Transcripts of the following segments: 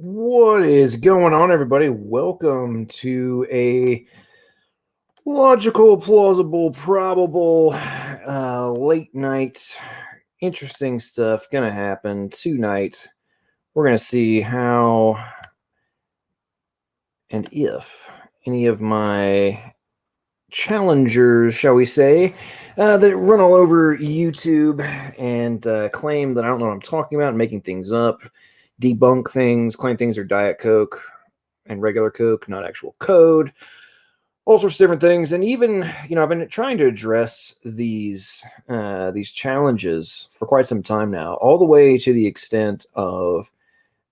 What is going on, everybody? Welcome to a logical, plausible, probable, late night, interesting stuff gonna happen tonight. We're gonna see how and if any of my challengers, shall we say, that run all over YouTube and claim that I don't know what I'm talking about, making things up, debunk things, claim things are Diet Coke and regular Coke, not actual code, all sorts of different things. And even, I've been trying to address these challenges for quite some time now, all the way to the extent of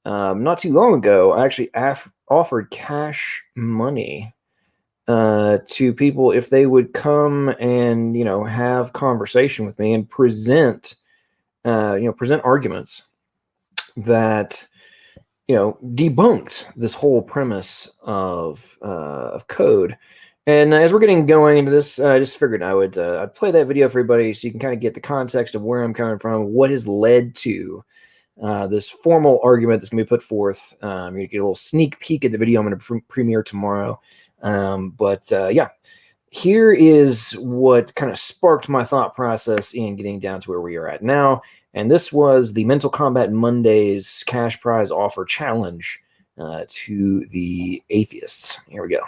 not too long ago, I actually offered cash money to people if they would come and have conversation with me and present arguments that debunked this whole premise of code. And as we're getting going into this, I just figured I'd play that video for everybody so you can kind of get the context of where I'm coming from, what has led to this formal argument that's going to be put forth. You get a little sneak peek at the video I'm going to premiere tomorrow. Yeah, here is what kind of sparked my thought process in getting down to where we are at now. And this was the Mental Combat Mondays cash prize offer challenge to the atheists. Here we go.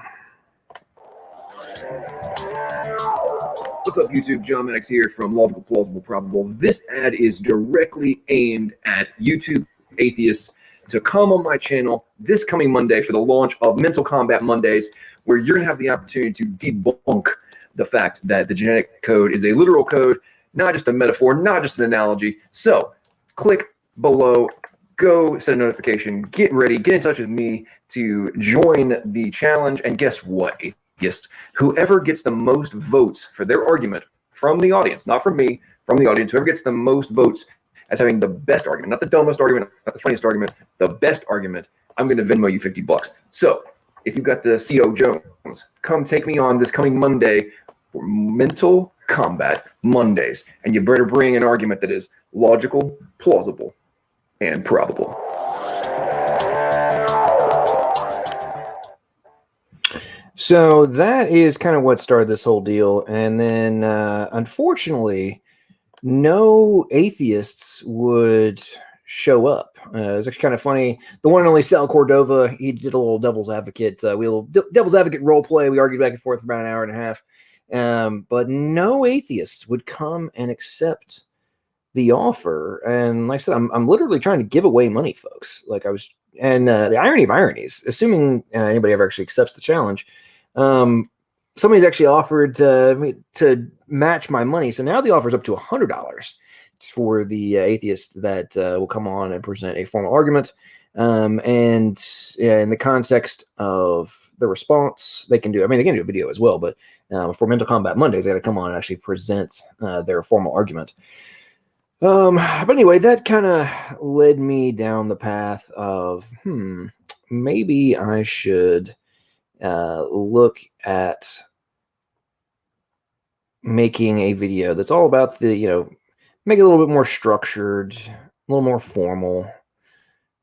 What's up, YouTube? John Maddox here from Logical, Plausible, Probable. This ad is directly aimed at YouTube atheists to come on my channel this coming Monday for the launch of Mental Combat Mondays, where you're going to have the opportunity to debunk the fact that the genetic code is a literal code, not just a metaphor, not just an analogy. So click below, go set a notification, get ready, get in touch with me to join the challenge. And guess what, atheists? Whoever gets the most votes for their argument from the audience, not from me, from the audience, whoever gets the most votes as having the best argument, not the dumbest argument, not the funniest argument, the best argument, I'm going to Venmo you $50. So if you've got the CO Jones, come take me on this coming Monday for Mental Combat Mondays. And you better bring an argument that is logical, plausible, and probable. So that is kind of what started this whole deal. And then, unfortunately, no atheists would show up. It was actually kind of funny. The one and only Sal Cordova, he did a little devil's advocate. Devil's advocate role play. We argued back and forth for about an hour and a half. But no atheists would come and accept the offer. And like I said, I'm literally trying to give away money, folks. And the irony of ironies, assuming anybody ever actually accepts the challenge, somebody's actually offered to match my money. So now the offer is up to $100 for the atheist that will come on and present a formal argument. And in the context of the response, they can do a video as well, but for Mental Combat Mondays, they got to come on and actually present their formal argument. But anyway, that kind of led me down the path of, maybe I should look at making a video that's all about make it a little bit more structured, a little more formal,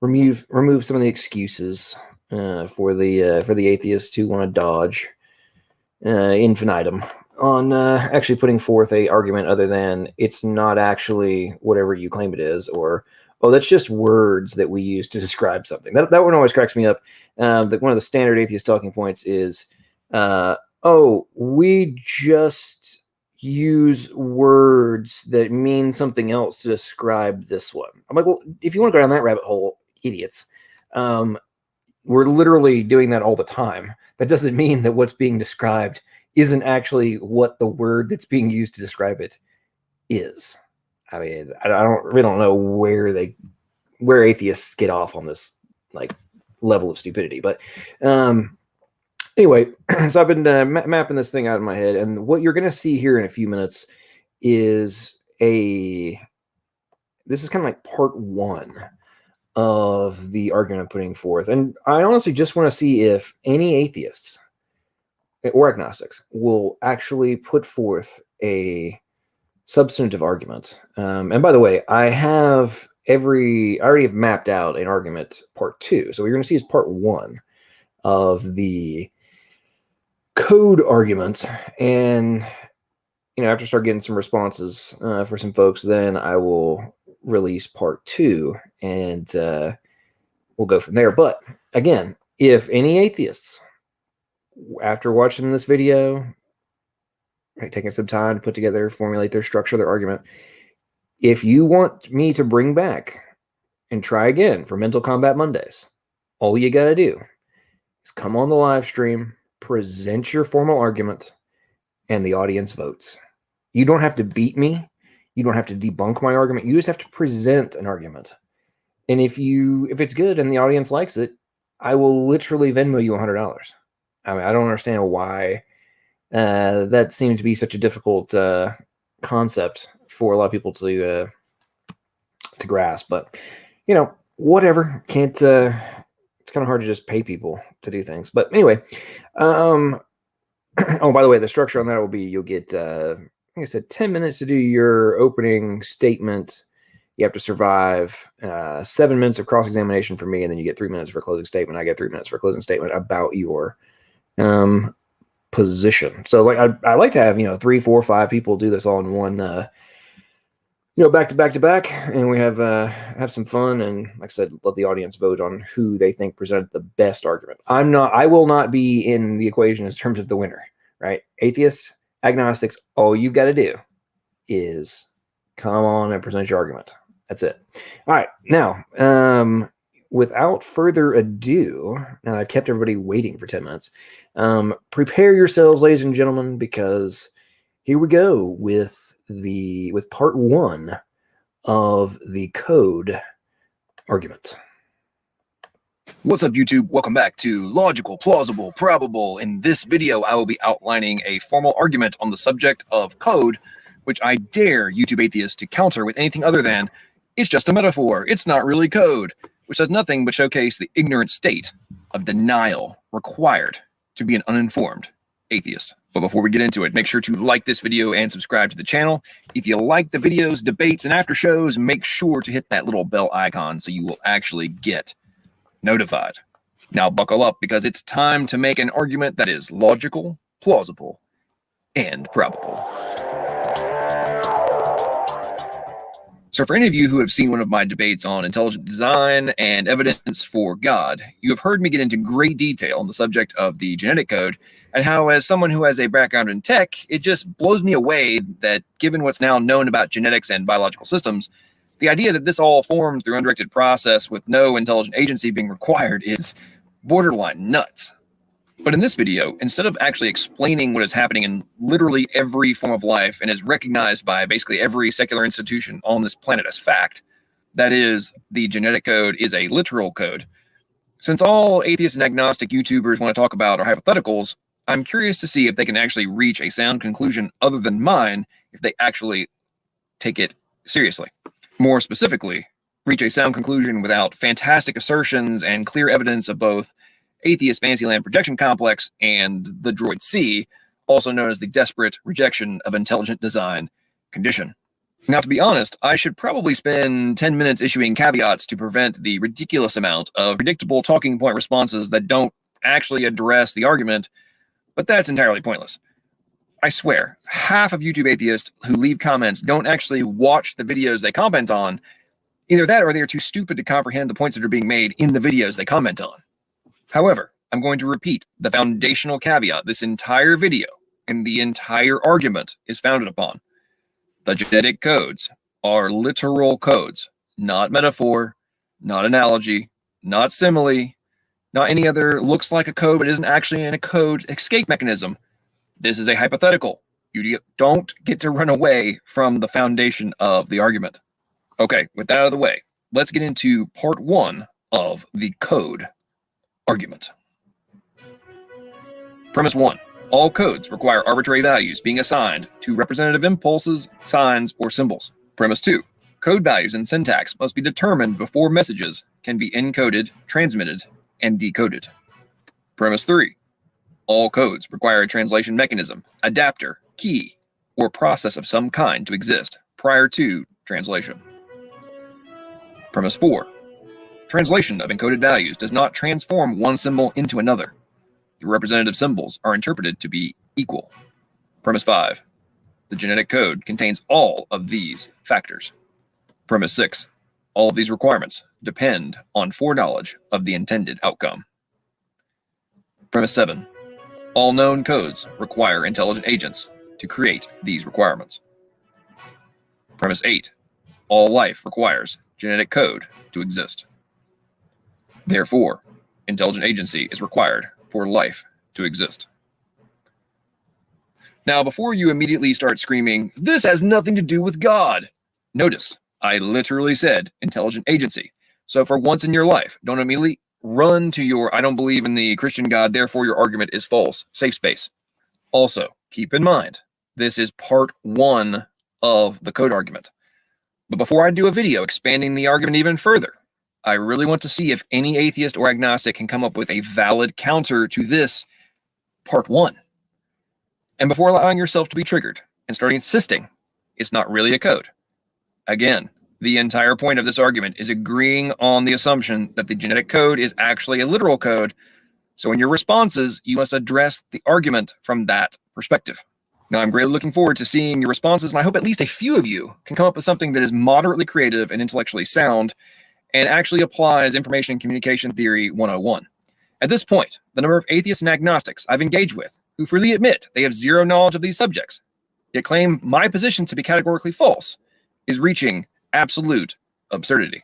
remove some of the excuses for the atheists who want to dodge infinitum on actually putting forth a argument other than it's not actually whatever you claim it is, or that's just words that we use to describe something. That one always cracks me up. That one of the standard atheist talking points is, we just use words that mean something else to describe this one. I'm like, well, if you want to go down that rabbit hole, idiots, we're literally doing that all the time. That doesn't mean that what's being described isn't actually what the word that's being used to describe it is. I mean, I don't know where atheists get off on this level of stupidity. But anyway, so I've been mapping this thing out in my head, and what you're going to see here in a few minutes is this is kind of like part one of the argument I'm putting forth. And I honestly just want to see if any atheists or agnostics will actually put forth a substantive argument. And by the way, I have I already have mapped out an argument part 2. So what you're going to see is part 1 of the code argument. And, after I start getting some responses for some folks, then I will release part 2 and we'll go from there. But again, if any atheists, after watching this video, taking some time to put together, formulate their structure, their argument, if you want me to bring back and try again for Mental Combat Mondays, all you got to do is come on the live stream, present your formal argument, and the audience votes. You don't have to beat me. You don't have to debunk my argument. You just have to present an argument. And if it's good and the audience likes it, I will literally Venmo you $100. I mean, I don't understand why that seemed to be such a difficult concept for a lot of people to grasp. But whatever. Can't. It's kind of hard to just pay people to do things. But anyway, oh, by the way, the structure on that will be you'll get, like I said, 10 minutes to do your opening statement. You have to survive 7 minutes of cross-examination for me, and then you get 3 minutes for a closing statement. I get 3 minutes for a closing statement about your position. So, like, I like to have 3, 4, 5 people do this all in one, back to back to back, and we have some fun. And like I said, let the audience vote on who they think presented the best argument. I will not be in the equation in terms of the winner, right? Atheists, agnostics, all you've got to do is come on and present your argument. That's it. All right. Now, without further ado, now I've kept everybody waiting for 10 minutes. Prepare yourselves, ladies and gentlemen, because here we go with part 1 of the code argument. What's up, YouTube? Welcome back to Logical, Plausible, Probable. In this video, I will be outlining a formal argument on the subject of code, which I dare YouTube atheists to counter with anything other than, it's just a metaphor, it's not really code, which does nothing but showcase the ignorant state of denial required to be an uninformed atheist. But before we get into it, make sure to like this video and subscribe to the channel. If you like the videos, debates, and after shows, make sure to hit that little bell icon so you will actually get notified. Now buckle up, because it's time to make an argument that is logical, plausible, and probable. So for any of you who have seen one of my debates on intelligent design and evidence for God, you have heard me get into great detail on the subject of the genetic code, and how, as someone who has a background in tech, it just blows me away that, given what's now known about genetics and biological systems, the idea that this all formed through undirected process with no intelligent agency being required is borderline nuts. But in this video, instead of actually explaining what is happening in literally every form of life and is recognized by basically every secular institution on this planet as fact, that is, the genetic code is a literal code, since all atheist and agnostic YouTubers want to talk about are hypotheticals, I'm curious to see if they can actually reach a sound conclusion other than mine if they actually take it seriously. More specifically, reach a sound conclusion without fantastic assertions and clear evidence of both atheist Fantasyland projection complex and the droid C, also known as the desperate rejection of intelligent design condition. Now, to be honest, I should probably spend 10 minutes issuing caveats to prevent the ridiculous amount of predictable talking point responses that don't actually address the argument, but that's entirely pointless. I swear, half of YouTube atheists who leave comments don't actually watch the videos they comment on. Either that, or they're too stupid to comprehend the points that are being made in the videos they comment on. However, I'm going to repeat the foundational caveat this entire video and the entire argument is founded upon. The genetic codes are literal codes, not metaphor, not analogy, not simile, not any other looks like a code but isn't actually in a code escape mechanism. This is a hypothetical. You don't get to run away from the foundation of the argument. Okay, with that out of the way, let's get into part 1 of the code argument. Premise 1. All codes require arbitrary values being assigned to representative impulses, signs, or symbols. Premise 2. Code values and syntax must be determined before messages can be encoded, transmitted, and decoded. Premise 3. All codes require a translation mechanism, adapter, key, or process of some kind to exist prior to translation. Premise 4. Translation of encoded values does not transform one symbol into another. The representative symbols are interpreted to be equal. Premise 5. The genetic code contains all of these factors. Premise 6. All of these requirements depend on foreknowledge of the intended outcome. Premise 7. All known codes require intelligent agents to create these requirements. Premise 8. All life requires genetic code to exist. Therefore, intelligent agency is required for life to exist. Now, before you immediately start screaming, "This has nothing to do with God," notice I literally said intelligent agency. So for once in your life, don't immediately run to your "I don't believe in the Christian God, therefore your argument is false" safe space. Also, keep in mind, this is part 1 of the code argument. But before I do a video expanding the argument even further, I really want to see if any atheist or agnostic can come up with a valid counter to this part 1. And before allowing yourself to be triggered and start insisting it's not really a code. Again, the entire point of this argument is agreeing on the assumption that the genetic code is actually a literal code. So in your responses, you must address the argument from that perspective. Now, I'm greatly looking forward to seeing your responses, and I hope at least a few of you can come up with something that is moderately creative and intellectually sound and actually applies information communication theory 101. At this point, the number of atheists and agnostics I've engaged with who freely admit they have zero knowledge of these subjects, yet claim my position to be categorically false, is reaching absolute absurdity.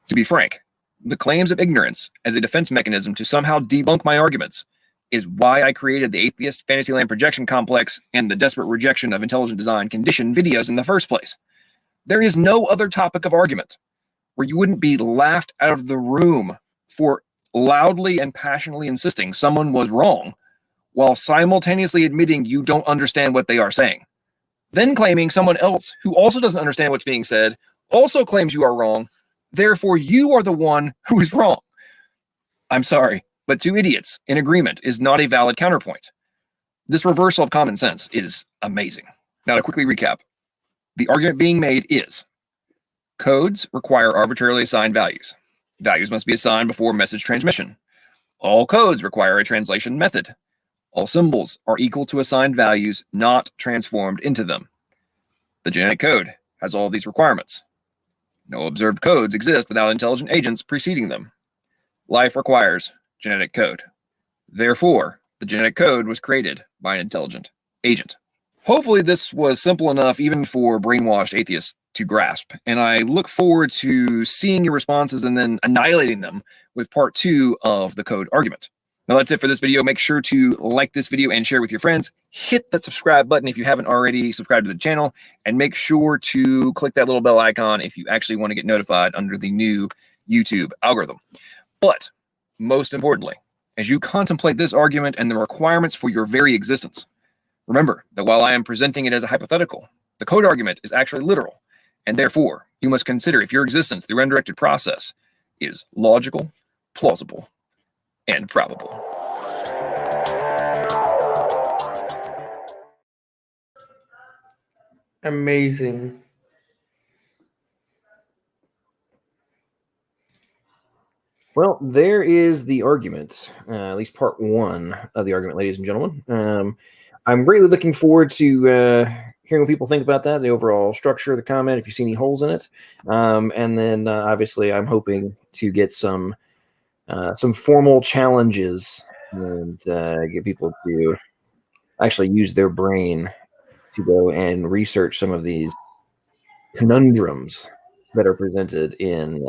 To be frank, the claims of ignorance as a defense mechanism to somehow debunk my arguments is why I created the Atheist Fantasyland Projection Complex and the Desperate Rejection of Intelligent Design Condition videos in the first place. There is no other topic of argument where you wouldn't be laughed out of the room for loudly and passionately insisting someone was wrong while simultaneously admitting you don't understand what they are saying. Then claiming someone else who also doesn't understand what's being said also claims you are wrong, therefore you are the one who is wrong. I'm sorry, but two idiots in agreement is not a valid counterpoint. This reversal of common sense is amazing. Now, to quickly recap, the argument being made is codes require arbitrarily assigned values. Values must be assigned before message transmission. All codes require a translation method. All symbols are equal to assigned values, not transformed into them. The genetic code has all these requirements. No observed codes exist without intelligent agents preceding them. Life requires genetic code. Therefore, the genetic code was created by an intelligent agent. Hopefully this was simple enough even for brainwashed atheists to grasp, and I look forward to seeing your responses and then annihilating them with part 2 of the code argument. Now that's it for this video. Make sure to like this video and share with your friends. Hit that subscribe button if you haven't already subscribed to the channel, and make sure to click that little bell icon if you actually want to get notified under the new YouTube algorithm. But most importantly, as you contemplate this argument and the requirements for your very existence, remember that while I am presenting it as a hypothetical, the code argument is actually literal, and therefore you must consider if your existence through undirected process is logical, plausible, and probable. Amazing. Well, there is the argument, at least part 1 of the argument, ladies and gentlemen. I'm really looking forward to hearing what people think about that, the overall structure of the comment, if you see any holes in it. And then obviously I'm hoping to get some formal challenges and get people to actually use their brain to go and research some of these conundrums that are presented in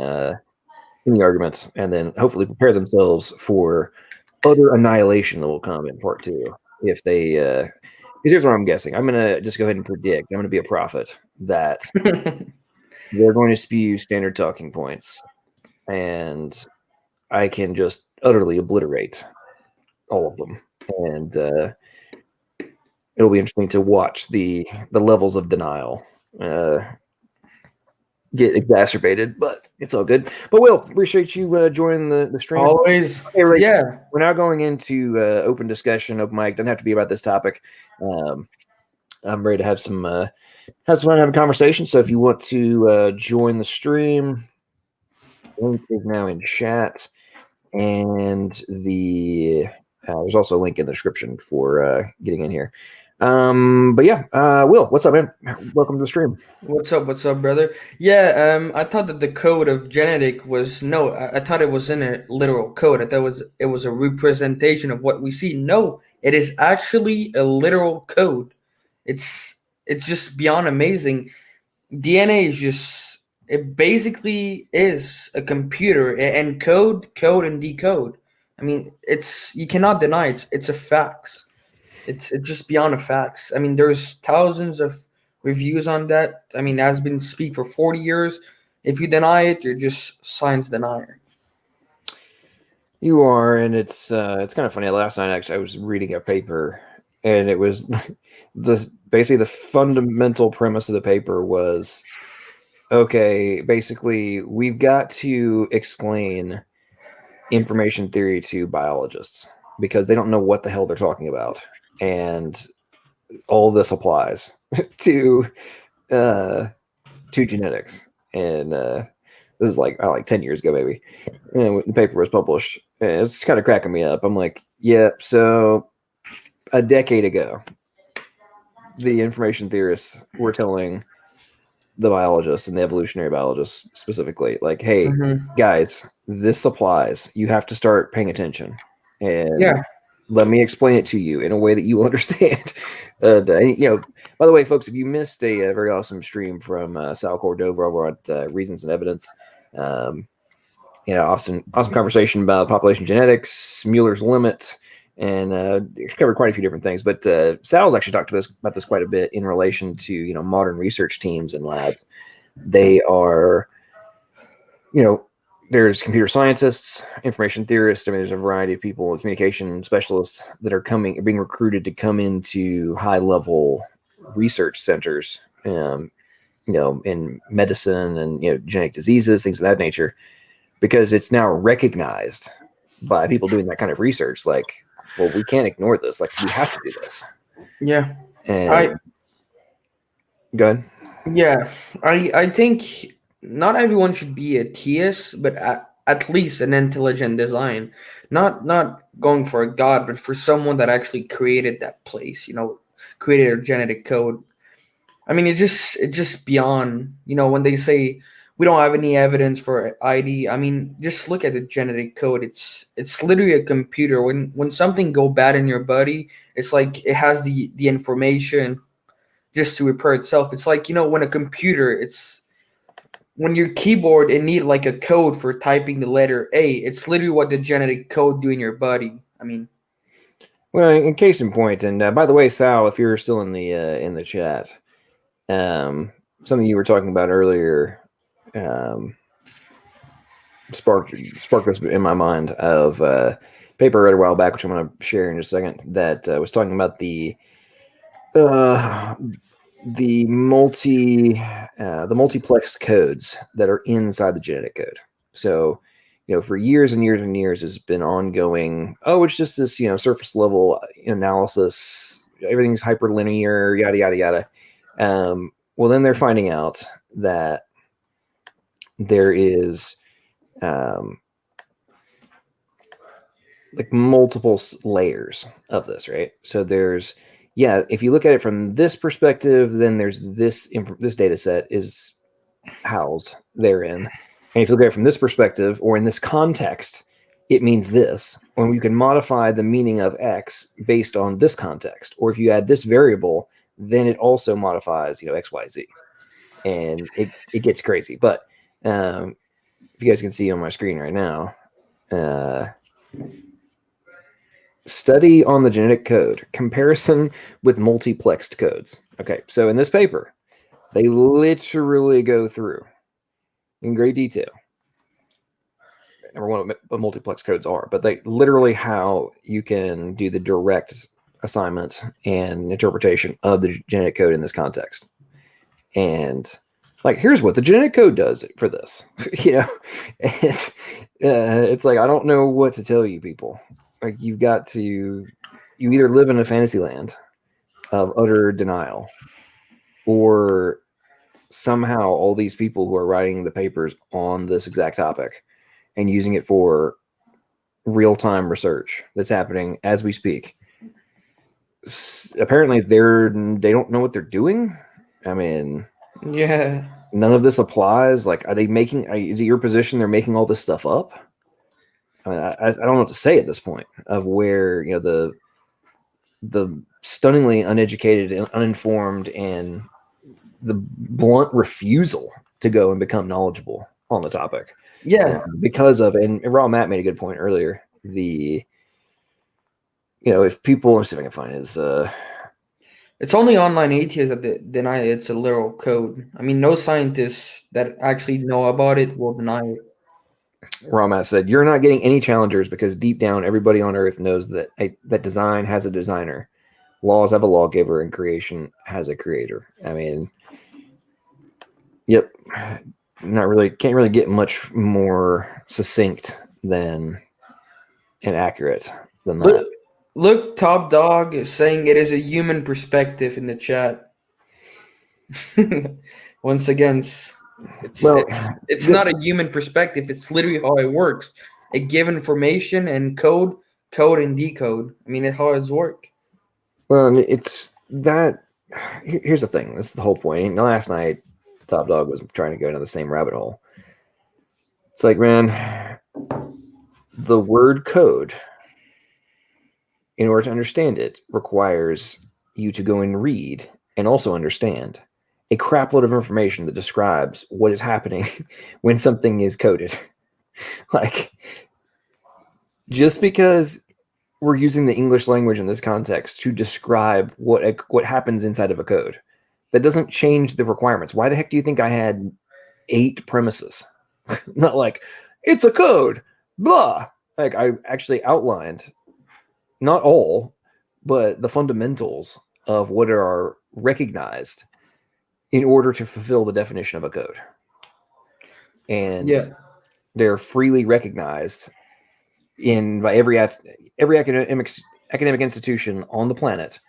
the arguments, and then hopefully prepare themselves for utter annihilation that will come in part 2. If they, here's what I'm guessing. I'm gonna just go ahead and predict. I'm gonna be a prophet that they're going to spew standard talking points, and I can just utterly obliterate all of them, and it'll be interesting to watch the levels of denial get exacerbated, but it's all good. But Will, appreciate you joining the stream. Always. Hey, Ray, Yeah. we're now going into open discussion. Open mic doesn't have to be about this topic. I'm ready to have some fun, have a conversation. So if you want to join the stream, link is now in chat, and there's also a link in the description for getting in here. But yeah, Will, what's up, man? Welcome to the stream. What's up, brother? Yeah, I thought that the code of genetic was no. I thought it was in a literal code. I thought it was a representation of what we see. No, it is actually a literal code. It's just beyond amazing. DNA is just it basically is a computer and code and decode. I mean, you cannot deny it's a fact. It's just beyond a facts. I mean, there's thousands of reviews on that. I mean, that's been speak for 40 years. If you deny it, you're just science denier. You are, and it's kind of funny. Last night, actually, I was reading a paper, and it was basically the fundamental premise of the paper was, okay, basically we've got to explain information theory to biologists because they don't know what the hell they're talking about. And all this applies to genetics. And this is like 10 years ago, maybe. And the paper was published. And it's kind of cracking me up. I'm like, yeah, so a decade ago, the information theorists were telling the biologists and the evolutionary biologists specifically, like, hey, guys, this applies. You have to start paying attention. And let me explain it to you in a way that you will understand. By the way, folks, if you missed a very awesome stream from Sal Cordova over at Reasons and Evidence, awesome conversation about population genetics, Mueller's limit, and covered quite a few different things. But Sal's actually talked to us about this quite a bit in relation to modern research teams and labs. They are, there's computer scientists, information theorists. I mean, there's a variety of people, communication specialists that are being recruited to come into high-level research centers, in medicine and genetic diseases, things of that nature, because it's now recognized by people doing that kind of research. Like, well, we can't ignore this. Like, we have to do this. Yeah. And go ahead. Yeah, I think not everyone should be a theist, but at least an intelligent design. Not going for a god, but for someone that actually created that place, created a genetic code. I mean, it's just beyond, when they say we don't have any evidence for ID. I mean, just look at the genetic code. It's literally a computer. When something go bad in your body, it's like it has the information just to repair itself. It's like, when a computer, when your keyboard, it need like a code for typing the letter A. It's literally what the genetic code do in your body. I mean, well, in case in point, and by the way, Sal, if you're still in the chat, something you were talking about earlier sparked this in my mind of a paper I read a while back, which I'm going to share in just a second, that was talking about the multiplexed codes that are inside the genetic code. So, for years and years and years, has been ongoing. Oh, it's just this, surface level analysis. Everything's hyperlinear, yada yada yada. Well, then they're finding out that there is like multiple layers of this, right? So there's if you look at it from this perspective, then there's this data set is housed therein. And if you look at it from this perspective or in this context, it means this. Or you can modify the meaning of X based on this context. Or if you add this variable, then it also modifies, X, Y, Z. And it gets crazy. But if you guys can see on my screen right now, study on the genetic code, comparison with multiplexed codes. Okay, so in this paper, they literally go through in great detail. Number one, what multiplex codes are, but they literally how you can do the direct assignment and interpretation of the genetic code in this context. And like, here's what the genetic code does for this. It's like, I don't know what to tell you people. Like, you either live in a fantasy land of utter denial or somehow all these people who are writing the papers on this exact topic and using it for real-time research that's happening as we speak, apparently they don't know what they're doing. I mean, Yeah. none of this applies. Like, are they making? Is it your position they're making all this stuff up? I mean, I don't know what to say at this point of where the stunningly uneducated and uninformed and the blunt refusal to go and become knowledgeable on the topic. Yeah. Because of, and Raw Matt made a good point earlier. If people, let's see if I can find his. It's only online atheists that deny it's a literal code. I mean, no scientists that actually know about it will deny it. Raw Matt said, "You're not getting any challengers because deep down, everybody on Earth knows that that design has a designer, laws have a lawgiver, and creation has a creator." I mean, yep, can't really get much more succinct than and accurate than that. Look, Top Dog is saying it is a human perspective in the chat. Once again, it's not a human perspective. It's literally how it works. It give information and code and decode. I mean, how it's work. Well, it's that. Here's the thing. This is the whole point. Last night, Top Dog was trying to go down the same rabbit hole. It's like, man, the word code, in order to understand it, requires you to go and read and also understand a crap load of information that describes what is happening when something is coded. Like, just because we're using the English language in this context to describe what happens inside of a code, that doesn't change the requirements. Why the heck do you think I had 8 premises? Not like, it's a code, blah. Like, I actually outlined not all, but the fundamentals of what are recognized in order to fulfill the definition of a code. And they're freely recognized by every academic institution on the planet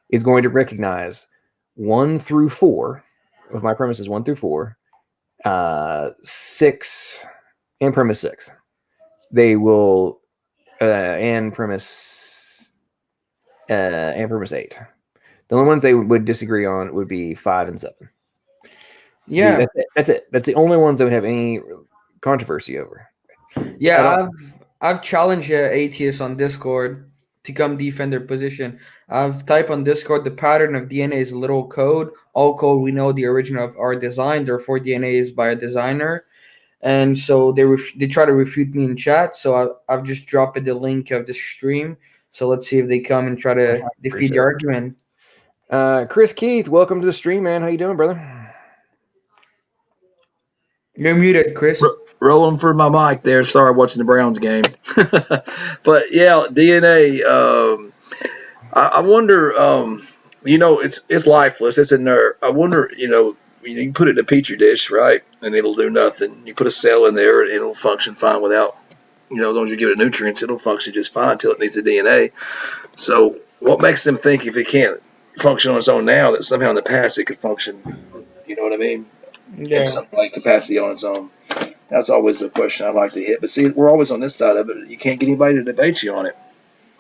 is going to recognize 1 through 4 of my premises, 1 through 4, 6 and premise 6. They will and premise 8. The only ones they would disagree on would be 5 and 7. Yeah, that's it. That's the only ones that would have any controversy over. Yeah, I've challenged atheists on Discord to come defend their position. I've typed on Discord, the pattern of DNA is a literal code. All code we know the origin of our design. Therefore, DNA is by a designer. And so they try to refute me in chat. So I've just dropped the link of the stream. So let's see if they come and try to defeat the argument. Chris Keith, welcome to the stream, man. How you doing, brother? You're muted, Chris. Rolling for my mic there. Sorry, watching the Browns game. But yeah, DNA. I wonder. It's lifeless. It's inert. I wonder. You can put it in a petri dish, right, and it'll do nothing. You put a cell in there, and it'll function fine without. As long as you give it nutrients, it'll function just fine until it needs the DNA. So, what makes them think if it can't function on its own now, that somehow in the past it could function? You know what I mean? Yeah. Have some like capacity on its own. That's always a question I like to hit. But see, we're always on this side of it. You can't get anybody to debate you on it,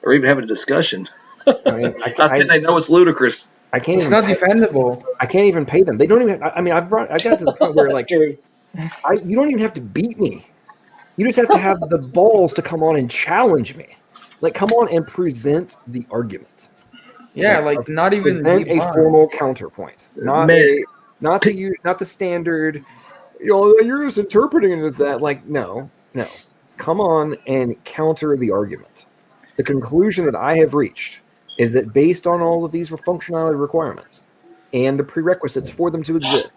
or even have a discussion. How can they know it's ludicrous? It's not defendable. I can't even pay them. They don't even. I got to the point where like, you don't even have to beat me. You just have to have the balls to come on and challenge me. Like, come on and present the argument. Yeah, like not even present a formal counterpoint. Not the standard. You're just interpreting it as that. Like, no. Come on and counter the argument. The conclusion that I have reached is that based on all of these functionality requirements and the prerequisites for them to exist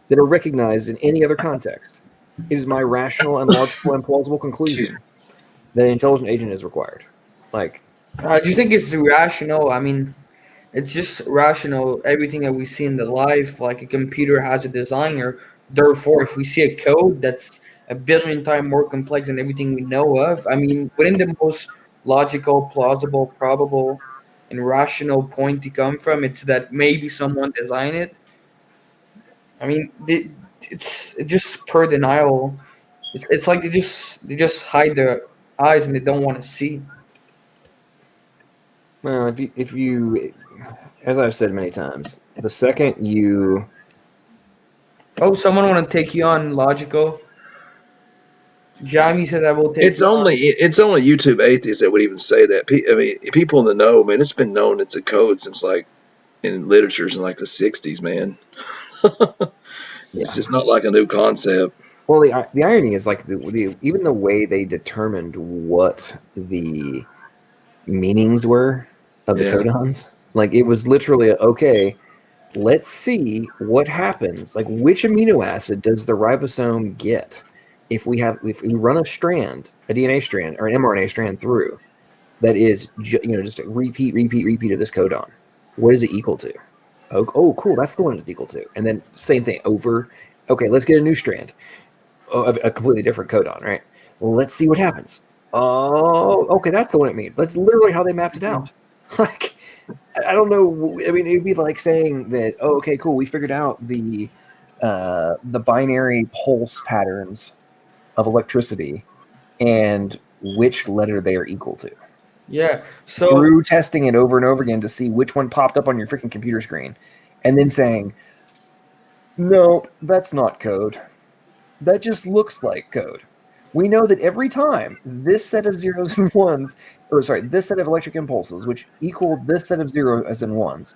that are recognized in any other context, it is my rational and logical and plausible conclusion that an intelligent agent is required. Like, do you think it's rational? I mean, it's just rational. Everything that we see in the life, like a computer has a designer. Therefore, if we see a code that's a billion times more complex than everything we know of, I mean, wouldn't the most logical, plausible, probable, and rational point to come from it's that maybe someone designed it? I mean, it's just per denial. It's like they just hide their eyes and they don't want to see. Well, if you, as I've said many times, the second you, Oh, someone want to take you on logical. Jamie said I will take It's you on. only YouTube atheists that would even say that. I mean, people in the know, man. It's been known it's a code since like in literatures in like the '60s, man. yeah. It's just not like a new concept. Well, the irony is like the even the way they determined what the meanings were of the Yeah. codons, like it was literally okay. Let's see what happens. Like, which amino acid does the ribosome get if we run a strand, a DNA strand or an mRNA strand through that is just a repeat of this codon? What is it equal to? Oh, cool. That's the one it's equal to. And then same thing over. Okay, let's get a new strand of a completely different codon, right? Well, let's see what happens. Oh, okay, that's the one it means. That's literally how they mapped it out. Like, I don't know. I mean, it'd be like saying that, oh, okay, cool, we figured out the binary pulse patterns of electricity and which letter they are equal to Yeah. So through testing it over and over again to see which one popped up on your freaking computer screen, and then saying, no, that's not code. That just looks like code. We know that every time this set of zeros and ones, this set of electric impulses, which equal this set of zeros and ones,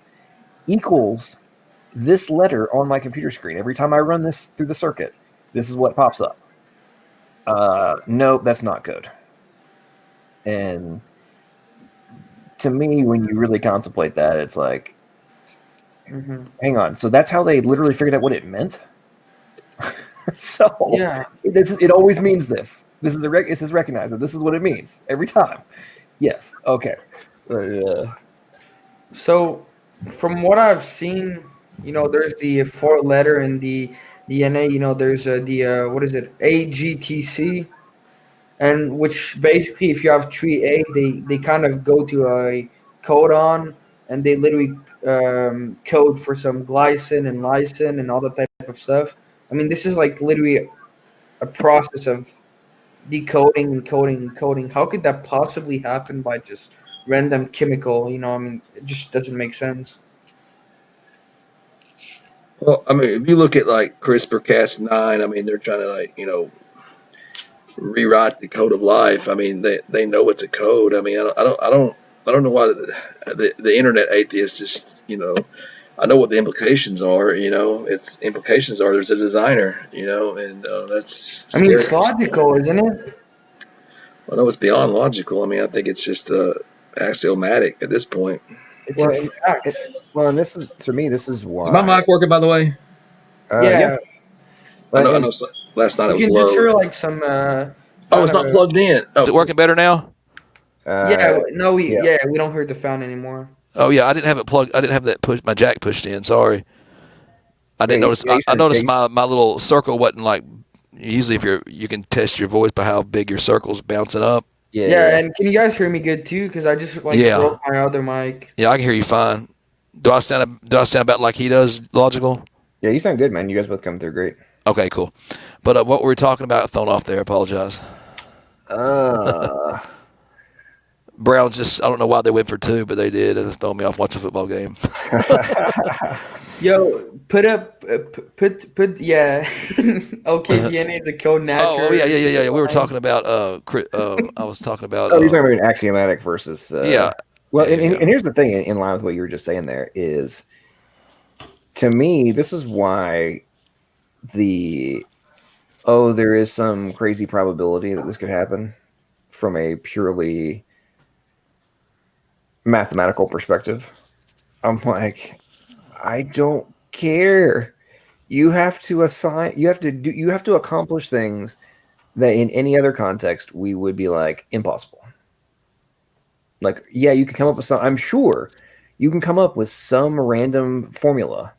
equals this letter on my computer screen. Every time I run this through the circuit, this is what pops up. Nope, that's not code. And to me, when you really contemplate that, it's like, hang on. So that's how they literally figured out what it meant? So yeah. it always means this. This is recognized. This is what it means every time. Yes. Okay. So from what I've seen, there's the four letter in the DNA. There's the what is it, AGTC, and which basically, if you have tree A, they kind of go to a codon, and they literally code for some glycine and lysine and all that type of stuff. I mean, this is like literally a process of decoding and coding and coding. How could that possibly happen by just random chemical? I mean, it just doesn't make sense. Well, I mean, if you look at like CRISPR-Cas9, I mean, they're trying to like rewrite the code of life. I mean, they know it's a code. I mean, I don't know why the internet atheists just I know what the implications are. Its implications are there's a designer. And that's. I mean, Scary. it's logical, isn't it? I know it's beyond logical. I mean, I think it's just axiomatic at this point. It's a fact. And this is, to me, this is why. Is my mic working, by the way? Yeah. I know. Last night it was You can low. just hear like some. It's not plugged in. Oh. Is it working better now? We don't hear the fan anymore. Oh yeah, I didn't have it plugged. I didn't have that my jack pushed in. Sorry, I didn't notice. I noticed my little circle wasn't like. Usually, if you can test your voice by how big your circle's bouncing up. Yeah, and can you guys hear me good too? Because I just broke my other mic. Yeah, I can hear you fine. Do I sound about like he does, Logical? Yeah, you sound good, man. You guys both come through great. Okay, cool. But what were we talking about? Thrown off there. Apologize. Browns just, I don't know why they went for 2, but they did. It throw me off watching a football game. Yo, put yeah. Okay, DNA is a code natural. Oh yeah. We were talking about I was talking about. You're talking about axiomatic versus. Yeah. Well, and here's the thing, in line with what you were just saying there is, to me, this is why there is some crazy probability that this could happen from a purely mathematical perspective. I'm like, I don't care. You have to accomplish things that in any other context we would be like impossible. Like, yeah, you can come up with I'm sure you can come up with some random formula,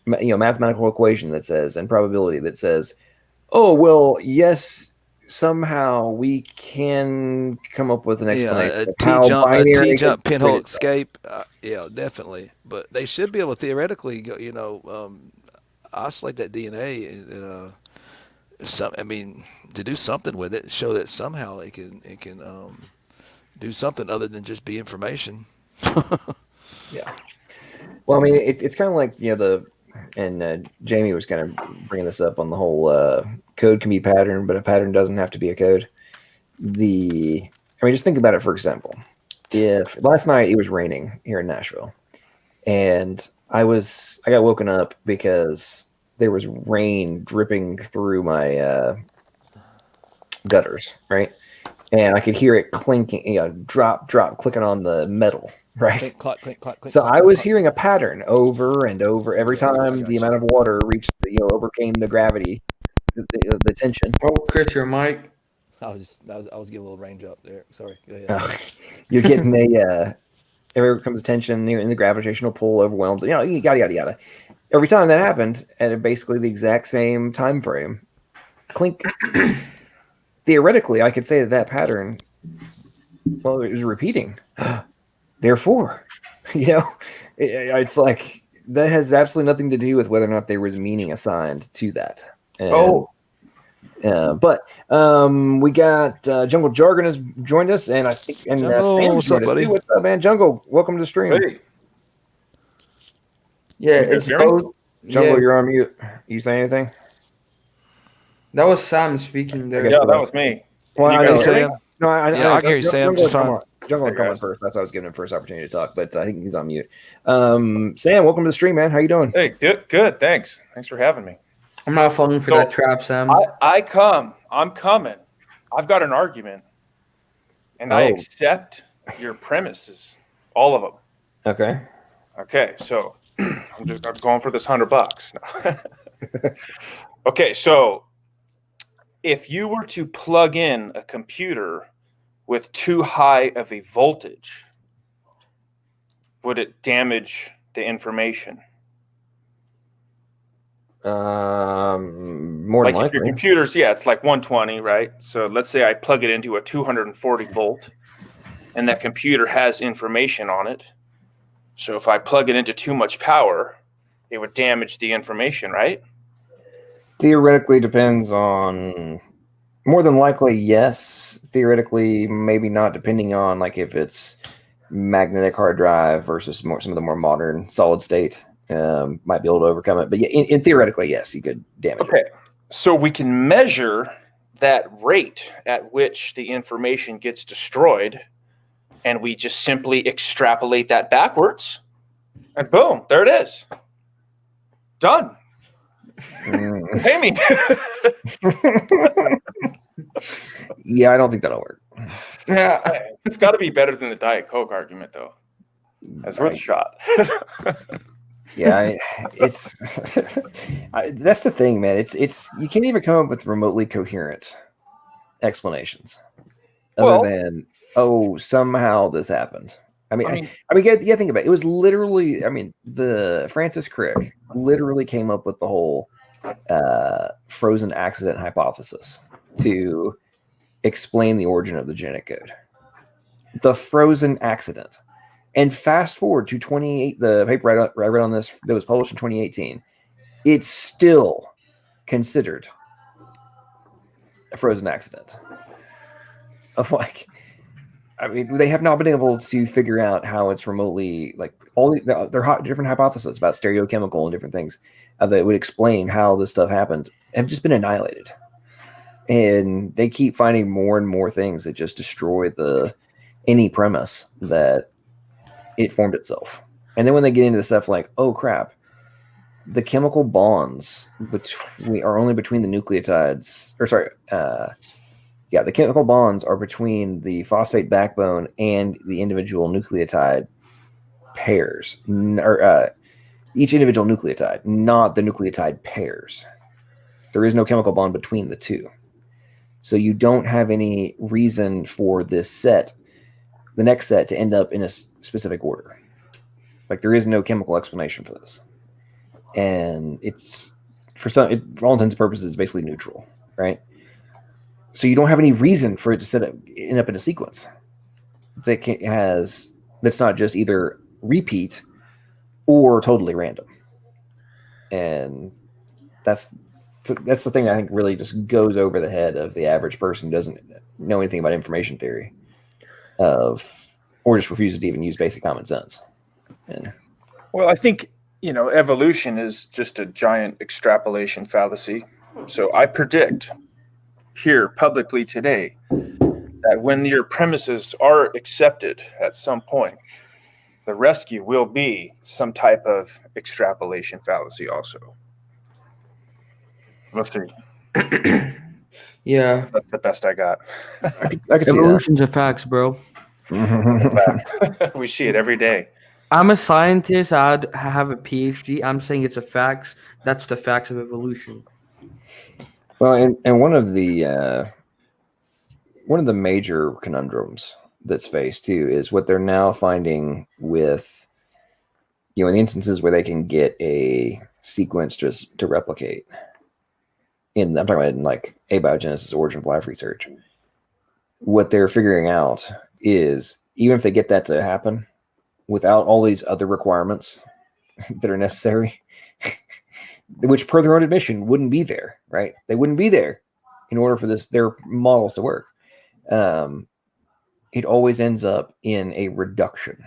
mathematical equation that says, and probability that says, oh, well, yes, somehow we can come up with an explanation. A T-jump pinhole escape. Yeah, definitely. But they should be able to theoretically go, isolate that DNA and to do something with it, show that somehow it can do something other than just be information. Yeah. Well, I mean, it's kind of like, Jamie was kind of bringing this up on the whole code can be pattern, but a pattern doesn't have to be a code. Just think about it, for example. If last night it was raining here in Nashville, and I got woken up because there was rain dripping through my gutters, right? And I could hear it clinking, drop, clicking on the metal, right? Clink, clink, clink, clink, So clink, I was clink. hearing a pattern over and over every Okay, I time got the you. amount of water reached, overcame the gravity, the tension. Oh, Chris, your mic. I was getting a little range up there. Sorry. Go ahead. You're getting every comes tension in the gravitational pull overwhelms, yada yada yada. Every time that happened at basically the exact same time frame, clink. Theoretically, I could say that pattern, well, it was repeating. Therefore, it's like that has absolutely nothing to do with whether or not there was meaning assigned to that. And, but we got Jungle Jargon has joined us, and I think Jungle, Sam's what's up, joined us buddy? too. What's up, man? Jungle, welcome to the stream. Hey, Yeah, You guys it's hear me? both. Jungle, Yeah, you're on mute. You say anything? that was Sam speaking there. guess yeah, so. that was me. Well, You I guys know. Hey, hear me? Sam. No, I Yeah, I can hear you, Sam. Just fine. Jungle Hey, come on guys. first. That's why I was giving him first opportunity to talk, but I think he's on mute. Sam, welcome to the stream, man. How you doing? Hey, good. Thanks for having me. I'm not falling for So, that trap, Sam. I'm coming. I've got an argument, and I Oh. accept your premises, all of them. Okay. Okay, so I'm going for this $100. No. Okay, so if you were to plug in a computer with too high of a voltage, would it damage the information? More than Like if your likely. computer's, it's like 120, right? So let's say I plug it into a 240 volt, and that computer has information on it. So if I plug it into too much power, it would damage the information, right? Theoretically, depends on. More than likely, yes. Theoretically, maybe not, depending on like if it's magnetic hard drive versus some of the more modern solid state. Might be able to overcome it, but yeah, in theoretically, yes, you could damage it. Okay, so we can measure that rate at which the information gets destroyed, and we just simply extrapolate that backwards, and boom, there it is. Done. Mm. Pay me. Yeah, I don't think that'll work. Yeah, It's got to be better than the Diet Coke argument, though. That's worth a shot. Yeah, that's the thing, man. It's you can't even come up with remotely coherent explanations other than somehow this happened. I mean, yeah, think about it. It was literally, the Francis Crick literally came up with the whole frozen accident hypothesis to explain the origin of the genetic code. The frozen accident. And fast forward to the paper I read on this that was published in 2018, it's still considered a frozen accident. They have not been able to figure out how it's remotely, like, they're different hypotheses about stereochemical and different things that would explain how this stuff happened have just been annihilated. And they keep finding more and more things that just destroy any premise that it formed itself. And then when they get into the stuff like, oh crap, the chemical bonds are only between the nucleotides, the chemical bonds are between the phosphate backbone and the individual nucleotide pairs, each individual nucleotide, not the nucleotide pairs. There is no chemical bond between the two. So you don't have any reason for the next set to end up in a specific order. Like, there is no chemical explanation for this. And it's, for all intents and purposes, it's basically neutral, right? So you don't have any reason for it to end up in a sequence that's not just either repeat or totally random. And that's the thing I think really just goes over the head of the average person who doesn't know anything about information theory, or just refuses to even use basic common sense. And Well, I think, evolution is just a giant extrapolation fallacy. So I predict here publicly today that when your premises are accepted at some point, the rescue will be some type of extrapolation fallacy also. We'll see. Yeah, That's the best I got. I could see that. evolution's a facts, bro. We see it every day. I'm a scientist. I have a PhD. I'm saying it's a facts. That's the facts of evolution. Well, and one of the major conundrums that's faced too is what they're now finding with, in the instances where they can get a sequence just to replicate. I'm talking about in like abiogenesis, origin of life research. What they're figuring out is even if they get that to happen without all these other requirements that are necessary, which per their own admission wouldn't be there, right? They wouldn't be there in order for their models to work. It always ends up in a reduction.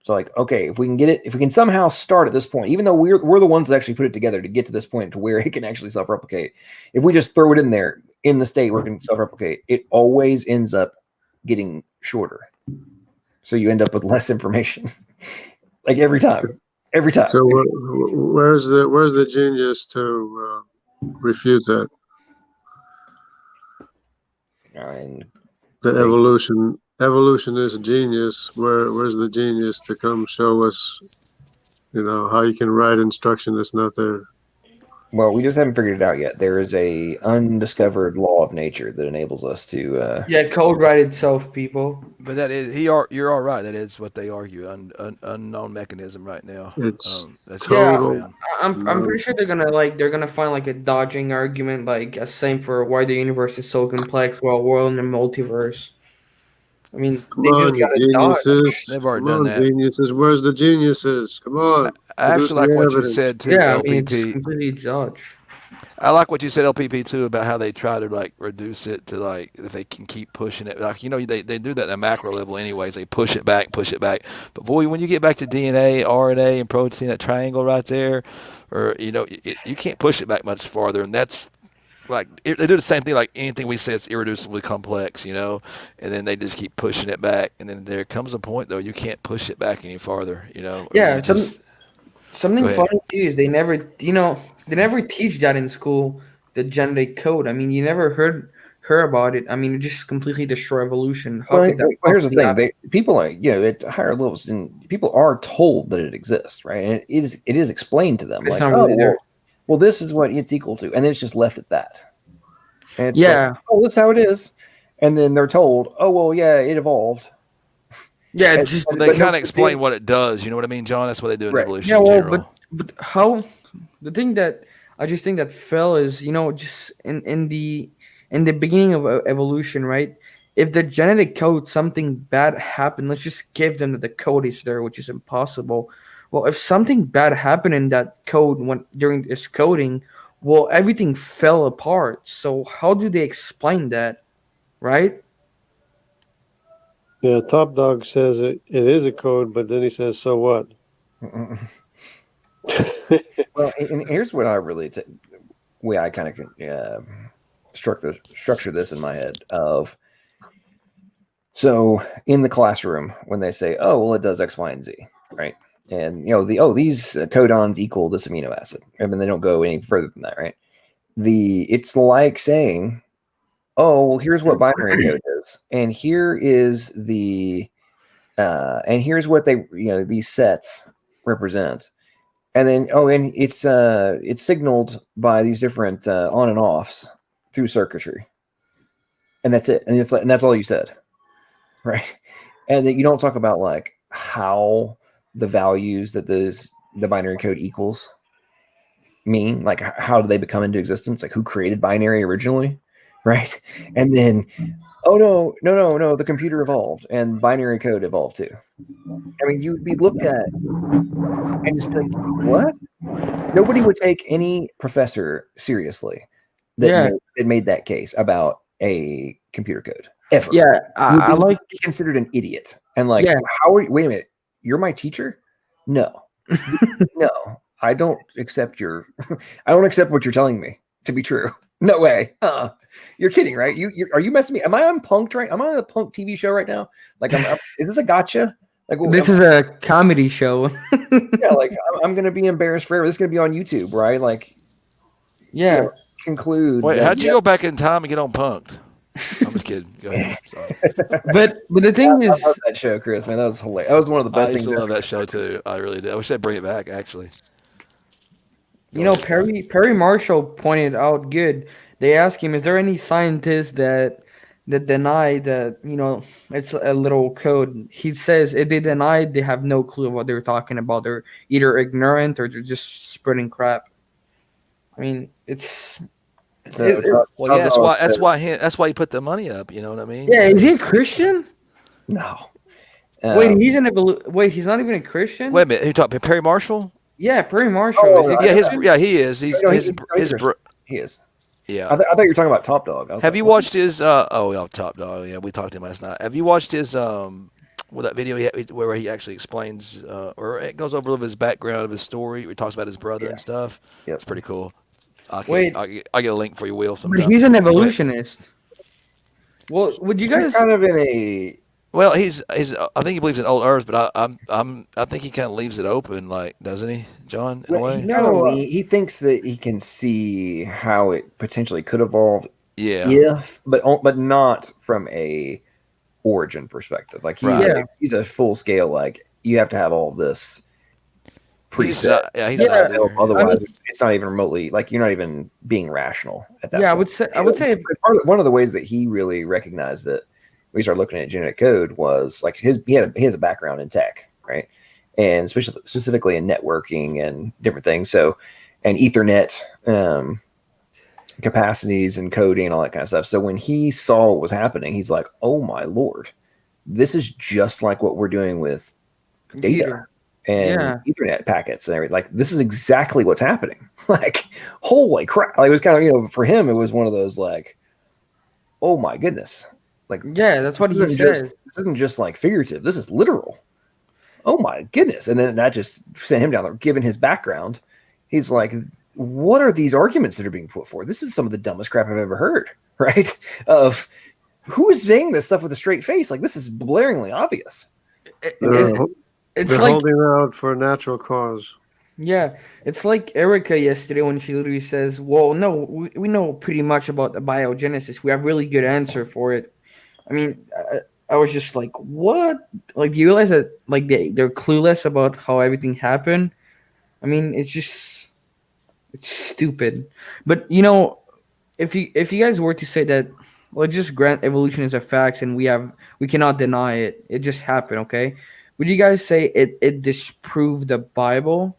So like, okay, if we can somehow start at this point, even though we're the ones that actually put it together to get to this point to where it can actually self-replicate, if we just throw it in there in the state where it can self-replicate, it always ends up getting shorter. So you end up with less information, like every time. So where's the genius to refute that? And The evolution is a genius. Where's the genius to come show us, how you can write instruction that's not there? well, we just haven't figured it out yet. There is a undiscovered law of nature that enables us to. Yeah, code write itself, people. But that is you're all right. That is what they argue. Unknown mechanism right now. It's That's total- what I'm pretty sure they're gonna find like a dodging argument, like a same for why the universe is so complex while we're in the multiverse. I mean, Come they on, just gotta you dodge. geniuses. They've already Come done on, that. geniuses. Where's the geniuses? Come on. I actually Produce like the what you evidence. said too, Yeah, I mean, it's LPP. completely dodge. I like what you said, LPP, too, about how they try to like reduce it to like if they can keep pushing it. Like they do that at a macro level, anyways. They push it back. But boy, when you get back to DNA, RNA, and protein, that triangle right there, or you can't push it back much farther. And that's like they do the same thing. Like anything we say, it's irreducibly complex, and then they just keep pushing it back. And then there comes a point though you can't push it back any farther. Yeah, Just, something Go ahead. funny too is they never teach that in school, the genetic code. I mean, you never heard about it. I mean, it just completely destroy evolution. How Well, could that here's the possibly thing: happen? people are, at higher levels, and people are told that it exists, right? And it is explained to them, It's like, not really there. well, this is what it's equal to, and then it's just left at that. And it's Yeah. like, oh, that's how it is, and then they're told, oh, well, yeah, it evolved. Yeah, And- it's just Well, they kind of explain what it does. You know what I mean, John? That's what they do in Right. evolution yeah. in Well, general. but how the thing that I just think that fell is just in the beginning of evolution, right? If the genetic code something bad happened, let's just give them that the code is there, which is impossible. Well, if something bad happened in that code during this coding, well, everything fell apart. So how do they explain that, right? Yeah, Top Dog says it is a code, but then he says, so what? Well, and here's what I really way I kind of structure this in my head of. So in the classroom, when they say, "Oh, well, it does X, Y, and Z," right? And these codons equal this amino acid. I mean, they don't go any further than that, right? It's like saying, "Oh, well, here's what binary code is, and here is and here's what these sets represent." And then, and it's signaled by these different on and offs through circuitry, and that's it. And it's like, and that's all you said, right? And that you don't talk about like how the values that the binary code equals mean, like how do they become into existence? Like who created binary originally, right? And then, oh no, the computer evolved and binary code evolved too. I mean, you'd be looked at and just be like, what? Nobody would take any professor seriously that made that case about a computer code ever. Yeah, I like. Be considered an idiot. And like, Yeah. how are you? Wait a minute, you're my teacher? No, no, I don't accept your. I don't accept what you're telling me to be true. No way. You're kidding, right? You are you messing me? Am I on Punk'd right? Am I on the Punk TV show right now? Like, is this a gotcha? Like, This is a comedy show. yeah, like I'm gonna be embarrassed forever. This is gonna be on YouTube, right? Like, Yeah. you know, conclude. Wait, that, how'd you go back in time and get on Punk'd? I'm just kidding. Go ahead. Sorry. But the thing I is, love that show, Chris. Man, that was hilarious. That was one of the I best used things. to love that show too. I really did. I wish they'd bring it back. Actually, you know, Perry Marshall pointed out good. They asked him, "Is there any scientists that deny that it's a little code?" He says, if they deny, they have no clue what they're talking about. They're either ignorant or they're just spreading crap. I mean, it's So, well, yeah, that's why he put the money up. You know what I mean? yeah. Is he a Christian? no. Wait, he's not even a Christian. Wait a minute. Who talked? Perry Marshall? Yeah, Perry Marshall. Oh, Is he Yeah, Christian? he is. He's No, he is. yeah. I thought you were talking about Top Dog. I was Have like, you what? watched his? Top Dog. Yeah, we talked to him last night. Have you watched his? That video where he actually explains, or it goes over a little of his background of his story. He talks about his brother and stuff. Yep. It's pretty cool. I'll Wait. get a link for you, Will. But Sometime. he's an evolutionist. Well, would you He's guys? kind of in a. Well, he's. I think he believes in old Earth, but I think he kind of leaves it open, like, doesn't he, John? In a way. No, he thinks that he can see how it potentially could evolve. Yeah. But not from a origin perspective. Like he's a full scale. Like, you have to have all of this preset. He's not there. Otherwise, it's not even remotely, like, you're not even being rational at that. Yeah, point. I would say. One of the ways that he really recognized it, when we started looking at genetic code, was like he has a background in tech, right, and specifically in networking and different things. So, and Ethernet capacities and coding and all that kind of stuff. So when he saw what was happening, he's like, "Oh my Lord, this is just like what we're doing with data and Ethernet packets and everything. Like, this is exactly what's happening." Like, holy crap! Like, it was kind of, for him, it was one of those, like, oh my goodness. Like, Yeah, that's what he said. this isn't just like figurative. This is literal. Oh my goodness! And then that just sent him down there. Given his background, he's like, "What are these arguments that are being put forward? This is some of the dumbest crap I've ever heard." Right? Of who is saying this stuff with a straight face? Like, this is blaringly obvious. It's They're like holding out for a natural cause. Yeah, it's like Erica yesterday when she literally says, "Well, no, we know pretty much about the biogenesis. We have really good answer for it." I mean, I was just like, "What?" Like, do you realize that like they're clueless about how everything happened? I mean, it's stupid. But if you guys were to say that, let's just grant evolution is a fact and we cannot deny it. It just happened, okay? Would you guys say it disproved the Bible?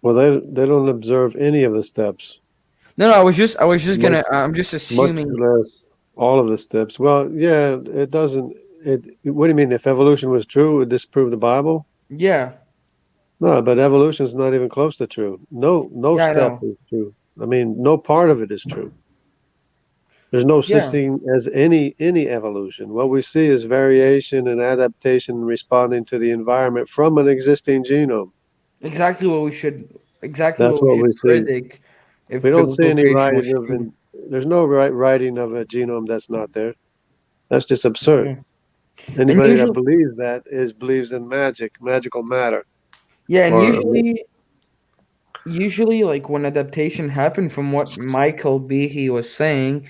Well, they don't observe any of the steps. No, I was just gonna. Much- I'm just Much assuming. less all of the steps. Well, yeah, it doesn't. What do you mean? If evolution was true, it would disprove the Bible? Yeah, No, but evolution is not even close to true. No Yeah, I step is true. I mean, no part of it is true. There's no such Yeah. thing as any evolution. What we see is variation and adaptation responding to the environment from an existing genome. exactly what we should. Exactly That's what what we we should see. predict. If We don't see any biblical creation writing was of true. there's no writing of a genome that's not there. That's just absurd. Anybody usually- that believes that believes in magical matter. Yeah, and Or- usually, like when adaptation happened, from what Michael Behe was saying,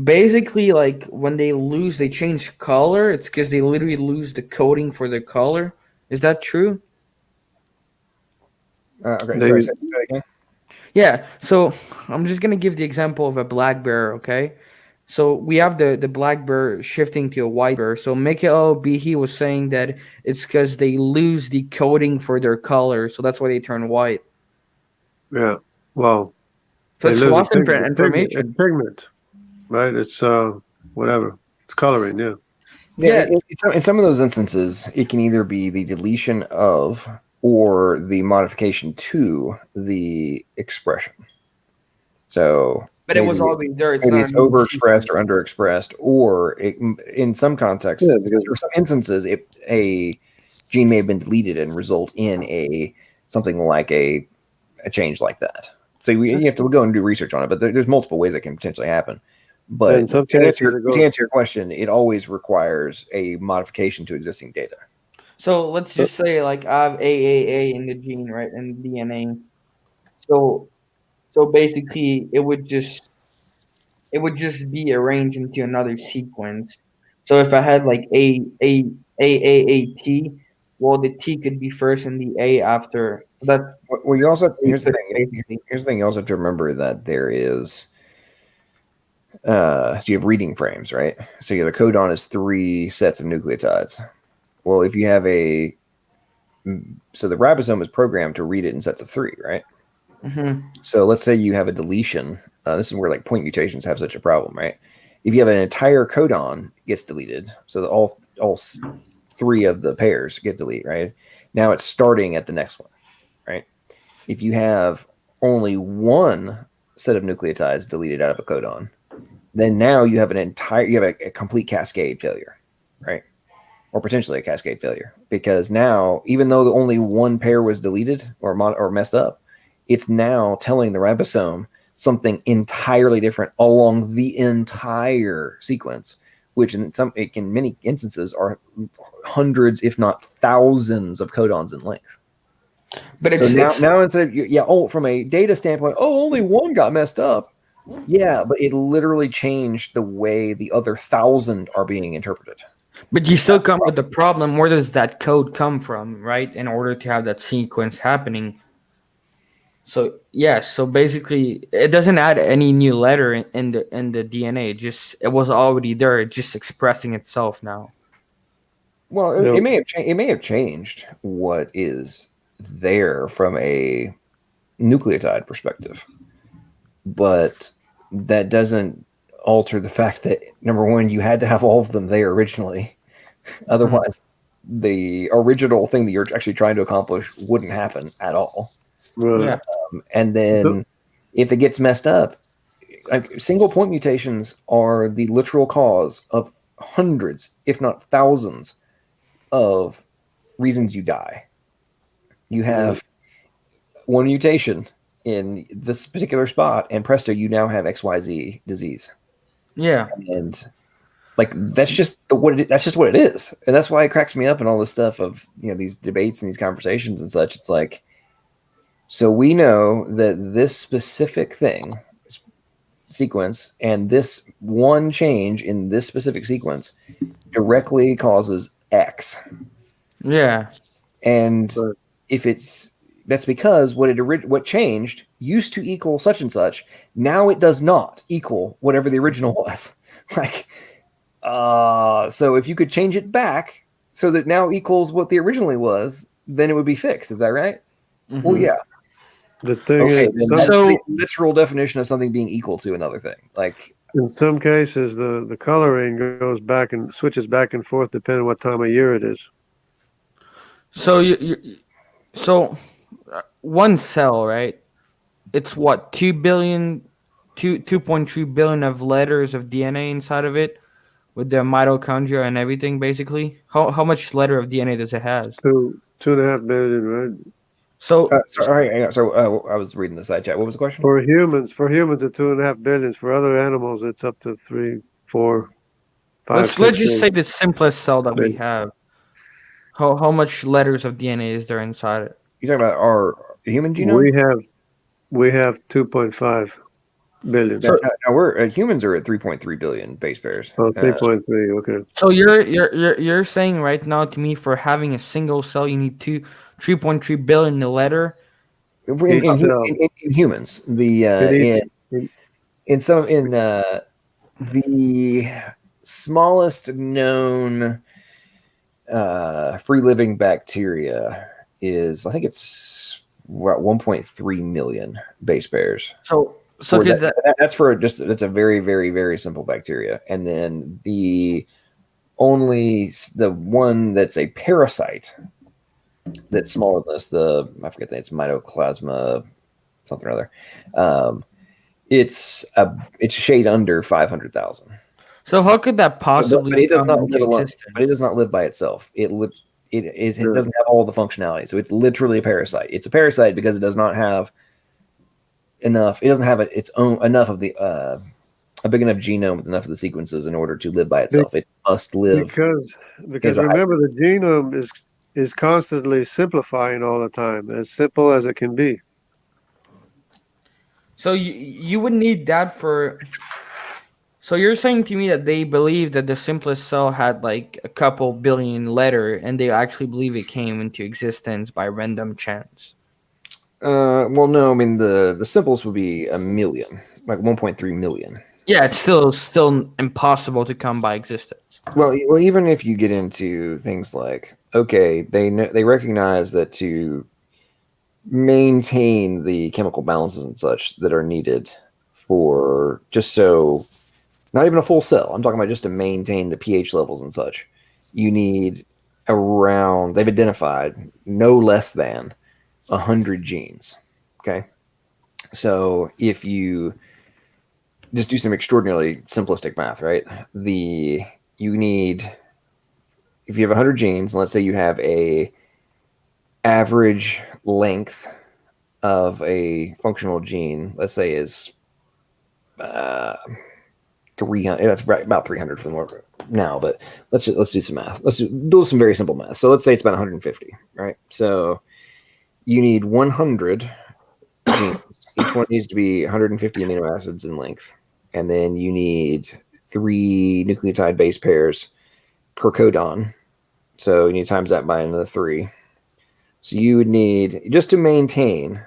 basically, like when they change color, it's because they literally lose the coding for the color. Is that true? Okay, They- sorry, say that again. Yeah, so I'm just gonna give the example of a black bear, okay? So we have the black bear shifting to a white bear. So Michael Behe was saying that it's because they lose the coding for their color, so that's why they turn white. Yeah. Well, So they it's lose lost a pigment. information. It's pigment, right? It's whatever. It's coloring. Yeah. Yeah, in some of those instances, it can either be the deletion of or the modification to the expression. So, But it was already there. It's maybe not it's a new overexpressed sequence. or underexpressed, or in some contexts, Yeah, because- or some instances, a gene may have been deleted and result in something like a change like that. So you have to go and do research on it, but there's multiple ways that can potentially happen. But In some to cases, answer, it goes- to answer your question, it always requires a modification to existing data. So let's just say like I have AAA in the gene, right, in the DNA. So basically, it would just be arranged into another sequence. So if I had like AAT, well, the T could be first and the A after. That's Well, you also here's the thing. basically. Here's the thing. You also have to remember that there is. So you have reading frames, right? So the codon is 3 sets of nucleotides. Well, if you have so the ribosome is programmed to read it in sets of 3, right? Mm-hmm. So let's say you have a deletion. This is where like point mutations have such a problem, right? If you have an entire codon gets deleted, so that all 3 of the pairs get deleted, right? Now it's starting at the next one, right? If you have only one set of nucleotides deleted out of a codon, then now you have a complete cascade failure, right? Or potentially a cascade failure, because now even though only one pair was deleted or messed up, it's now telling the ribosome something entirely different along the entire sequence, which in many instances are hundreds, if not thousands, of codons in length. But So now instead of from a data standpoint, only one got messed up. Yeah, but it literally changed the way the other 1,000 are being interpreted. But you still come with the problem. Where does that code come from, right? In order to have that sequence happening. So so basically, it doesn't add any new letter in the DNA. It was already there. It's just expressing itself now. Well, it may have changed what is there from a nucleotide perspective, but that doesn't alter the fact that, number one, you had to have all of them there originally. Otherwise, the original thing that you're actually trying to accomplish wouldn't happen at all. Right. Yeah. And then if it gets messed up, single point mutations are the literal cause of hundreds, if not thousands, of reasons you die. You have one mutation in this particular spot, and presto, you now have XYZ disease. Yeah. And like that's just what it is, and that's why it cracks me up and all this stuff of these debates and these conversations and such. It's like, so we know that this specific sequence and this one change in this specific sequence directly causes X. Yeah. And if that's because what changed used to equal such and such, now it does not equal whatever the original was. Like, so if you could change it back so that now equals what the originally was, then it would be fixed. Is that right? Mm-hmm. Well, yeah. The thing Then that's is, the literal definition of something being equal to another thing. Like, in some cases, the coloring goes back and switches back and forth depending on what time of year it is. So so one cell, right? It's what 2.3 billion of letters of DNA inside of it, with the mitochondria and everything. Basically, how much letter of DNA does it have? 2.5 billion, right? So I was reading the side chat. What was the question? For humans, it's 2.5 billion. For other animals, it's up to 3, 4, 5. let's just say the simplest cell that we have. How much letters of DNA is there inside it? You're talking about our human genome? We have 2.5 billion. So, now humans are at 3.3 billion base pairs. Oh, 3.3. Okay. So you're saying right now to me, for having a single cell, you need 3.3 billion letter. In humans, the smallest known free living bacteria is, I think it's 1.3 million base pairs. So that's a very, very, very simple bacteria. And then only the one that's a parasite that's smaller than this. I forget the name. It's Mycoplasma something or other. It's a shade under 500,000. So how could that possibly But it does come not into live alone. existence? But it does not live by itself. It doesn't have all the functionality. So it's literally a parasite. It's a parasite because it does not have enough. It doesn't have its own enough of the a big enough genome with enough of the sequences in order to live by itself. It must live because remember the genome is constantly simplifying all the time, as simple as it can be. So you would need that for. So you're saying to me that they believe that the simplest cell had like a couple billion letter, and they actually believe it came into existence by random chance. Well, no. I mean, the simplest would be a million, like 1.3 million. Yeah, it's still impossible to come by existence. Well, even if you get into things like, okay, they recognize that to maintain the chemical balances and such that are needed for just so, not even a full cell. I'm talking about just to maintain the pH levels and such. You need around, they've identified no less than 100 genes. Okay. So if you just do some extraordinarily simplistic math, right? You need, if you have 100 genes, let's say you have a average length of a functional gene, let's say is 300. That's about 300 for the more now, but let's do some math. Let's do some very simple math. So let's say it's about 150, right? So you need 100 genes. Each one needs to be 150 amino acids in length, and then you need 3 nucleotide base pairs per codon. So you need to times that by another 3. So you would need, just to maintain,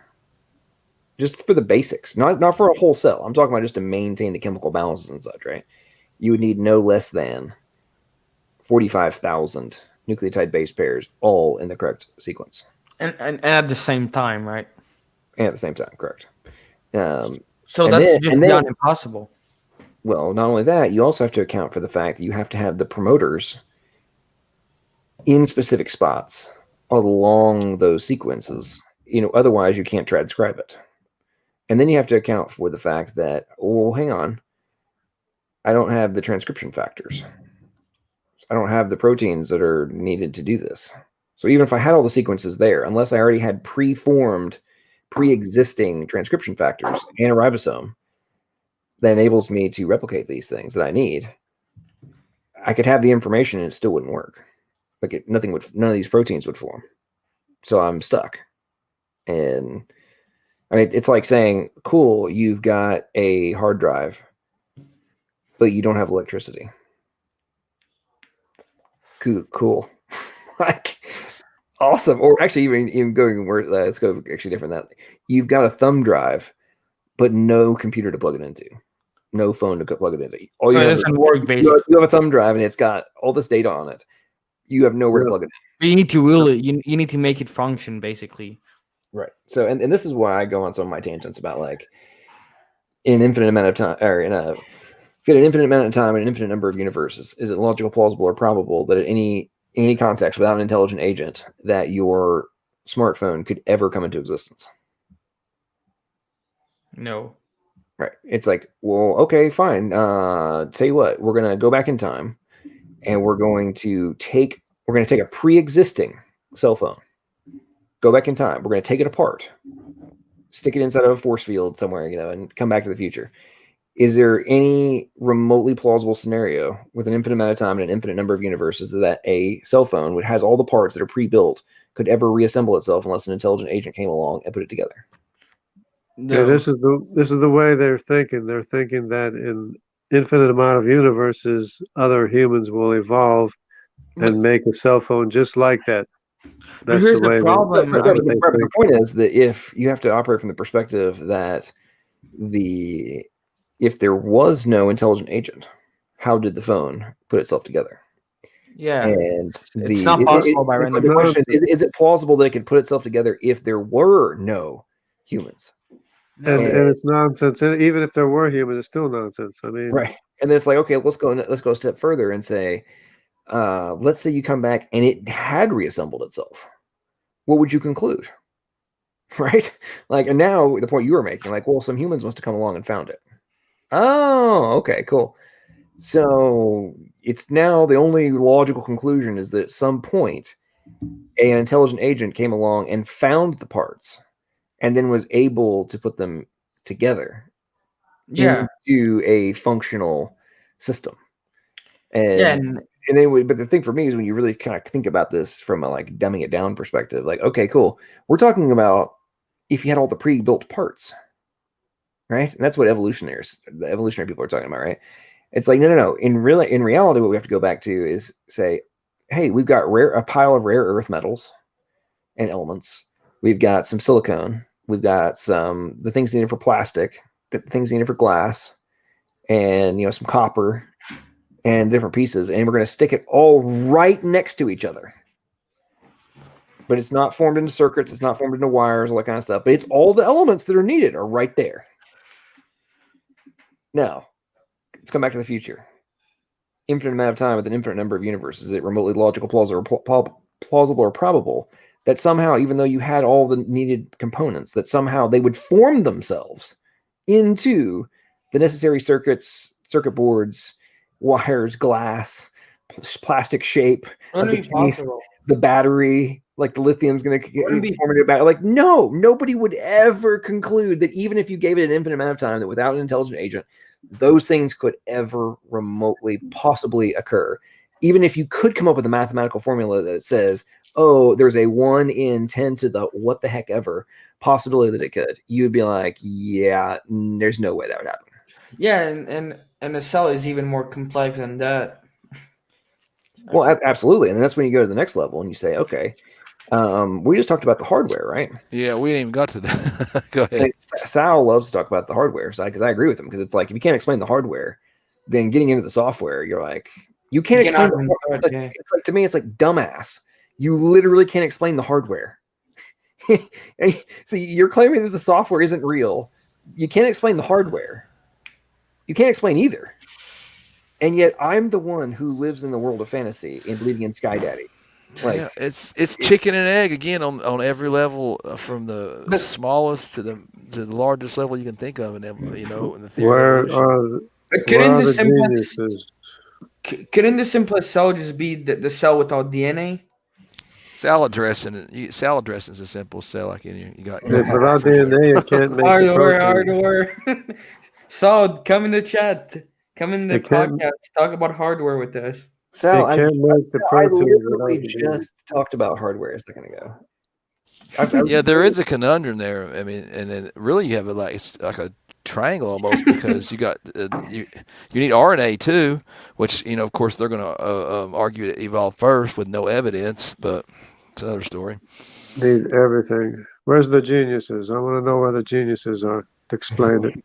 just for the basics, not for a whole cell. I'm talking about just to maintain the chemical balances and such, right? You would need no less than 45,000 nucleotide base pairs, all in the correct sequence. And at the same time, right? And at the same time, correct. So that's just beyond impossible. Well, not only that, you also have to account for the fact that you have to have the promoters in specific spots along those sequences. Otherwise you can't transcribe it. And then you have to account for the fact that, oh, hang on, I don't have the transcription factors. I don't have the proteins that are needed to do this. So even if I had all the sequences there, unless I already had pre-existing transcription factors and a ribosome that enables me to replicate these things that I need, I could have the information and it still wouldn't work. Like none of these proteins would form. So I'm stuck. And I mean, it's like saying, cool, you've got a hard drive, but you don't have electricity. Cool. Like, awesome. Or actually, even going worse, let's go actually different than that. You've got a thumb drive, but no computer to plug it into. No phone to plug it into. So it doesn't work, basically. You have a thumb drive, and it's got all this data on it. You have nowhere to plug it in. You need to really, you need to make it function, basically. Right. So, and this is why I go on some of my tangents about, like, in an infinite amount of time, or if you had an infinite amount of time and an infinite number of universes, is it logical, plausible, or probable that at any context without an intelligent agent that your smartphone could ever come into existence? No. Right. It's like, well, okay, fine. Tell you what, we're gonna go back in time, and we're going to take a pre-existing cell phone. Go back in time. We're going to take it apart, stick it inside of a force field somewhere, and come back to the future. Is there any remotely plausible scenario with an infinite amount of time and an infinite number of universes that a cell phone, which has all the parts that are pre-built, could ever reassemble itself unless an intelligent agent came along and put it together? No. Yeah, this is the way they're thinking. They're thinking that in infinite amount of universes, other humans will evolve and make a cell phone just like that. That's Here's the way. The problem. The point is that if you have to operate from the perspective that if there was no intelligent agent, how did the phone put itself together? Yeah, and it's not possible by random. The question is it plausible that it could put itself together if there were no humans? No. And it's nonsense. And even if there were humans, it's still nonsense. I mean, right. And then it's like, okay, let's go a step further and say, let's say you come back and it had reassembled itself. What would you conclude? Right? Like, and now the point you were making, like, well, some humans must have come along and found it. Oh, okay, cool. So it's now the only logical conclusion is that at some point, an intelligent agent came along and found the parts and then was able to put them together into a functional system. And then, but the thing for me is when you really kind of think about this from a like dumbing it down perspective, like, okay, cool. We're talking about if you had all the pre-built parts, right? And that's what the evolutionary people are talking about, right? It's like, no. In reality, what we have to go back to is say, hey, we've got a pile of rare earth metals and elements. We've got some silicone. We've got the things needed for plastic, the things needed for glass, and some copper and different pieces. And we're going to stick it all right next to each other. But it's not formed into circuits. It's not formed into wires, all that kind of stuff. But it's all the elements that are needed are right there. Now, let's come back to the future. Infinite amount of time with an infinite number of universes. Is it remotely logical, plausible, or probable that somehow, even though you had all the needed components, that somehow they would form themselves into the necessary circuits, circuit boards, wires, glass, plastic shape, the battery, like the lithium's going to get formed into a battery. Like, no, nobody would ever conclude that even if you gave it an infinite amount of time, that without an intelligent agent, those things could ever remotely possibly occur. Even if you could come up with a mathematical formula that says, oh, there's a 1 in 10 to the what the heck ever possibility that it could, you'd be like, yeah, there's no way that would happen. Yeah, and the cell is even more complex than that. Well, absolutely. And that's when you go to the next level and you say, okay, we just talked about the hardware, right? Yeah, we ain't even got to that. Go ahead. Sal loves to talk about the hardware side because I agree with him, because it's like, if you can't explain the hardware, then getting into the software, you're like, you can't explain the hardware. It's like, to me, it's like, dumbass. You literally can't explain the hardware. So you're claiming that the software isn't real. You can't explain the hardware. You can't explain either. And yet I'm the one who lives in the world of fantasy and believing in Sky Daddy. Like, yeah, it's chicken and egg again on every level, from the smallest to the largest level you can think of, and in the theory. Couldn't the simplest cell just be the cell without DNA? Salad dressing is a simple cell, like you got. Without DNA, it can't make hardware. So come in the chat, come in the podcast, talk about hardware with us. Sal, I literally just talked about hardware a second ago. Yeah, there is a conundrum there. I mean, and then really you have it's like a triangle almost, because you got you need RNA too, which of course they're going to argue it evolved first with no evidence, but it's another story. Need everything. Where's the geniuses? I want to know where the geniuses are to explain it.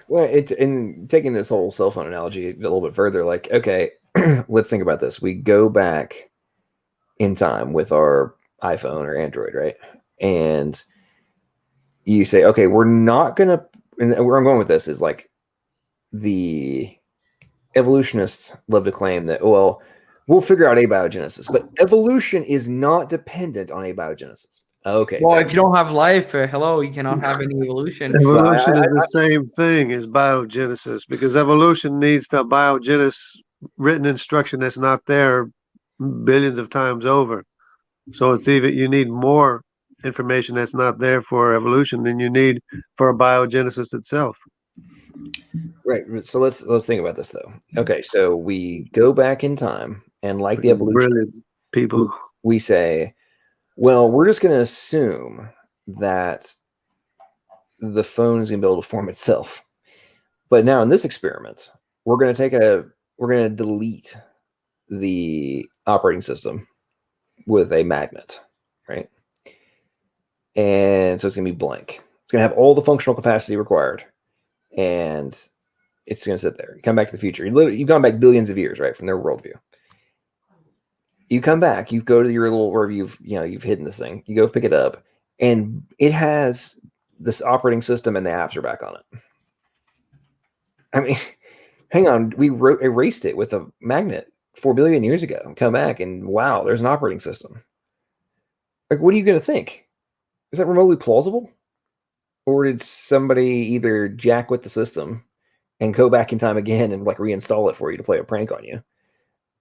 Well, in taking this whole cell phone analogy a little bit further, like, okay, let's think about this. We go back in time with our iPhone or Android, right? And you say, okay, we're not going to, and where I'm going with this is like, the evolutionists love to claim that, well, we'll figure out abiogenesis, but evolution is not dependent on abiogenesis. Okay. Well, if you don't have life, hello, you cannot have any evolution. Evolution is the same thing as biogenesis, because evolution needs the biogenesis written instruction that's not there billions of times over. So it's even, you need more information that's not there for evolution than you need for biogenesis itself. Right. So let's think about this though. Okay, so we go back in time, and like the evolution people, we say, well, we're just going to assume that the phone is going to be able to form itself. But now in this experiment, we're going to delete the operating system with a magnet, right? And so it's going to be blank. It's going to have all the functional capacity required, and it's going to sit there. You come back to the future. You've gone back billions of years, right, from their worldview. You come back, you go to your little, wherever you've hidden this thing. You go pick it up, and it has this operating system, and the apps are back on it. I mean, hang on, we erased it with a magnet 4 billion years ago and come back and wow, there's an operating system. Like, what are you going to think? Is that remotely plausible? Or did somebody either jack with the system and go back in time again and like reinstall it for you to play a prank on you?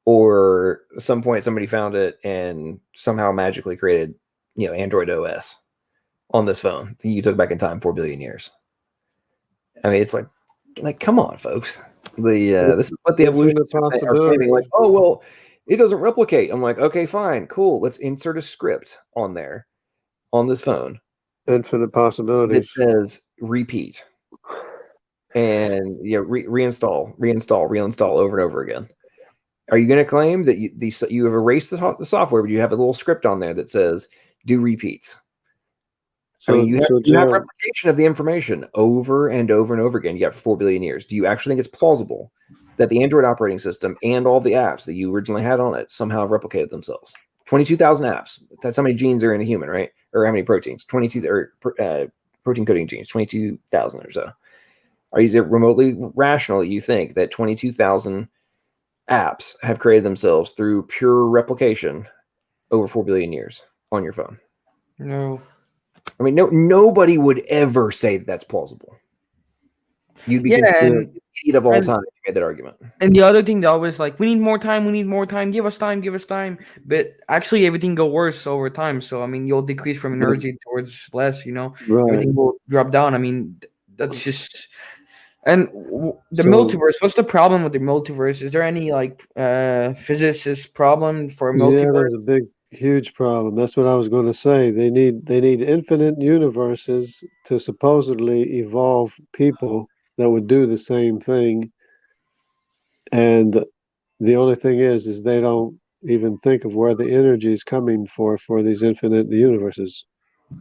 Or at some point somebody found it and somehow magically created, Android OS on this phone that you took back in time 4 billion years. I mean, it's like come on, folks. This is what the evolutionists are claiming. Like, oh well, it doesn't replicate. I'm like, okay, fine, cool. Let's insert a script on there on this phone. Infinite possibilities. That says repeat and reinstall over and over again. Are you going to claim that you have erased the software, but you have a little script on there that says do repeats? So, you have replication of the information over and over and over again. You got 4 billion years. Do you actually think it's plausible that the Android operating system and all the apps that you originally had on it somehow have replicated themselves? 22,000 apps. That's how many genes are in a human, right? Or how many proteins? 22 or protein coding genes. 22,000 or so. Is it remotely rational that you think that 22,000 apps have created themselves through pure replication over 4 billion years on your phone? No. I mean, nobody would ever say that's plausible. You'd be considered the idiot of all time if you made that argument. And the other thing, they always like, we need more time, give us time. But actually, everything go worse over time. So, I mean, you'll decrease from energy towards less, Right. Everything will drop down. I mean, that's just... And the multiverse, what's the problem with the multiverse? Is there any, physicist problem for multiverse? Yeah, there's a big, huge problem. That's what I was going to say. They need infinite universes to supposedly evolve people that would do the same thing. And the only thing is they don't even think of where the energy is coming for these infinite universes.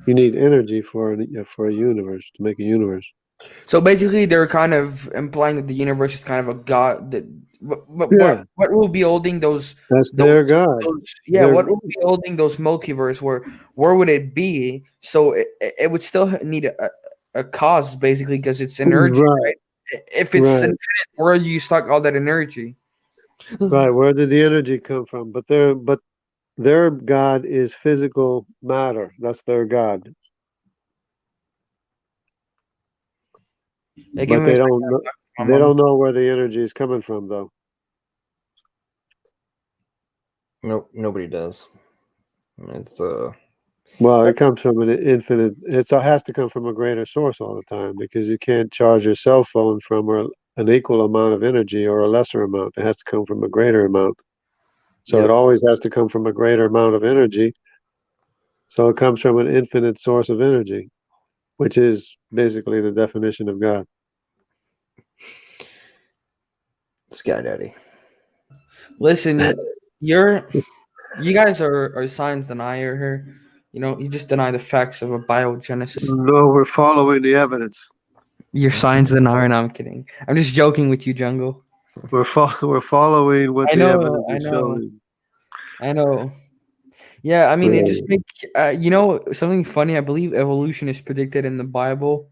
You need energy for a universe, to make a universe. So basically, they're kind of implying that the universe is kind of a god. What will be holding those? That's their god. What will be holding those multiverse? Where would it be? So it would still need a cause, basically, because it's energy, right? If it's infinite, where do you stock all that energy? Right. Where did the energy come from? But their god is physical matter. That's their god. But they don't know where the energy is coming from, though. Nope, nobody does. It's Well, it comes from an infinite. It has to come from a greater source all the time, because you can't charge your cell phone from an equal amount of energy or a lesser amount. It has to come from a greater amount. So it always has to come from a greater amount of energy. So it comes from an infinite source of energy, which is basically the definition of God. Sky Daddy. Listen, you guys are science denier here. You just deny the facts of abiogenesis. No, we're following the evidence. You're science denier. No, I'm kidding. I'm just joking with you, Jungle. We're following what the evidence is showing. I know. Yeah, I mean, it just makes something funny. I believe evolution is predicted in the Bible,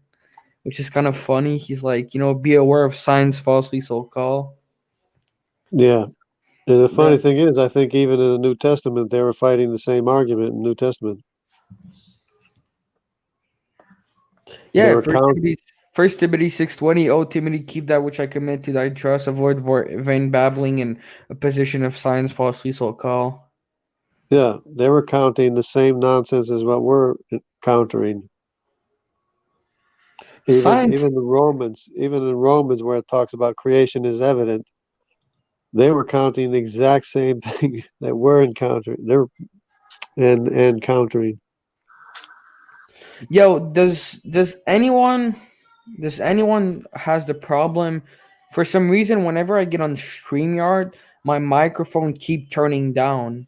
which is kind of funny. He's like, be aware of signs falsely so-called. Yeah. And the funny thing is, I think even in the New Testament, they were fighting the same argument in the New Testament. Yeah, First Timothy 6:20. Oh, Timothy, keep that which I commit to thy trust. Avoid vain babbling and a position of signs falsely so-called. Yeah, they were counting the same nonsense as what we're countering. Even in Romans, where it talks about creation is evident, they were counting the exact same thing that we're encountering. And countering. Yo, does anyone has the problem? For some reason, whenever I get on StreamYard, my microphone keep turning down.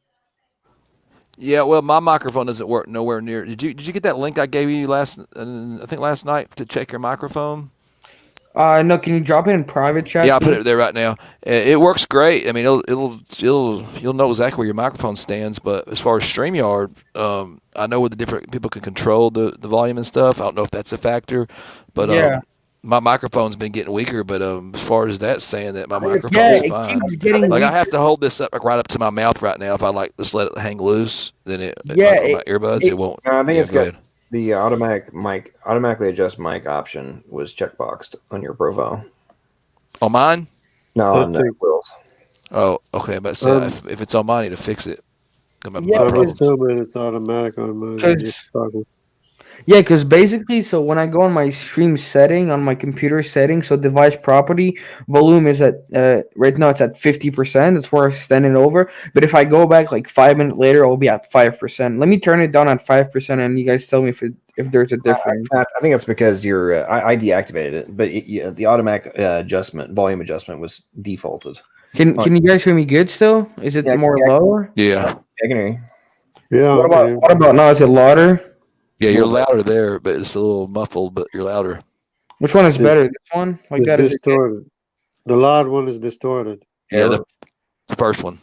Yeah, well, my microphone doesn't work nowhere near. Did you get that link I gave you last night to check your microphone? No, can you drop it in private chat? Yeah, I'll put it there right now. It works great. I mean, you'll know exactly where your microphone stands. But as far as StreamYard, I know where the different people can control the volume and stuff. I don't know if that's a factor, but my microphone's been getting weaker, but as far as that saying that my Yeah, microphone's it fine. keeps getting Like I weaker. have to hold this up like right up to my mouth right now. If I like just let it hang loose, then it Yeah, like on my earbuds, it won't. No, I think Yeah, it's go got ahead. the automatically adjust mic option was checkboxed on your profile. On mine? No, I on think Will's. Oh, okay. But say Um, if it's on mine, I need to fix it. My Yeah, I'm problems. assuming it's automatic on mine. I'm just talking. Yeah, because basically, so when I go on my stream setting, on my computer setting, so device property, volume is at, right now it's at 50%. That's where I'm standing over. But if I go back like 5 minutes later, I'll be at 5%. Let me turn it down at 5%, and you guys tell me if there's a difference. I think it's because I deactivated it, but the automatic volume adjustment was defaulted. Can you guys hear me good still? Is it Yeah, more yeah. lower? Yeah. I can hear you. Yeah. What about now? Is it louder? Yeah, you're Little bit. louder there, but it's a little muffled, but you're louder. Which one is It's- better? This one? Like It's that? Is it good? distorted. The loud one is distorted. Yeah, the first one.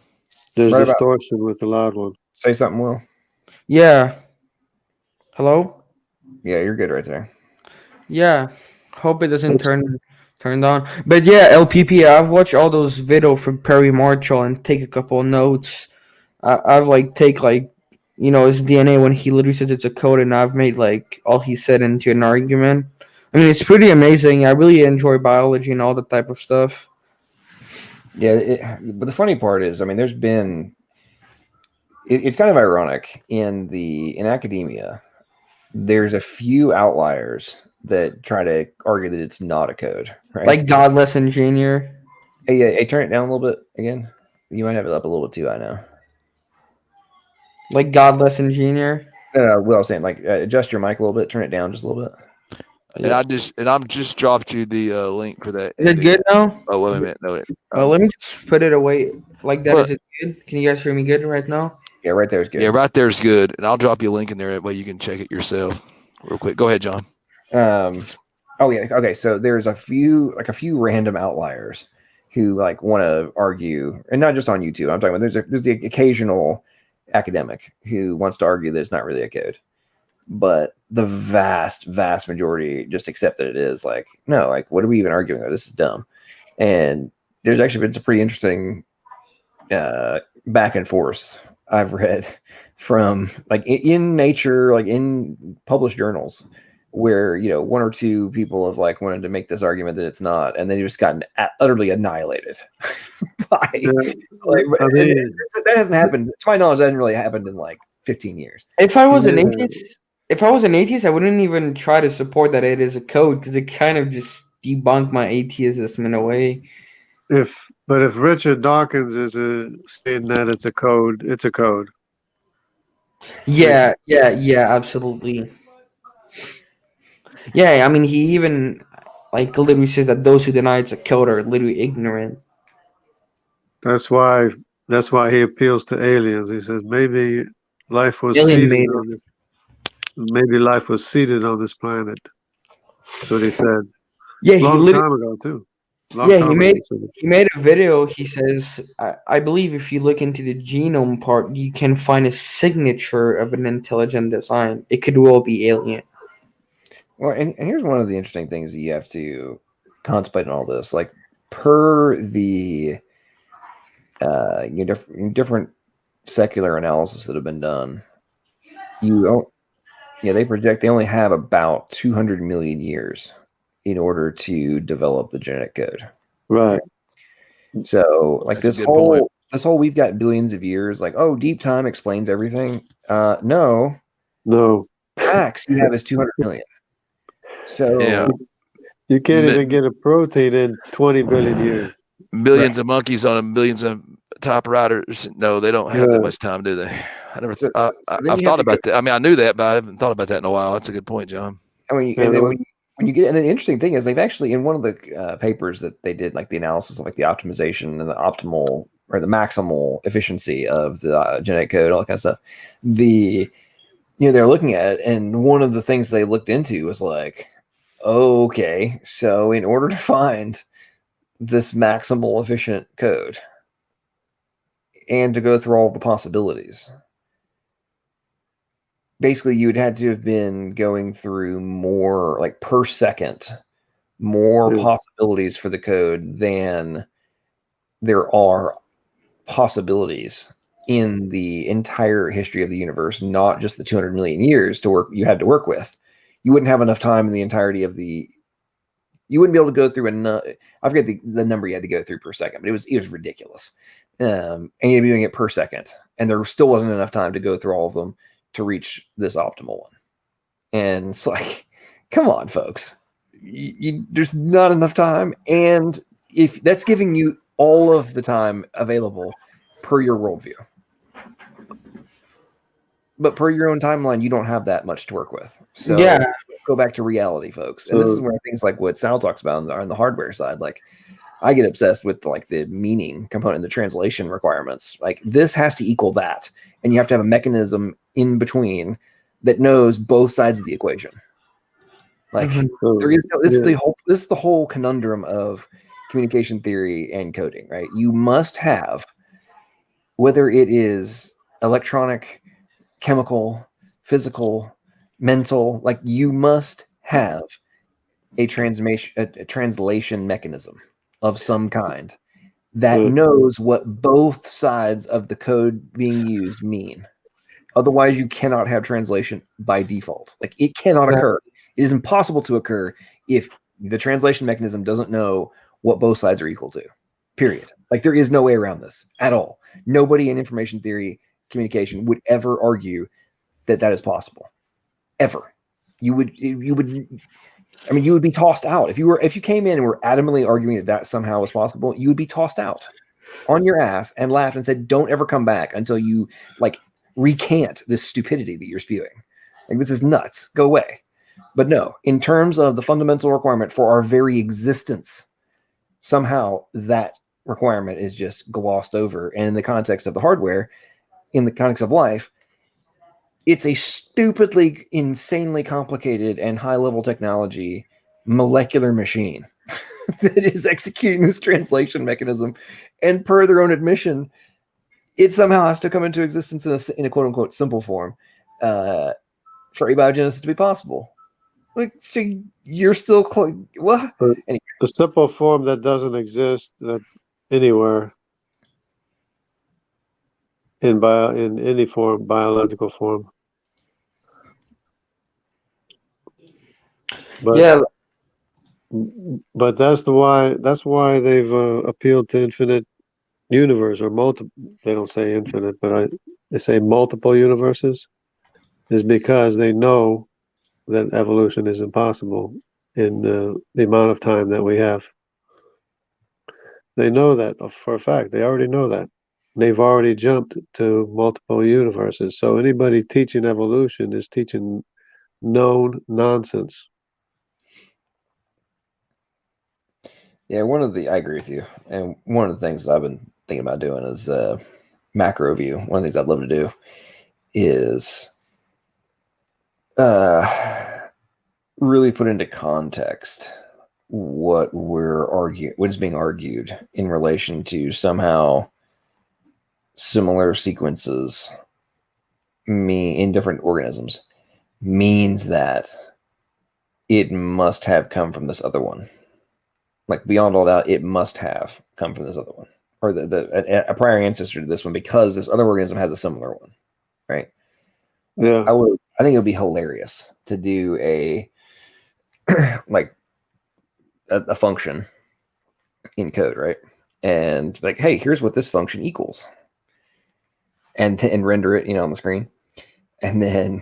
There's Right about- distortion with the loud one. Say something, Will. Yeah. Hello? Yeah, you're good right there. Yeah. Hope it doesn't turn on. But yeah, LPP, I've watched all those videos from Perry Marshall and take a couple of notes. I've like take like his DNA when he literally says it's a code, and I've made like all he said into an argument. I mean, it's pretty amazing. I really enjoy biology and all that type of stuff. Yeah, but the funny part is, I mean, there's been it's kind of ironic in academia. There's a few outliers that try to argue that it's not a code, right? Like Godless Engineer. Hey, turn it down a little bit again. You might have it up a little bit too. I know. Like Godless Engineer. What I was saying, like adjust your mic a little bit, turn it down just a little bit. And I'm just dropped you the link for that. Is it good now? Oh, wait a minute. No, Let me just put it away like that. What? Is it good? Can you guys hear me good right now? Yeah, right there is good. yeah, right there's good. And I'll drop you a link in there that way you can check it yourself real quick. Go ahead, John. Oh yeah. Okay. So there's a few random outliers who like want to argue, and not just on YouTube. I'm talking about there's the occasional academic who wants to argue that it's not really a code, but the vast majority just accept that it is. Like, no, like what are we even arguing about? This is dumb. And there's actually been some pretty interesting back and forth I've read from like in Nature, like in published journals, where one or two people have like wanted to make this argument that it's not, and then you've just gotten utterly annihilated by that hasn't happened to my knowledge. That hasn't really happened in like 15 years. If I was an atheist, I wouldn't even try to support that it is a code, because it kind of just debunked my atheism in a way. If Richard Dawkins is saying that it's a code, it's a code. Yeah, absolutely. Yeah, I mean, he even like literally says that those who deny it's a code are literally ignorant. That's why he appeals to aliens. He says maybe life was Alien seeded made on this. Maybe life was seeded on this planet. That's what he said. Yeah, Long time ago too. He made a video. He says, I believe if you look into the genome part, you can find a signature of an intelligent design. It could well be alien. Well, and here's one of the interesting things that you have to contemplate in all this. Like, per the different secular analysis that have been done, they project they only have about 200 million years in order to develop the genetic code. Right. So, like That's this whole we've got billions of years. Like, oh, deep time explains everything. No. Max you have is 200 million. So yeah, you can't even get a protein in 20 billion years. Billions of monkeys on them, billions of typewriters. No, they don't have that much time, do they? I never. I've thought about that. I mean, I knew that, but I haven't thought about that in a while. That's a good point, John. And when you get, and the interesting thing is, they've actually in one of the papers that they did, like the analysis of like the optimization and the optimal or the maximal efficiency of the genetic code, all that kind of stuff. They're looking at it, and one of the things they looked into was like, okay, so in order to find this maximal efficient code and to go through all the possibilities, basically you would had to have been going through more like per second more Yeah. possibilities for the code than there are possibilities in the entire history of the universe, not just the 200 million years you had to work with. You wouldn't have enough time in the entirety of you wouldn't be able to go through I forget the number you had to go through per second, but it was ridiculous. And you'd be doing it per second, and there still wasn't enough time to go through all of them to reach this optimal one. And it's like, come on, folks, there's not enough time, and if that's giving you all of the time available per your worldview, but per your own timeline, you don't have that much to work with. So Yeah. let's go back to reality, folks. And this is where things like what Sal talks about on the hardware side, like I get obsessed with like the meaning component, the translation requirements. Like this has to equal that, and you have to have a mechanism in between that knows both sides of the equation. Like there is no, this is the whole conundrum of communication theory and coding, right? You must have, whether it is electronic, chemical, physical, mental, like you must have a translation mechanism of some kind that knows what both sides of the code being used mean. Otherwise, you cannot have translation by default. Like it cannot occur. It is impossible to occur if the translation mechanism doesn't know what both sides are equal to. Period. Like there is no way around this at all. Nobody in information theory communication would ever argue that is possible. Ever. You would be tossed out. If you came in and were adamantly arguing that somehow was possible, you would be tossed out on your ass and laughed and said, don't ever come back until you like recant this stupidity that you're spewing. Like this is nuts. Go away. But no, in terms of the fundamental requirement for our very existence, somehow that requirement is just glossed over. And in the context of the hardware, in the context of life, it's a stupidly, insanely complicated and high-level technology molecular machine that is executing this translation mechanism. And per their own admission, it somehow has to come into existence in a quote-unquote simple form for abiogenesis to be possible. Like, so you're still what? Anyway. A simple form that doesn't exist anywhere in any form, biological form. But, but that's why they've appealed to infinite universe or multiple. They don't say infinite, but they say multiple universes, is because they know that evolution is impossible in the amount of time that we have. They know that for a fact. They already know that. They've already jumped to multiple universes. So anybody teaching evolution is teaching known nonsense. Yeah, I agree with you. And one of the things I've been thinking about doing is macro view. One of the things I'd love to do is really put into context what is being argued in relation to somehow similar sequences in different organisms means that it must have come from this other one. Like beyond all doubt, it must have come from this other one, or a prior ancestor to this one, because this other organism has a similar one, right? Yeah, I think it would be hilarious to do a a function in code, right? And like, hey, here's what this function equals, and render it, on the screen, and then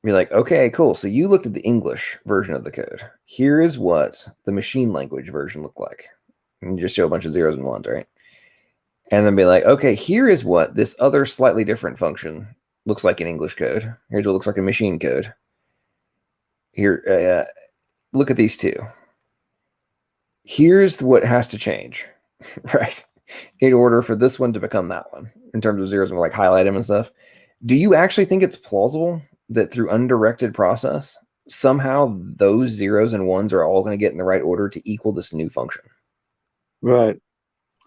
be like, okay, cool. So you looked at the English version of the code. Here is what the machine language version looked like. And you just show a bunch of zeros and ones, right? And then be like, okay, here is what this other slightly different function looks like in English code. Here's what it looks like in machine code. Here, look at these two. Here's what has to change, right? In order for this one to become that one, in terms of zeros and like highlight them and stuff. Do you actually think it's plausible that through undirected process, somehow those zeros and ones are all going to get in the right order to equal this new function? Right.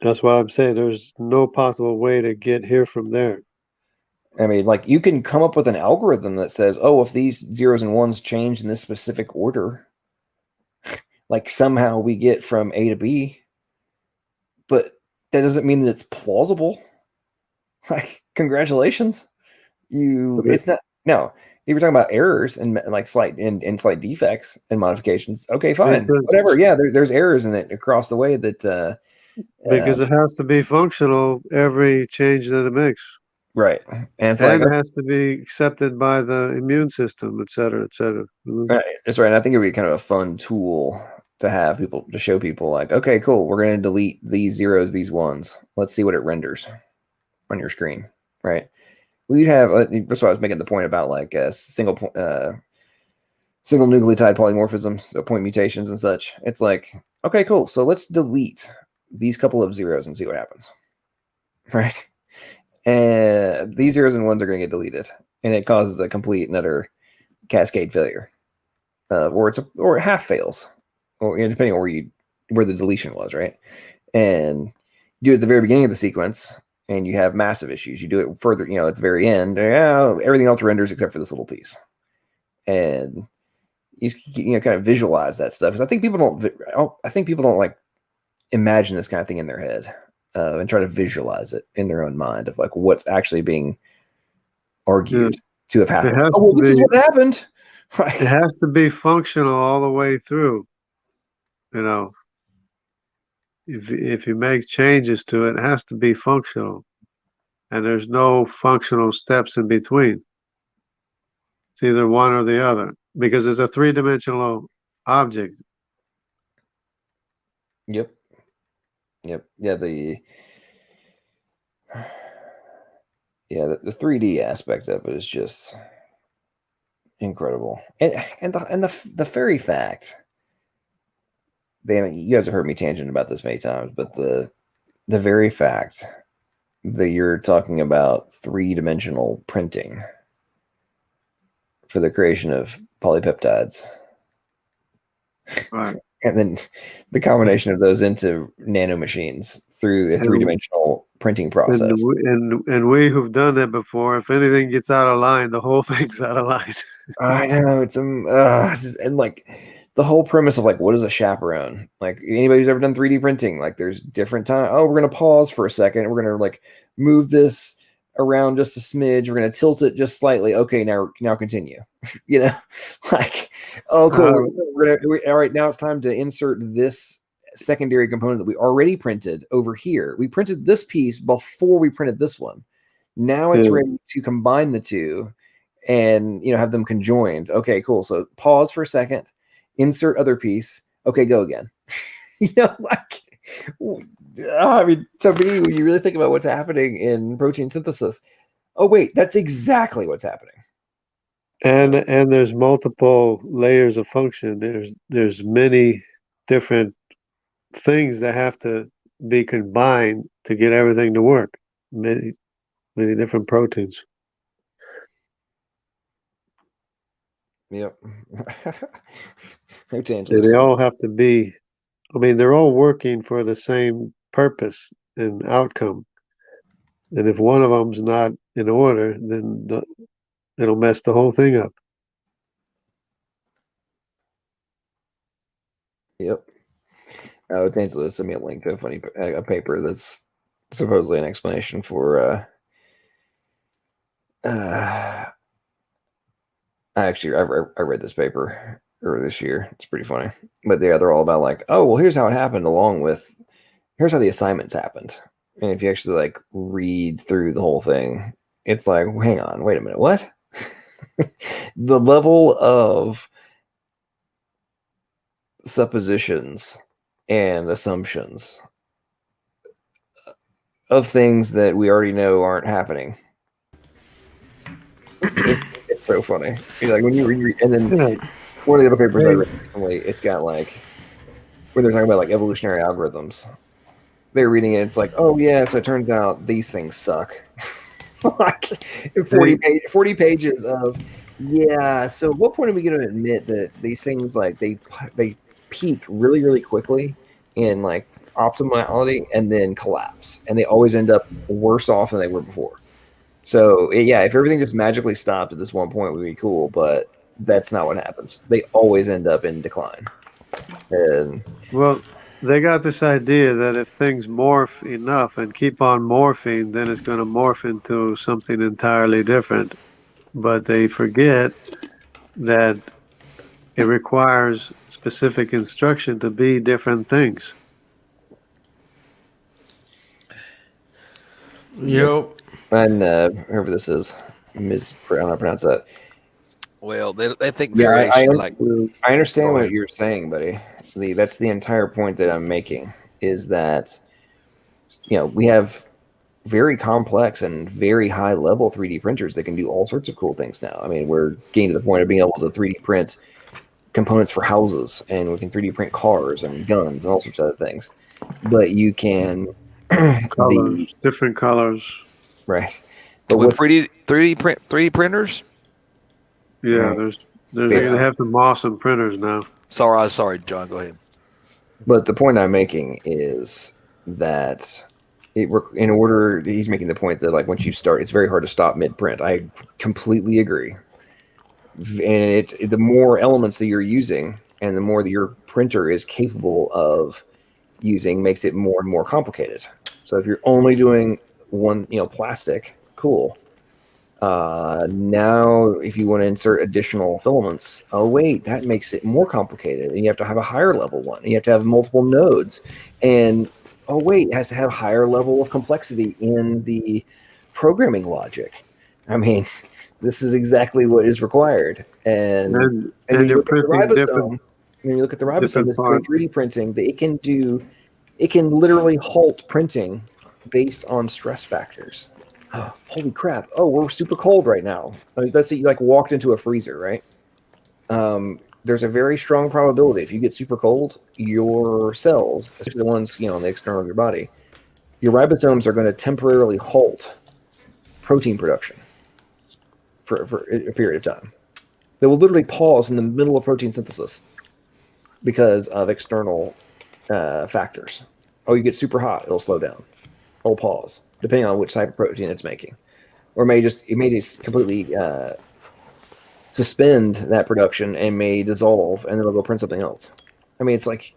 That's why I'm saying there's no possible way to get here from there. I mean, like you can come up with an algorithm that says, oh, if these zeros and ones change in this specific order, like somehow we get from A to B, but that doesn't mean that it's plausible. Like, congratulations, it's not. No, if you're talking about errors and like slight defects and modifications, okay, fine, whatever. Yeah, there's errors in it across the way that because it has to be functional every change that it makes. Right. And it's it has to be accepted by the immune system, et cetera, et cetera. Right. That's right. And I think it would be kind of a fun tool to have people, to show people like, okay, cool, we're going to delete these zeros, these ones. Let's see what it renders on your screen. Right. We'd have, that's why I was making the point about like single nucleotide polymorphisms, so point mutations and such. It's like, okay, cool. So let's delete these couple of zeros and see what happens. Right. And these zeros and ones are going to get deleted, and it causes a complete and utter cascade failure, or it half fails, or depending on where the deletion was, right? And you do it at the very beginning of the sequence, and you have massive issues. You do it further, at the very end, everything else renders except for this little piece, and you kind of visualize that stuff. Because I think people don't like imagine this kind of thing in their head. And try to visualize it in their own mind of like what's actually being argued to have happened. This is what happened. Right. It has to be functional all the way through. If you make changes to it, it has to be functional, and there's no functional steps in between. It's either one or the other, because it's a three-dimensional object. Yep. Yeah, the 3D aspect of it is just incredible, and the very fact. You guys have heard me tangent about this many times, but the very fact that you're talking about 3-dimensional printing for the creation of polypeptides, right? And then the combination of those into nanomachines through a 3-dimensional printing process. And we who've done that before, if anything gets out of line, the whole thing's out of line. I know, it's and like the whole premise of like, what is a chaperone? Like, anybody who's ever done 3D printing, like there's different time. Oh, we're gonna pause for a second. We're gonna like move this around just a smidge. We're gonna tilt it just slightly. Okay, now continue. Like, oh, cool. All right, now it's time to insert this secondary component that we already printed over here. We printed this piece before we printed this one. Now it's ready to combine the two and have them conjoined. Okay, cool. So pause for a second, insert other piece. Okay, go again. I mean, to me, when you really think about what's happening in protein synthesis, oh wait, that's exactly what's happening. And there's multiple layers of function. There's many different things that have to be combined to get everything to work. Many different proteins. Yep. They all have to be. I mean, they're all working for the same purpose and outcome. And if one of them's not in order, then it'll mess the whole thing up. Yep. Angela sent me a link to a paper that's supposedly an explanation for. I read this paper earlier this year. It's pretty funny, but they're all about like, oh well, here's how it happened, along with here's how the assignments happened. And if you actually like read through the whole thing, it's like, hang on, wait a minute, what? The level of suppositions and assumptions of things that we already know aren't happening. It's so funny. Like when you read, and then one of the other papers I read recently, it's got like when they're talking about like evolutionary algorithms. They're reading it. It's like, oh yeah, so it turns out these things suck. Like 40 pages of so at what point are we going to admit that these things like they peak really, really quickly in like optimality and then collapse, and they always end up worse off than they were before. So yeah, if everything just magically stopped at this one point, it would be cool, but that's not what happens. They always end up in decline. And Well, they got this idea that if things morph enough and keep on morphing, then it's going to morph into something entirely different. But they forget that it requires specific instruction to be different things. Yep. And whoever this is, I don't know how to pronounce that. Well, they think Yeah, variation like. I understand Go what ahead. you're saying, buddy. That's the entire point that I'm making, is that, we have very complex and very high level 3D printers that can do all sorts of cool things now. I mean, we're getting to the point of being able to 3D print components for houses, and we can 3D print cars and guns and all sorts of other things. But you can Colors, different colors. Right. But with 3D printers? Yeah, Right. they have some awesome printers now. Sorry, John. Go ahead. But the point I'm making is that he's making the point that, like, once you start, it's very hard to stop mid-print. I completely agree. And the more elements that you're using and the more that your printer is capable of using makes it more and more complicated. So if you're only doing one, plastic, cool. Now, if you want to insert additional filaments, oh wait, that makes it more complicated, and you have to have a higher level one, and you have to have multiple nodes, and oh wait, it has to have higher level of complexity in the programming logic. I mean, this is exactly what is required, and you're printing different. When you look at the ribosome, that's doing 3D printing, that it can literally halt printing based on stress factors. Holy crap! Oh, we're super cold right now. Let's say you walked into a freezer, right? There's a very strong probability if you get super cold, your cells, especially the ones on the external of your body, your ribosomes are going to temporarily halt protein production for a period of time. They will literally pause in the middle of protein synthesis because of external factors. Oh, you get super hot, it'll slow down. It'll pause, depending on which type of protein it's making. Or it may just completely suspend that production and may dissolve, and then it'll go print something else. I mean, it's like,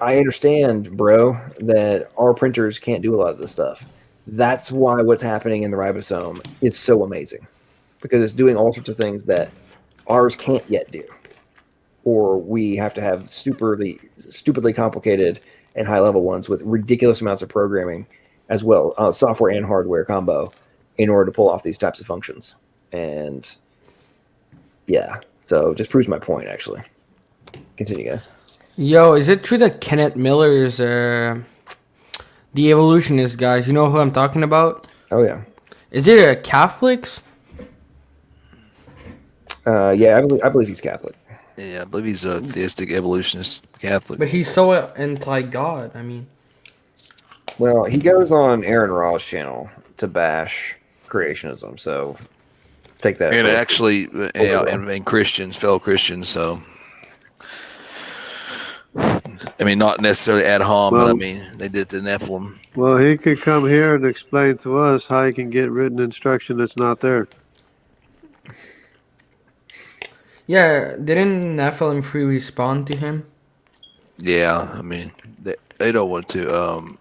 I understand, bro, that our printers can't do a lot of this stuff. That's why what's happening in the ribosome is so amazing, because it's doing all sorts of things that ours can't yet do. Or we have to have stupidly complicated and high-level ones with ridiculous amounts of programming as well, software and hardware combo, in order to pull off these types of functions. And yeah, so it just proves my point, actually. Continue, guys. Yo, is it true that Kenneth Miller is the evolutionist, guys? You know who I'm talking about? Oh, yeah. Is it a Catholics? Yeah, I believe he's Catholic. Yeah, I believe he's a theistic evolutionist Catholic. But he's so anti-God, I mean. Well, he goes on Aaron Ra's channel to bash creationism, so take that. And actually, and Christians, fellow Christians, so. I mean, not necessarily ad hom, but I mean, they did the Nephilim. Well, he could come here and explain to us how he can get written instruction that's not there. Yeah, didn't Nephilim 3 respond to him? Yeah, I mean, they don't want to.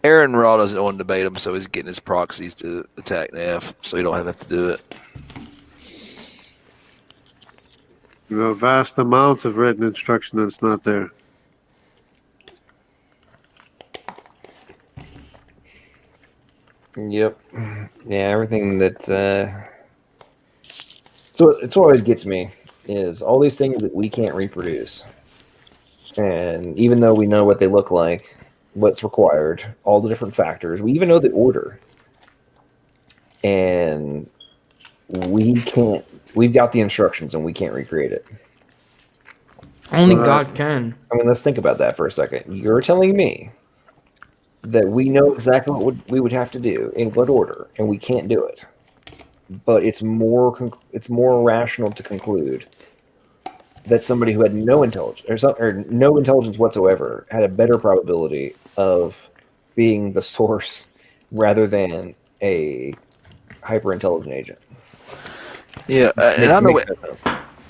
Aaron Ra doesn't want to debate him, so he's getting his proxies to attack Neph, so he don't have to do it. Vast amounts of written instruction that's not there. Yep. Yeah, everything that. So it's what always gets me is all these things that we can't reproduce, and even though we know what they look like, what's required, all the different factors, we even know the order, and we can't. We've got the instructions, and we can't recreate it. Only God can. I mean, let's think about that for a second. You're telling me that we know exactly what we would have to do in what order, and we can't do it. But it's more rational to conclude that somebody who had no intelligence or no intelligence whatsoever had a better probability of being the source rather than a hyper intelligent agent. Yeah, and I know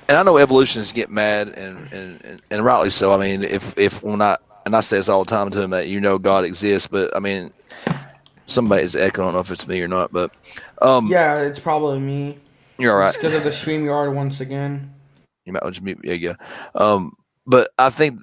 and I know evolutionists get mad and rightly so. I mean, if when I say this all the time to them that God exists, but I mean somebody's echoing. I don't know if it's me or not, but yeah, it's probably me. You're all right. It's because of the StreamYard once again. You might just mute. Yeah, yeah. But I think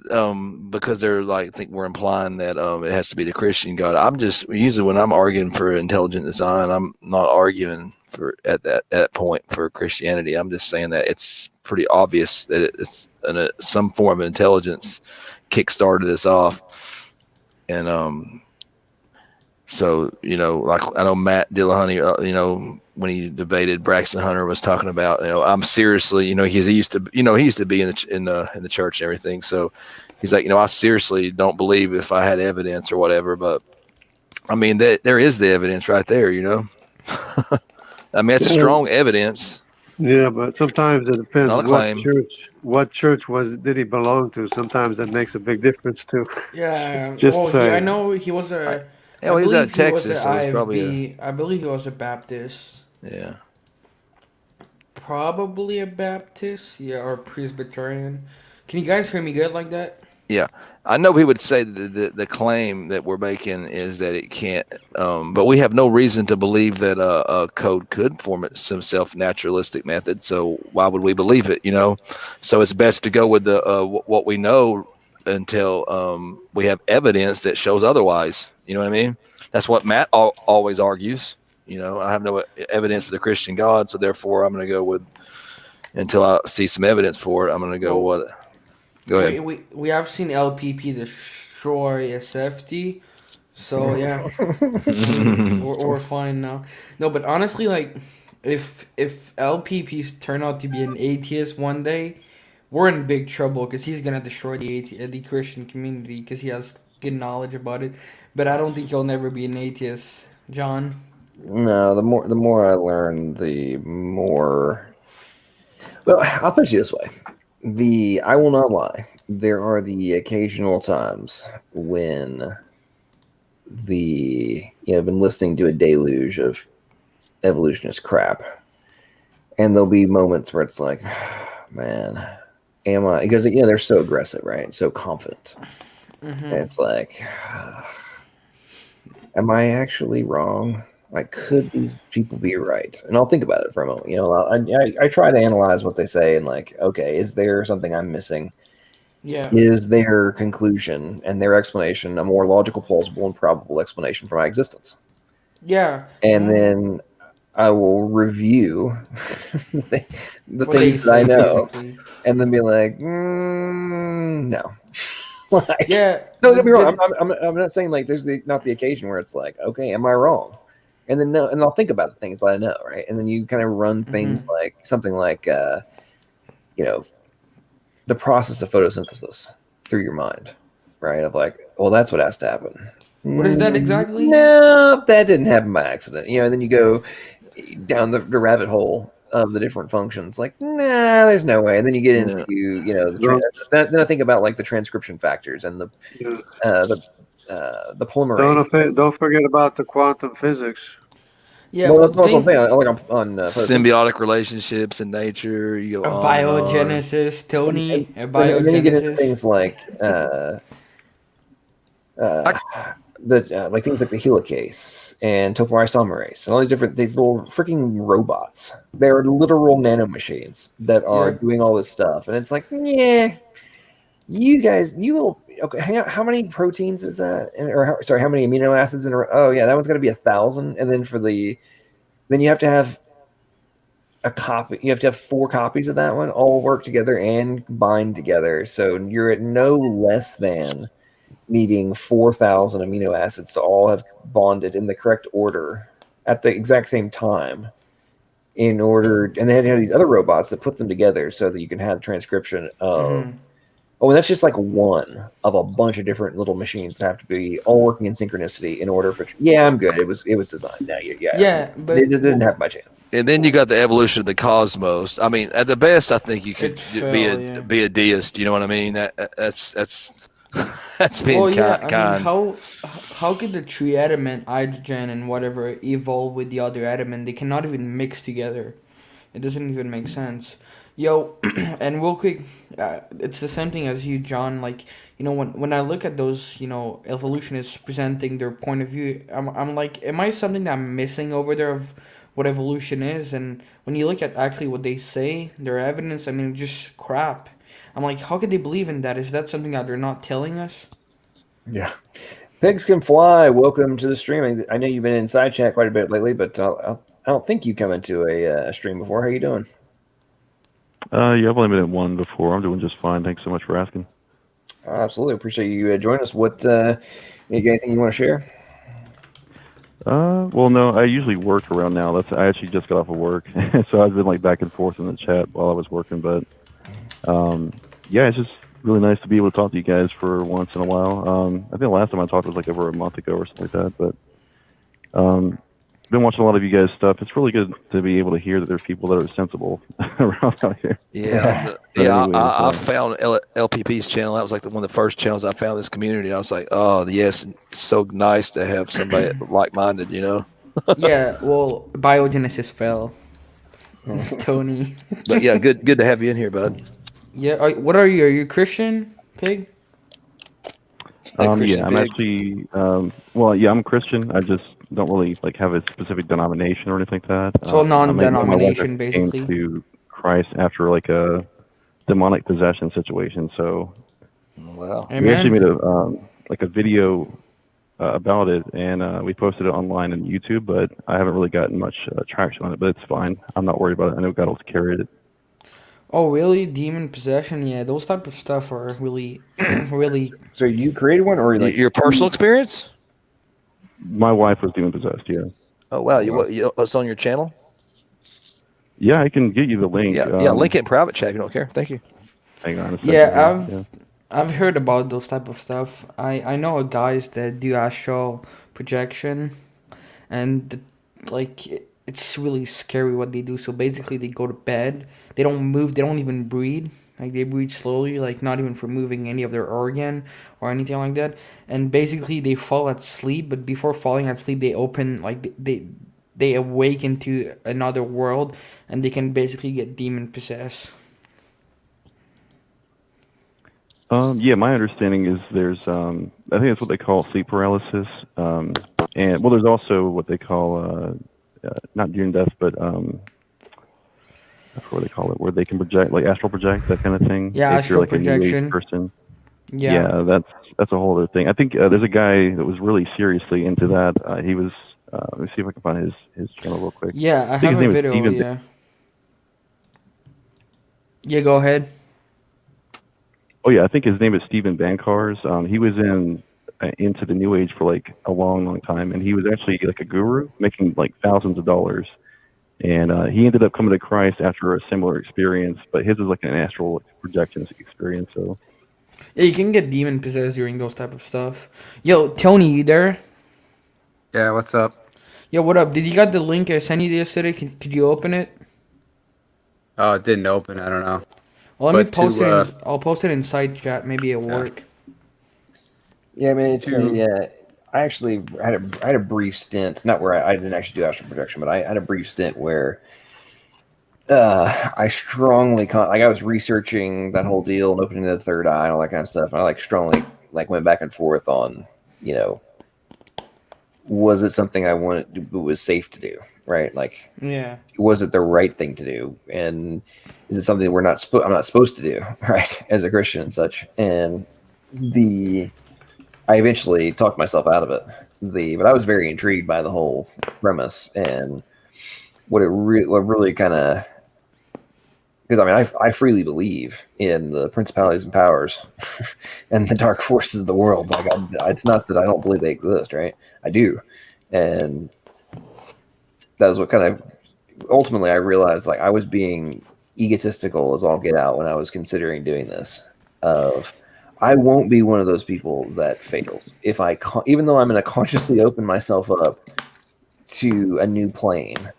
because they're like, I think we're implying that it has to be the Christian God. I'm just usually when I'm arguing for intelligent design, I'm not arguing for at that point for Christianity. I'm just saying that it's pretty obvious that it's some form of intelligence kickstarted this off, and so like I know Matt Dillahunty, when he debated Braxton Hunter was talking about, I'm seriously, he used to be in the church and everything. So he's like, I seriously don't believe if I had evidence or whatever, but I mean, there is the evidence right there, I mean, it's strong evidence. Yeah, but sometimes it depends what church did he belong to. Sometimes that makes a big difference too. Yeah. Just saying. I know he was a. Yeah, well, he's at Texas, so he's probably I believe he was a Baptist. Yeah. Probably a Baptist, yeah, or Presbyterian. Can you guys hear me good like that? Yeah, I know he would say that the claim that we're making is that it can't, but we have no reason to believe that a code could form itself naturalistic method. So why would we believe it? So it's best to go with the what we know until we have evidence that shows otherwise. You know what I mean? That's what Matt always argues. I have no evidence of the Christian God, so therefore I'm going to go with until I see some evidence for it. I'm going to go what. Go ahead. We have seen LPP destroy SFT, so yeah, we're fine now. No, but honestly, like, if LPPs turn out to be an atheist one day, we're in big trouble because he's gonna destroy the Christian community because he has good knowledge about it. But I don't think he'll never be an atheist, John. No, the more I learn, the more. Well, I'll put it this way. I will not lie. There are the occasional times when I've been listening to a deluge of evolutionist crap, and there'll be moments where it's like, man, am I? Because they're so aggressive, right? So confident. Mm-hmm. And it's like, am I actually wrong? Like, could these people be right? And I'll think about it for a moment. I try to analyze what they say and like, okay, is there something I'm missing? Yeah. Is their conclusion and their explanation a more logical, plausible, and probable explanation for my existence? Yeah. And then I will review the things that I know, basically. And then be like, no. Like, yeah. No, don't get me wrong. I'm not saying like there's not the occasion where it's like, okay, am I wrong? And then no, and I'll think about things that I know, right? And then you kind of run things like something like, the process of photosynthesis through your mind, right? Of like, well, that's what has to happen. What is that exactly? No, that didn't happen by accident. And then you go down the rabbit hole of the different functions. Like, nah, there's no way. And then you get into, then I think about like the transcription factors and the polymerase. Don't forget about the quantum physics. Yeah, well, that's what I'm saying. Like on symbiotic relationships in nature. You go biogenesis, Tony. Biogenesis. And then you get into things like like things like the helicase and topoisomerase and all these little freaking robots. They're literal nanomachines that are doing all this stuff, and it's like, yeah, you guys, okay, hang on, how many proteins is that? How many amino acids in a row? Oh yeah, that one's going to be 1,000, and then then you have to have a copy. You have to have 4 copies of that one, all work together and bind together. So you're at no less than needing 4,000 amino acids to all have bonded in the correct order at the exact same time. And they had to have these other robots that put them together so that you can have transcription of. Oh, and that's just like one of a bunch of different little machines that have to be all working in synchronicity in order for. Yeah, I'm good. It was designed. Now, but it didn't have my chance. And then you got the evolution of the cosmos. I mean, at the best, I think you could be a deist. You know what I mean? That's being kind. I mean, how could the tree element, hydrogen and whatever, evolve with the other element? They cannot even mix together. It doesn't even make sense. Yo, and real quick, it's the same thing as you, John. Like, when I look at those, evolutionists presenting their point of view, I'm like, am I something that I'm missing over there of what evolution is? And when you look at actually what they say, their evidence, I mean, just crap. I'm like, how could they believe in that? Is that something that they're not telling us? Yeah. Pigs can fly. Welcome to the streaming. I know you've been in side chat quite a bit lately, but I don't think you come into a stream before. How you doing? Yeah, I've only been in one before. I'm doing just fine. Thanks so much for asking. Absolutely. Appreciate you joining us. What, you got anything you want to share? Well, no, I usually work around now. I actually just got off of work, so I've been like back and forth in the chat while I was working. But yeah, it's just really nice to be able to talk to you guys for once in a while. I think the last time I talked was like over a month ago or something like that. But been watching a lot of you guys' stuff. It's really good to be able to hear that there's people that are sensible around out here. Yeah, I found LPP's channel. That was like one of the first channels I found in this community. I was like, oh yes, it's so nice to have somebody like-minded, Yeah, well, Biogenesis fell. Tony. But yeah, good to have you in here, bud. Yeah, what are you? Are you Christian, Pig? Yeah, I'm actually. Well, yeah, I'm Christian. I just don't really like have a specific denomination or anything like that. So non-denomination, basically. Came to Christ after like a demonic possession situation. So, wow. We actually made a video about it, and we posted it online on YouTube. But I haven't really gotten much traction on it. But it's fine. I'm not worried about it. I know God will carry it. Oh, really? Demon possession? Yeah, those type of stuff are really, really. So you created one, or like your personal experience? My wife was demon possessed. Yeah. Oh wow! What's on your channel? Yeah, I can get you the link. Yeah, link it in private chat if you don't care. Thank you. Hang on a second. Yeah, I've heard about those type of stuff. I know guys that do astral projection, and it's really scary what they do. So basically, they go to bed. They don't move. They don't even breathe. Like they breathe slowly, like not even for moving any of their organ or anything like that. And basically, they fall asleep. But before falling asleep, they open they awake into another world, and they can basically get demon possessed. Yeah, my understanding is there's I think that's what they call sleep paralysis, and well, there's also what they call not near death, but that's what they call it, where they can project, like astral project, that kind of thing. Yeah, if astral you're like projection. A new age person. Yeah, that's a whole other thing. I think there's a guy that was really seriously into that. He was. Let me see if I can find his channel real quick. Yeah, I have a video. Yeah. Yeah, go ahead. Oh yeah, I think his name is Stephen Bankars. He was into the New Age for like a long time, and he was actually like a guru, making like thousands of dollars. And he ended up coming to Christ after a similar experience, but his is like an astral projection experience. So yeah, you can get demon possessed during those type of stuff. Yo, Tony, you there? Yeah, what's up? Yo, what up? Did you got the link I sent you yesterday? Could you open it? Oh, it didn't open. I don't know. Well, let me post it. I'll post it in side chat. Maybe at work. Yeah, I mean, it's I actually had a brief stint, not where I didn't actually do astral projection, but I had a brief stint where I strongly I was researching that whole deal and opening the third eye and all that kind of stuff. And I strongly went back and forth on, was it something I wanted to do, was safe to do, right? Like, yeah, was it the right thing to do, and is it something I'm not supposed to do, right, as a Christian and such? And I eventually talked myself out of it. But I was very intrigued by the whole premise and what really kind of, because I mean I freely believe in the principalities and powers and the dark forces of the world. Like it's not that I don't believe they exist, right? I do, and that was what kind of ultimately I realized, like I was being egotistical as all get out when I was considering doing this. I won't be one of those people that fails if even though I'm going to consciously open myself up to a new plane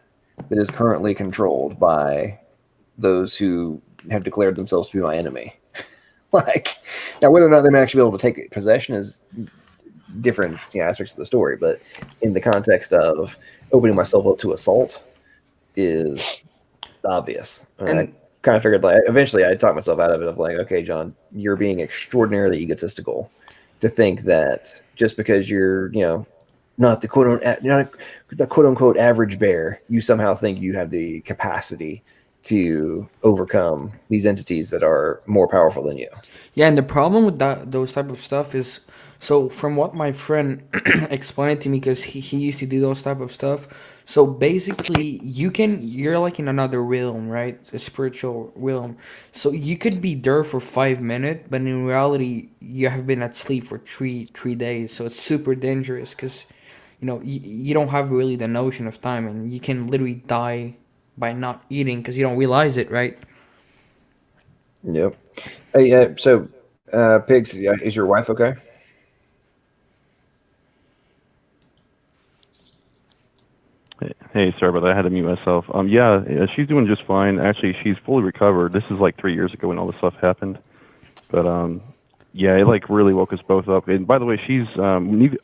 that is currently controlled by those who have declared themselves to be my enemy. Now, whether or not they may actually be able to take possession is different aspects of the story, but in the context of opening myself up to assault is obvious. And I kind of figured, like, eventually I talked myself out of it, of like, okay, John, you're being extraordinarily egotistical to think that just because you're, not the quote unquote average bear, you somehow think you have the capacity to overcome these entities that are more powerful than you. Yeah, and the problem with those type of stuff is, so from what my friend explained to me, because he used to do those type of stuff. So basically, you're like in another realm, right? A spiritual realm. So you could be there for 5 minutes, but in reality, you have been at sleep for three days. So it's super dangerous because, you don't have really the notion of time, and you can literally die by not eating because you don't realize it, right? Yep. Hey, so, Pigs, is your wife okay? Hey, sorry about that. I had to mute myself. Yeah, she's doing just fine. Actually, she's fully recovered. This is like 3 years ago when all this stuff happened. But yeah, it like really woke us both up. And by the way, she's I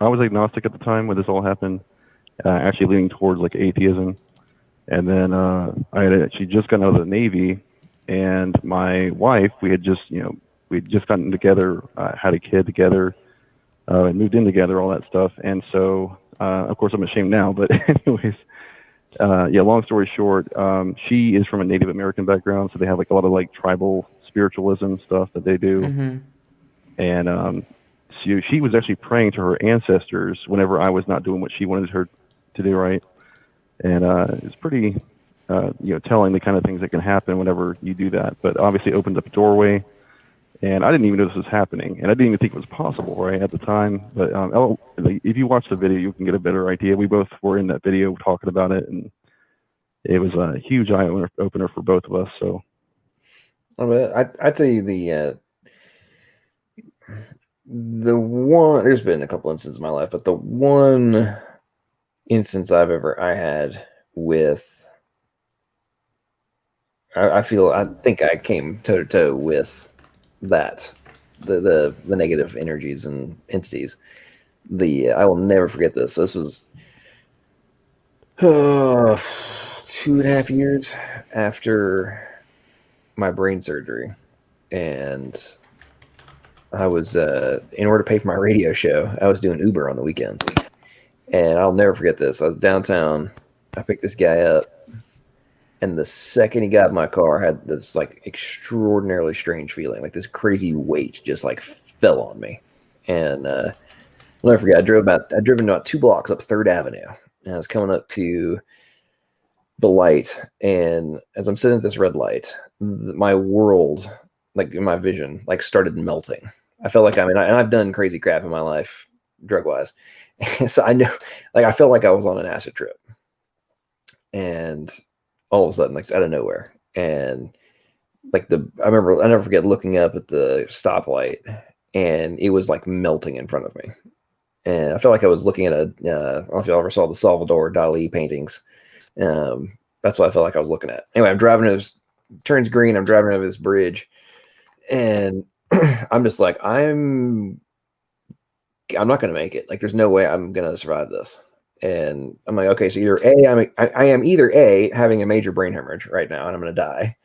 was agnostic at the time when this all happened, actually leaning towards like atheism. And then I had actually just gotten out of the Navy, and my wife, we had just we'd just gotten together, had a kid together, and moved in together, all that stuff. And so, of course, I'm ashamed now, but anyways, yeah, long story short, she is from a Native American background, so they have like a lot of like tribal spiritualism stuff that they do. Mm-hmm. And she was actually praying to her ancestors whenever I was not doing what she wanted her to do, right? And it's pretty, telling the kind of things that can happen whenever you do that. But obviously opened up a doorway, and I didn't even know this was happening, and I didn't even think it was possible, right, at the time. But if you watch the video, you can get a better idea. We both were in that video talking about it, and it was a huge eye opener for both of us. So, I'd say the one, there's been a couple instances in my life, but the one instance I had with, I think I came toe to toe with that, the negative energies and entities. I will never forget this. This was 2.5 years after my brain surgery, and I was in order to pay for my radio show, I was doing Uber on the weekends. And I'll never forget this. I was downtown. I picked this guy up, and the second he got in my car, I had this like extraordinarily strange feeling, like this crazy weight just like fell on me. And I'll never forget. I'd driven about 2 blocks up 3rd Avenue, and I was coming up to the light. And as I'm sitting at this red light, my world, like in my vision, like started melting. I felt like, and I've done crazy crap in my life, drug wise. So I know, like, I felt like I was on an acid trip, and all of a sudden, like, out of nowhere, and like I never forget looking up at the stoplight, and it was like melting in front of me, and I felt like I was looking at I don't know if y'all ever saw the Salvador Dali paintings. That's what I felt like I was looking at. Anyway, I'm driving, turns green. I'm driving over this bridge, and I'm just like, I'm not going to make it. Like, there's no way I'm going to survive this. And I'm like, okay, so either I am either A, having a major brain hemorrhage right now, and I'm going to die,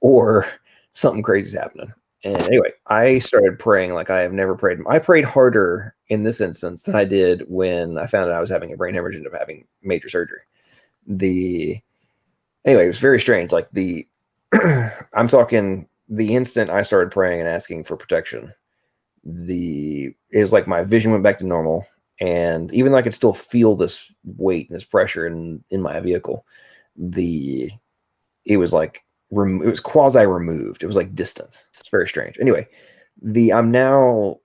or something crazy is happening. And anyway, I started praying like I have never prayed. I prayed harder in this instance than I did when I found out I was having a brain hemorrhage and having major surgery. Anyway, it was very strange. Like I'm talking the instant I started praying and asking for protection, it was like my vision went back to normal, and even though I could still feel this weight and this pressure in my vehicle, it was like it was quasi removed. It was like distant. It's very strange. Anyway, I'm now,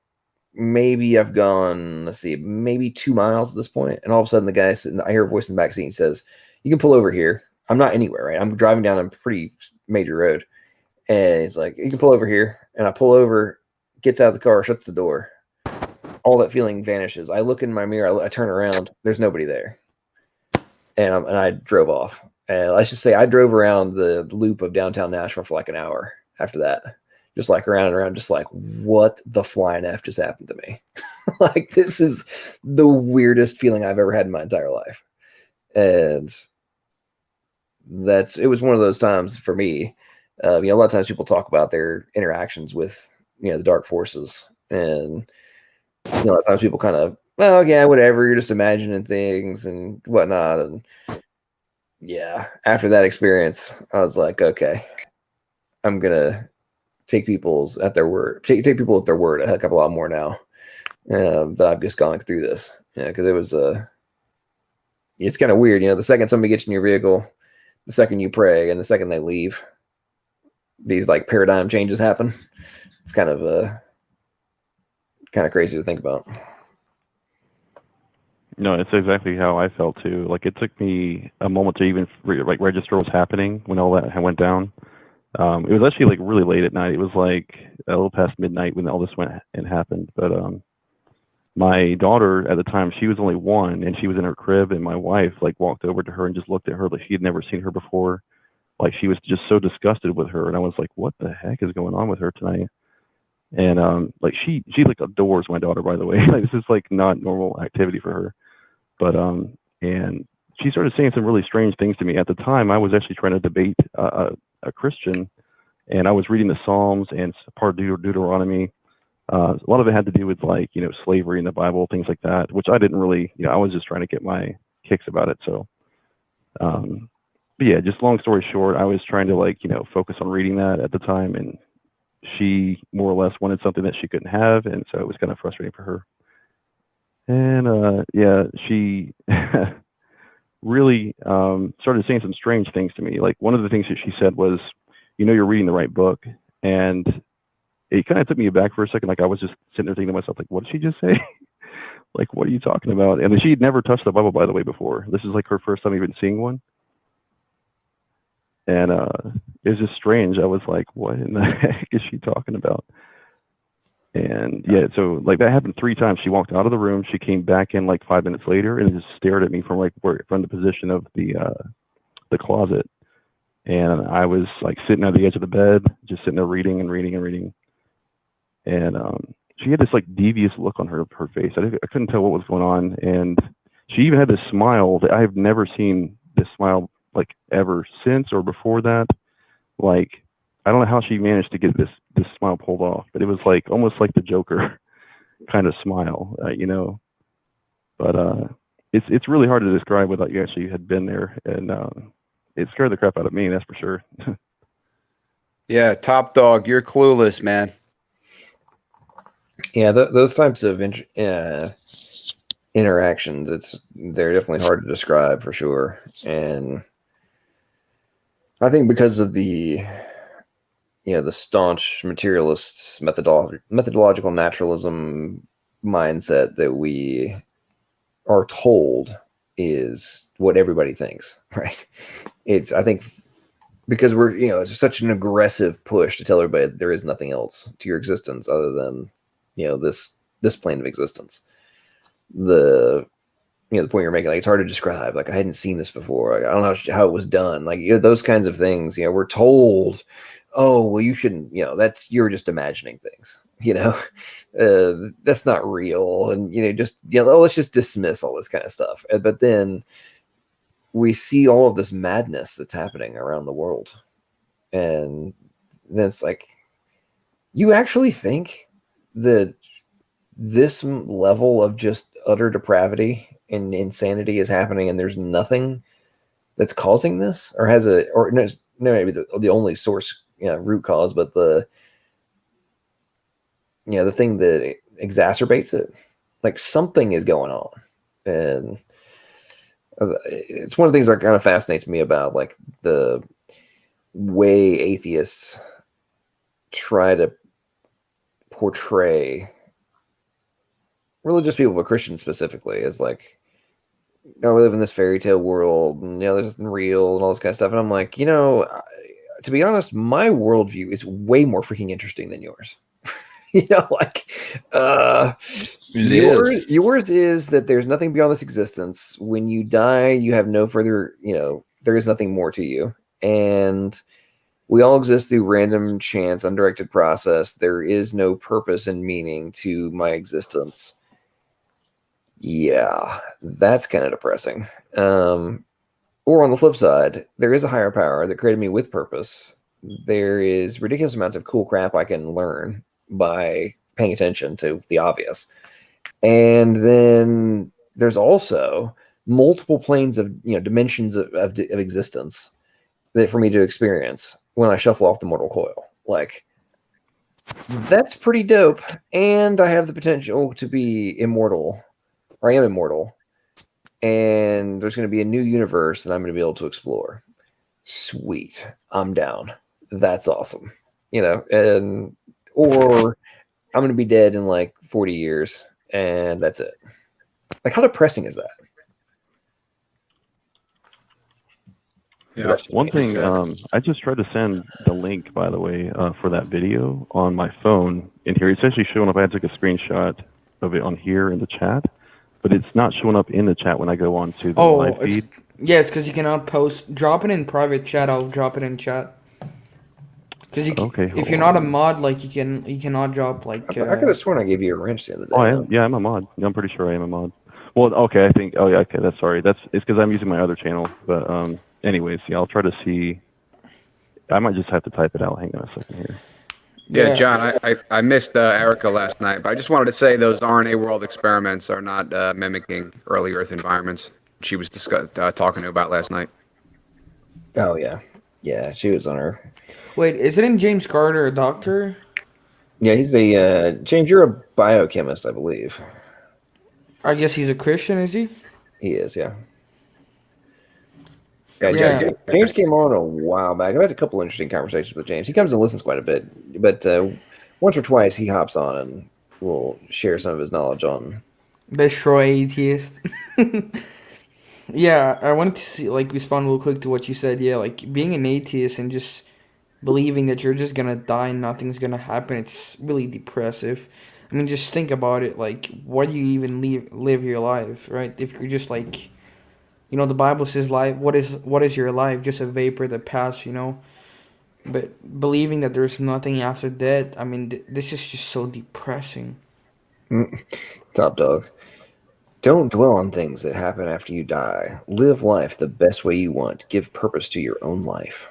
maybe I've gone, let's see, maybe 2 miles at this point, and all of a sudden I hear a voice in the back seat and says, "You can pull over here." I'm not anywhere, right? I'm driving down a pretty major road, and it's like, "You can pull over here," and I pull over. Gets out of the car, shuts the door. All that feeling vanishes. I look in my mirror. I turn around. There's nobody there, and I drove off. And let's just say I drove around the loop of downtown Nashville for like an hour after that, just like around and around, just like, what the flying F just happened to me? Like, this is the weirdest feeling I've ever had in my entire life, and it was one of those times for me. A lot of times people talk about their interactions with, the dark forces, and a lot of times people kind of, well, yeah, whatever, you're just imagining things and whatnot. And yeah, after that experience, I was like, okay, I'm gonna take people's at their word, take people at their word a heck of a lot more now that I've just gone through this. Because it was it's kind of weird, the second somebody gets in your vehicle, the second you pray, and the second they leave, these like paradigm changes happen. It's kind of crazy to think about. No, it's exactly how I felt too. Like it took me a moment to even register what was happening when all that went down. It was actually like really late at night. It was like a little past midnight when all this went and happened. But my daughter at the time, she was only 1, and she was in her crib, and my wife like walked over to her and just looked at her like she had never seen her before. Like she was just so disgusted with her, and I was like, "What the heck is going on with her tonight?" And like she like adores my daughter, by the way. Like this is like not normal activity for her. But and she started saying some really strange things to me. At the time, I was actually trying to debate a Christian, and I was reading the Psalms and part of Deuteronomy. A lot of it had to do with like slavery in the Bible, things like that, which I didn't really, I was just trying to get my kicks about it. So, but yeah, just long story short, I was trying to like focus on reading that at the time, and she more or less wanted something that she couldn't have, and so it was kind of frustrating for her. And yeah, she really started saying some strange things to me. Like one of the things that she said was, you're reading the right book. And it kind of took me aback for a second. Like I was just sitting there thinking to myself, like, what did she just say? Like, what are you talking about? And she had never touched the Bible, by the way, before. This is like her first time even seeing one. And it was just strange. I was like, what in the heck is she talking about? And yeah, so like that happened 3 times. She walked out of the room. She came back in like 5 minutes later and just stared at me from the position of the closet. And I was like sitting at the edge of the bed, just sitting there reading and reading and reading. And she had this like devious look on her face. I couldn't tell what was going on. And she even had this smile that I've never seen this smile like ever since or before that. Like, I don't know how she managed to get this smile pulled off, but it was like almost like the Joker kind of smile, But it's really hard to describe without you actually had been there, and it scared the crap out of me, that's for sure. Yeah, Top Dog, you're clueless, man. Yeah, those types of interactions, they're definitely hard to describe for sure, and I think because of the staunch materialists methodological naturalism mindset that we are told is what everybody thinks, right? I think because we're, it's such an aggressive push to tell everybody that there is nothing else to your existence other than, this plane of existence. The point you're making, like, it's hard to describe. Like, I hadn't seen this before. Like, I don't know how it was done. Like, those kinds of things, we're told, oh, well, you shouldn't, you're just imagining things, that's not real. And, let's just dismiss all this kind of stuff. But then we see all of this madness that's happening around the world. And then it's like, you actually think that this level of just utter depravity and insanity is happening and there's nothing that's causing this, or maybe the only source, root cause, but the thing that exacerbates it, like something is going on. And it's one of the things that kind of fascinates me about like the way atheists try to portray religious people, but Christians specifically, is like, we live in this fairy tale world, and there's nothing real and all this kind of stuff. And I'm like, to be honest, my worldview is way more freaking interesting than yours. Yours is that there's nothing beyond this existence. When you die, you have no further, there is nothing more to you. And we all exist through random chance, undirected process. There is no purpose and meaning to my existence. Yeah, that's kind of depressing. Or on the flip side, there is a higher power that created me with purpose, there is ridiculous amounts of cool crap I can learn by paying attention to the obvious. And then there's also multiple planes of, dimensions of existence that for me to experience when I shuffle off the mortal coil. Like, that's pretty dope. And I have the potential to be immortal, or I am immortal. And there's going to be a new universe that I'm going to be able to explore. Sweet. I'm down. That's awesome. Or I'm going to be dead in like 40 years and that's it. Like, how depressing is that? Yeah. One thing, I just tried to send the link, by the way, for that video on my phone in here. It's actually showing up. I took a screenshot of it on here in the chat, but it's not showing up in the chat when I go on to the live feed. Yeah, it's because you cannot post. Drop it in private chat. I'll drop it in chat. Because if you're not a mod, like you cannot drop like. I could have sworn I gave you a wrench the other day. Oh, I'm a mod. I'm pretty sure I am a mod. Well, okay, I think. Oh, yeah, okay. That's sorry. It's because I'm using my other channel. But anyways, yeah, I'll try to see. I might just have to type it out. Hang on a second here. Yeah, John, I missed Erica last night, but I just wanted to say those RNA world experiments are not mimicking early Earth environments. She was talking about last night. Oh yeah, she was on her. Wait, isn't James Carter a doctor? Yeah, he's a James. You're a biochemist, I believe. I guess he's a Christian, is he? He is, yeah. James came on a while back. I've had a couple interesting conversations with James. He comes and listens quite a bit, but once or twice he hops on and will share some of his knowledge on. Destroy atheist. Yeah, I wanted to respond real quick to what you said. Yeah, like being an atheist and just believing that you're just gonna die and nothing's gonna happen. It's really depressive. I mean, just think about it. Like, why do you even live your life, right? If you're just like, the Bible says life. What is your life? Just a vapor that passes, But believing that there's nothing after death. I mean, this is just so depressing. Top dog. Don't dwell on things that happen after you die. Live life the best way you want. Give purpose to your own life.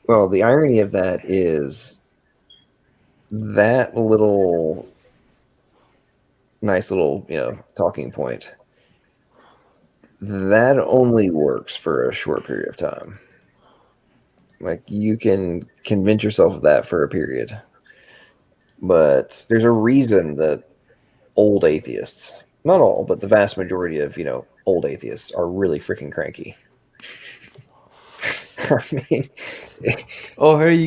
Well, the irony of that is that nice little, talking point, that only works for a short period of time. Like, you can convince yourself of that for a period. But there's a reason that old atheists, not all, but the vast majority of, old atheists are really freaking cranky. I mean, oh, here you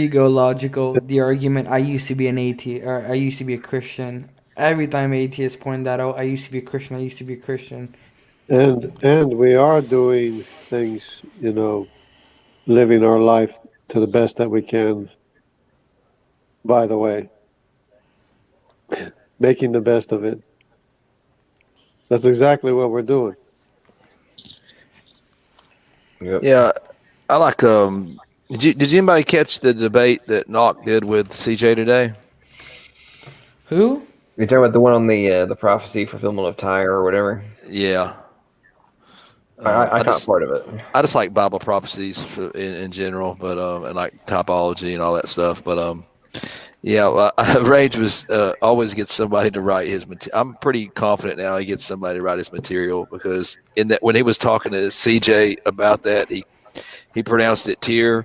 go, logical. The argument, I used to be an atheist, or I used to be a Christian. Every time atheists point that out, I used to be a Christian. And we are doing things, living our life to the best that we can, by the way. Making the best of it. That's exactly what we're doing. Yep. Yeah, I like. Did anybody catch the debate that Knock did with CJ today? Who? You're talking about the one on the prophecy fulfillment of Tyre or whatever? Yeah. I caught part of it. I just like Bible prophecies in general, but and like typology and all that stuff. But yeah, Rage was always gets somebody to write his material. I'm pretty confident now he gets somebody to write his material, because in that, when he was talking to CJ about that, he pronounced it Tyr,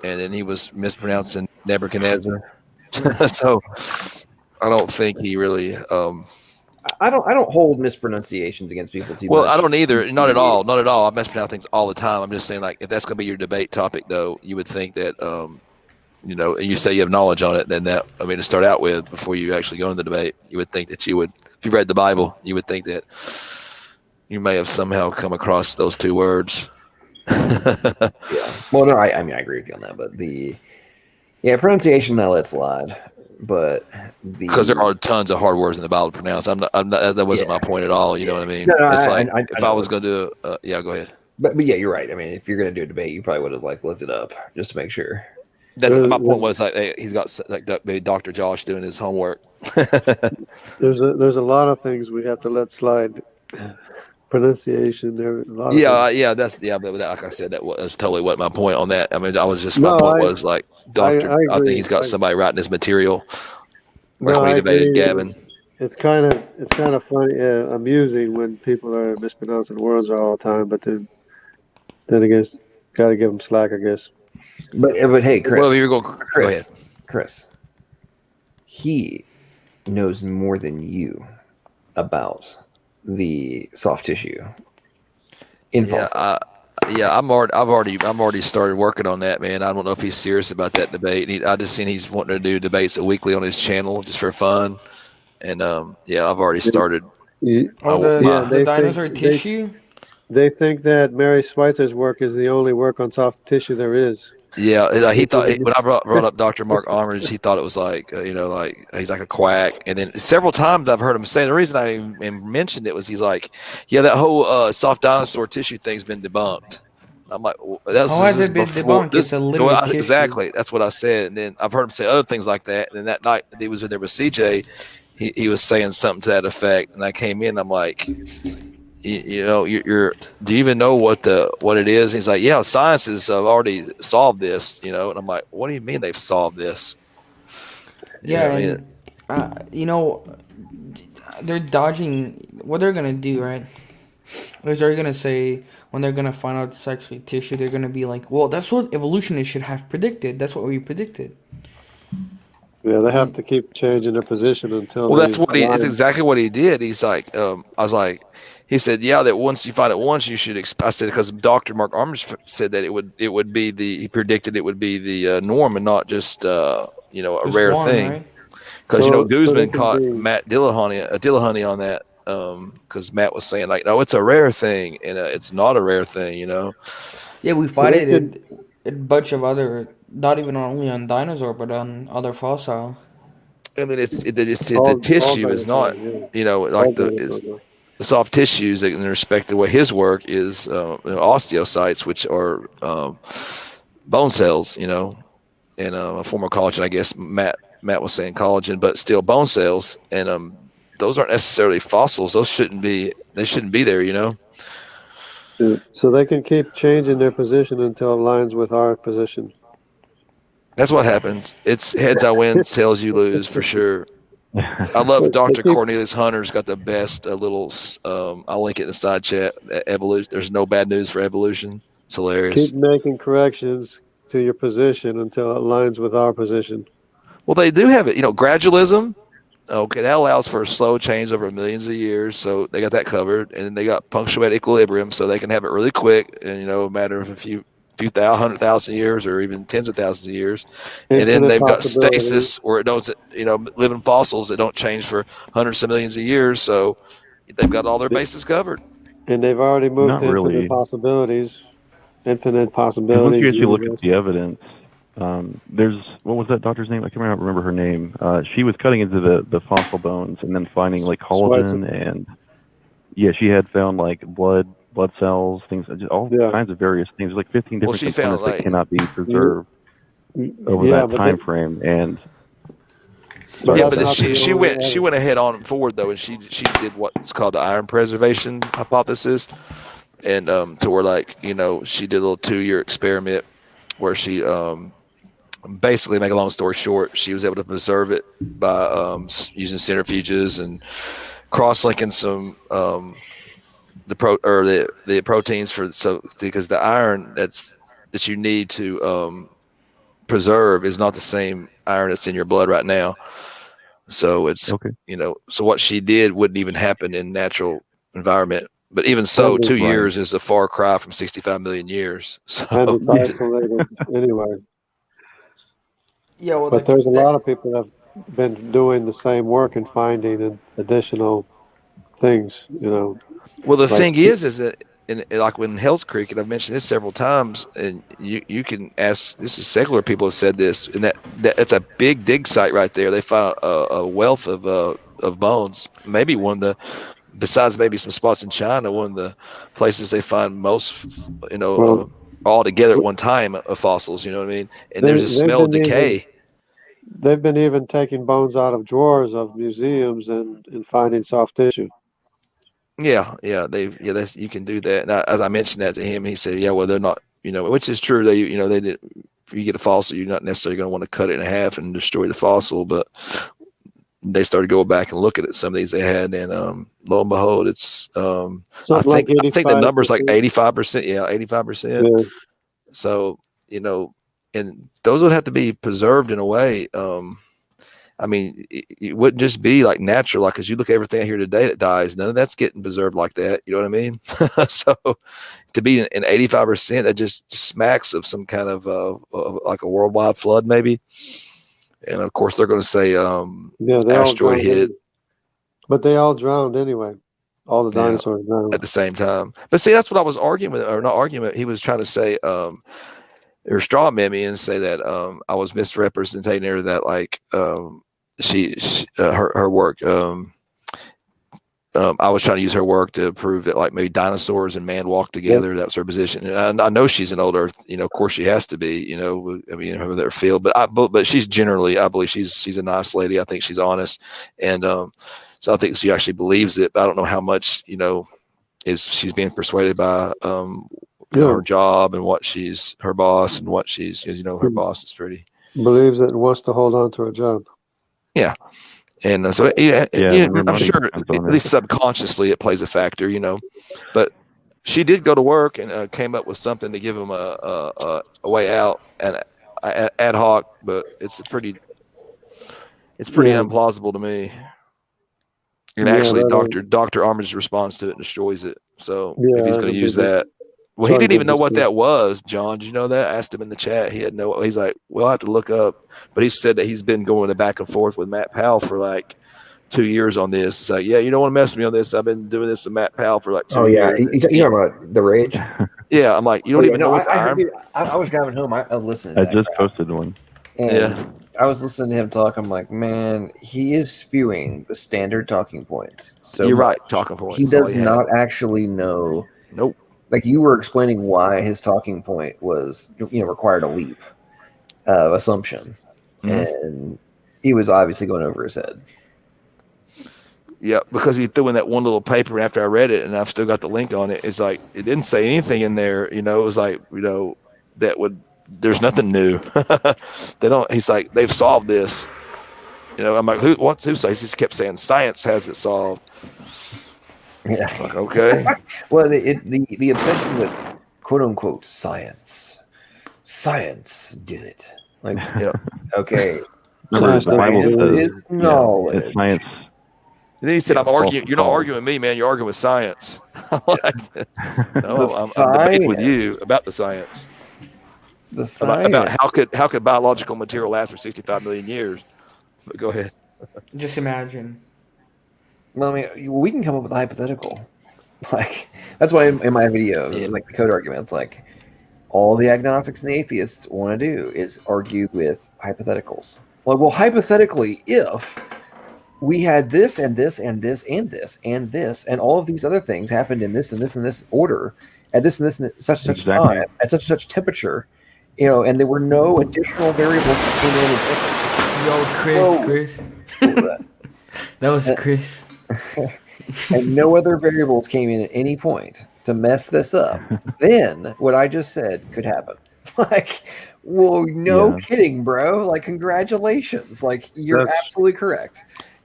and then he was mispronouncing Nebuchadnezzar. So I don't think he really. I don't hold mispronunciations against people too much. I don't either. Not at all. Not at all. I mispronounce things all the time. I'm just saying, like, if that's going to be your debate topic, though, you would think that, and you say you have knowledge on it, then to start out with, before you actually go into the debate, you would think that you would, if you read the Bible, you would think that you may have somehow come across those two words. Yeah. Well, no, I mean, I agree with you on that, but pronunciation, I'll let slide. But because there are tons of hard words in the Bible to pronounce. That wasn't my point at all. You know what I mean? No, it's if I was going to do go ahead. But yeah, you're right. I mean, if you're going to do a debate, you probably would have looked it up just to make sure. That's my point. Was he's got maybe Dr. Josh doing his homework. There's a lot of things we have to let slide. pronunciation. There, a lot of Yeah, things. yeah, but like I said, that's totally what my point on that. I mean, I was just my No, point was like, Doctor, I I think agree. he's got somebody writing his material, like No, when he I debated agree. Gavin. It's kind of funny, amusing when people are mispronouncing words all the time. But then I guess got to give them slack, I guess. But hey, Chris. Well, you're going. Go ahead. Chris. He knows more than you about the soft tissue in fossils. I've already started working on that, man. I don't know if he's serious about that debate. I just seen he's wanting to do debates weekly on his channel just for fun, and I've already started. The dinosaur tissue. They think that Mary Schweitzer's work is the only work on soft tissue there is. Yeah, he thought when I brought up Dr. Mark Armitage, he thought it was like like he's like a quack. And then several times I've heard him say the reason I mentioned it was he's like, yeah, that whole soft dinosaur tissue thing's been debunked. I'm like, how has it been debunked? It's a living tissue. Exactly, that's what I said. And then I've heard him say other things like that. And then that night he was in there with CJ, he was saying something to that effect. And I came in, I'm like, you're do you even know what it is? And he's like, yeah, scientists have already solved this, and I'm like, what do you mean they've solved this? They're dodging what they're gonna do, right? Is they're gonna say when they're gonna find out it's actually tissue, they're gonna be like, well, that's what evolutionists should have predicted. That's what we predicted. Yeah, they have to keep changing their position until. Well, it's exactly what he did. He's like, I was like, he said, yeah, that once you find it once, you should. I said because Dr. Mark Armitage said that it would be he predicted it would be the norm and not just a rare thing. Because Guzman caught Matt Dillahunty on that because Matt was saying like, no, it's a rare thing and it's not a rare thing, Yeah, we find it in a bunch of other, not even only on dinosaur, but on other fossil. I mean, the tissue is not, like the soft tissues in respect to what his work is, osteocytes, which are bone cells, and a former collagen, I guess Matt was saying collagen, but still bone cells, and those aren't necessarily fossils. They shouldn't be there, Yeah. So they can keep changing their position until it aligns with our position. That's what happens. It's heads I win, tails you lose for sure. I love Dr. Cornelius Hunter's got the best little. I'll link it in the side chat. Evolution. There's no bad news for evolution. It's hilarious. Keep making corrections to your position until it aligns with our position. Well, they do have it. Gradualism. Okay, that allows for a slow change over millions of years, so they got that covered. And then they got punctuated equilibrium, so they can have it really quick, and a matter of a few 100,000 years or even tens of thousands of years. And then they've got stasis, where it knows that living fossils that don't change for hundreds of millions of years, so they've got all their bases covered. And they've already moved to infinite possibilities. Infinite possibilities. Once you actually look at the evidence, there's what was that doctor's name? I can't remember her name. She was cutting into the fossil bones and then finding like collagen and she had found like blood cells, things, just all kinds of various things. Like 15 different components that cannot be preserved over that time frame. And she went ahead on forward though, and she did what's called the iron preservation hypothesis, and to where she did a little 2-year experiment where she basically, make a long story short, she was able to preserve it by using centrifuges and cross-linking some the proteins because the iron that you need to preserve is not the same iron that's in your blood right now. So it's so what she did wouldn't even happen in natural environment. But even so, 2 years is a far cry from 65 million years. So. And it's isolated anyway. Yeah, well, but there's a lot of people that have been doing the same work and finding additional things, Well, the thing is that like when Hell's Creek, and I've mentioned this several times, and you can ask. This is secular people have said this, and that it's a big dig site right there. They found a wealth of bones. Maybe one of the, besides maybe some spots in China, one of the places they find most, all together at one time of fossils. You know what I mean? And there's a smell of decay. They've been even taking bones out of drawers of museums and finding soft tissue. Yeah, that's you can do that. And as I mentioned that to him, he said, "Yeah, well, they're not, which is true. They did. If you get a fossil, you're not necessarily going to want to cut it in half and destroy the fossil, but they started going back and looking at some of these they had, and lo and behold, it's I think the number's like 85%. Yeah, 85%. So and those would have to be preserved in a way. I mean, it wouldn't just be like natural, like, because you look at everything here today that dies, none of that's getting preserved like that. You know what I mean? So to be in 85%, that just smacks of some kind of like a worldwide flood, maybe. And of course, they're going to say asteroid hit. But they all drowned anyway. All the dinosaurs drowned at the same time. But see, that's what I was arguing with, or not arguing. He was trying to say, or straw man me and say that I was misrepresenting her, that like her work. I was trying to use her work to prove that like maybe dinosaurs and man walked together. That was her position. And I know she's an old Earth. Of course she has to be. I mean, in their field. But she's generally, I believe she's a nice lady. I think she's honest, and so I think she actually believes it. But I don't know how much she's being persuaded by her job and what her boss and what she's, her boss is pretty believes it and wants to hold on to her job. Yeah. And so, I'm sure at least subconsciously it plays a factor, but she did go to work and came up with something to give him a way out and ad hoc, but it's pretty implausible to me. And actually Dr. Armitage responds to it and destroys it. So if he's going to use that, well, he didn't even know what that was, John. Did you know that? I asked him in the chat. He had no. He's like, well, I have to look up. But he said that he's been going back and forth with Matt Powell for like 2 years on this. It's like, yeah, you don't want to mess with me on this. I've been doing this with Matt Powell for like 2 years. You know about the rage? Yeah, I'm like, you don't even know what I was driving home. I listened to I just posted one. And I was listening to him talk. I'm like, man, he is spewing the standard talking points. So you're right, talking points. He does not actually know. Nope. Like you were explaining why his talking point was, required a leap of assumption, and he was obviously going over his head. Yeah, because he threw in that one little paper after I read it, and I've still got the link on it. It's like it didn't say anything in there. It was like that would. There's nothing new. They don't. He's like they've solved this. I'm like who says? He just kept saying science has it solved. Yeah. Like, okay. Well, the obsession with quote unquote science did it. Like, okay. It's knowledge. It's science. And then he said, "I'm arguing. You're not arguing with me, man. You're arguing with science." I'm like, no, I'm debating with you about the science. The science about how could biological material last for 65 million years? But go ahead. Just imagine. Well, I mean, we can come up with a hypothetical. Like that's why in my video, like the code arguments, like all the agnostics and the atheists want to do is argue with hypotheticals. Well, hypothetically, if we had this and this and this and this and this and all of these other things happened in this and this and this order at this and this and such and such time at such and such temperature, and there were no additional variables that came in. Yo, Chris. That was Chris. And no other variables came in at any point to mess this up, then what I just said could happen. Like, well, kidding, bro. Like, congratulations. Like, you're absolutely correct.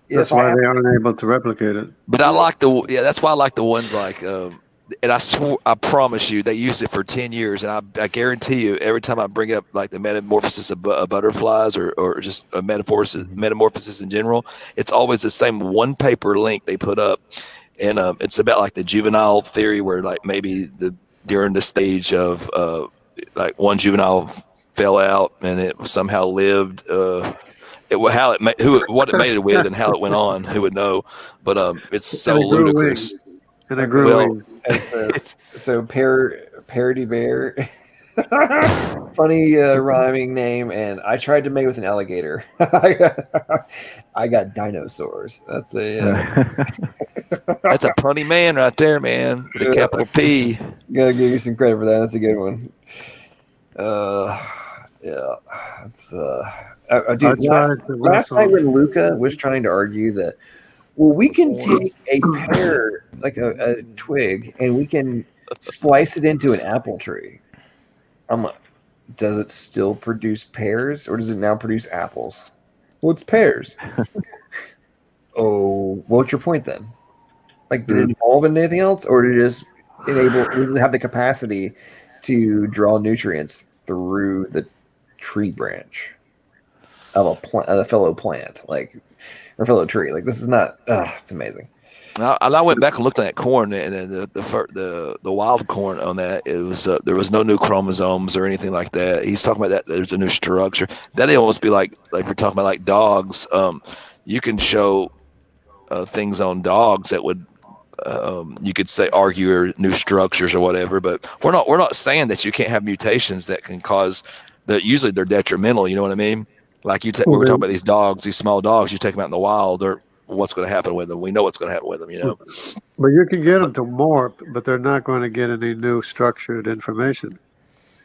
That's why they aren't able to replicate it. But I like that's why I like the ones like, and I promise you, they used it for 10 years, and I guarantee you, every time I bring up like the metamorphosis of butterflies or just a metamorphosis in general, it's always the same one paper link they put up, and it's about like the juvenile theory, where like maybe during the stage of like one juvenile fell out and it somehow lived. What it made it with and how it went on, who would know? But it's so ludicrous. And I grew so Parody Bear, funny rhyming name, and I tried to mate with an alligator. I got dinosaurs. That's that's a punny man right there, man, with a capital P. Gotta give you some credit for that. That's a good one. Yeah, it's dude. Last night when Luca was trying to argue that well, we can take a pear, like a twig, and we can splice it into an apple tree. I'm like, does it still produce pears, or does it now produce apples? Well, it's pears. Oh, what's your point then? Like, did it evolve into anything else, or did it just did it have the capacity to draw nutrients through the tree branch of a fellow plant, like, or fellow tree? Like, this is not. It's amazing. I went back and looked at that corn, and the wild corn on that, it was there was no new chromosomes or anything like that. He's talking about that there's a new structure. That'd almost be like we're talking about like dogs. You can show things on dogs that would you could say argue are new structures or whatever, but we're not saying that you can't have mutations that can cause that. Usually they're detrimental. You know what I mean? Like we were talking about these dogs, these small dogs. You take them out in the wild, or what's going to happen with them? We know what's going to happen with them. You know. But you can get them to morph, but they're not going to get any new structured information.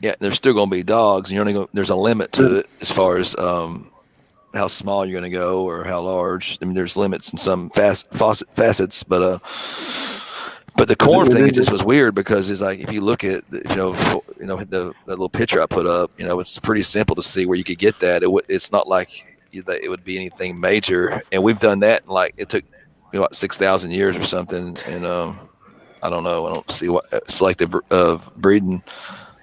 Yeah, they're still going to be dogs, and there's a limit to it as far as how small you're going to go or how large. I mean, there's limits in some facets, but the corn thing, it just was weird because it's like if you look at the little picture I put up, it's pretty simple to see where you could get that. It's not like it would be anything major, and we've done that. Like it took 6,000 years or something, and I don't know. I don't see what selective breeding.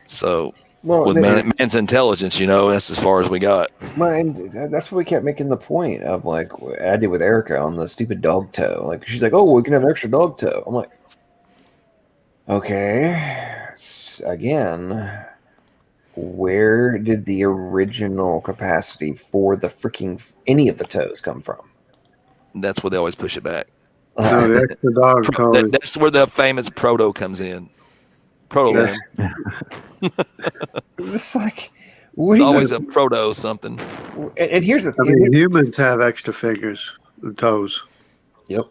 So. Well, with man's intelligence, that's as far as we got. Well, and that's what we kept making the point of, like I did with Erica on the stupid dog toe. Like she's like, "Oh, we can have an extra dog toe." I'm like, okay. Again, where did the original capacity for the freaking any of the toes come from? That's where they always push it back. No, the extra dog toe. That's where the famous proto comes in. Proto. It's like it's always a proto something. And here's the thing: humans have extra fingers and toes. Yep,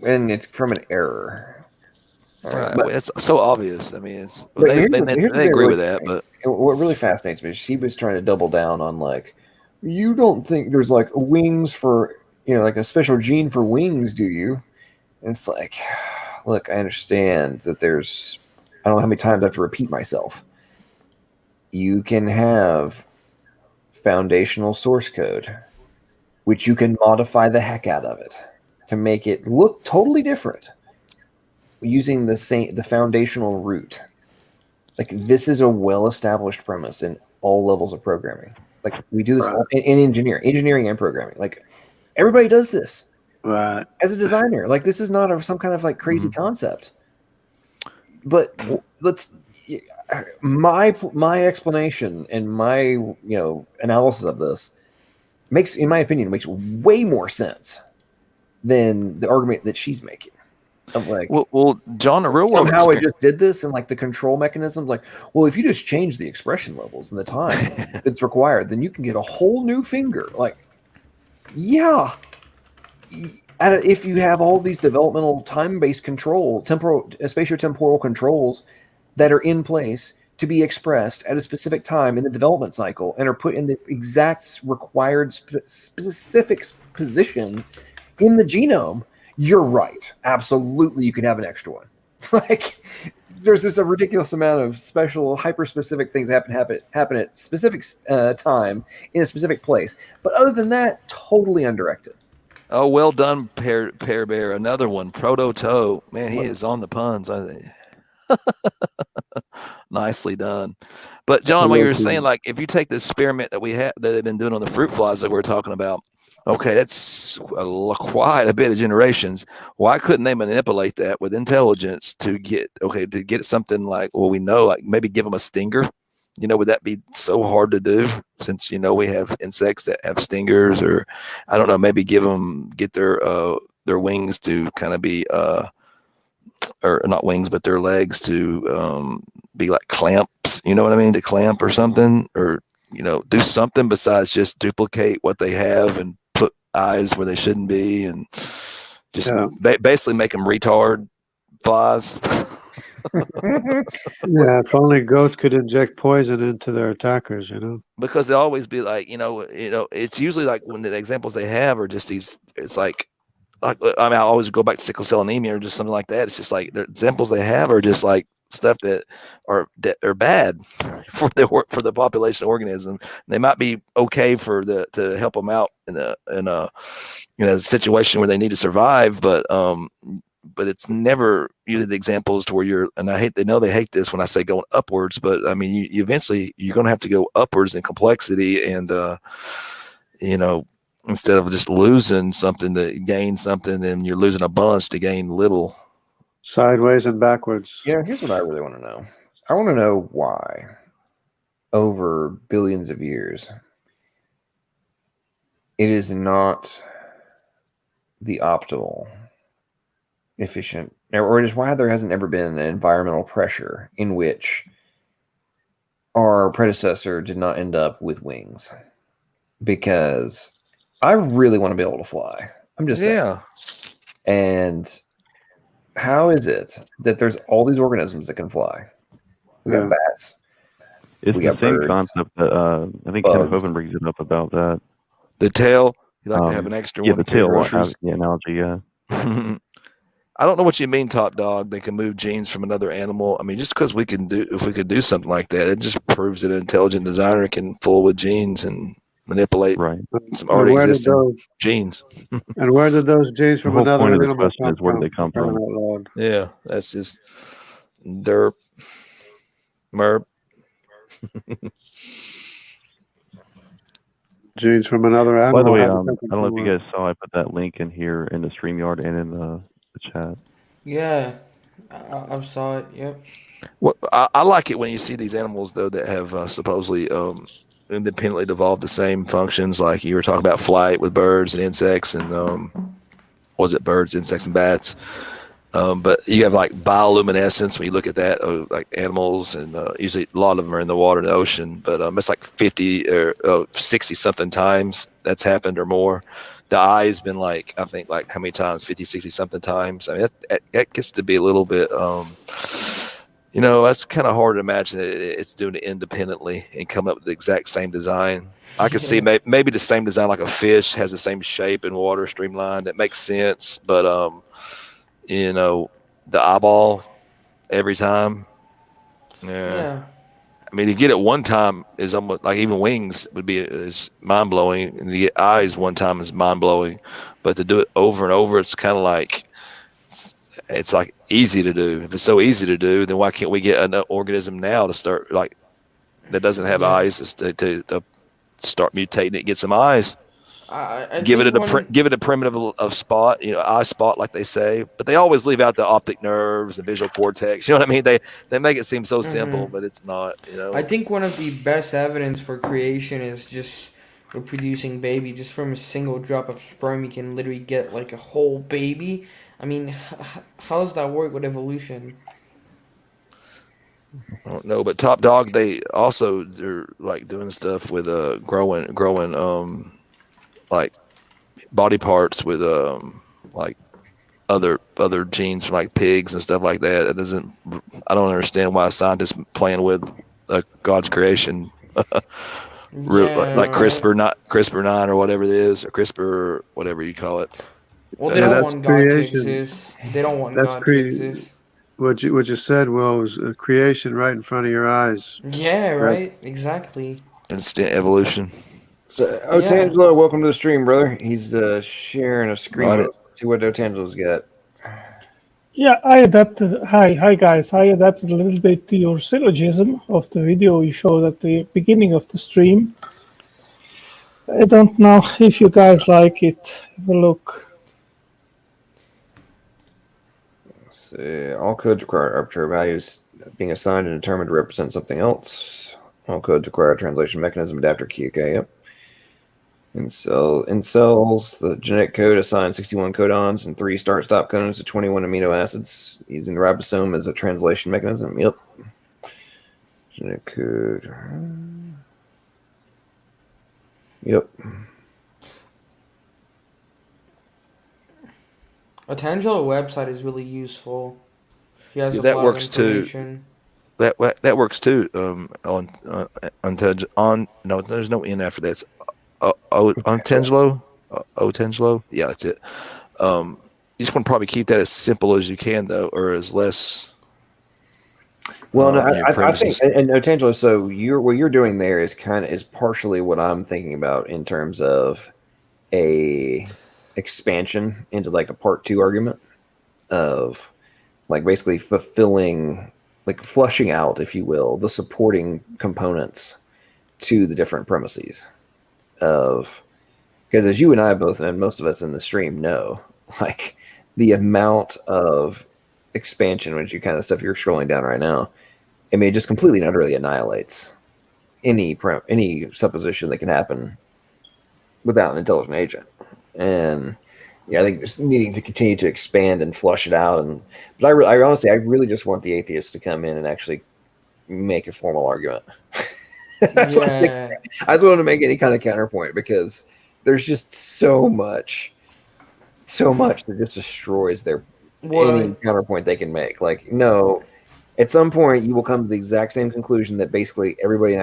and it's from an error. Right, but it's so obvious. I mean, they agree with that. But what really fascinates me is she was trying to double down on like, you don't think there's like wings for like a special gene for wings, do you? And it's like, look, I understand that there's. I don't know how many times I have to repeat myself. You can have foundational source code, which you can modify the heck out of it to make it look totally different using the foundational root. Like this is a well-established premise in all levels of programming. Like we do this in engineering and programming. Like everybody does this. Right. As a designer, like this is not some kind of like crazy concept. But my explanation and my analysis of this makes, in my opinion, makes way more sense than the argument that she's making. Of like, well, John, the real world somehow I just did this, and like the control mechanisms, like, well, if you just change the expression levels and the time that's required, then you can get a whole new finger. Like, yeah. If you have all these developmental time-based spatio-temporal controls that are in place to be expressed at a specific time in the development cycle and are put in the exact required specific position in the genome, you're right. Absolutely, you can have an extra one. Like, there's just a ridiculous amount of special, hyper-specific things that happen at specific time in a specific place. But other than that, totally undirected. Oh, well done, Pear Bear. Another one, Proto Toe. Man, he is on the puns. Nicely done. But John, what you were saying, like if you take the experiment that they've been doing on the fruit flies that we're talking about, okay, that's quite a bit of generations. Why couldn't they manipulate that with intelligence to get something like, well, we know, like maybe give them a stinger? Would that be so hard to do since, we have insects that have stingers, or I don't know, maybe get their wings to kind of be, or not wings, but their legs to be like clamps, you know what I mean? To clamp or something, or, do something besides just duplicate what they have and put eyes where they shouldn't be and just basically make them retard flies. Yeah, if only goats could inject poison into their attackers, Because they always be like, it's usually like when the examples they have are just these. It's like like I mean, I always go back to sickle cell anemia or just something like that. It's just like the examples they have are just like stuff that are bad for the population organism. They might be okay to help them out in a situation where they need to survive, but it's never usually the examples to where and they hate this when I say going upwards, but I mean, you eventually you're going to have to go upwards in complexity and, instead of just losing something to gain something, then you're losing a bunch to gain little. Sideways and backwards. Here's what I really want to know. I want to know why, over billions of years, it is not the optimal, efficient, or just why there hasn't ever been an environmental pressure in which our predecessor did not end up with wings. Because I really want to be able to fly. I'm just saying. And how is it that there's all these organisms that can fly? We got bats. It's the same concept that I think Kenneth Hovind brings it up about that. The tail. You like to have an extra one. The tail. The analogy. Yeah. I don't know what you mean, Top Dog. They can move genes from another animal. I mean, just because if we could do something like that, it just proves that an intelligent designer can fool with genes and manipulate some already existing genes. And where did those genes from another animal come from? Where did they come from? Yeah, that's just derp. Merp. Genes from another animal. By the way, I don't know if you guys saw, I put that link in here in the StreamYard and in the chat. Yeah, I saw it. Yep. Well, I like it when you see these animals though that have supposedly independently evolved the same functions. Like you were talking about flight with birds and insects, and birds, insects, and bats. But you have like bioluminescence when you look at that, like animals, and usually a lot of them are in the water and the ocean. But it's like 50 or 60 something times that's happened or more. The eye has been like, I think, like how many times? 50, 60 something times. I mean, that gets to be a little bit, that's kind of hard to imagine that it's doing it independently and come up with the exact same design. I can see maybe the same design, like a fish has the same shape and water streamlined. That makes sense. But, the eyeball every time. Yeah. I mean, to get it one time is almost like even wings is mind blowing, and to get eyes one time is mind blowing, but to do it over and over, it's kind of like it's like easy to do. If it's so easy to do, then why can't we get an organism now to start like that doesn't have eyes to start mutating it, get some eyes? Give it a primitive of spot, eye spot, like they say, but they always leave out the optic nerves and visual cortex. You know what I mean? They make it seem so simple, but it's not. I think one of the best evidence for creation is just reproducing baby. Just from a single drop of sperm, you can literally get like a whole baby. I mean, how does that work with evolution? I don't know, but Top Dog, they're like doing stuff with growing like body parts with like other genes from like pigs and stuff like that. I don't understand why scientists playing with God's creation, like CRISPR-9 or whatever it is, or CRISPR, whatever you call it. Well, they don't want God to exist. They don't want God to exist. What you said, Will, was creation right in front of your eyes. Yeah, right. Exactly. Instant evolution. So, Otangelo, welcome to the stream, brother. He's sharing a screen. Let's see what Otangelo's got. Yeah, I adapted. Hi, guys. I adapted a little bit to your syllogism of the video you showed at the beginning of the stream. I don't know if you guys like it. Have a look. Let's see. All codes require arbitrary values being assigned and determined to represent something else. All codes require a translation mechanism adapter key. Okay, yep. In cells, the genetic code assigns 61 codons and 3 start-stop codons to 21 amino acids using the ribosome as a translation mechanism. Yep. Genetic code. Yep. Otangelo website is really useful. He has that works too. That works too. No, there's no N after that. Otangelo, yeah, that's it. You just want to probably keep that as simple as you can, though, or as less. Well, no, I think, and Tangelo, so what you're doing there is partially what I'm thinking about in terms of a expansion into like a part 2 argument of like basically fulfilling, like flushing out, if you will, the supporting components to the different premises of, because as you and I both, and most of us in the stream know, like the amount of expansion, which you kind of stuff you're scrolling down right now, I mean, it just completely and utterly annihilates any supposition that can happen without an intelligent agent. And yeah, I think just needing to continue to expand and flush it out. But I honestly, I really just want the atheists to come in and actually make a formal argument. I just wanted to make any kind of counterpoint, because there's just so much that just destroys any counterpoint they can make. Like, no, at some point you will come to the exact same conclusion that basically everybody in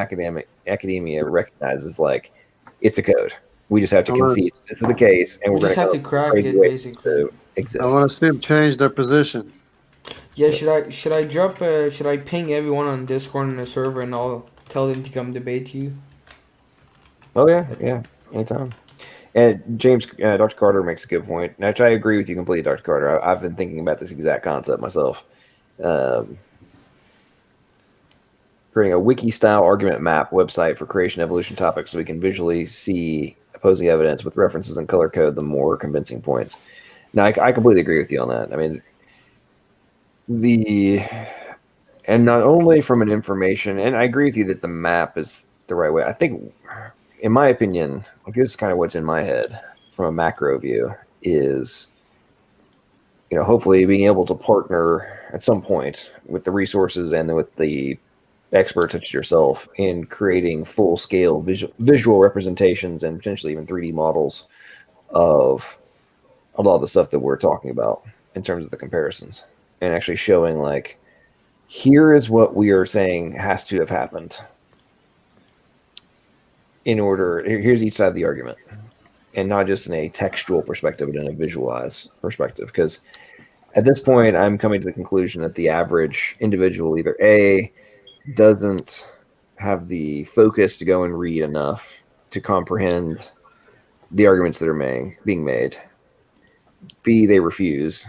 academia recognizes, like, it's a code. We just have to concede this is the case, and we're just have to crack it, basically. I want to see them change their position. Yeah, should I ping everyone on Discord and the server, and I'll tell them to come debate you? Oh yeah, anytime. And James, Dr. Carter makes a good point. And I agree with you completely, Dr. Carter. I've been thinking about this exact concept myself. Creating a wiki-style argument map website for creation evolution topics so we can visually see opposing evidence with references and color code the more convincing points. Now, I completely agree with you on that. I mean, and not only from an information, and I agree with you that the map is the right way. I think, in my opinion, like, this is kind of what's in my head from a macro view, is, hopefully being able to partner at some point with the resources and with the experts such as yourself in creating full-scale visual representations and potentially even 3D models of a lot of the stuff that we're talking about in terms of the comparisons, and actually showing, like, here is what we are saying has to have happened here's each side of the argument, and not just in a textual perspective, but in a visualized perspective. Because at this point, I'm coming to the conclusion that the average individual either A, doesn't have the focus to go and read enough to comprehend the arguments that are being made, B, they refuse,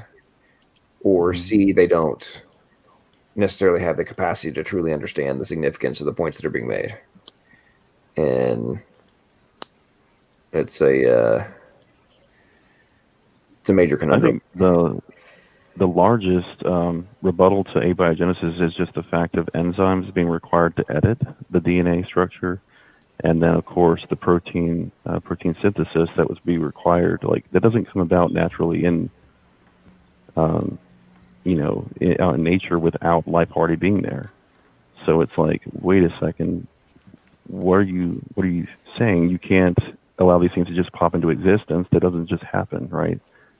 or C, they don't necessarily have the capacity to truly understand the significance of the points that are being made. And it's a major conundrum. I think the largest rebuttal to abiogenesis is just the fact of enzymes being required to edit the DNA structure, and then of course the protein synthesis that would be required. Like, that doesn't come about naturally in nature without life already being there. So it's like, wait a second, what are you saying? You can't allow these things to just pop into existence. That doesn't just happen, right?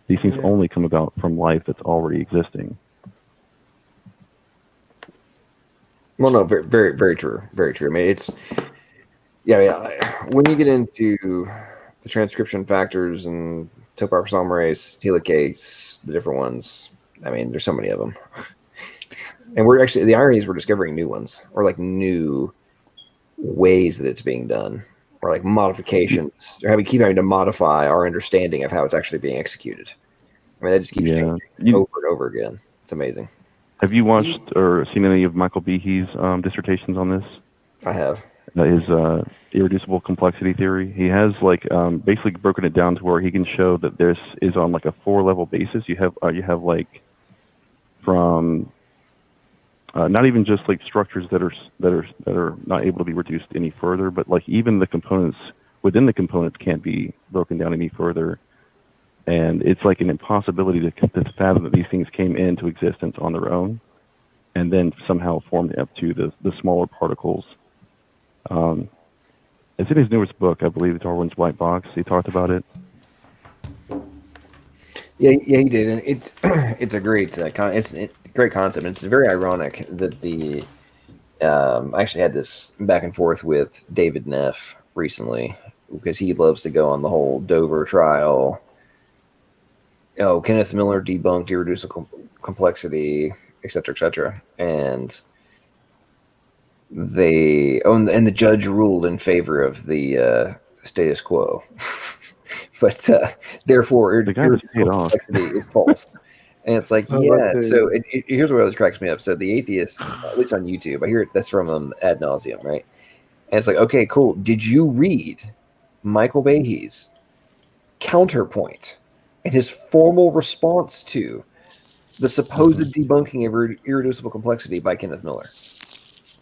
These things only come about from life that's already existing. Well, no, very, very, very true. Very true. I mean, when you get into the transcription factors and topoisomerase, helicase, the different ones, I mean, there's so many of them. And the irony is we're discovering new ones, or like new ways that it's being done, or like modifications. Keep having to modify our understanding of how it's actually being executed. I mean, that just keeps changing over and over again. It's amazing. Have you watched or seen any of Michael Behe's dissertations on this? I have. His irreducible complexity theory. He has basically broken it down to where he can show that this is on like a 4-level basis. You have like from not even just like structures that are not able to be reduced any further, but like even the components within the components can't be broken down any further. And it's like an impossibility to fathom that these things came into existence on their own and then somehow formed up to the smaller particles. It's in his newest book, I believe, Darwin's White Box. He talked about it. Yeah, he did, and it's a great great concept. And it's very ironic that I actually had this back and forth with David Neff recently, because he loves to go on the whole Dover trial Kenneth Miller debunked irreducible complexity, etc., and and the judge ruled in favor of the status quo. But therefore, irreducible complexity is false. And it's like, yeah. So here's what always cracks me up. So the atheists, at least on YouTube, I hear that's from them ad nauseum, right? And it's like, okay, cool. Did you read Michael Behe's counterpoint and his formal response to the supposed debunking of irreducible complexity by Kenneth Miller?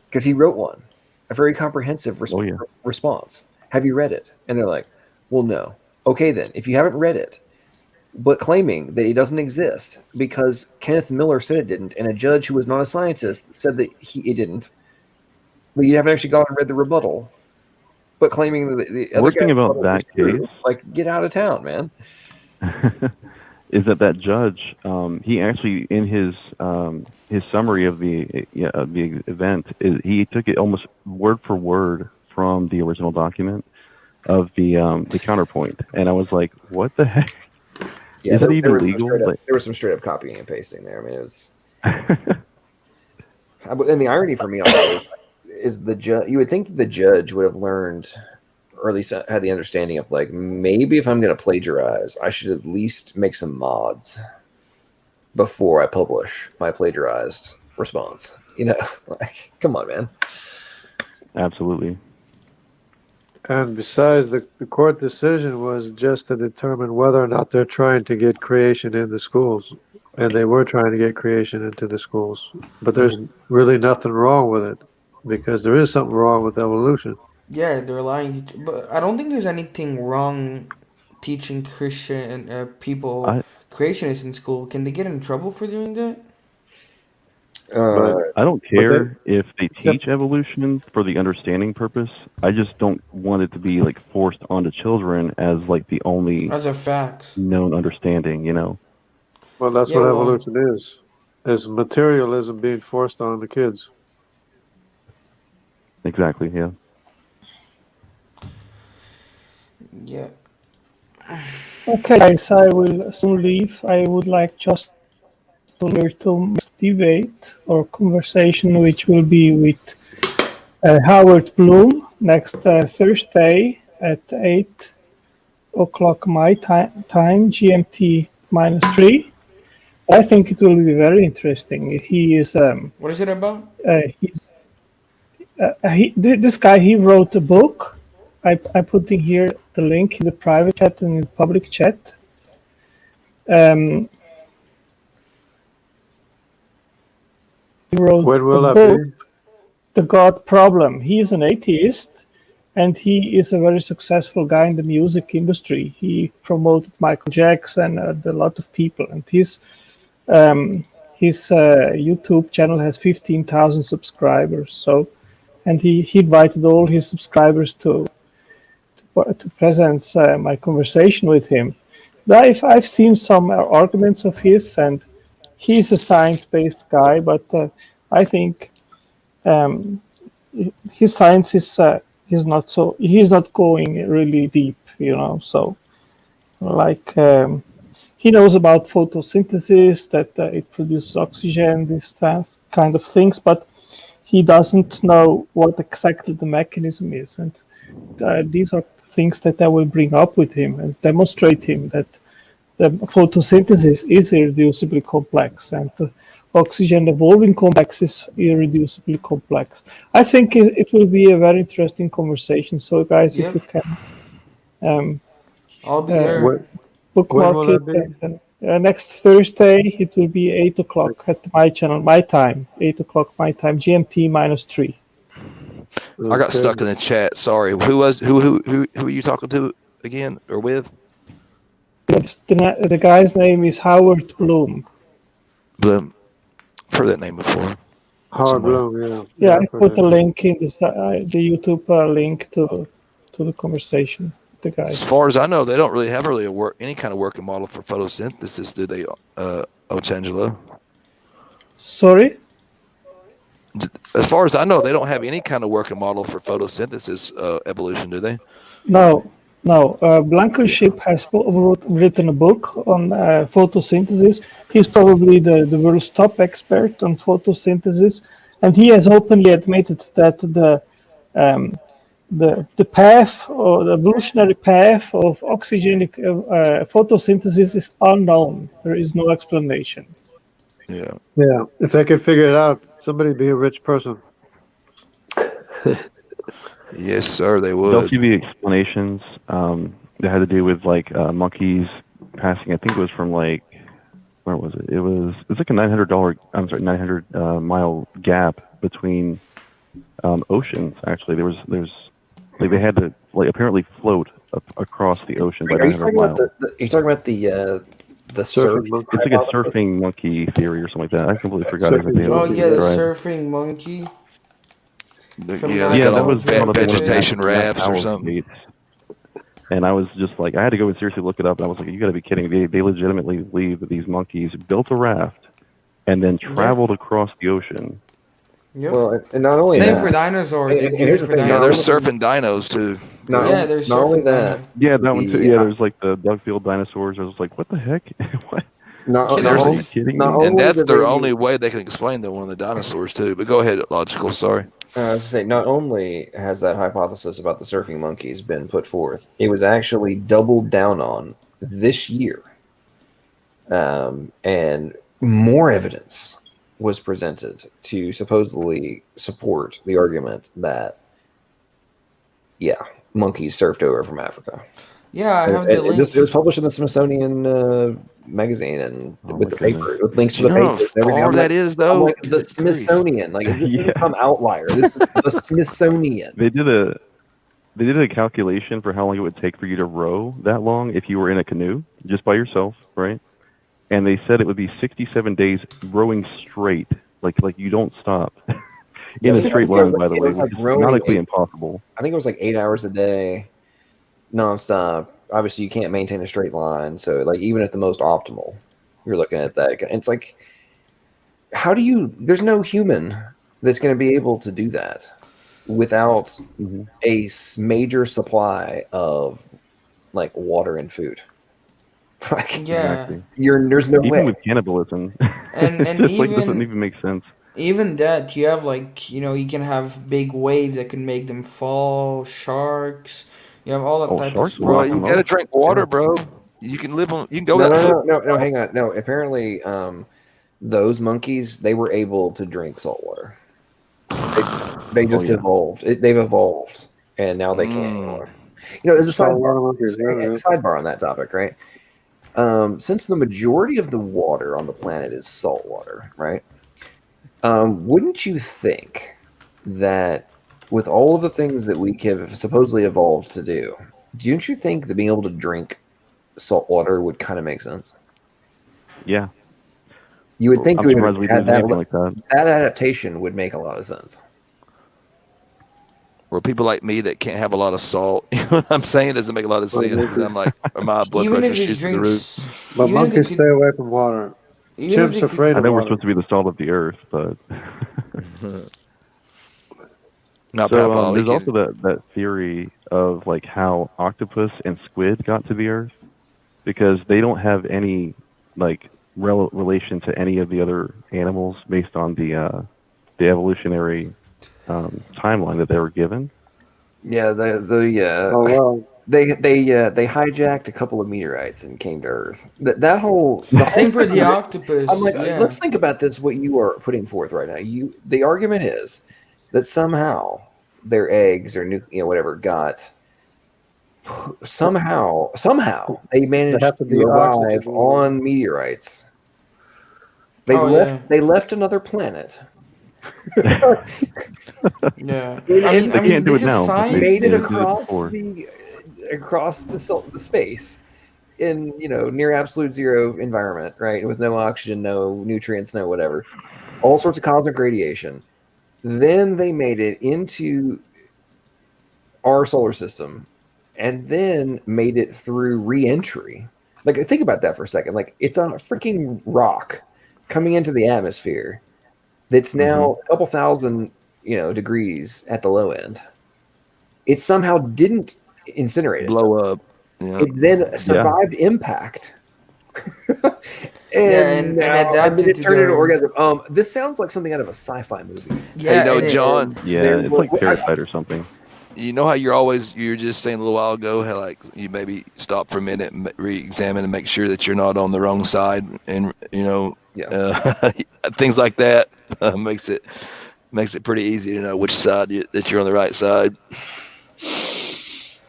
Because he wrote one, a very comprehensive response. Have you read it? And they're like, well, no. Okay, then, if you haven't read it, but claiming that it doesn't exist because Kenneth Miller said it didn't, and a judge who was not a scientist said that it didn't, but you haven't actually gone and read the rebuttal, but claiming that the other thing about that case, like, get out of town, man. Is that judge? He actually, in his summary of the event, he took it almost word for word from the original document of the counterpoint, and I was like, "What the heck? Yeah, is that even legal?" There was some straight up copying and pasting there. I mean, it was. And the irony for me also is the judge. You would think that the judge would have learned, or at least had the understanding of, like, maybe if I'm going to plagiarize, I should at least make some mods before I publish my plagiarized response. You know, like, come on, man. Absolutely. And besides, the court decision was just to determine whether or not they're trying to get creation in the schools. And they were trying to get creation into the schools. But there's really nothing wrong with it, because there is something wrong with evolution. Yeah, they're lying. But I don't think there's anything wrong teaching Christian people creationists in school. Can they get in trouble for doing that? I don't care if they teach evolution for the understanding purpose. I just don't want it to be like forced onto children as like the only as a fact known understanding, you know. Well, that's what evolution is materialism being forced on the kids. Exactly, yeah. Yeah. Okay, guys, I will soon leave. I would like just to debate or conversation, which will be with Howard Bloom next Thursday at 8 o'clock my time, GMT -3. I think it will be very interesting. He is. What is it about? This guy, he wrote a book. I put in here the link in the private chat and in the public chat. He wrote a book, The God Problem. He is an atheist, and he is a very successful guy in the music industry. He promoted Michael Jackson and a lot of people, and his YouTube channel has 15,000 subscribers. So, and he invited all his subscribers to present my conversation with him. I've seen some arguments of his, and he's a science-based guy, but I think his science is he's not going really deep, you know. So, like, he knows about photosynthesis, that it produces oxygen, this kind of things, but he doesn't know what exactly the mechanism is. And these are things that I will bring up with him and demonstrate him that the photosynthesis is irreducibly complex, and the oxygen evolving complex is irreducibly complex. I think it will be a very interesting conversation. So, guys, if you can, I'll be there. Bookmark it. Next Thursday, it will be 8 o'clock at my channel, my time, 8 o'clock my time, GMT -3. I got stuck in the chat. Sorry. Who are you talking to again or with? The guy's name is Howard Bloom. Bloom. I've heard that name before. Howard Bloom, yeah. Yeah, I put a link in the YouTube link to the conversation. The guy. As far as I know, they don't really have any kind of working model for photosynthesis, do they, Otangelo? Sorry? As far as I know, they don't have any kind of working model for photosynthesis evolution, do they? No. Now, Blankenship has written a book on photosynthesis. He's probably the world's top expert on photosynthesis, and he has openly admitted that the path or the evolutionary path of oxygenic photosynthesis is unknown. There is no explanation. Yeah. Yeah. If they could figure it out, somebody'd be a rich person. Yes, sir, they The would. LTV explanations that had to do with like monkeys passing. I think it was from like where was it? It's like a $900 mile gap between oceans. Actually, there's like they had to like apparently float across the ocean by Are you 900 talking about miles. you're talking about the surf? Surfing monkey. It's like a hypothesis? surfing monkey theory or something like that. I completely forgot exactly Oh what it was yeah, the described. surfing monkey. From Yeah, they Yeah, got that on was one of the vegetation Nat rafts or Powell something. states. And I was just like, I had to go and seriously look it up. And I was like, you got to be kidding me. They legitimately believe that these monkeys built a raft and then traveled across the ocean. Yep. Well, and not only Same that, for dinosaur. They and do here's it the for thing, Yeah, not they're dinosaurs. only, surfing dinos too. not, Yeah, on- they're not only surfing that, dinos. Yeah, that one too. the, Yeah, there's like the Dugfield dinosaurs. I was like, what the heck? What? not, And not, there's Are only, you kidding not me? and only that's did their they only way they can explain that one of the dinosaurs too. But go ahead, logical. Sorry. I was to say, not only has that hypothesis about the surfing monkeys been put forth, it was actually doubled down on this year. And more evidence was presented to supposedly support the argument that, yeah, monkeys surfed over from Africa. Yeah, I have the link. It was published in the Smithsonian magazine and Oh with my the goodness. paper, with links Do to you the know how papers and everything. far that is, I'm though? like, the Good grief. Smithsonian. Like, this Yeah. isn't some outlier. This is the Smithsonian. They did a calculation for how long it would take for you to row that long if you were in a canoe just by yourself, right? And they said it would be 67 days rowing straight, like you don't stop in a straight line. By the way, which is nautically impossible. I think it was like 8 hours a day, nonstop. Obviously, you can't maintain a straight line. So, like, even at the most optimal, you're looking at that. It's like, how do you? There's no human that's going to be able to do that without a major supply of like water and food. Like, Yeah. there's no Even way. with cannibalism, And it just like even doesn't even make sense. even that you have like you can have big waves that can make them fall, sharks. You have all that type of sharks will Well, knock you them got to out. drink water, bro. You can live on. You can go No, that. no, hang on. No, apparently, those monkeys, they were able to drink salt water. They just yeah. evolved. They've evolved, and now they can't anymore. You know, there's a sidebar on that topic, right? Since the majority of the water on the planet is salt water, right? Wouldn't you think that with all of the things that we have supposedly evolved to do, don't you think that being able to drink salt water would kind of make sense? Yeah. You would think I'm we surprised we would have did that, anything like that. that adaptation would make a lot of sense. Or people like me that can't have a lot of salt. You know what I'm saying? It doesn't make a lot of sense because I'm like, my blood Even pressure if you shoots through drink, the roof. But even if monkeys they stay away from water. even if Chimps they afraid I of know we're water. supposed to be the salt of the earth, but Not so Papa, there's he also that theory of like how octopus and squid got to the earth because they don't have any like relation to any of the other animals based on the evolutionary timeline that they were given. Yeah, Oh well. they hijacked a couple of meteorites and came to Earth. That whole Same for the octopus. I'm like, Yeah. let's think about this. What you are putting forth right now. The argument is that somehow their eggs or whatever got somehow they managed have to be arrive oxygen. on meteorites. Oh, They left another planet. Yeah. And- I mean, They can't do this it is now, but science. they made it did it across before. the space in near absolute zero environment, right, with no oxygen, no nutrients, no whatever, all sorts of cosmic radiation. Then they made it into our solar system, and then made it through re-entry. Like, think about that for a second. Like, it's on a freaking rock coming into the atmosphere that's now a couple thousand degrees at the low end. It somehow didn't incinerated. blow up. Yeah. It then survived impact. and then adapted it to turned into the- orgasm. This sounds like something out of a sci-fi movie. Hey, John. Yeah, it's like Parasite or something. You know how you were just saying a little while ago how like you maybe stop for a minute and re-examine and make sure that you're not on the wrong side, and things like that makes it pretty easy to know which side that you're on the right side.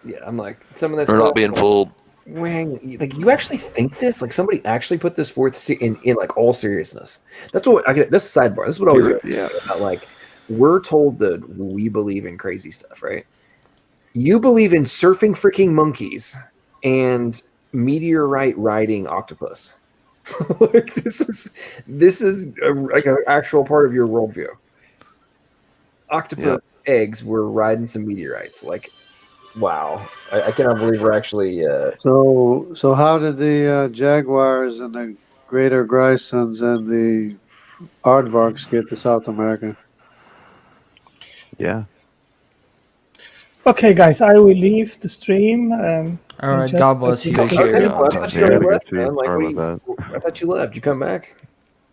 Yeah, I'm like some of this or stuff, not being fooled. Like you actually think this? Like somebody actually put this forth in like all seriousness. That's what I get. This is sidebar. This is what I always about. Like we're told that we believe in crazy stuff, right? You believe in surfing freaking monkeys and meteorite riding octopus. Like this is like an actual part of your worldview. Octopus eggs were riding some meteorites. Like, wow, I cannot believe we're actually. So how did the jaguars and the greater Grisons and the aardvarks get to South America? Yeah. Okay, guys, I will leave the stream. All right, God bless you. I thought you left. You come back?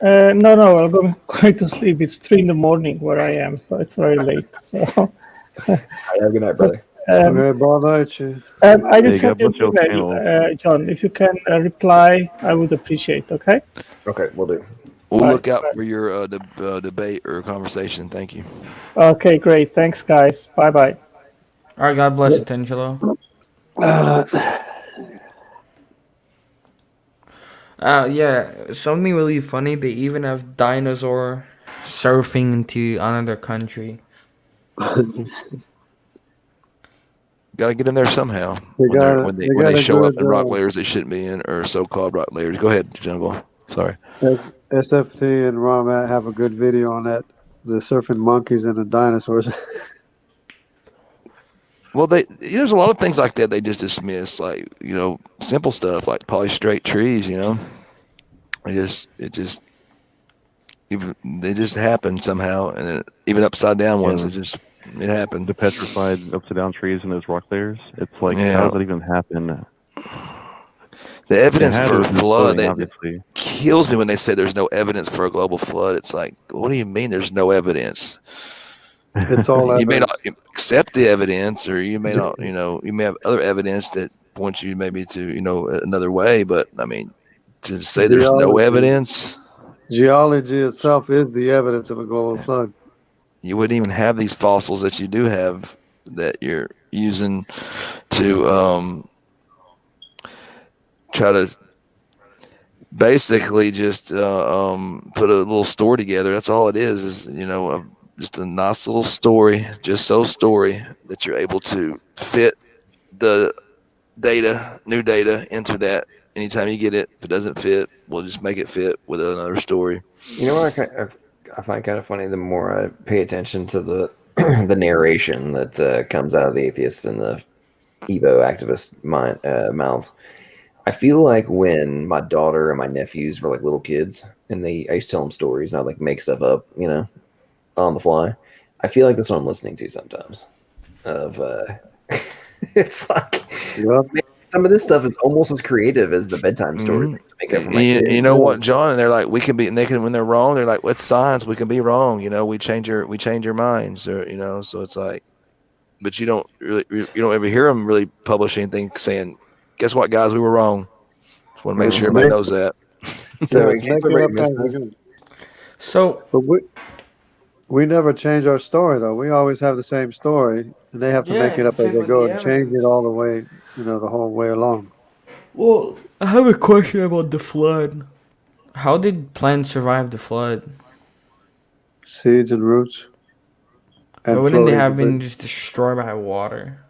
No, I'm going to sleep. It's 3 a.m. where I am, so it's very late. So, have a good night, brother. Okay, bon night. I just sent you an email, John. If you can reply, I would appreciate. Okay. Okay, we'll do. We'll look out for your debate or conversation. Thank you. Okay, great. Thanks, guys. Bye. All right, God bless you, Tangelo. Yeah, something really funny. They even have dinosaur surfing into another country. Got to get in there somehow. When they show up in rock layers they shouldn't be in, or so-called rock layers. Go ahead, Jungle. Sorry. SFT and Ramat have a good video on that. The surfing monkeys and the dinosaurs. Well, there's a lot of things like that they just dismiss, like simple stuff like polystrate trees. They just happen somehow, and then even upside down ones, it happened. The petrified upside down trees in those rock layers. It's like, how does that even happen? The evidence for a flood obviously kills me when they say there's no evidence for a global flood. It's like, what do you mean there's no evidence? It's all you evidence. may not accept the evidence, or you may not, you may have other evidence that points you maybe to, another way. But I mean, to say there's no evidence. Geology itself is the evidence of a global flood. You wouldn't even have these fossils that you do have that you're using to try to basically just put a little story together. That's all it is just a nice little story, story that you're able to fit the new data into that anytime you get it. If it doesn't fit, we'll just make it fit with another story. You know what I find kind of funny? The more I pay attention to the the narration that comes out of the atheists and the Evo activist mouths, I feel like when my daughter and my nephews were like little kids, and I used to tell them stories, and I'd like make stuff up, on the fly. I feel like that's what I'm listening to sometimes. It's like some of this stuff is almost as creative as the bedtime story. You know what, John? And they're like, we can be, and they can, when they're wrong, they're like, with science, we can be wrong. We change your minds, or so it's like, but you don't ever hear them really publish anything saying, guess what, guys, we were wrong. Just want to make sure everybody knows that. But we never change our story, though. We always have the same story, and they have to make it up as they go and change it all the way, the whole way along. Well, I have a question about the flood. How did plants survive the flood? Seeds and roots. But wouldn't they have been just destroyed by water?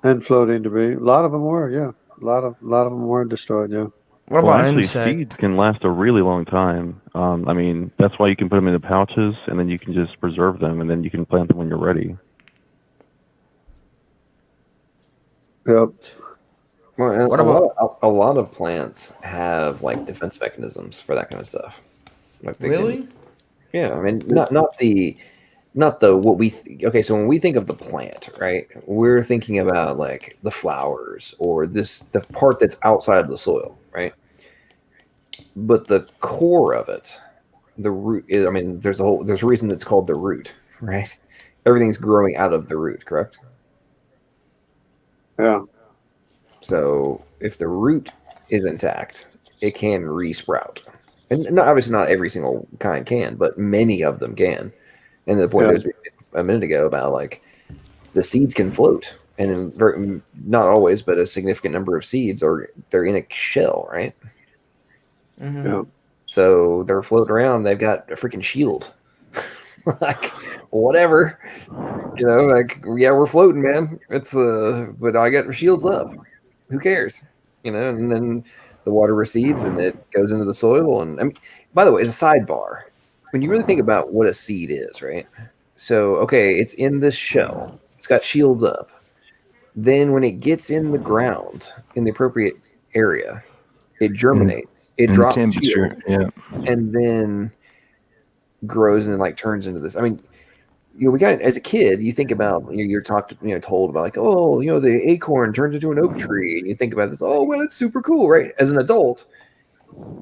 And floating debris. A lot of them were, yeah. A lot of them were destroyed, yeah. What about insects? Seeds can last a really long time. I mean, that's why you can put them in the pouches, and then you can just preserve them, and then you can plant them when you're ready. Yep. Well, a lot of plants have like defense mechanisms for that kind of stuff. Like really? Yeah, I mean, not the not the what we okay. So when we think of the plant, right, we're thinking about like the flowers or the part that's outside of the soil, right? But the core of it, the root is, I mean, there's a reason that's called the root, right? Everything's growing out of the root, correct? Yeah. So if the root is intact, it can re-sprout. And obviously not every single kind can, but many of them can. And the point that was a minute ago about like the seeds can float, and not always, but a significant number of seeds they're in a shell, right? Mm-hmm. Yeah. So they're floating around. They've got a freaking shield, like whatever, like yeah, we're floating, man. It's but I got shields up. Who cares, And then the water recedes and it goes into the soil. And I mean, by the way, as a sidebar, when you really think about what a seed is, right? So, okay, it's in this shell. It's got shields up. Then when it gets in the ground, in the appropriate area, it germinates. It drops temperature, shield, and then grows and like turns into this. I mean, we got as a kid, you think about you're told about like, oh, the acorn turns into an oak tree, and you think about this. Oh, well, it's super cool, right? As an adult,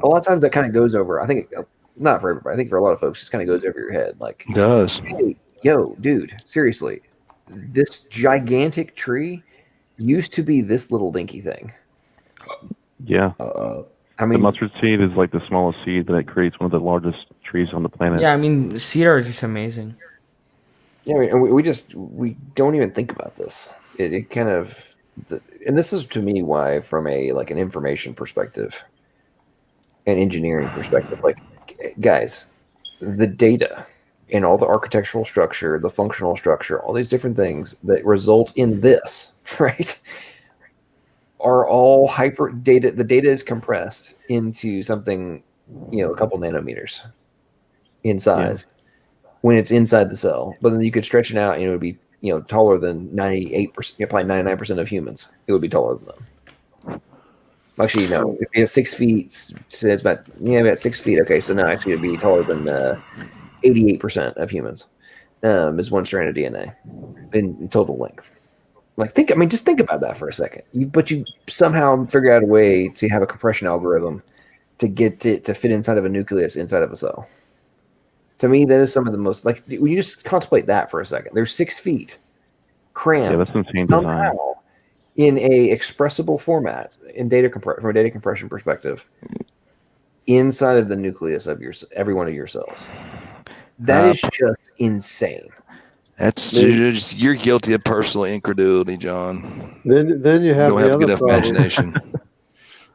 a lot of times that kind of goes over. I think not for everybody. I think for a lot of folks, just kind of goes over your head. Like, it does. Hey, yo, dude, seriously, this gigantic tree used to be this little dinky thing. Yeah. I mean, the mustard seed is like the smallest seed that it creates one of the largest trees on the planet. Yeah, I mean, cedar is just amazing. Yeah, I mean, we don't even think about this. It kind of, and this is to me why, from an information perspective, an engineering perspective, like, guys, the data and all the architectural structure, the functional structure, all these different things that result in this, right, are all hyper data. The data is compressed into something, a couple nanometers in size. Yeah. When it's inside the cell, but then you could stretch it out and it would be, taller than 98%, probably 99% of humans. It would be taller than them. Actually, no, if you have 6 feet, so it's about 6 feet. Okay, so no, actually it'd be taller than 88% of humans. Is one strand of DNA in total length. Like, just think about that for a second. But you somehow figure out a way to have a compression algorithm to get it to fit inside of a nucleus inside of a cell. To me, that is some of the most, like, when you just contemplate that for a second, there's 6 feet crammed that's insane somehow in a expressible format from a data compression perspective inside of the nucleus of every one of your cells. That is just insane. That's you're guilty of personal incredulity, John. Then you have you don't the have other good problem. Imagination.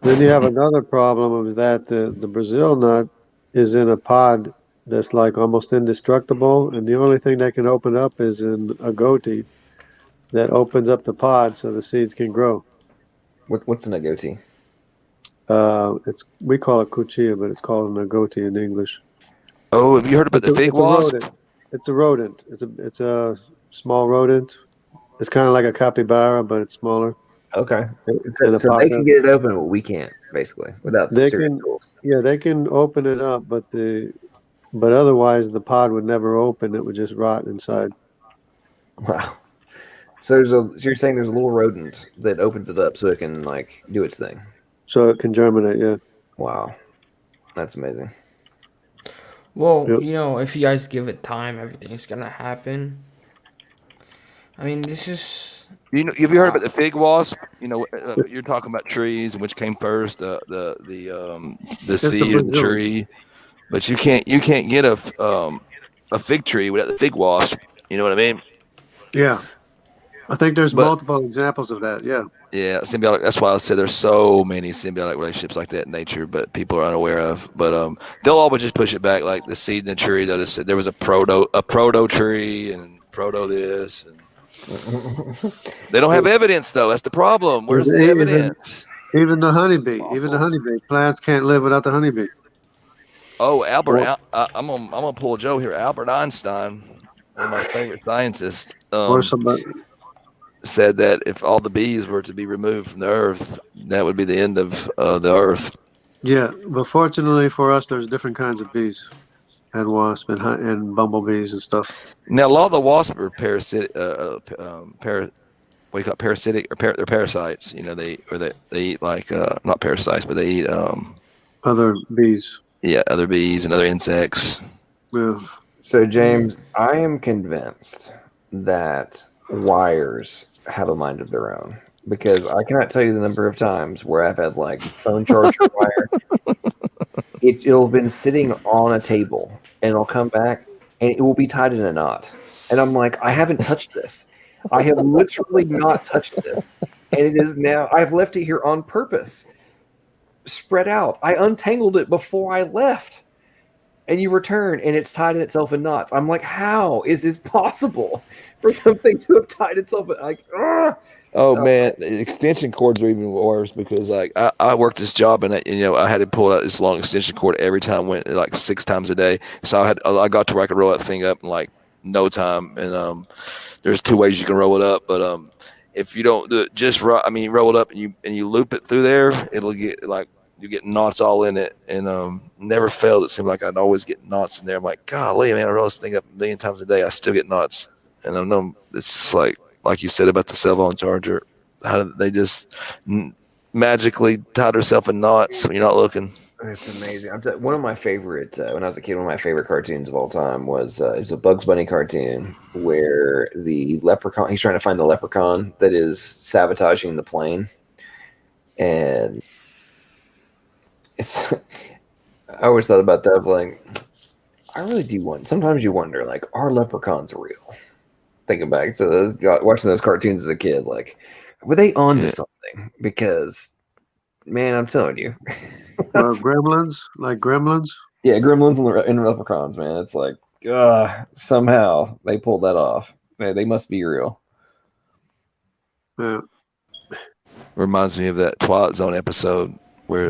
Then you have another problem is that the Brazil nut is in a pod that's like almost indestructible, and the only thing that can open up is an agouti that opens up the pod so the seeds can grow. What's an agouti? We call it cuchilla, but it's called an agouti in English. Oh, have you heard about the fig wasp? It's a rodent. It's a small rodent. It's kind of like a capybara, but it's smaller. Okay, so they can get it open, but we can't, basically, without some serious tools. Yeah, they can open it up, but otherwise the pod would never open. It would just rot inside. Wow. So you're saying there's a little rodent that opens it up so it can do its thing. So it can germinate, yeah. Wow, that's amazing. Well, if you guys give it time, everything's gonna happen. I mean, this is. Have you heard about the fig wasp? You're talking about trees and which came first, the seed of the tree. But you can't get a fig tree without the fig wasp. You know what I mean? Yeah, I think there's multiple examples of that. Yeah. Yeah, symbiotic. That's why I said there's so many symbiotic relationships like that in nature, but people are unaware of. But they'll always just push it back, like the seed in the tree. They'll just say there was a proto tree and proto this. And they don't have evidence, though. That's the problem. Where's the evidence? Even the honeybee. Even the honeybee. Plants can't live without the honeybee. Oh, I'm gonna pull a Joe here. Albert Einstein, one of my favorite scientists, said that if all the bees were to be removed from the earth, that would be the end of the earth. Yeah, but fortunately for us, there's different kinds of bees. and wasp and bumblebees and stuff. Now, a lot of the wasps are parasitic. What do you call it? Parasitic or they're parasites? You know, they eat like not parasites, but they eat other bees. Yeah, other bees and other insects. Yeah. So, James, I am convinced that wires have a mind of their own, because I cannot tell you the number of times where I've had like phone charger wire. It'll have been sitting on a table and it'll come back and it will be tied in a knot. And I'm like, I haven't touched this. I have literally not touched this. And it is now, I've left it here on purpose, spread out. I untangled it before I left. And you return and it's tied in itself in knots. I'm like, how is this possible for something to have tied itself in, like, man, extension cords are even worse, because like I worked this job and I had to pull out this long extension cord every time, went like 6 times a day. So I got to where I could roll that thing up in like no time. And there's 2 ways you can roll it up, but if you don't do it just right, I mean, roll it up and you loop it through there, it'll get like, you get knots all in it, and never failed. It seemed like I'd always get knots in there. I'm like, golly, man, I roll this thing up a million times a day, I still get knots. And I know it's just like you said about the cell phone charger, how did they just magically tied herself in knots when you're not looking. It's amazing. One of my favorite, when I was a kid, one of my favorite cartoons of all time was it was a Bugs Bunny cartoon where the leprechaun, he's trying to find the leprechaun that is sabotaging the plane. And I always thought about that, like, I really do wonder. Sometimes you wonder, like, are leprechauns real? Thinking back to watching those cartoons as a kid, like, were they on to something? Because, man, I'm telling you. Gremlins? Like Gremlins? Yeah, Gremlins and leprechauns, man. It's like, somehow they pulled that off. Man, they must be real. Yeah. Reminds me of that Twilight Zone episode where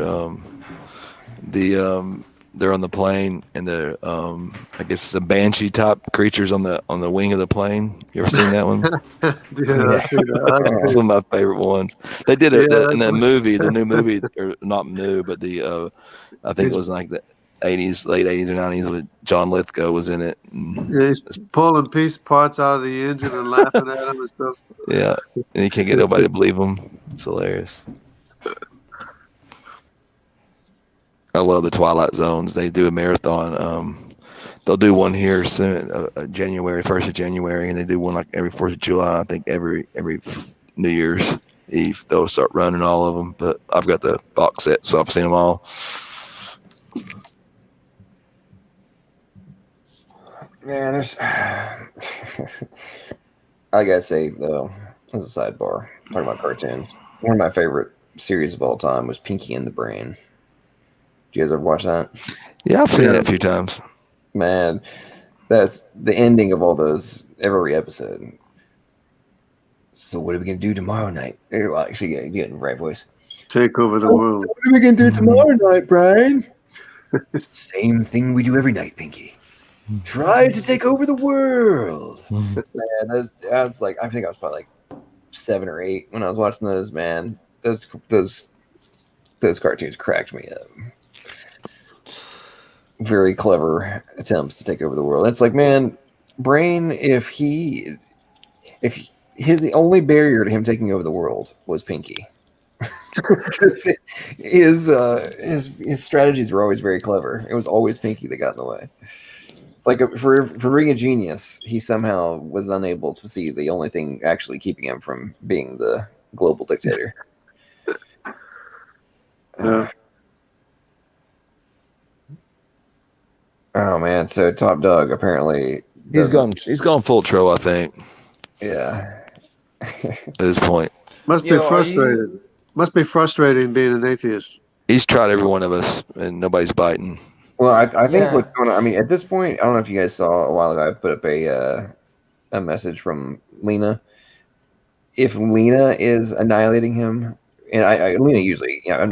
they're on the plane and they're I guess the banshee type creatures on the wing of the plane. You ever seen that one? Yeah, I've seen that. It's one of my favorite ones. They did it in the movie, the new movie, or not new, but I think it was like the 80s, late 80s or 90s with John Lithgow was in it. Yeah, he's pulling parts out of the engine and laughing at him and stuff. Yeah, and he can't get nobody to believe him. It's hilarious. I love the Twilight Zones. They do a marathon. They'll do one here soon, January 1st of January, and they do one like every 4th of July. I think every New Year's Eve they'll start running all of them. But I've got the box set, so I've seen them all. Man, there's. I gotta say though, as a sidebar, talking about cartoons, one of my favorite series of all time was Pinky and the Brain. Did you guys ever watch that? Yeah, I've seen that a few times. Man, that's the ending of all those, every episode. So what are we going to do tomorrow night? Well, actually, you get in the right voice. Take over the world. What are we going to do tomorrow night, Brian? Same thing we do every night, Pinky. Try to take over the world. Man, I was like, I think I was probably like 7 or 8 when I was watching those. Man, those cartoons cracked me up. Very clever attempts to take over the world. It's like, man, Brain, if the only barrier to him taking over the world was Pinky. his strategies were always very clever. It was always Pinky that got in the way. It's like for being a genius, he somehow was unable to see the only thing actually keeping him from being the global dictator. Oh man! So Top Dog apparently he's gone full troll, I think. Yeah. At this point, must be frustrated. Must be frustrating being an atheist. He's tried every one of us, and nobody's biting. Well, I think what's going on. I mean, at this point, I don't know if you guys saw a while ago. I put up a message from Lena. If Lena is annihilating him, and Lena usually, I'm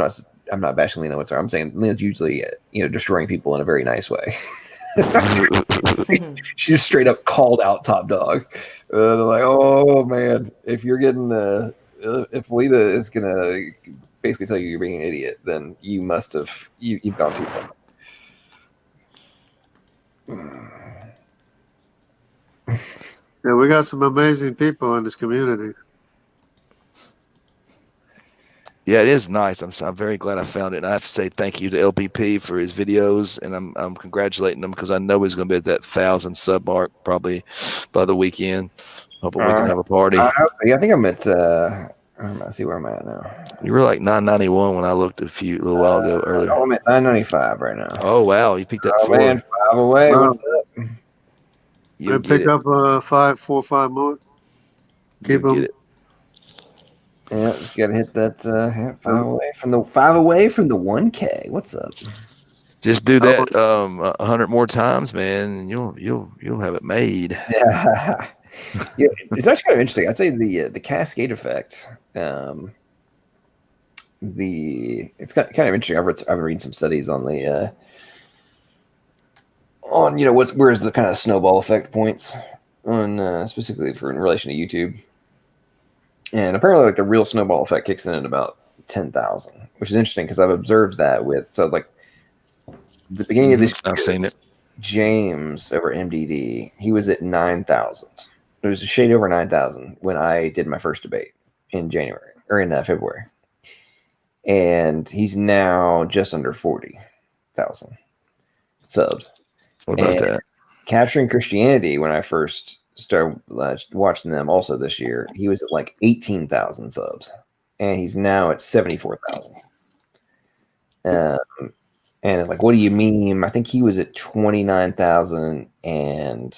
not bashing Lena whatsoever. I'm saying Lena's usually, destroying people in a very nice way. She just straight up called out Top Dog. They're like, oh man, if you're getting if Lena is gonna basically tell you you're being an idiot, then you must have you've gone too far. Yeah, we got some amazing people in this community. Yeah, it is nice. I'm very glad I found it. And I have to say thank you to LPP for his videos, and I'm congratulating him because I know he's going to be at that 1,000 sub mark probably by the weekend. Hoping we can have a party. I think I'm at. Let's see where I'm at now. You were like 991 when I looked a little while ago earlier. I'm at 995 right now. Oh wow, you picked up 4. Man, 5 away. Wow. What's up? You'll pick get it. up 5, 4, 5 more. Keep You'll them. get it. Yeah, just gotta hit that 5 away from the 1K. What's up? Just do that 100 more times, man, and you'll have it made. Yeah. Yeah, it's actually kind of interesting. I'd say the cascade effect. It's kind of interesting. I've been reading some studies on the where's the kind of snowball effect points on specifically in relation to YouTube. And apparently, like the real snowball effect kicks in at about 10,000, which is interesting because I've observed that like the beginning of this year, I've seen it. James over MDD, he was at 9,000. It was a shade over 9,000 when I did my first debate in January or in February, and he's now just under 40,000 subs. What about that? Capturing Christianity, when I first started watching them also this year, he was at like 18,000 subs, and he's now at 74,000. And like, what do you mean? I think he was at 29,000, and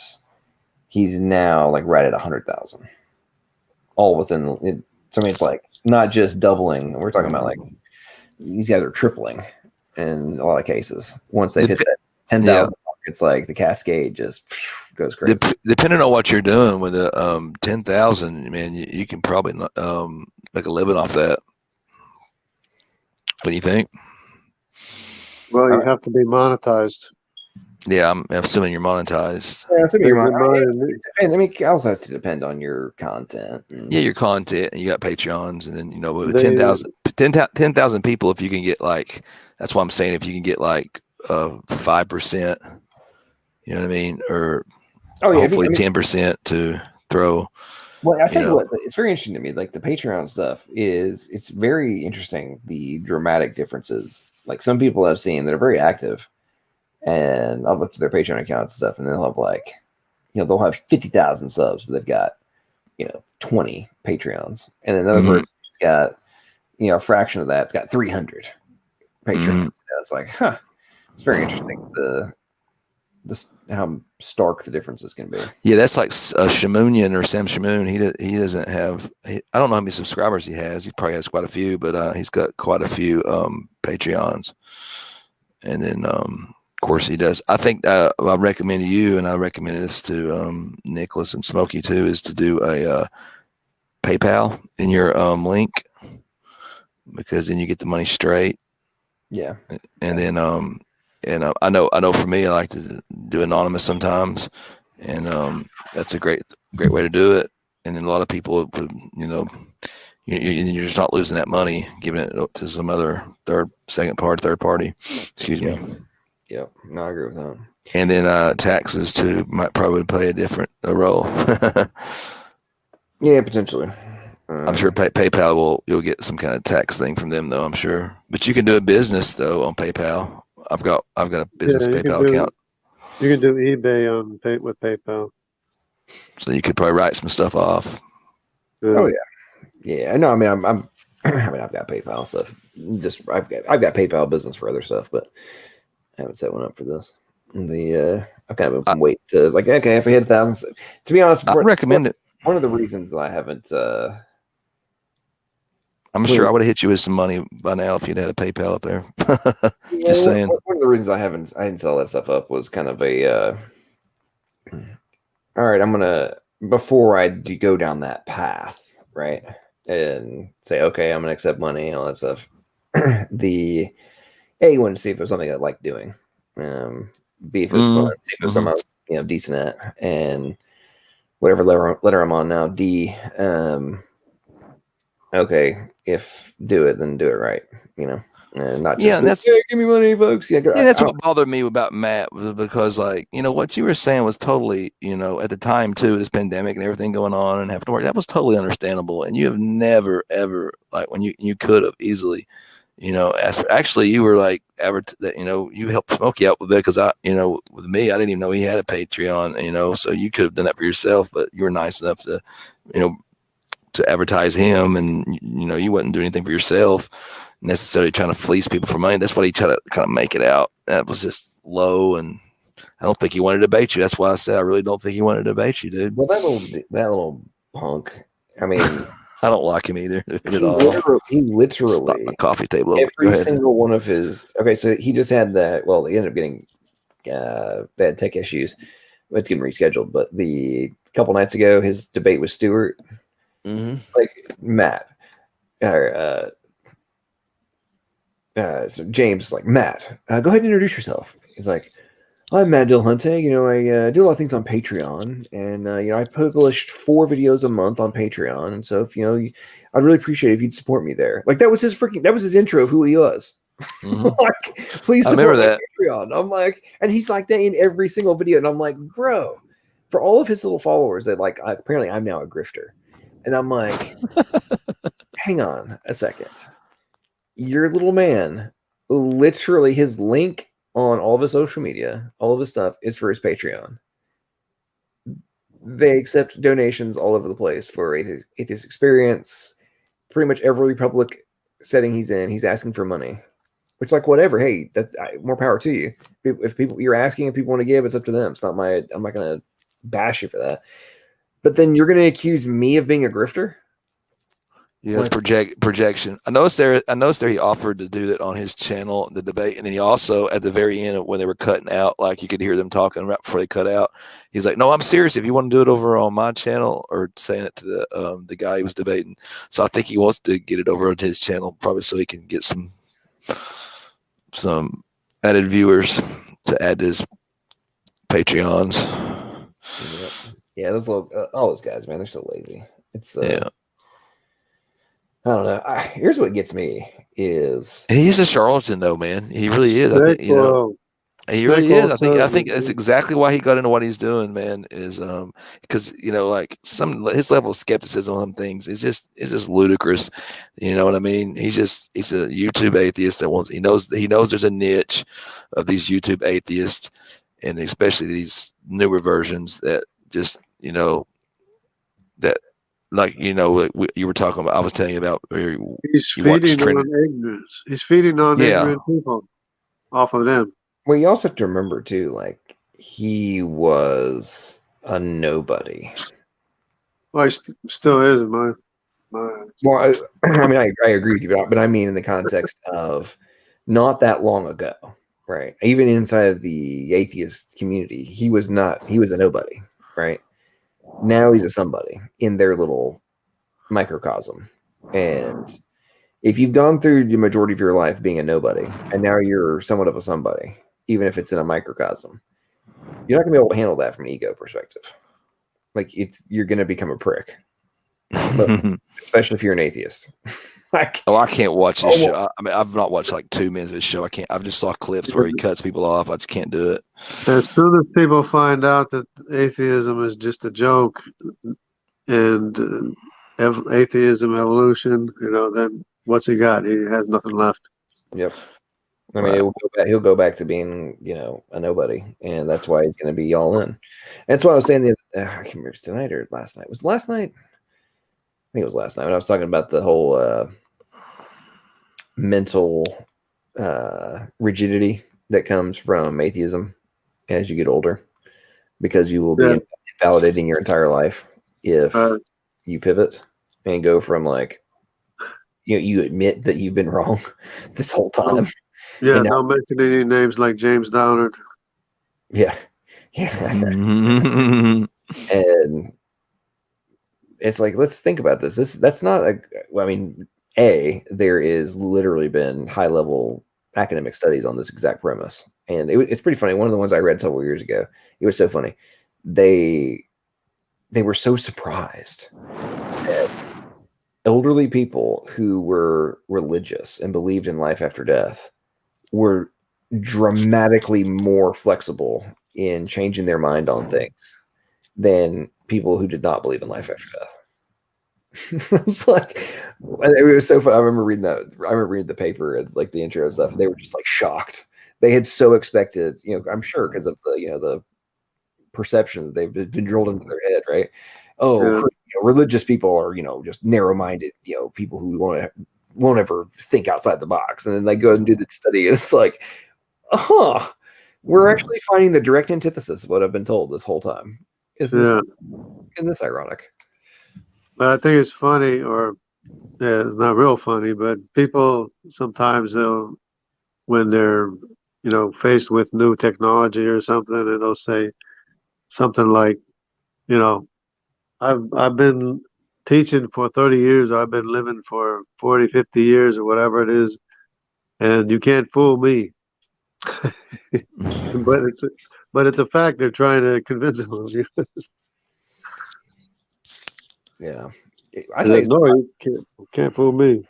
he's now like right at 100,000. All within it. So I mean, it's like not just doubling. We're talking about like these guys are tripling in a lot of cases. Once they hit that 10,000. It's like the cascade just goes crazy. Depending on what you're doing with the 10,000, man, you can probably make a living off that. What do you think? Well, you have to be monetized. Yeah, I'm assuming you're monetized. Yeah, assuming you're monetized. I mean, it also has to depend on your content. Yeah, your content, and you got Patreons, and then with 10,000 people, if you can get like, that's what I'm saying. If you can get like 5%. You know what I mean? Or hopefully 10% to throw. Well, I tell you what, it's very interesting to me. Like the Patreon stuff it's very interesting. The dramatic differences. Like some people I've seen that are very active, and I've looked at their Patreon accounts and stuff, and they'll have like, they'll have 50,000 subs, but they've got, 20 Patreons, and then another person's got, a fraction of that. It's got 300 Patreons. It's like, it's very interesting. How stark the differences can be. Yeah, that's like Shamoonian or Sam Shamoon. He doesn't have. I don't know how many subscribers he has. He probably has quite a few, but he's got quite a few Patreons. And then, of course, he does. I think I recommend to you, and I recommended this to Nicholas and Smokey too, is to do a PayPal in your link, because then you get the money straight. Yeah, and then and I know for me, I like to do anonymous sometimes, and that's a great way to do it. And then a lot of people would, you're just not losing that money, giving it to some other third party. Excuse me. Yeah, no, I agree with that. And then taxes too might probably play a role. Yeah, potentially. I'm sure PayPal you'll get some kind of tax thing from them though. I'm sure, but you can do a business though on PayPal. I've got a business PayPal account. You can do eBay with PayPal. So you could probably write some stuff off. Yeah. Oh yeah. No, I mean I've got PayPal stuff. I've got PayPal business for other stuff, but I haven't set one up for this. I've kind of been waiting to like, okay, if I hit 1,000, to be honest, I recommend it. One of the reasons that I haven't. I'm sure I would have hit you with some money by now if you'd had a PayPal up there. Just saying. One of the reasons I didn't sell that stuff up was kind of a. All right, I'm gonna, before I go down that path, right, and say, okay, I'm gonna accept money and all that stuff. You wanted to see if it was something I liked doing. B, if it was fun, see if it was something I was, decent at, and whatever letter I'm on now, D. Okay, if do it, then do it right, And not just, Yeah, and that's give me money, folks. Yeah, that's what bothered me about Matt, was because, like, what you were saying was totally, at the time too, this pandemic and everything going on and having to work, that was totally understandable. And you have never ever, like, when you could have easily, actually you were like you helped Smokey out with it, because with me, I didn't even know he had a Patreon, so you could have done that for yourself, but you were nice enough to to advertise him, and you wouldn't do anything for yourself, necessarily trying to fleece people for money. That's what he tried to kind of make it out. That was just low, and I don't think he wanted to debate you. That's why I said I really don't think he wanted to debate you, dude. Well, that little punk. I mean, I don't like him either at all. He literally my coffee table. Every single one of his. Okay, so he just had that. Well, he ended up getting bad tech issues. It's getting rescheduled. But the couple nights ago, his debate with Stewart, like Matt, so James is like, Matt, go ahead and introduce yourself. He's like, I'm Matt Dillhunte. I do a lot of things on Patreon, and I published 4 videos a month on Patreon. And so, if I'd really appreciate it if you'd support me there. Like, that was his intro of who he was. Like, please support my Patreon. I'm like, and he's like that in every single video. And I'm like, bro, for all of his little followers that apparently I'm now a grifter. And I'm like, hang on a second. Your little man, literally his link on all of his social media, all of his stuff is for his Patreon. They accept donations all over the place for Atheist Experience. Pretty much every public setting he's in, he's asking for money. Which, like, whatever. Hey, that's more power to you. If you're asking, if people want to give, it's up to them. It's not I'm not going to bash you for that. But then you're going to accuse me of being a grifter? Yeah, it's projection. I noticed there he offered to do that on his channel, the debate, and then he also, at the very end, when they were cutting out, like, you could hear them talking right before they cut out, he's like, no, I'm serious. If you want to do it over on my channel, or saying it to the guy he was debating. So I think he wants to get it over on his channel, probably so he can get some added viewers to add to his Patreons. Yeah, those all those guys, man, they're so lazy. It's I don't know. Here's what gets me is he's a charlatan, though, man. He really is. I think, he really is. I think that's exactly why he got into what he's doing, man. Is because like his level of skepticism on things is just ludicrous. You know what I mean? He's a YouTube atheist that he knows there's a niche of these YouTube atheists, and especially these newer versions that just that. Like you were talking about, I was telling you about. He's feeding on ignorance. He's feeding on ignorant people off of them. Well, you also have to remember too, like, he was a nobody. Well, he still is my. Well, I mean, I agree with you, but I mean in the context of not that long ago, right? Even inside of the atheist community, he was a nobody, right? Now he's a somebody in their little microcosm. And if you've gone through the majority of your life being a nobody, and now you're somewhat of a somebody, even if it's in a microcosm, you're not going to be able to handle that from an ego perspective. Like, you're going to become a prick. But especially if you're an atheist. I can't watch this show. I mean, I've not watched like 2 minutes of his show. I've just saw clips where he cuts people off. I just can't do it. As soon as people find out that atheism is just a joke and atheism evolution, then what's he got? He has nothing left. Yep. I mean, he'll go back to being, a nobody, and that's why he's going to be all in. And that's why I was saying I can't remember if it's tonight or last night. Was it last night? I think it was last night when I was talking about the whole mental rigidity that comes from atheism as you get older, because you will be invalidating your entire life if you pivot and go from, like, you admit that you've been wrong this whole time. Yeah, don't mention any names like James Downard. Yeah. And it's like, let's think about this. That's not there is literally been high level academic studies on this exact premise. And it's pretty funny. One of the ones I read several years ago, it was so funny. They were so surprised that elderly people who were religious and believed in life after death were dramatically more flexible in changing their mind on things than people who did not believe in life after death. It's like, it was so fun. I remember reading the paper and like the intro and stuff, and they were just like shocked. They had so expected, I'm sure because of the perception that they've been drilled into their head, right? Oh, religious people are, just narrow-minded, people who won't ever think outside the box. And then they go and do the study, and it's like, we're actually finding the direct antithesis of what I've been told this whole time. Isn't this ironic? But I think it's funny, it's not real funny, but people sometimes when they're, faced with new technology or something, and they'll say something like, I've been teaching for 30 years, or I've been living for 40, 50 years, or whatever it is, and you can't fool me. But it's a fact they're trying to convince them of you. Yeah. You can't fool me.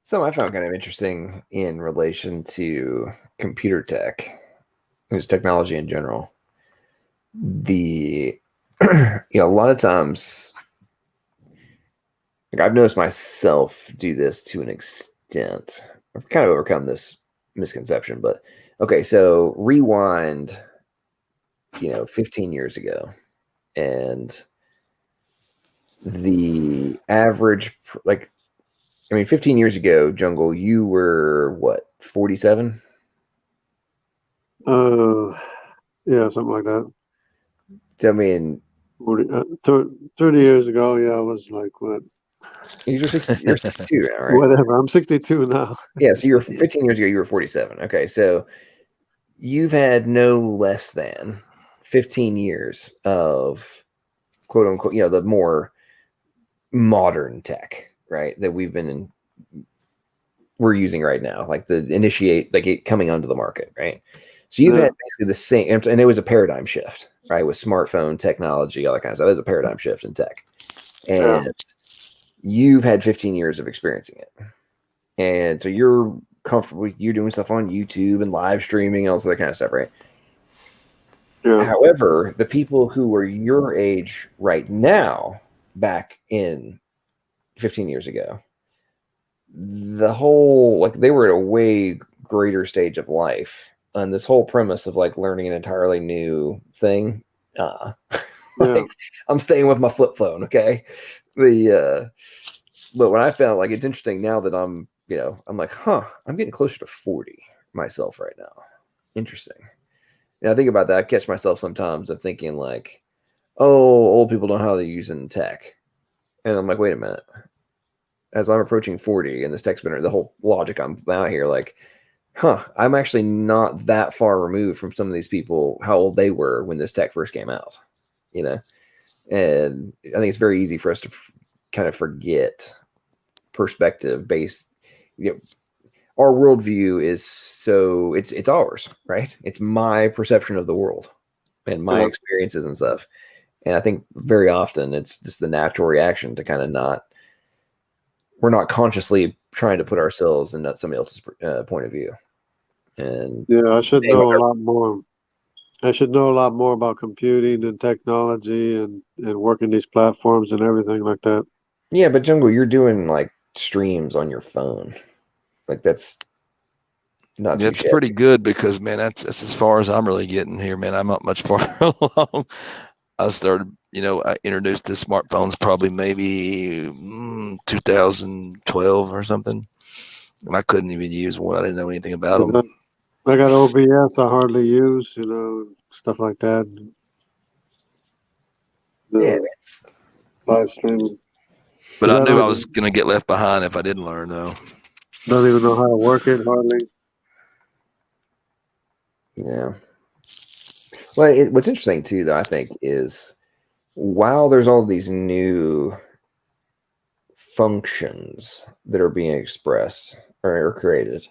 Something I found kind of interesting in relation to computer tech, just technology in general. A lot of times, like I've noticed myself do this to an extent. I've kind of overcome this misconception, but okay, so rewind, 15 years ago, and the average, 15 years ago, Jungle, you were what, 47? Yeah, something like that. So, I mean, 30 years ago, I was like, what? You're 62 now, right? Whatever, I'm 62 now. Yeah, so you're 15 years ago, you were 47. Okay, so you've had no less than 15 years of quote unquote, the more modern tech, right? That we're using right now, like it coming onto the market, right? So you've had basically the same, and it was a paradigm shift, right? With smartphone technology, all that kind of stuff. It was a paradigm shift in tech. And you've had 15 years of experiencing it. And so you're comfortable with you doing stuff on YouTube and live streaming and all that kind of stuff, right? Yeah. However, the people who are your age right now, back in 15 years ago, the whole, they were at a way greater stage of life. And this whole premise of learning an entirely new thing, I'm staying with my flip phone, okay? But when I found it's interesting now that I'm like, I'm getting closer to 40 myself right now. Interesting. And I think about that. I catch myself sometimes of thinking old people don't know how they're using tech, and I'm like, wait a minute. As I'm approaching 40 and this tech's been the whole logic I'm out here, I'm actually not that far removed from some of these people, how old they were when this tech first came out, And I think it's very easy for us to kind of forget perspective based. Our worldview is it's ours, right? It's my perception of the world and my experiences and stuff. And I think very often it's just the natural reaction to kind of we're not consciously trying to put ourselves in somebody else's point of view. And I should know a lot more. I should know a lot more about computing and technology and working these platforms and everything like that. Yeah, but Jungle, you're doing streams on your phone. That's not too It's pretty good because, man, that's as far as I'm really getting here, man. I'm not much farther along. I started, I introduced to smartphones probably maybe 2012 or something. And I couldn't even use one. I didn't know anything about them. I got OBS I hardly use, stuff like that. It's live streaming. But I knew I was going to get left behind if I didn't learn, though. Don't even know how to work it, hardly. Yeah. Well, what's interesting, too, though, I think, is while there's all these new functions that are being expressed or created,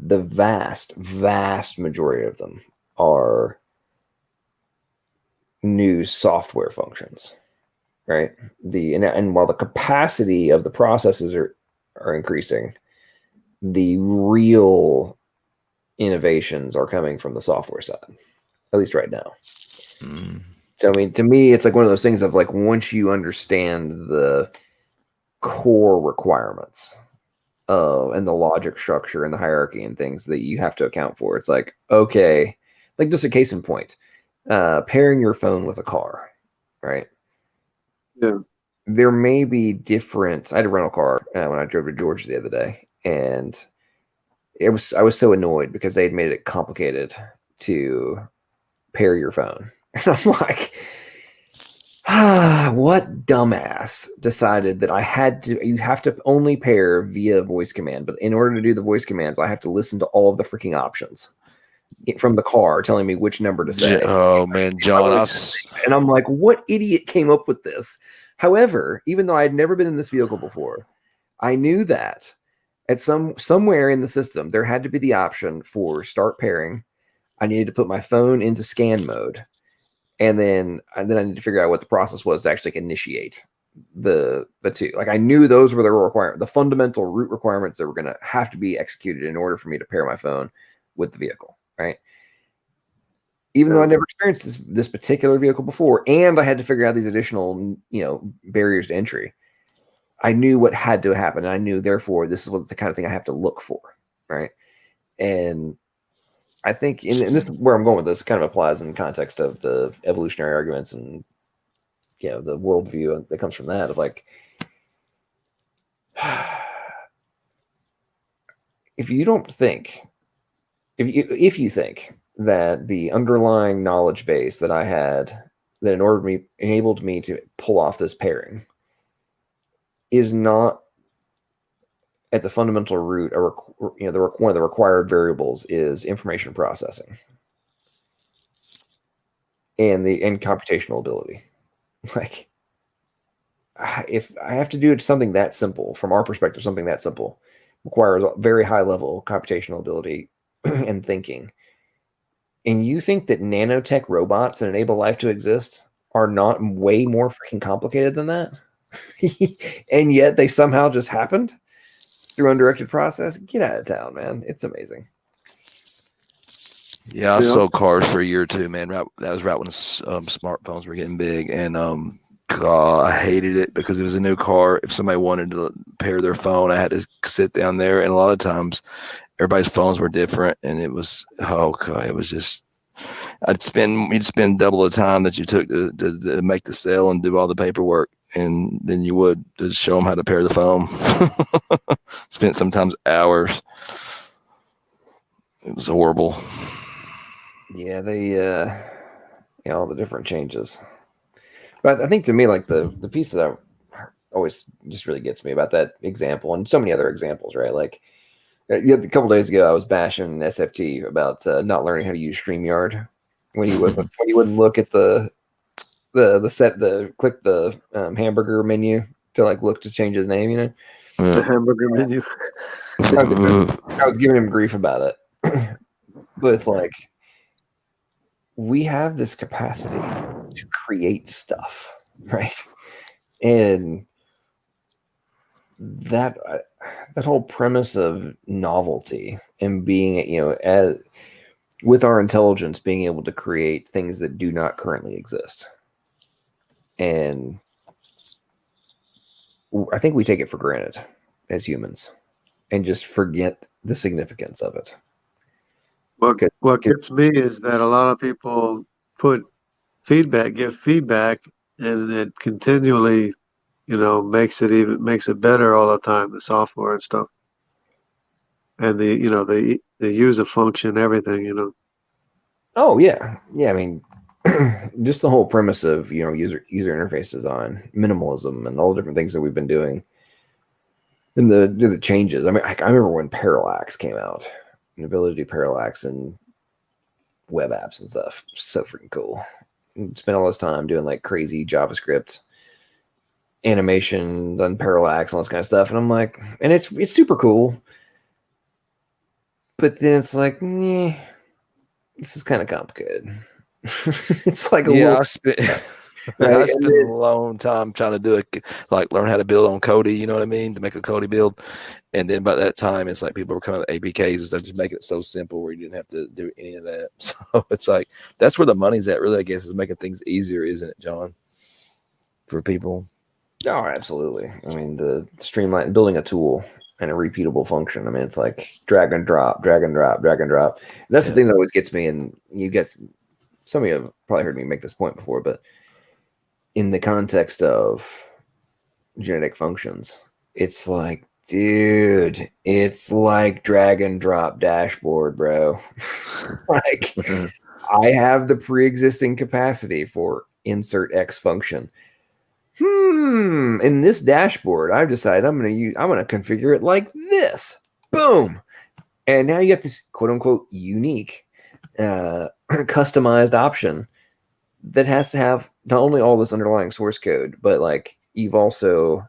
the vast, vast majority of them are new software functions, right? And while the capacity of the processes are increasing, the real innovations are coming from the software side, at least right now. So I mean, to me, it's like one of those things of like, once you understand the core requirements and the logic structure and the hierarchy and things that you have to account for, it's like, okay, like just a case in point, pairing your phone with a car, right? Yeah. There may be different. I had a rental car when I drove to Georgia the other day, and I was so annoyed because they had made it complicated to pair your phone. And I'm like, what dumbass decided that you have to only pair via voice command, but in order to do the voice commands, I have to listen to all of the freaking options from the car telling me which number to say. Oh man, John, and I'm like, what idiot came up with this? However, even though I had never been in this vehicle before, I knew that at somewhere in the system there had to be the option for start pairing. I needed to put my phone into scan mode, and then I need to figure out what the process was to actually initiate the two. Like, I knew those were the fundamental root requirements that were going to have to be executed in order for me to pair my phone with the vehicle, right? Even though I never experienced this particular vehicle before, and I had to figure out these additional, barriers to entry, I knew what had to happen. And I knew, therefore, this is what the kind of thing I have to look for, right? And I think, and this is where I'm going with this, kind of applies in the context of the evolutionary arguments and, the worldview that comes from that, of like, if you think that the underlying knowledge base that I had that enabled me to pull off this pairing is not at the fundamental root, one of the required variables is information processing and computational ability. Like, if I have to do something that simple, from our perspective, something that simple requires a very high level computational ability and thinking. And you think that nanotech robots that enable life to exist are not way more freaking complicated than that? And yet they somehow just happened through undirected process? Get out of town, man. It's amazing. Yeah, I sold cars for a year or two, man. That was right when smartphones were getting big, and God, I hated it because it was a new car. If somebody wanted to pair their phone, I had to sit down there, and a lot of times, everybody's phones were different, and it was it was just. You'd spend double the time that you took to make the sale and do all the paperwork, and then you would to show them how to pair the phone. Spent sometimes hours. It was horrible. Yeah, all the different changes. But I think, to me, like the piece that always just really gets me about that example, and so many other examples, right? Like, a couple days ago, I was bashing SFT about not learning how to use StreamYard when he wouldn't look at click the hamburger menu to look to change his name, The hamburger menu. I was giving him grief about it, but it's like, we have this capacity to create stuff, right? And that whole premise of novelty and being, with our intelligence, being able to create things that do not currently exist. And I think we take it for granted as humans and just forget the significance of it. What gets me is that a lot of people give feedback, and it continually, makes it better all the time, the software and stuff. And the user function, everything, Oh yeah. Yeah. I mean, just the whole premise of, user interface design, minimalism, and all the different things that we've been doing, and the changes. I mean, I remember when Parallax came out, the ability to do parallax and web apps and stuff. So freaking cool. Spent all this time doing crazy JavaScript animation, done parallax, all this kind of stuff. And I'm like, and it's super cool. But then it's like, this is kind of complicated. It's like Right? I spent a long time trying to do it, like learn how to build on Kodi, you know what I mean, to make a Kodi build. And then by that time, it's like people were coming with APKs and stuff, just making it so simple where you didn't have to do any of that. So it's like, that's where the money's at, really, I guess, is making things easier, isn't it, John? For people. Oh, absolutely. I mean, the streamline, building a tool and a repeatable function. I mean, it's like drag and drop, drag and drop, drag and drop. And that's the thing that always gets me. And you get, some of you have probably heard me make this point before, but in the context of genetic functions, it's like, dude, it's like drag and drop dashboard, bro. Like, I have the pre-existing capacity for insert X function. In this dashboard, I've decided I'm going to configure it like this. Boom. And now you have this quote unquote unique, customized option that has to have not only all this underlying source code, but like you've also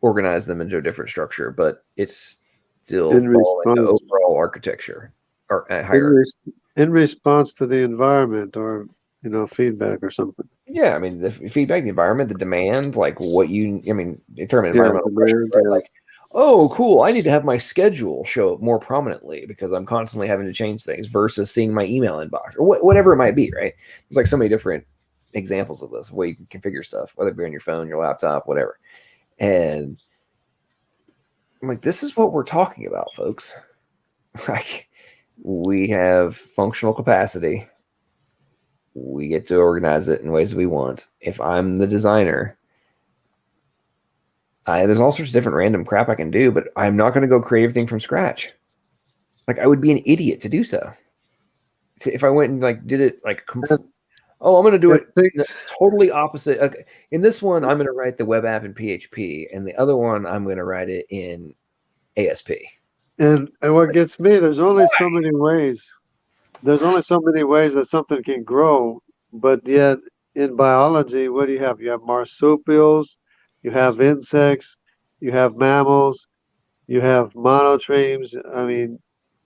organized them into a different structure, but it's still following the overall architecture or hierarchy. In response to the environment or, feedback or something. Yeah, I mean, the feedback, the environment, the demand, like what determine environmental pressure, right? Like, oh, cool, I need to have my schedule show up more prominently because I'm constantly having to change things versus seeing my email inbox or whatever it might be, right? There's like so many different examples of this, where you can configure stuff, whether it be on your phone, your laptop, whatever. And I'm like, this is what we're talking about, folks. Like, we have functional capacity. We get to organize it in ways we want. If I'm the designer, there's all sorts of different random crap I can do, but I'm not going to go create everything from scratch. Like, I would be an idiot to do so. If I went and like did it like, I'm going to do it totally opposite. Okay. In this one, I'm going to write the web app in PHP, and the other one, I'm going to write it in ASP. And what gets me, there's only so many ways. There's only so many ways that something can grow, but yet in biology, what do you have? You have marsupials, you have insects, you have mammals, you have monotremes. I mean,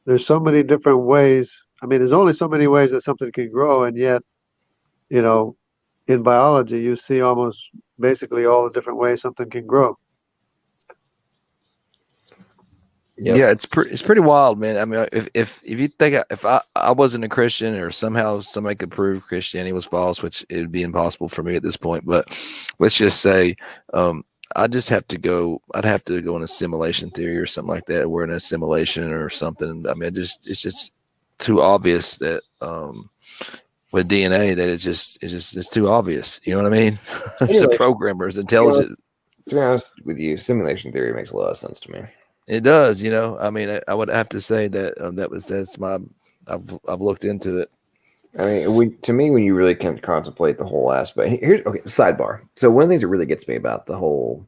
there's so many different ways. I mean, there's only so many ways that something can grow, and yet, in biology, you see almost basically all the different ways something can grow. Yep. Yeah, it's pretty wild, man. I mean, if you think if I wasn't a Christian or somehow somebody could prove Christianity was false, which it would be impossible for me at this point, but let's just say I'd have to go in a simulation theory or something like that. We're in a simulation or something. I mean, it's just too obvious that with DNA that it's too obvious. You know what I mean? It's a programmer's intelligence. To be honest with you, simulation theory makes a lot of sense to me. It does, I mean, I would have to say that I've looked into it. I mean, when you really can contemplate the whole aspect, sidebar. So one of the things that really gets me about the whole,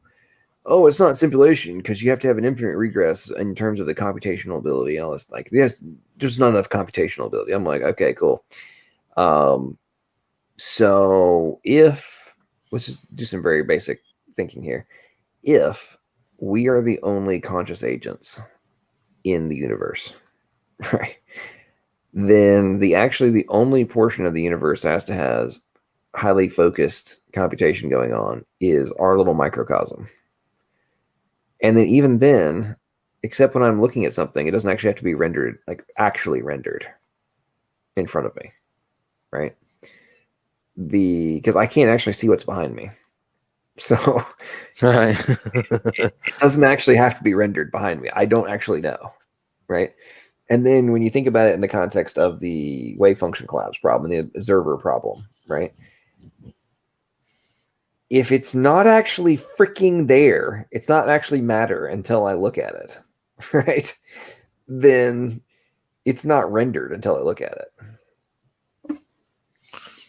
it's not simulation because you have to have an infinite regress in terms of the computational ability and all this. Like, there's not enough computational ability. I'm like, okay, cool. So let's just do some very basic thinking here. If we are the only conscious agents in the universe, right? Then the only portion of the universe that has highly focused computation going on is our little microcosm. And then even then, except when I'm looking at something, it doesn't actually have to be rendered, like actually rendered in front of me, right? Because I can't actually see what's behind me. So right. it doesn't actually have to be rendered behind me. I don't actually know, right? And then when you think about it in the context of the wave function collapse problem, the observer problem, right? If it's not actually freaking there, it's not actually matter until I look at it, right? Then it's not rendered until I look at it.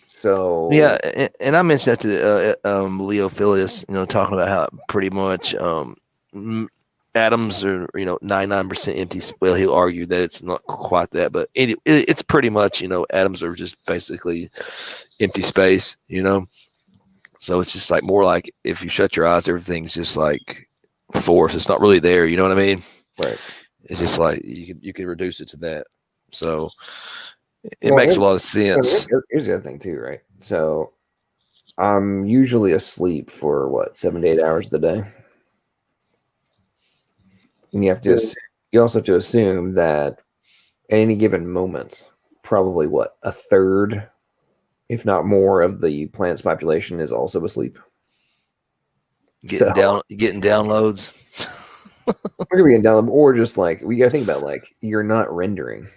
So yeah, and I mentioned that to Leo Philius, talking about how pretty much atoms are 99% empty. Well, he'll argue that it's not quite that, but it's pretty much atoms are just basically empty space. So it's just like more like if you shut your eyes, everything's just like force. It's not really there. You know what I mean? Right. It's just like you can reduce it to that. So it makes a lot of sense. Here's the other thing too, right? So I'm usually asleep for what 7 to 8 hours of the day, and you also have to assume that at any given moment, probably what a third, if not more, of the planet's population is also asleep. Getting downloads. We're gonna be getting down, or just like we gotta think about like you're not rendering.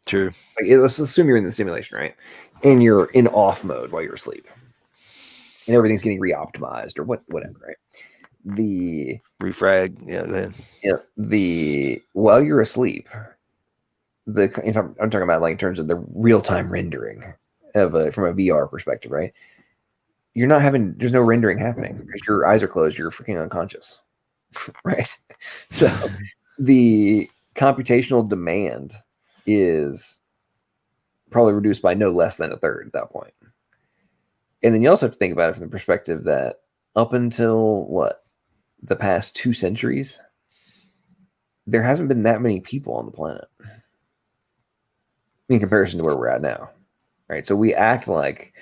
True. Like, let's assume you're in the simulation, right? And you're in off mode while you're asleep, and everything's getting re-optimized or whatever, right? The refrag, yeah, go ahead. Yeah, while you're asleep, I'm talking about like in terms of the real-time rendering of from a VR perspective, right? There's no rendering happening because your eyes are closed. You're freaking unconscious, right? So the computational demand is probably reduced by no less than a third at that point. And then you also have to think about it from the perspective that up until the past 2 centuries, there hasn't been that many people on the planet in comparison to where we're at now, right? So we act like,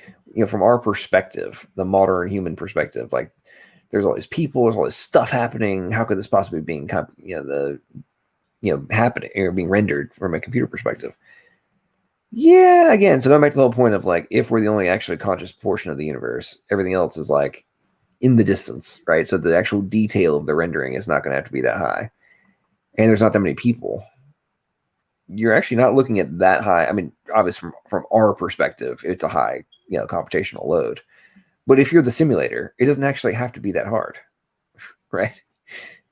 from our perspective, the modern human perspective, like there's all these people, there's all this stuff happening. How could this possibly be happening or being rendered from a computer perspective? Yeah, again, so going back to the whole point of like, if we're the only actually conscious portion of the universe, everything else is like in the distance, right? So the actual detail of the rendering is not going to have to be that high. And there's not that many people. You're actually not looking at that high. I mean, obviously from our perspective, it's a high, computational load. But if you're the simulator, it doesn't actually have to be that hard, right?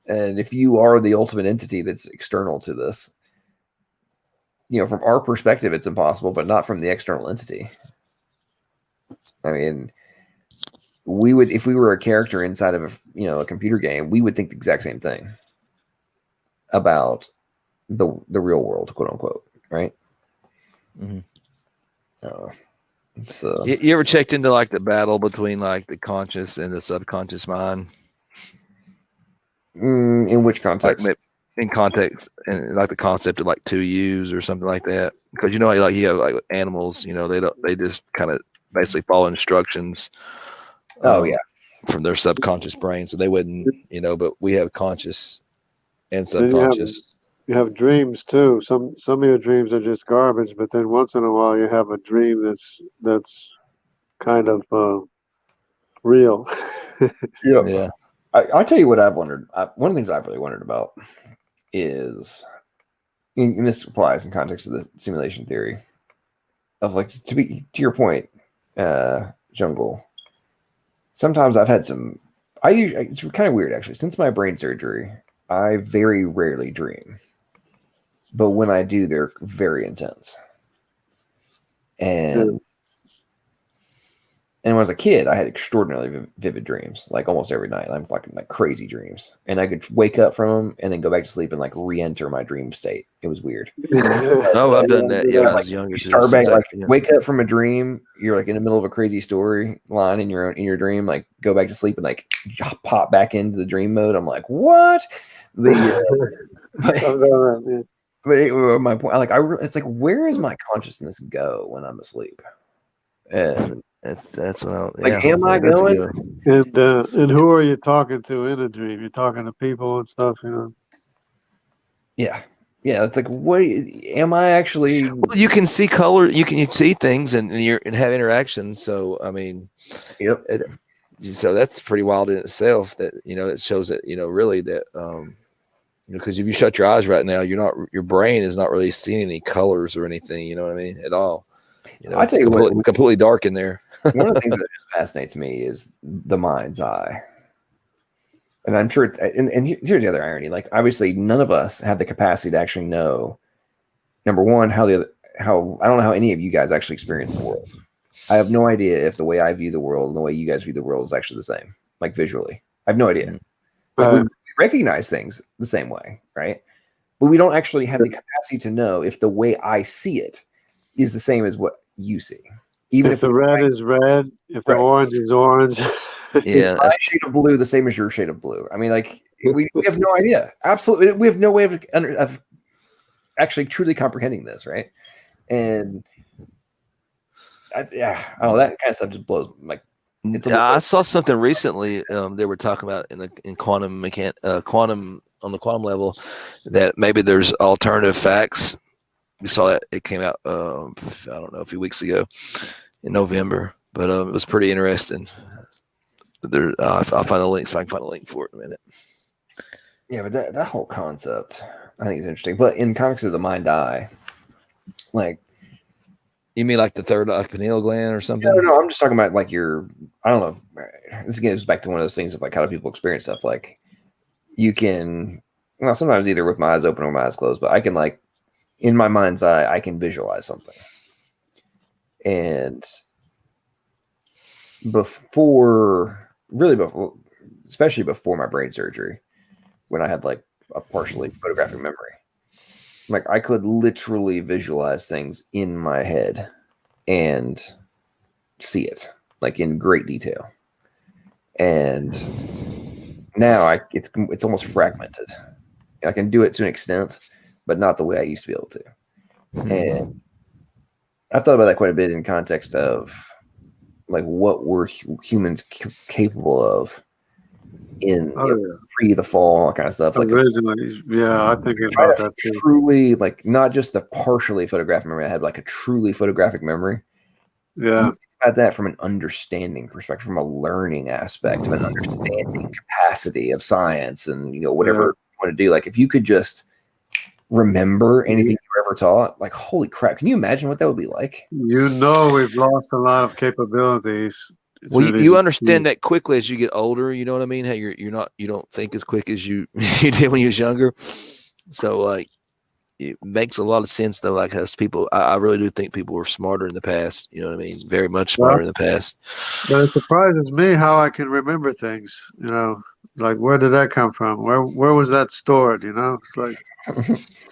And if you are the ultimate entity that's external to this, from our perspective, it's impossible, but not from the external entity. I mean, we would, if we were a character inside of a computer game, we would think the exact same thing about the real world, quote unquote, right? Mm-hmm. So you ever checked into like the battle between like the conscious and the subconscious mind? In which context? Like, in context, and like the concept of like 2Us or something like that, because like you have like animals, they just kind of basically follow instructions. From their subconscious brain, so they wouldn't, but we have conscious and subconscious. You have dreams too. Some of your dreams are just garbage, but then once in a while you have a dream that's kind of real. Yeah. I'll tell you what I've wondered. One of the things I've really wondered about is, and this applies in context of the simulation theory, of like to your point, Jungle. Sometimes I've had it's kind of weird actually. Since my brain surgery, I very rarely dream. But when I do, they're very intense. And when I was a kid, I had extraordinarily vivid dreams, like almost every night. I'm talking like crazy dreams. And I could wake up from them and then go back to sleep and like re-enter my dream state. It was weird. Oh, I've done that. Yeah, when I was younger. You start back, like wake up from a dream. You're like in the middle of a crazy storyline in your dream. Like go back to sleep and like pop back into the dream mode. I'm like, what? My point, like it's like, where is my consciousness go when I'm asleep? And that's what I'm like. Am I going? And who are you talking to in a dream? You're talking to people and stuff, Yeah. It's like, what am I actually? Well, you can see color. You see things and have interactions. So I mean, yep. So that's pretty wild in itself. That it shows that really that because if you shut your eyes right now, your brain is not really seeing any colors or anything. You know what I mean? At all. I tell you what, completely dark in there. One of the things that just fascinates me is the mind's eye. And I'm sure and here's the other irony. Like, obviously, none of us have the capacity to actually know, number one, how I don't know how any of you guys actually experience the world. I have no idea if the way I view the world and the way you guys view the world is actually the same, like visually. I have no idea. Like, we recognize things the same way, right? But we don't actually have the capacity to know if the way I see it is the same as what you see. Even if the red is red, if the orange is orange. Is my shade of blue the same as your shade of blue? I mean, like, we have no idea. Absolutely. We have no way of actually truly comprehending this, right? And I don't know, that kind of stuff just blows I saw something recently. They were talking about in quantum quantum on the quantum level that maybe there's alternative facts. We saw that it came out. I don't know, a few weeks ago in November, but it was pretty interesting. There, I'll find the links. If I can find a link for it in a minute. Yeah, but that whole concept, I think, is interesting. But in Comics of the Mind Eye, like, you mean like the third pineal gland or something? No, I'm just talking about like I don't know. This goes back to one of those things of like how do people experience stuff. Like, you can, well, sometimes either with my eyes open or my eyes closed, but I can, like, in my mind's eye, I can visualize something. And especially before my brain surgery, when I had like a partially photographic memory, like I could literally visualize things in my head and see it like in great detail. And now it's almost fragmented. I can do it to an extent, but not the way I used to be able to. And I've thought about that quite a bit in context of like what were humans capable of in pre the fall and all that kind of stuff. Like originally, I think about that too. Truly, like not just the partially photographic memory I had, like a truly photographic memory. Yeah. At that from an understanding perspective, from a learning aspect, of an understanding capacity of science, and whatever you want to do. Like if you could just remember anything you were ever taught, like holy crap, can you imagine what that would be like? We've lost a lot of capabilities. Well, you understand that quickly as you get older. You know what I mean? How you don't think as quick as you did when you was younger. So like, it makes a lot of sense though. Like as people, I really do think people were smarter in the past. You know what I mean? Very much smarter in the past. But it surprises me how I can remember things. Like where did that come from? Where was that stored? It's like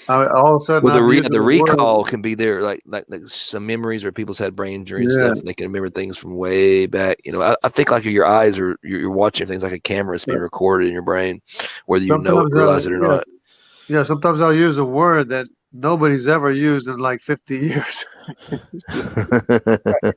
all of a sudden. Well, the recall can be there, like some memories where people's had brain injury and stuff, and they can remember things from way back. I think like your eyes are you're watching things like a camera is being recorded in your brain, whether you realize it or not. Yeah, sometimes I'll use a word that nobody's ever used in like 50 years. I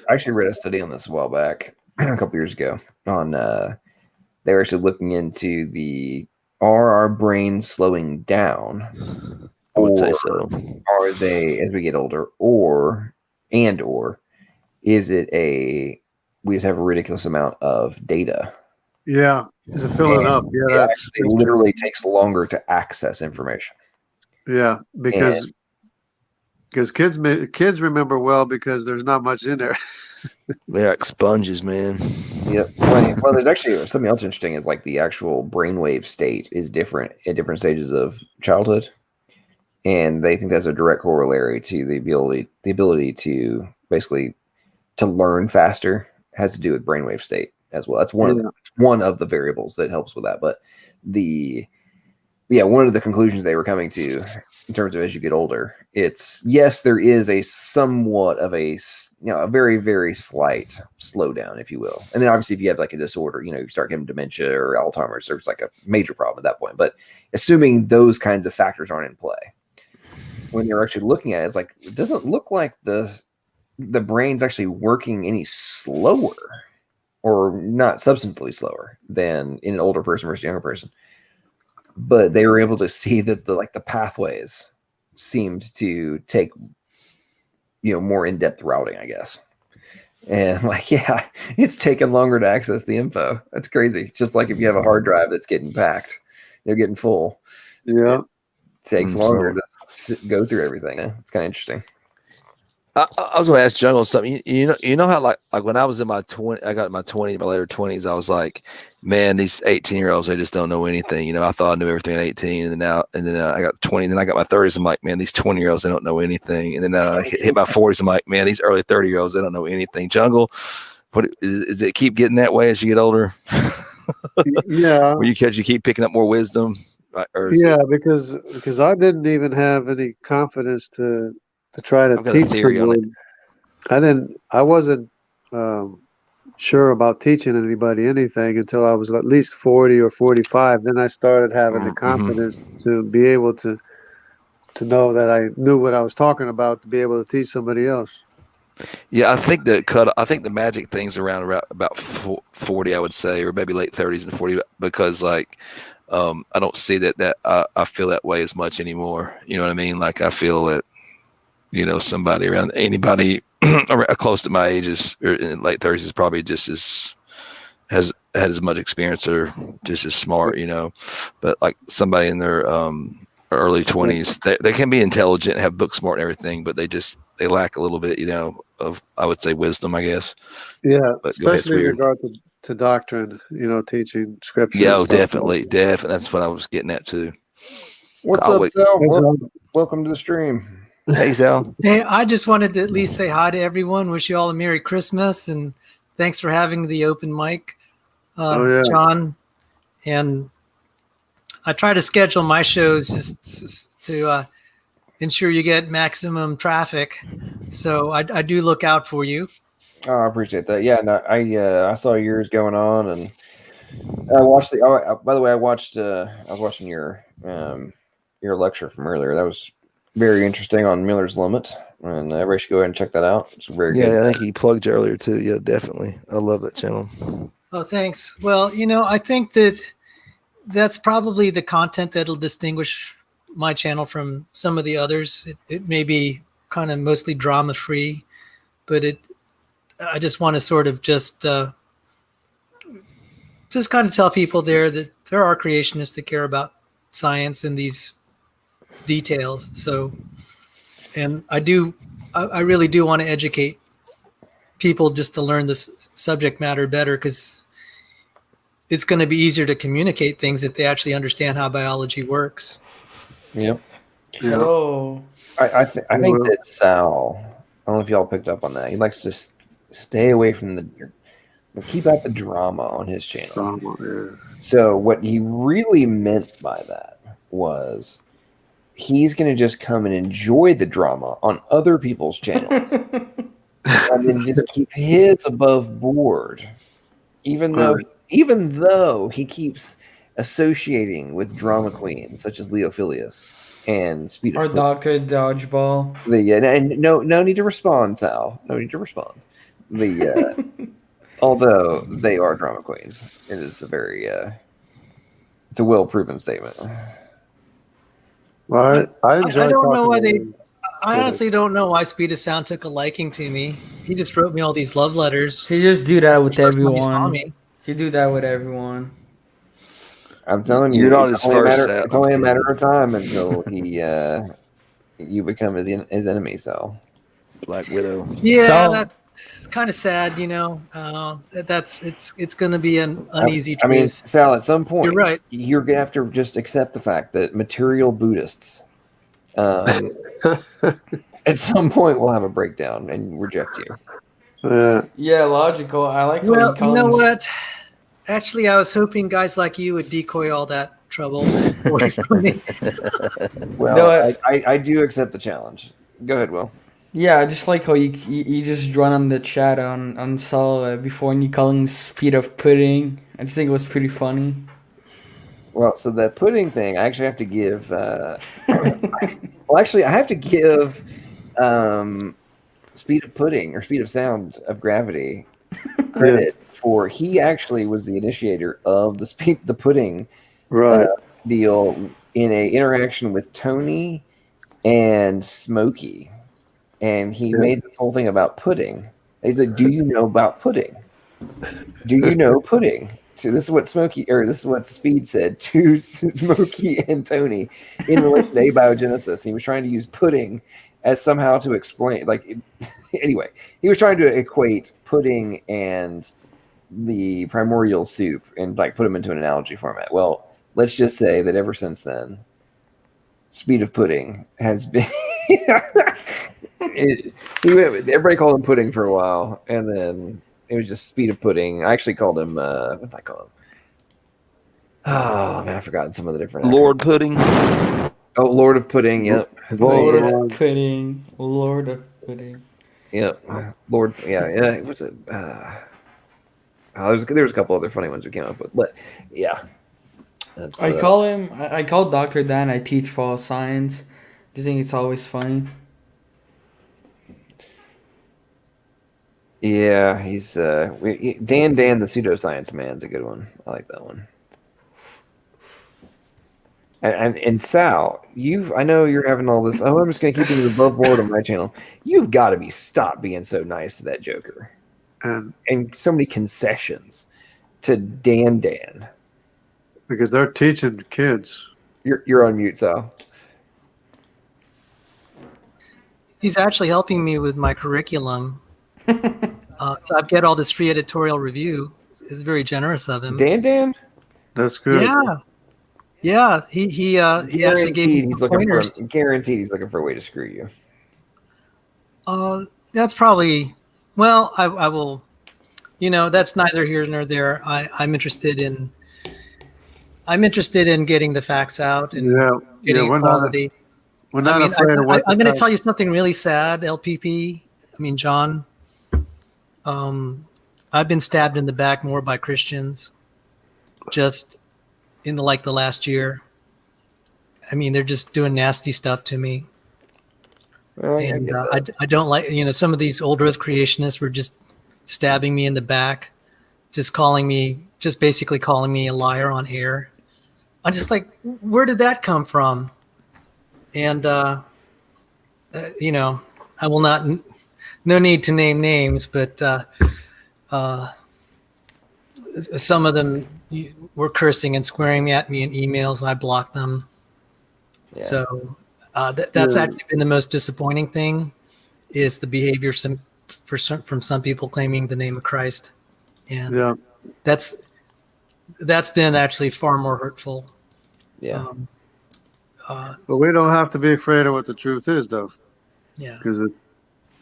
actually read a study on this a while back, a couple years ago. On they were actually looking into are our brains slowing down? I would say so. Are they as we get older, or is it we just have a ridiculous amount of data? Yeah, is it filling up? Yeah, it literally takes longer to access information. Yeah, because kids remember well because there's not much in there. They're like sponges, man. Yep. Well, there's actually something else interesting is like the actual brainwave state is different at different stages of childhood, and they think that's a direct corollary to the ability to basically to learn faster has to do with brainwave state as well. That's one of the variables that helps with that. But one of the conclusions they were coming to in terms of as you get older, it's yes, there is a somewhat of a very, very slight slowdown, if you will. And then obviously if you have like a disorder, you start getting dementia or Alzheimer's, there's like a major problem at that point. But assuming those kinds of factors aren't in play, when you're actually looking at it, it's like, it doesn't look like the brain's actually working any slower or not substantially slower than in an older person versus a younger person. But they were able to see that the pathways seemed to take, more in-depth routing, I guess. And it's taken longer to access the info. That's crazy. Just like if you have a hard drive that's getting packed, you're getting full. Yeah. It takes longer to go through everything. It's kind of interesting. I was going to ask Jungle something. You know how like when I was in my 20s, I got in my later 20s. I was like, man, these 18-year-olds, they just don't know anything. I thought I knew everything at 18, and then I got 20, and then I got my 30s. I'm like, man, these 20-year-olds, they don't know anything. And then I hit my 40s. I'm like, man, these early 30-year-olds, they don't know anything. Jungle, is it keep getting that way as you get older? Yeah. Where you keep picking up more wisdom? Because I didn't even have any confidence to try to teach someone. I wasn't sure about teaching anybody anything until I was at least 40 or 45. Then I started having the confidence to be able to know that I knew what I was talking about to be able to teach somebody else. Yeah, I think the magic thing's around about 40, I would say, or maybe late 30s and 40, because like I don't see that I feel that way as much anymore. You know what I mean? Like I feel that somebody around anybody close to my age or in late 30s is probably just has had as much experience or just as smart, but like somebody in their early 20s, they can be intelligent, have book smart and everything, but they lack a little bit, of, I would say, wisdom, I guess. Yeah, but especially in regard to doctrine, teaching scripture. Yeah, definitely. That's what I was getting at too. What's up, Sal? Welcome to the stream. Hey, Sal. Hey, I just wanted to at least say hi to everyone. Wish you all a Merry Christmas, and thanks for having the open mic, John. And I try to schedule my shows just to ensure you get maximum traffic. So I do look out for you. Oh, I appreciate that. Yeah, no, I saw yours going on, and I watched by the way, I was watching your lecture from earlier. That was very interesting on Miller's Limit, and everybody should go ahead and check that out. It's very good. Yeah, I think he plugged you earlier too. Yeah, definitely. I love that channel. Oh, thanks. Well, I think that's probably the content that'll distinguish my channel from some of the others. It may be kind of mostly drama free, but I just want to sort of just kind of tell people there that there are creationists that care about science and these details. So, and I really do want to educate people just to learn this subject matter better, because it's going to be easier to communicate things if they actually understand how biology works. Yep. Hello. I think that Sal, I don't know if y'all picked up on that. He likes to stay away from keep out the drama on his channel. So what he really meant by that was he's going to just come and enjoy the drama on other people's channels and then just keep his above board, even though he keeps associating with drama queens such as Leophilius and Speed or Dr. Dodgeball. And no need to respond, Sal. No need to respond. Although they are drama queens, it is a very it's a well-proven statement. Well, I don't know why I honestly don't know why Speed of Sound took a liking to me. He just wrote me all these love letters. He just do that with everyone. He do that with everyone. I'm telling you, you're not his first. It's only a matter of time until you become his enemy. So, Black Widow. Yeah, that's kind of sad. It's going to be an uneasy truth. I mean, Sal, at some point, you're right. You're going to have to just accept the fact that material Buddhists, at some point, will have a breakdown and reject you. Yeah, logical. I like. Well, you know what? Actually, I was hoping guys like you would decoy all that trouble away from me. Well, no, I do accept the challenge. Go ahead, Will. Yeah, I just like how you just run on the chat on Saul before and you call him Speed of Pudding. I just think it was pretty funny. Well, so the pudding thing, I actually have to give. I have to give Speed of Pudding or Speed of Sound of Gravity credit. For he actually was the initiator of the pudding deal in a interaction with Tony and Smokey, and he made this whole thing about pudding. He's like, "Do you know about pudding? Do you know pudding?" So this is what Speed said to Smokey and Tony in relation to abiogenesis. He was trying to use pudding as somehow to explain, anyway, he was trying to equate pudding and the primordial soup and put them into an analogy format. Well, let's just say that ever since then, Speed of Pudding has been everybody called him Pudding for a while, and then it was just Speed of Pudding. I actually called him what did I call him? Oh man, I've forgotten some of the different Lord Pudding. Oh, Lord of Pudding, yep. Lord of Pudding. Lord of Pudding. Yep. Lord, yeah. What's it? There was a couple other funny ones we came up with, but yeah. I call Dr. Dan. I teach fall science. Do you think it's always funny? Well, I do accept the challenge. Go ahead, Will. Yeah, I just like how you just run on the chat on Saul before and you call him Speed of Pudding. I just think it was pretty funny. I Yeah, he's Dan the pseudoscience man's a good one. I like that one. And Sal, I know you're having all this. Oh, I'm just gonna keep things above board on my channel. You've got to stop being so nice to that Joker, and so many concessions to Dan. Because they're teaching kids. You're on mute, Sal. He's actually helping me with my curriculum. So I get all this free editorial review. It's very generous of him. Dan? That's good. Yeah. He actually gave me some pointers. Guaranteed he's looking for a way to screw you. That's probably, well, I will, that's neither here nor there. I'm interested in getting the facts out and getting equality. We're not afraid of what I'm going to tell you something really sad, LPP. I mean, John, I've been stabbed in the back more by Christians just in the last year. I mean, they're just doing nasty stuff to me. Well, and I don't like, some of these old earth creationists were just stabbing me in the back, just basically calling me a liar on air. I'm just like, where did that come from? And, I will not, no need to name names, but some of them were cursing and swearing at me in emails, and I blocked them. Yeah. So that's actually been the most disappointing thing, is the behavior from some people claiming the name of Christ. And that's been actually far more hurtful. Yeah. But we don't have to be afraid of what the truth is, though. Yeah. Because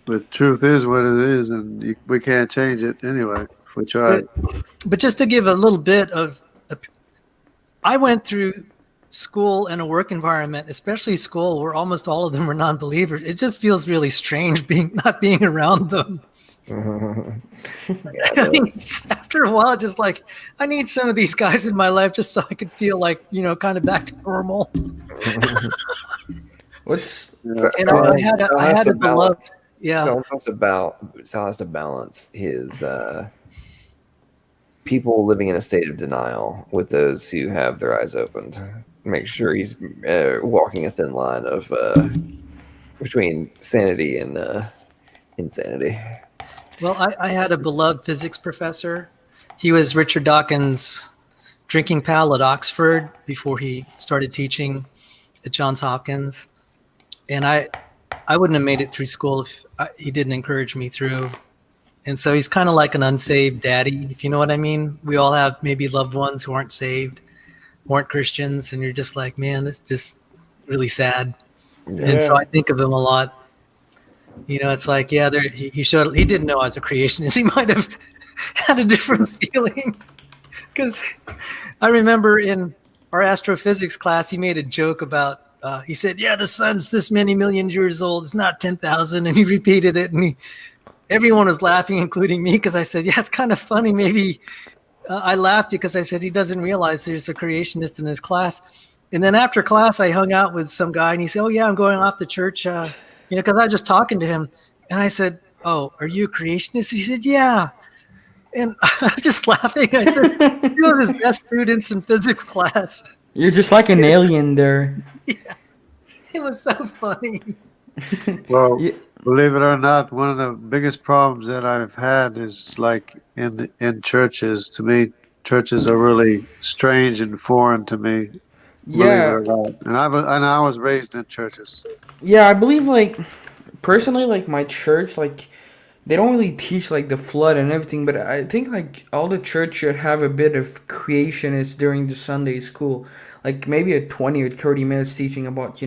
the truth is what it is, and we can't change it anyway if we try. But just to give a little bit of, I went through school and a work environment, especially school, where almost all of them were non-believers. It just feels really strange not being around them. I mean, after a while, just like, I need some of these guys in my life just so I could feel like, kind of back to normal. I had a beloved. Yeah. Sal has to balance his people living in a state of denial with those who have their eyes opened. Make sure he's walking a thin line of between sanity and insanity. Well, I had a beloved physics professor. He was Richard Dawkins' drinking pal at Oxford before he started teaching at Johns Hopkins. And I wouldn't have made it through school if he didn't encourage me through. And so he's kind of like an unsaved daddy, if you know what I mean. We all have maybe loved ones who aren't saved, weren't Christians, and you're just like, man, this is just really sad. Yeah. And so I think of him a lot. It's like, he didn't know I was a creationist. He might have had a different feeling. Because I remember in our astrophysics class, he made a joke about, he said, the sun's this many million years old. It's not 10,000. And he repeated it. And everyone was laughing, including me, because I said, it's kind of funny. Maybe I laughed because I said he doesn't realize there's a creationist in his class. And then after class, I hung out with some guy, and he said, I'm going off to church, because I was just talking to him. And I said, oh, are you a creationist? He said, yeah. And I was just laughing. I said, you're one of his best students in physics class. You're just like an alien there. Yeah. It was so funny. Well, believe it or not, one of the biggest problems that I've had is like in churches. To me, churches are really strange and foreign to me. Yeah. And I was raised in churches. Yeah, I believe personally, my church, they don't really teach the flood and everything, but I think all the church should have a bit of creationist during the Sunday school, maybe a 20 or 30 minutes teaching about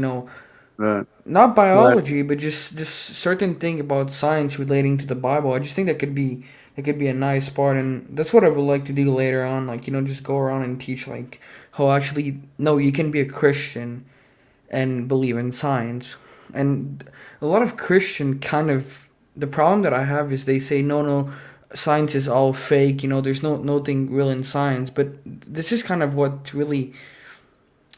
not biology, but just certain thing about science relating to the Bible. I just think that could be a nice part, and that's what I would like to do later on. Just go around and teach how actually you can be a Christian and believe in science. And a lot of Christian the problem that I have is they say no, science is all fake. There's nothing real in science. But this is kind of what really,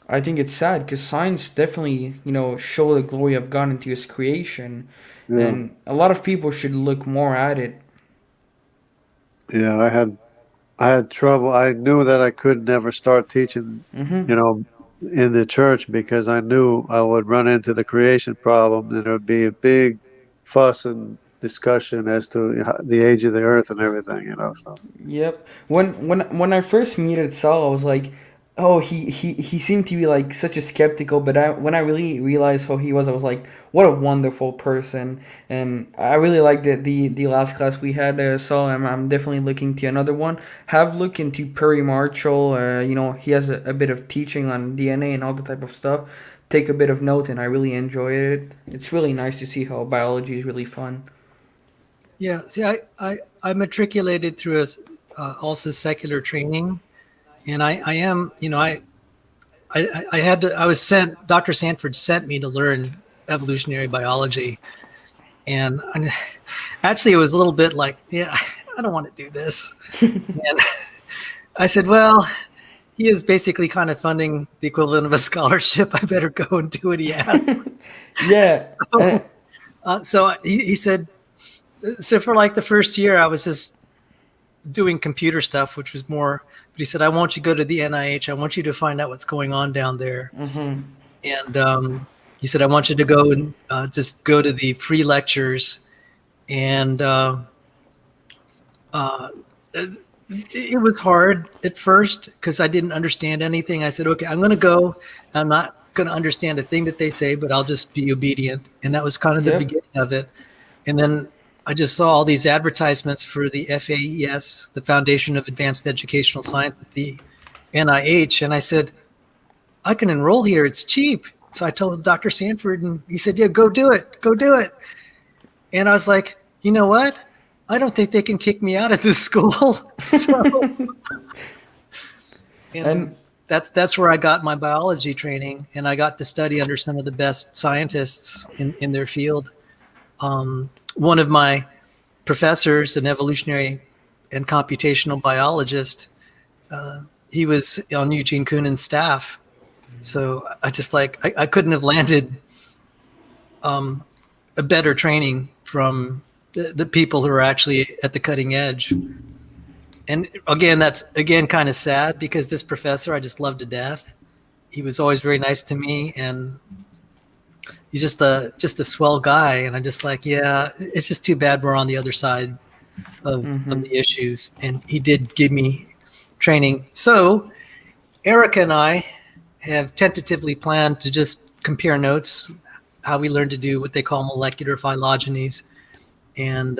I think it's sad, because science definitely show the glory of God into His creation, and a lot of people should look more at it. Yeah, I had trouble. I knew that I could never start teaching, Mm-hmm. you know, in the church because I knew I would run into the creation problem and there would be a big fuss and discussion as to the age of the earth and everything, you know. So Yep. When I first met Saul, I was like, oh, he seemed to be like such a skeptical. But when I really realized who he was, I was like, what a wonderful person. And I really liked the last class we had there, Saul. I'm definitely looking to another one. Have look into Perry Marshall. He has a bit of teaching on DNA and all the type of stuff. Take a bit of note, and I really enjoy it. It's really nice to see how biology is really fun. Yeah, see, I matriculated through also secular training, and I am, I had to, I was sent, Dr. Sanford sent me to learn evolutionary biology, and actually it was a little bit like, yeah, I don't want to do this, and I said, well, he is basically kind of funding the equivalent of a scholarship. I better go and do what he asks. Yeah. So he said. So for like the first year, I was just doing computer stuff, which was more. But he said, "I want you to go to the NIH. I want you to find out what's going on down there." Mm-hmm. And he said, "I want you to go and just go to the free lectures." And it was hard at first because I didn't understand anything. I said, "Okay, I'm going to go. I'm not going to understand a thing that they say, but I'll just be obedient." And that was kind of the beginning of it. And then I just saw all these advertisements for the FAES, the Foundation of Advanced Educational Science at the NIH. And I said, I can enroll here. It's cheap. So I told Dr. Sanford, and he said, yeah, go do it. Go do it. And I was like, you know what? I don't think they can kick me out of this school. And that's where I got my biology training. And I got to study under some of the best scientists in their field. One of my professors, an evolutionary and computational biologist, he was on Eugene Koonen's staff. So I just I couldn't have landed a better training from the people who are actually at the cutting edge. And again, that's kind of sad because this professor I just loved to death. He was always very nice to me, and he's just a swell guy, and I'm just like, yeah, it's just too bad we're on the other side of the issues. And he did give me training. So Erica and I have tentatively planned to just compare notes, how we learn to do what they call molecular phylogenies. And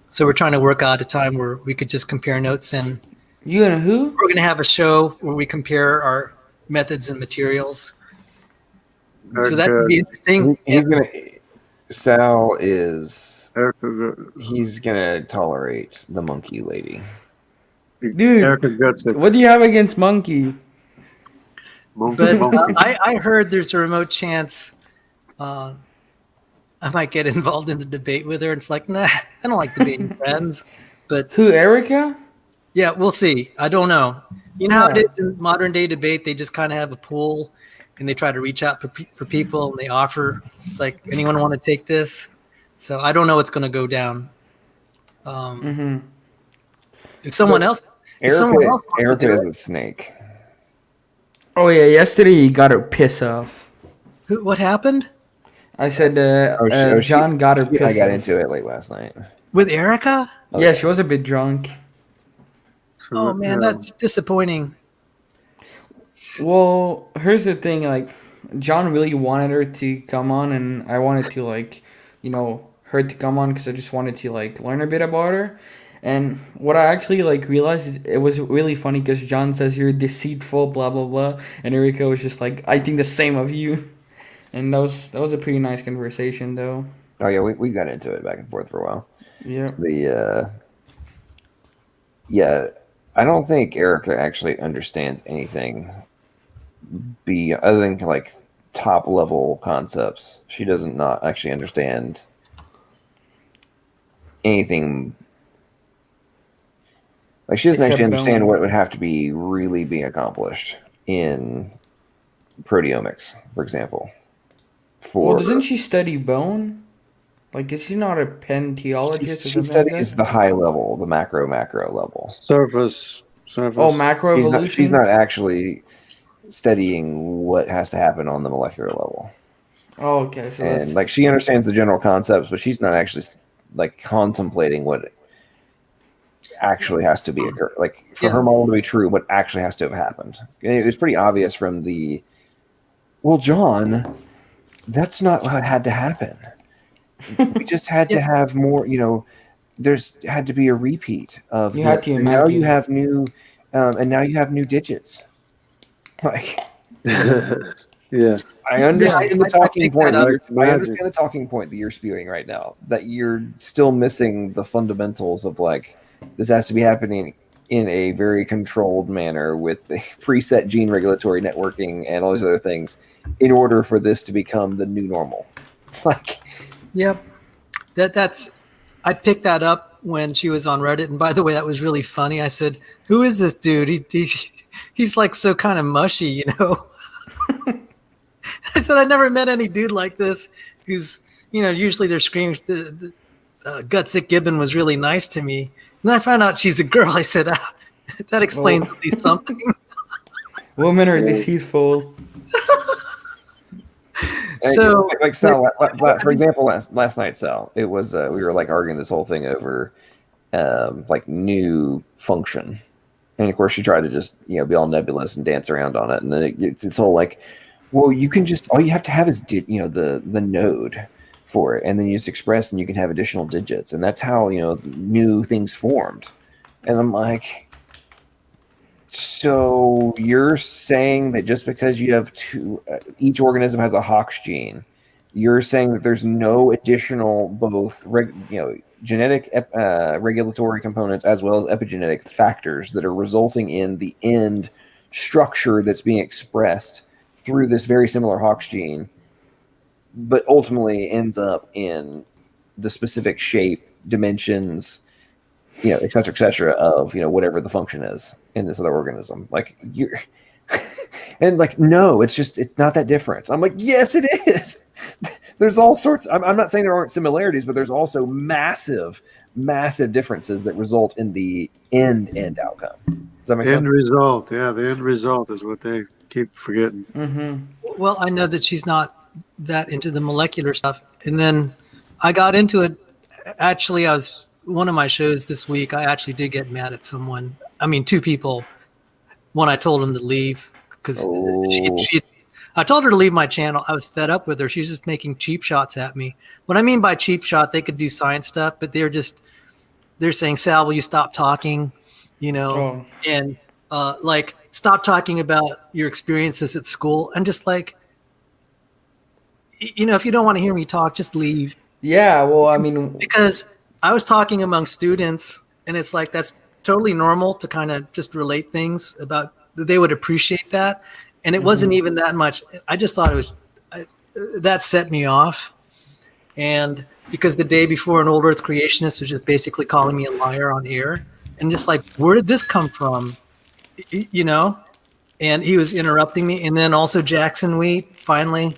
so we're trying to work out a time where we could just compare notes. And you and who? We're going to have a show where we compare our methods and materials. So that would be interesting. Sal is, he's gonna tolerate the monkey lady. Dude, what do you have against monkey? But I heard there's a remote chance I might get involved in the debate with her. It's like, nah, I don't like debating friends. But who, Erica? Yeah, we'll see. I don't know. You know how it is in modern day debate? They just kind of have a pool, and they try to reach out for people, and they offer. It's like, anyone want to take this? So I don't know what's going to go down. If someone else, Erica is a snake. Oh yeah, yesterday he got her piss off. What happened? I said John got her piss off. I got into it late last night. With Erica? Yeah, she was a bit drunk. Oh man, that's disappointing. Well, here's the thing, like, John really wanted her to come on, and I wanted to, like, her to come on because I just wanted to, like, learn a bit about her. And what I actually, like, realized is it was really funny because John says you're deceitful, blah, blah, blah. And Erica was just like, I think the same of you. And that was a pretty nice conversation, though. Oh, yeah, we got into it back and forth for a while. Yeah. Yeah, I don't think Erica actually understands anything other than, like, top level concepts. She doesn't not actually understand anything. Like, she doesn't actually understand what would have to be really being accomplished in proteomics, for example. Well, doesn't she study bone? Like, is he not a pantheologist or She something like studies that? the high level, the macro level. Surface. Oh, macroevolution. She's not actually studying what has to happen on the molecular level. Oh, okay. So And that's like she understands the general concepts, but she's not actually like contemplating what actually has to be occur. Like for her model to be true, what actually has to have happened. And it was pretty obvious from the. Well, John, that's not what had to happen. We just had to have more. You know, there's had to be a repeat of. You had to and now you imagine. have new, and now you have new digits. Like. Yeah. I understand the talking point. I Magic. understand the talking point that you're spewing right now. That you're still missing the fundamentals of like this has to be happening in a very controlled manner with a preset gene regulatory networking and all these other things in order for this to become the new normal. Like, yep, that's. I picked that up when she was on Reddit, and by the way, that was really funny. I said, "Who is this dude? He's like so kind of mushy, you know." I said, I never met any dude like this who's, you know, usually they're screaming. Gutsick Gibbon was really nice to me. And then I found out she's a girl. I said, that explains at least something. Women are deceitful. So, like Sal, for example, last night, Sal, it was we were like arguing this whole thing over like new function, and of course she tried to just be all nebulous and dance around on it, and then it's all like, well, you can just all you have to have is the node for it, and then you just express, and you can have additional digits, and that's how new things formed. And I'm like, so you're saying that just because you have two, each organism has a Hox gene, you're saying that there's no additional both genetic regulatory components as well as epigenetic factors that are resulting in the end structure that's being expressed through this very similar Hox gene, but ultimately ends up in the specific shape, dimensions, et cetera, of whatever the function is in this other organism. Like you're and like, no, it's not that different. I'm like, yes, it is. There's all sorts. I'm not saying there aren't similarities, but there's also massive differences that result in the end outcome. Does that make sense? End result, yeah, the end result is what they keep forgetting. Mm-hmm. Well, I know that she's not that into the molecular stuff, and then I got into it. Actually, I was one of my shows this week. I actually did get mad at someone. I mean, two people. One, I told him to leave because I told her to leave my channel. I was fed up with her. She was just making cheap shots at me. What I mean by cheap shot, they could do science stuff, but they're saying, Sal, will you stop talking? And like, stop talking about your experiences at school. And just like, if you don't want to hear me talk, just leave. Yeah, well, I mean, because I was talking among students, and it's like that's totally normal to kind of just relate things about. They would appreciate that, and it wasn't even that much. I just thought it was that set me off, and because the day before, an old Earth creationist was just basically calling me a liar on air, and just like, where did this come from? And he was interrupting me, and then also Jackson Wheat finally,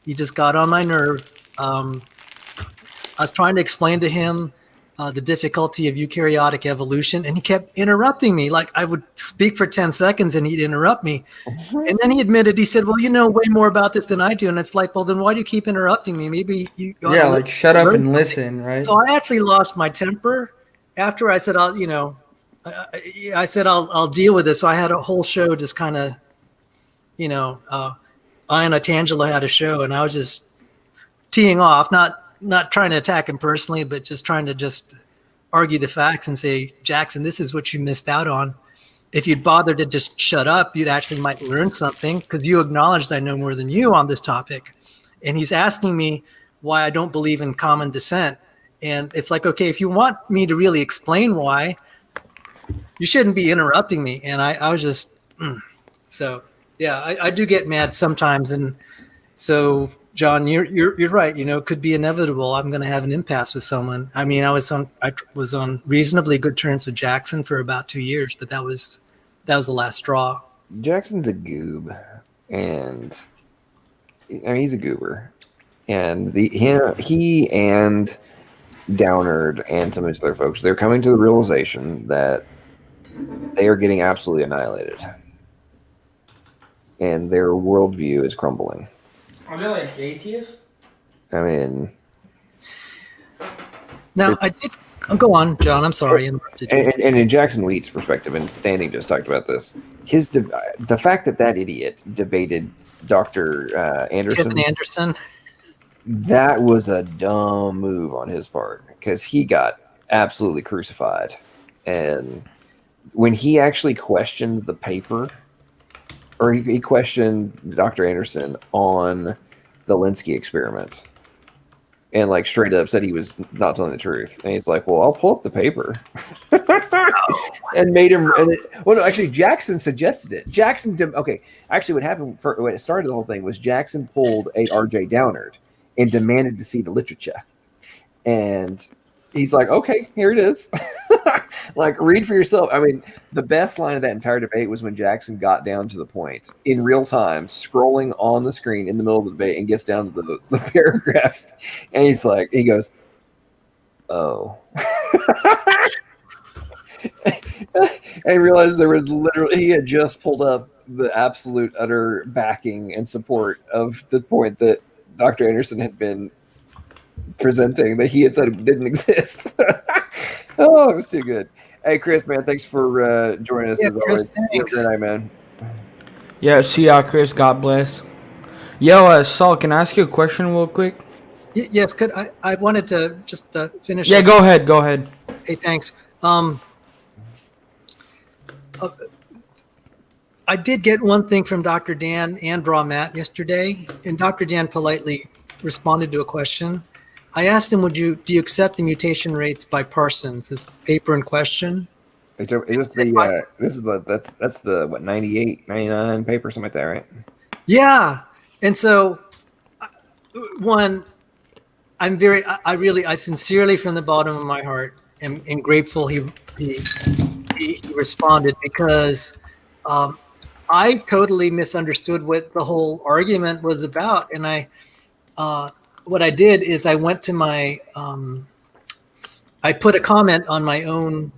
he just got on my nerve. I was trying to explain to him the difficulty of eukaryotic evolution, and he kept interrupting me. Like I would speak for 10 seconds and he'd interrupt me. And then he admitted, he said, well, you know way more about this than I do. And it's like, well, then why do you keep interrupting me? Maybe you like shut up and listen, right? So I actually lost my temper after I said, I'll deal with this. So I had a whole show just kind of, Iana Tangela had a show, and I was just teeing off, not trying to attack him personally, but just trying to just argue the facts and say, Jackson, this is what you missed out on. If you'd bothered to just shut up, you'd actually might learn something, because you acknowledged I know more than you on this topic. And he's asking me why I don't believe in common descent. And it's like, okay, if you want me to really explain why, you shouldn't be interrupting me. And I was just, so yeah, I do get mad sometimes. And so John, you're right. It could be inevitable. I'm going to have an impasse with someone. I mean, I was on reasonably good terms with Jackson for about 2 years, but that was the last straw. Jackson's a goob, and he's a goober, And he and Downard and some of these other folks, they're coming to the realization that they are getting absolutely annihilated. And their worldview is crumbling. Are they like atheists? I mean... Now, I did... Oh, go on, John. I'm sorry. I interrupted you. And in Jackson Wheat's perspective, and Standing just talked about this, the fact that idiot debated Dr. Anderson... Kevin Anderson. That was a dumb move on his part, because he got absolutely crucified. And when he actually questioned the paper, or he questioned Dr. Anderson on the Linsky experiment, and like straight up said he was not telling the truth, and he's like, "Well, I'll pull up the paper," and made him. Well, no, actually, Jackson suggested it. Okay, actually, what happened when it started the whole thing was Jackson pulled a R.J. Downard and demanded to see the literature, and he's like, "Okay, here it is." Like, read for yourself. I mean, the best line of that entire debate was when Jackson got down to the point in real time, scrolling on the screen in the middle of the debate, and gets down to the paragraph, and he goes, "Oh," and realized there was he had just pulled up the absolute utter backing and support of the point that Dr. Anderson had been presenting, that he had said it didn't exist. Oh, it was too good. Hey, Chris, man, thanks for joining us as always. Thanks. Good night, man. Yeah, see ya, Chris. God bless. Yo, Saul, can I ask you a question real quick? Yes, could I wanted to just finish. Yeah, go ahead. Go ahead. Hey, thanks. I did get one thing from Dr. Dan and Raw Matt yesterday, and Dr. Dan politely responded to a question. I asked him, do you accept the mutation rates by Parsons, this paper in question? Is this that's the what, 98, 99 paper, something like that, right? Yeah. And so one, I sincerely from the bottom of my heart am grateful he responded, because I totally misunderstood what the whole argument was about. And what I did is I went to my, I put a comment on my own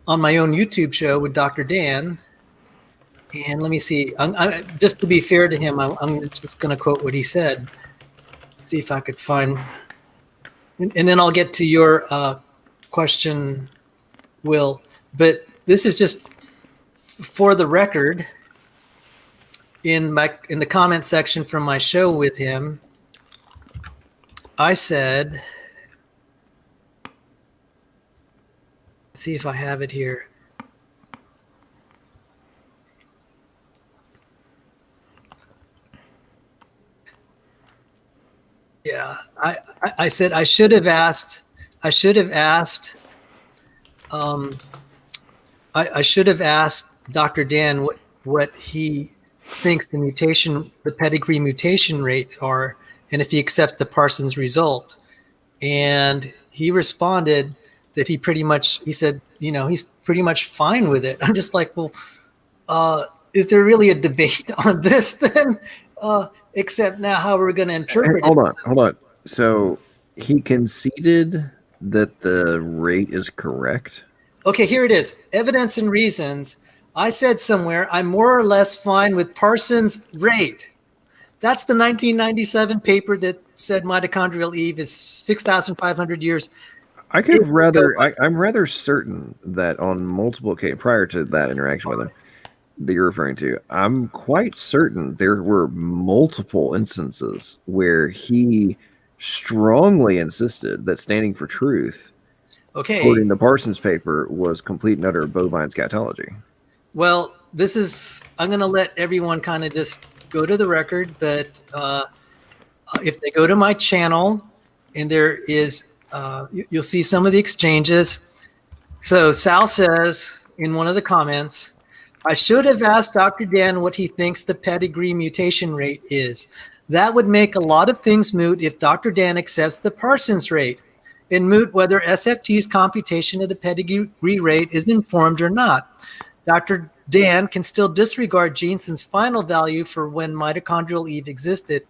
YouTube show with Dr. Dan. And let me see, just to be fair to him, I'm just going to quote what he said. See if I could find, and then I'll get to your question, Will. But this is just for the record. In the comment section from my show with him, I said, let's see if I have it here. Yeah, I said I should have asked Dr. Dan what he thinks the pedigree mutation rates are, and if he accepts the Parsons result. And he responded that he said, he's pretty much fine with it. I'm just like, well, is there really a debate on this then? Except now how we're going to interpret it. Hold on. So he conceded that the rate is correct? Okay, here it is. Evidence and reasons. I said somewhere, I'm more or less fine with Parsons' rate. That's the 1997 paper that said mitochondrial Eve is 6,500 years. I'm rather certain that on multiple occasions, prior to that interaction with him that you're referring to, I'm quite certain there were multiple instances where he strongly insisted that standing for truth, according to Parsons' paper, was complete and utter bovine scatology. Well, I'm going to let everyone kind of just go to the record, but if they go to my channel, and there is, you'll see some of the exchanges. So Sal says in one of the comments, I should have asked Dr. Dan what he thinks the pedigree mutation rate is. That would make a lot of things moot if Dr. Dan accepts the Parsons rate, and moot whether SFT's computation of the pedigree rate is informed or not. Dr. Dan can still disregard Jeanson's final value for when mitochondrial Eve existed,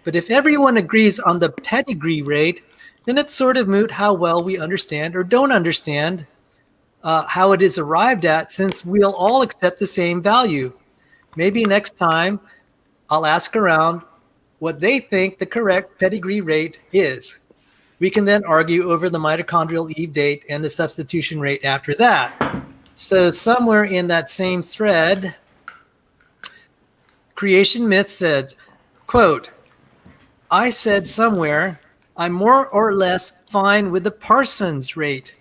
But if everyone agrees on the pedigree rate, then it's sort of moot how well we understand or don't understand how it is arrived at, since we'll all accept the same value. Maybe next time I'll ask around what they think the correct pedigree rate is. We can then argue over the mitochondrial Eve date and the substitution rate after that. So somewhere in that same thread, Creation Myth said, quote, I said somewhere, I'm more or less fine with the Parsons rate.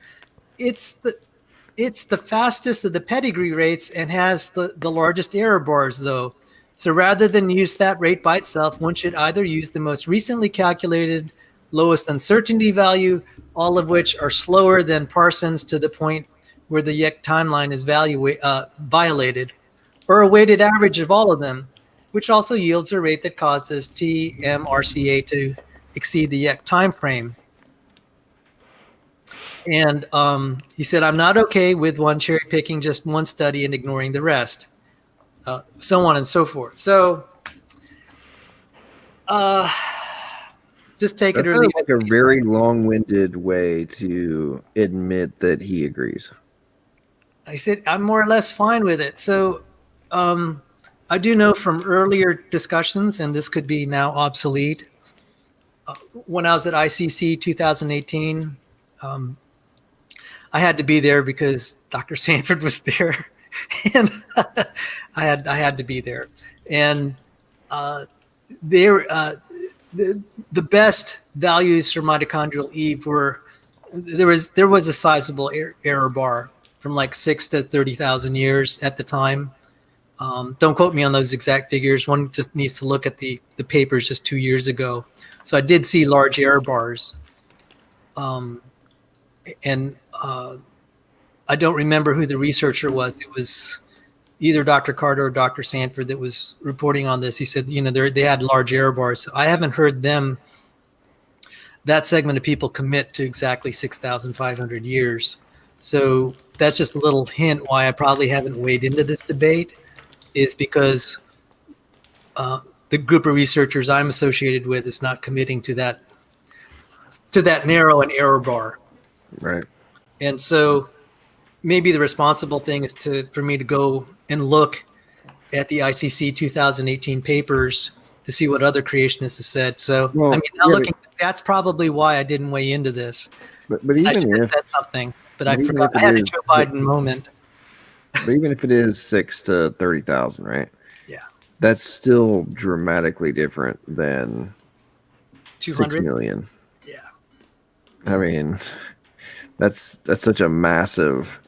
It's the fastest of the pedigree rates and has the largest error bars, though. So rather than use that rate by itself, one should either use the most recently calculated lowest uncertainty value, all of which are slower than Parsons to the point where the YEC timeline is violated, or a weighted average of all of them, which also yields a rate that causes TMRCA to exceed the YEC time frame. And he said, I'm not okay with one cherry picking just one study and ignoring the rest, so on and so forth. So just take it or leave it. Like a very long-winded way to admit that he agrees. I said, I'm more or less fine with it. So I do know from earlier discussions, and this could be now obsolete, when I was at ICC 2018, I had to be there because Dr. Sanford was there, and I had to be there. And the best values for mitochondrial Eve were there was a sizable error bar from like 6 to 30,000 years at the time. Don't quote me on those exact figures. One just needs to look at the papers just 2 years ago. So I did see large error bars. I don't remember who the researcher was. It was either Dr. Carter or Dr. Sanford that was reporting on this. He said, they had large error bars. So I haven't heard that segment of people commit to exactly 6,500 years. So that's just a little hint why I probably haven't weighed into this debate, is because the group of researchers I'm associated with is not committing to that narrow an error bar. Right. And so maybe the responsible thing is for me to go and look at the ICC 2018 papers to see what other creationists have said. So, that's probably why I didn't weigh into this. But I should have said something, but I forgot. I had a Joe Biden moment. But even if it is 6 to 30,000, right? Yeah. That's still dramatically different than 200 6 million. Yeah. I mean, that's such a massive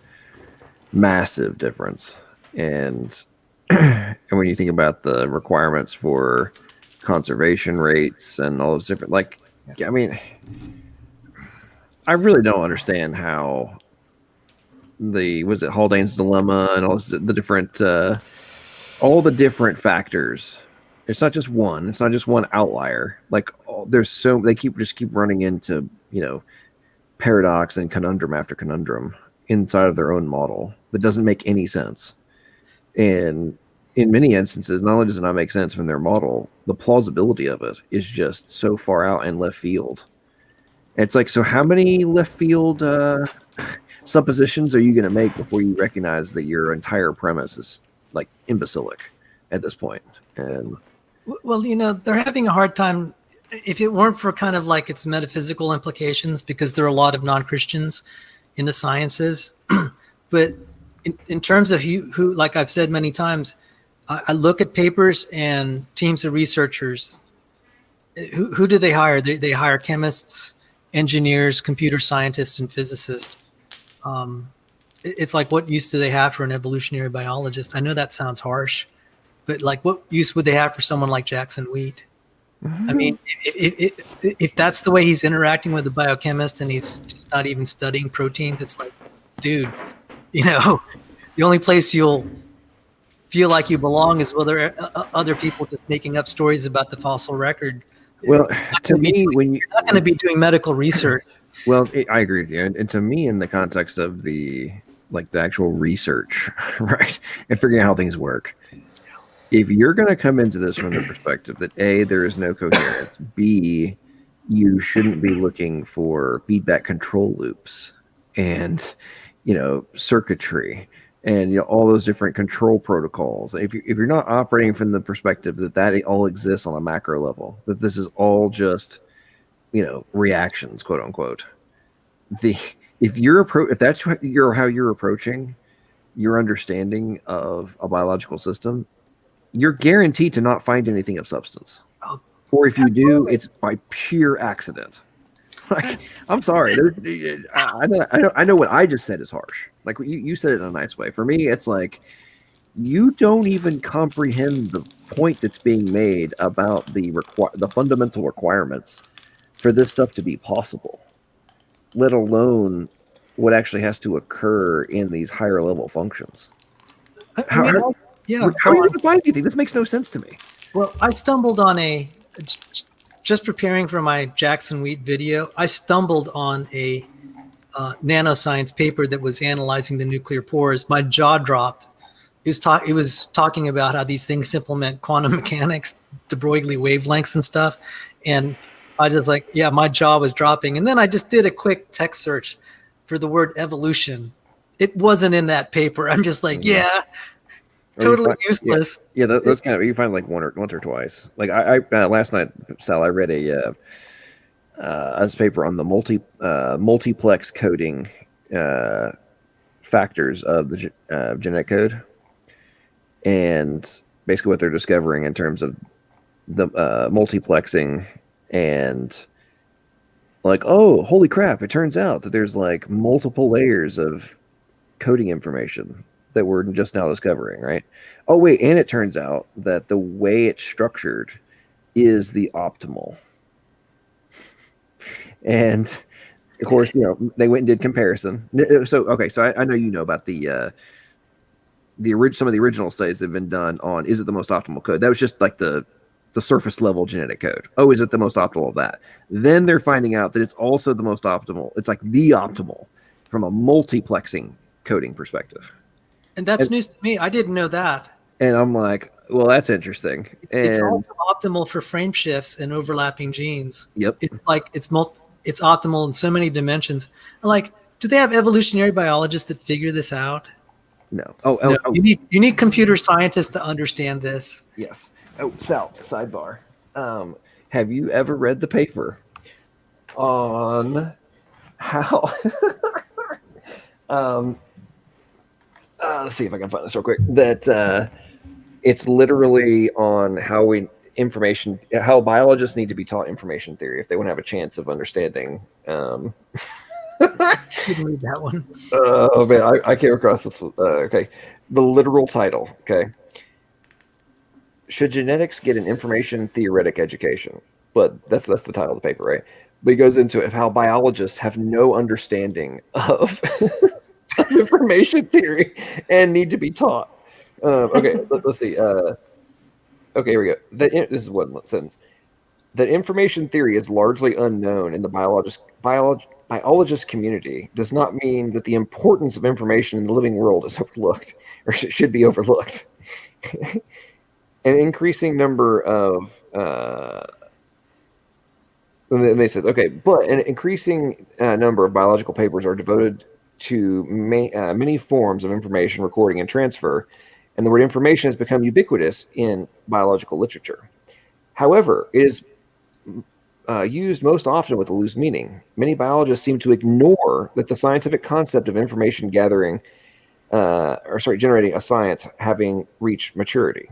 difference. And when you think about the requirements for conservation rates and all those different, I mean, I really don't understand how Haldane's dilemma and all the different, all the different factors. It's not just one. It's not just one outlier. They keep running into, paradox and conundrum after conundrum inside of their own model that doesn't make any sense. And in many instances, not only does it not make sense from their model, the plausibility of it is just so far out in left field. It's like, so how many left field suppositions are you going to make before you recognize that your entire premise is like imbecilic at this point? And well, they're having a hard time. If it weren't for kind of like its metaphysical implications, because there are a lot of non-Christians in the sciences, but in terms of who, like I've said many times, I look at papers and teams of researchers. Who do they hire? They hire chemists, engineers, computer scientists, and physicists. It's like, what use do they have for an evolutionary biologist? I know that sounds harsh, but like, what use would they have for someone like Jackson Wheat? Mm-hmm. I mean, if that's the way he's interacting with the biochemist and he's just not even studying proteins, it's like, dude, the only place you'll feel like you belong is where there are other people just making up stories about the fossil record. Well, to me, you're not going to be doing medical research. Well, I agree with you, and to me, in the context of the actual research, right, and figuring out how things work, if you're going to come into this from the perspective that A, there is no coherence, B, you shouldn't be looking for feedback control loops and, circuitry and all those different control protocols. If you're not operating from the perspective that all exists on a macro level, that this is all just, reactions, quote unquote. If that's how you're approaching your understanding of a biological system, you're guaranteed to not find anything of substance. Oh, or if you do, it's by pure accident. Like, I'm sorry. I know what I just said is harsh. Like you said it in a nice way. For me, it's like you don't even comprehend the point that's being made about the fundamental requirements for this stuff to be possible, let alone what actually has to occur in these higher level functions. How are you going to find anything? This makes no sense to me. Well, I stumbled on just preparing for my Jackson Wheat video, I stumbled on a nanoscience paper that was analyzing the nuclear pores. My jaw dropped. It was talking about how these things implement quantum mechanics, de Broglie wavelengths and stuff. And I was just like, yeah, my jaw was dropping. And then I just did a quick text search for the word evolution. It wasn't in that paper. I'm just like, yeah, totally useless. Yeah, those kind of, you find like once or twice. Like I last night, Sal, I read a paper on the multiplex coding factors of the genetic code, and basically what they're discovering in terms of the multiplexing, and like, oh, holy crap, it turns out that there's like multiple layers of coding information that we're just now discovering, right? Oh, wait, and it turns out that the way it's structured is the optimal. And of course, they went and did comparison. So I know about some of the original studies that have been done on, is it the most optimal code? That was just like the surface level genetic code. Oh, is it the most optimal of that? Then they're finding out that it's also the most optimal. It's like the optimal from a multiplexing coding perspective. And that's news to me. I didn't know that. And I'm like, well, that's interesting. And it's also optimal for frame shifts and overlapping genes. Yep. It's like it's optimal in so many dimensions. And like, do they have evolutionary biologists that figure this out? No. No. You need computer scientists to understand this. Yes. Oh, Sal, sidebar. Have you ever read the paper on how let's see if I can find this real quick. That it's literally on how biologists need to be taught information theory if they want to have a chance of understanding. Didn't read that one. Oh man, I came across this. Okay, the literal title. Okay, should genetics get an information theoretic education? But that's the title of the paper, right? But he goes into it, how biologists have no understanding of information theory and need to be taught. Okay, let's see. Okay, here we go. This is one sentence. That information theory is largely unknown in the biologist community does not mean that the importance of information in the living world is overlooked or should be overlooked. An increasing number of and they said, okay, but an increasing number of biological papers are devoted to many forms of information recording and transfer, and the word information has become ubiquitous in biological literature. However, it is used most often with a loose meaning. Many biologists seem to ignore that the scientific concept of information gathering, generating a science having reached maturity.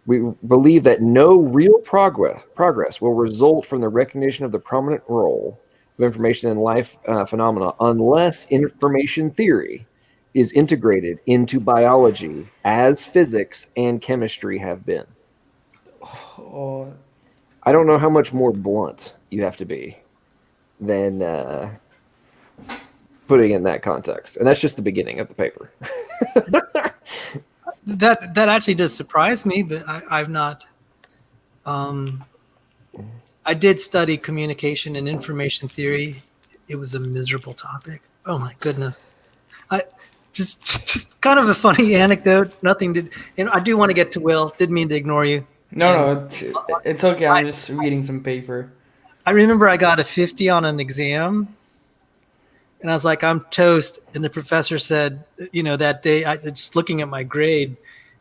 We believe that no real progress will result from the recognition of the prominent role of information in life phenomena unless information theory is integrated into biology as physics and chemistry have been. Oh. I don't know how much more blunt you have to be than putting in that context. And that's just the beginning of the paper. That actually does surprise me, but I've not. I did study communication and information theory. It was a miserable topic. Oh my goodness. just kind of a funny anecdote. Nothing to, and I do want to get to Will. Didn't mean to ignore you. No, it's okay. I'm just reading some paper. I remember I got a 50 on an exam, and I was like, I'm toast. And the professor said, that day, I just looking at my grade,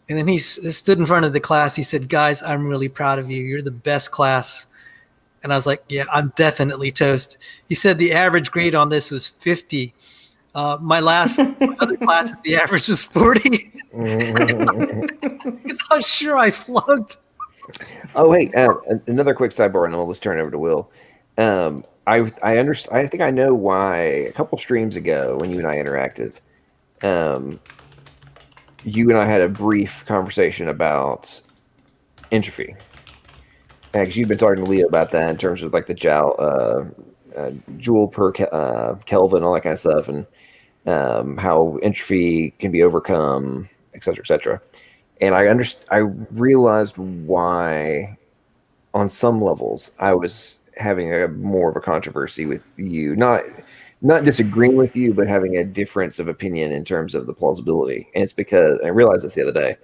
and then he stood in front of the class. He said, guys, I'm really proud of you. You're the best class. And I was like, yeah, I'm definitely toast. He said the average grade on this was 50. My other classes, the average was 40. Because I was sure I flunked. Oh, hey, another quick sidebar, and then let's turn it over to Will. I understand. I think I know why. A couple streams ago, when you and I interacted, you and I had a brief conversation about entropy. Because you've been talking to Leo about that in terms of like the joule per Kelvin, all that kind of stuff, and how entropy can be overcome, et cetera, et cetera. And I realized why, on some levels, I was having more of a controversy with you, not disagreeing with you, but having a difference of opinion in terms of the plausibility. And it's because I realized this the other day.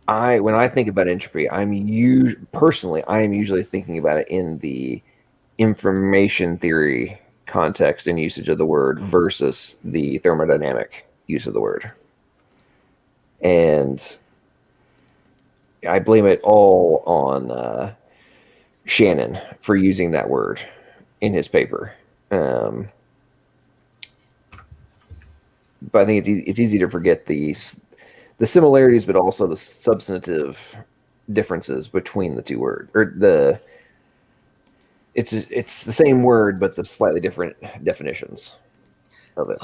When I think about entropy, I am usually thinking about it in the information theory context and usage of the word versus the thermodynamic use of the word. And I blame it all on Shannon for using that word in his paper. But I think it's easy to forget the similarities, but also the substantive differences between the two words, or it's the same word, but the slightly different definitions of it.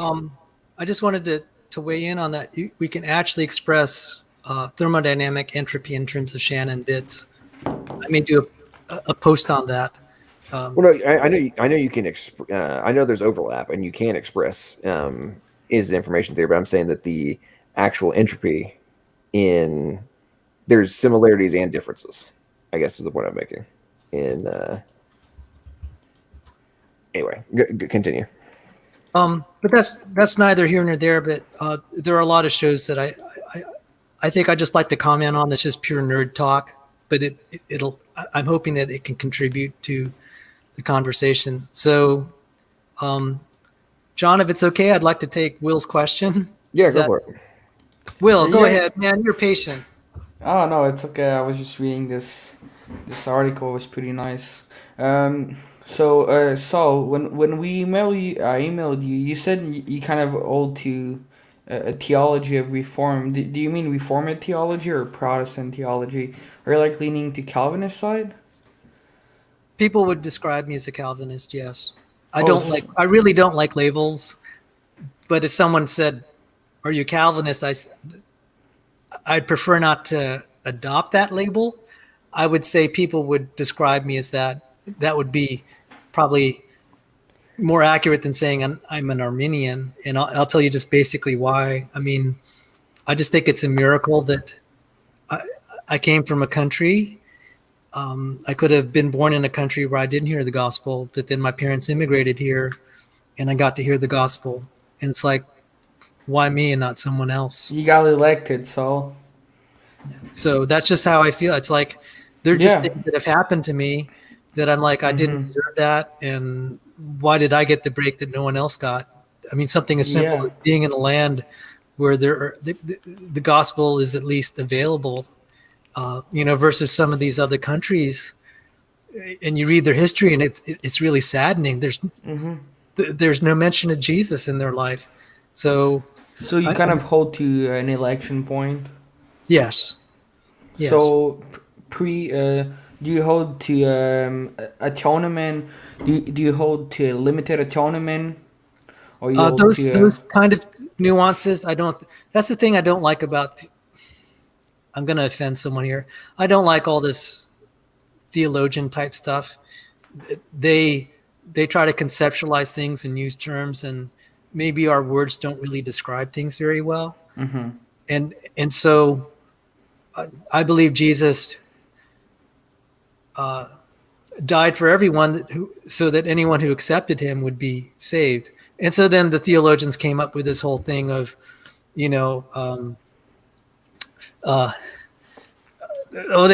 I just wanted to weigh in on that. We can actually express thermodynamic entropy in terms of Shannon bits. I may do a post on that. Well, no, I know you can. I know there's overlap, and you can express is an information theory, but I'm saying that the actual entropy there's similarities and differences, I guess is the point I'm making. Anyway, continue. But that's neither here nor there. But there are a lot of shows that I think I just like to comment on. That's just pure nerd talk. But I'm hoping that it can contribute to the conversation. So, John, if it's okay, I'd like to take Will's question. Yeah, go for it. Will, go ahead, man. You're patient. Oh no, it's okay. I was just reading this article. It was pretty nice. So Saul, when we emailed you, you said you kind of hold to a theology of reform. Do you mean Reformed theology or Protestant theology? Are you like leaning to Calvinist side? People would describe me as a Calvinist. Yes, I really don't like labels. But if someone said, "Are you Calvinist?" I'd prefer not to adopt that label. I would say people would describe me as that. That would be probably more accurate than saying I'm an Arminian. And I'll tell you just basically why. I mean, I just think it's a miracle that I came from a country. I could have been born in a country where I didn't hear the gospel, but then my parents immigrated here and I got to hear the gospel. And it's like, why me and not someone else? You got elected, Saul. So that's just how I feel. It's like they're just things that have happened to me that I'm like, I didn't deserve that. And why did I get the break that no one else got? I mean, something as simple as being in a land where the gospel is at least available, versus some of these other countries. And you read their history and it's really saddening. There's no mention of Jesus in their life. So you kind of hold to an election point? Yes. So do you hold to atonement? Do you hold to limited atonement? Or those kind of nuances, I don't. That's the thing I don't like about. I'm going to offend someone here. I don't like all this theologian type stuff. They try to conceptualize things and use terms, and maybe our words don't really describe things very well. And so I believe Jesus died for everyone so that anyone who accepted him would be saved. And so then the theologians came up with this whole thing of, they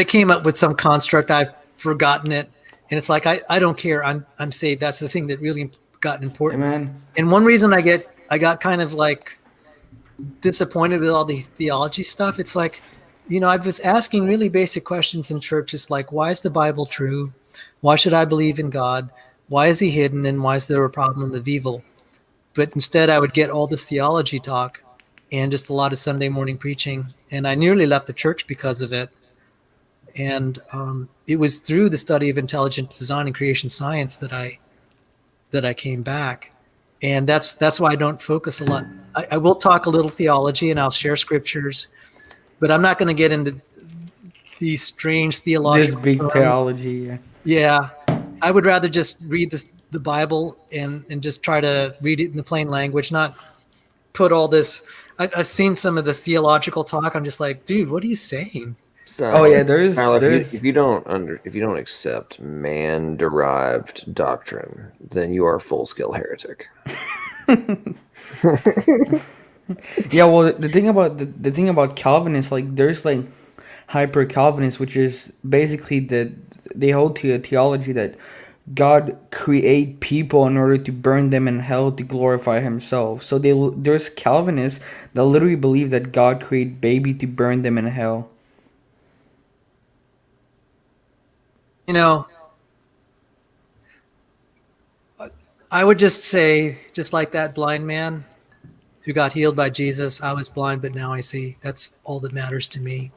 came up with some construct. I've forgotten it. And it's like, I don't care. I'm saved. That's the thing that really got important. Amen. And one reason I got kind of like disappointed with all the theology stuff. It's like, I was asking really basic questions in church. It's like, why is the Bible true? Why should I believe in God? Why is he hidden? And why is there a problem of evil? But instead I would get all this theology talk and just a lot of Sunday morning preaching. And I nearly left the church because of it. And it was through the study of intelligent design and creation science that I came back. And that's why I don't focus a lot. I will talk a little theology and I'll share scriptures, but I'm not going to get into these strange theological This big terms. theology. Yeah. I would rather just read the Bible and just try to read it in the plain language, not put all this. I've seen some of this theological talk. I'm just like, dude, what are you saying? So, Oh yeah, there's if you don't accept man-derived doctrine, then you are a full-scale heretic. Yeah, well, the thing about Calvinists, like there's like hyper Calvinists, which is basically that they hold to a theology that God create people in order to burn them in hell to glorify himself. So there's Calvinists that literally believe that God create baby to burn them in hell. I would just say, just like that blind man who got healed by Jesus, I was blind, but now I see. That's all that matters to me.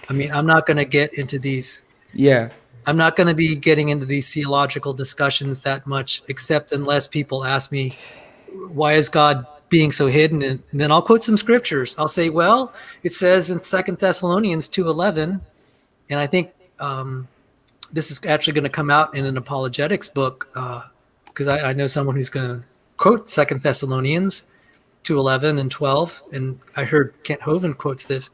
I mean, I'm not going to get into these. Yeah. I'm not going to be getting into these theological discussions that much, except unless people ask me, why is God being so hidden? And then I'll quote some scriptures. I'll say, well, it says in 2 Thessalonians 2:11, and I think this is actually going to come out in an apologetics book, because I know someone who's going to quote 2 Thessalonians 2:11 and 12, and I heard Kent Hovind quotes this,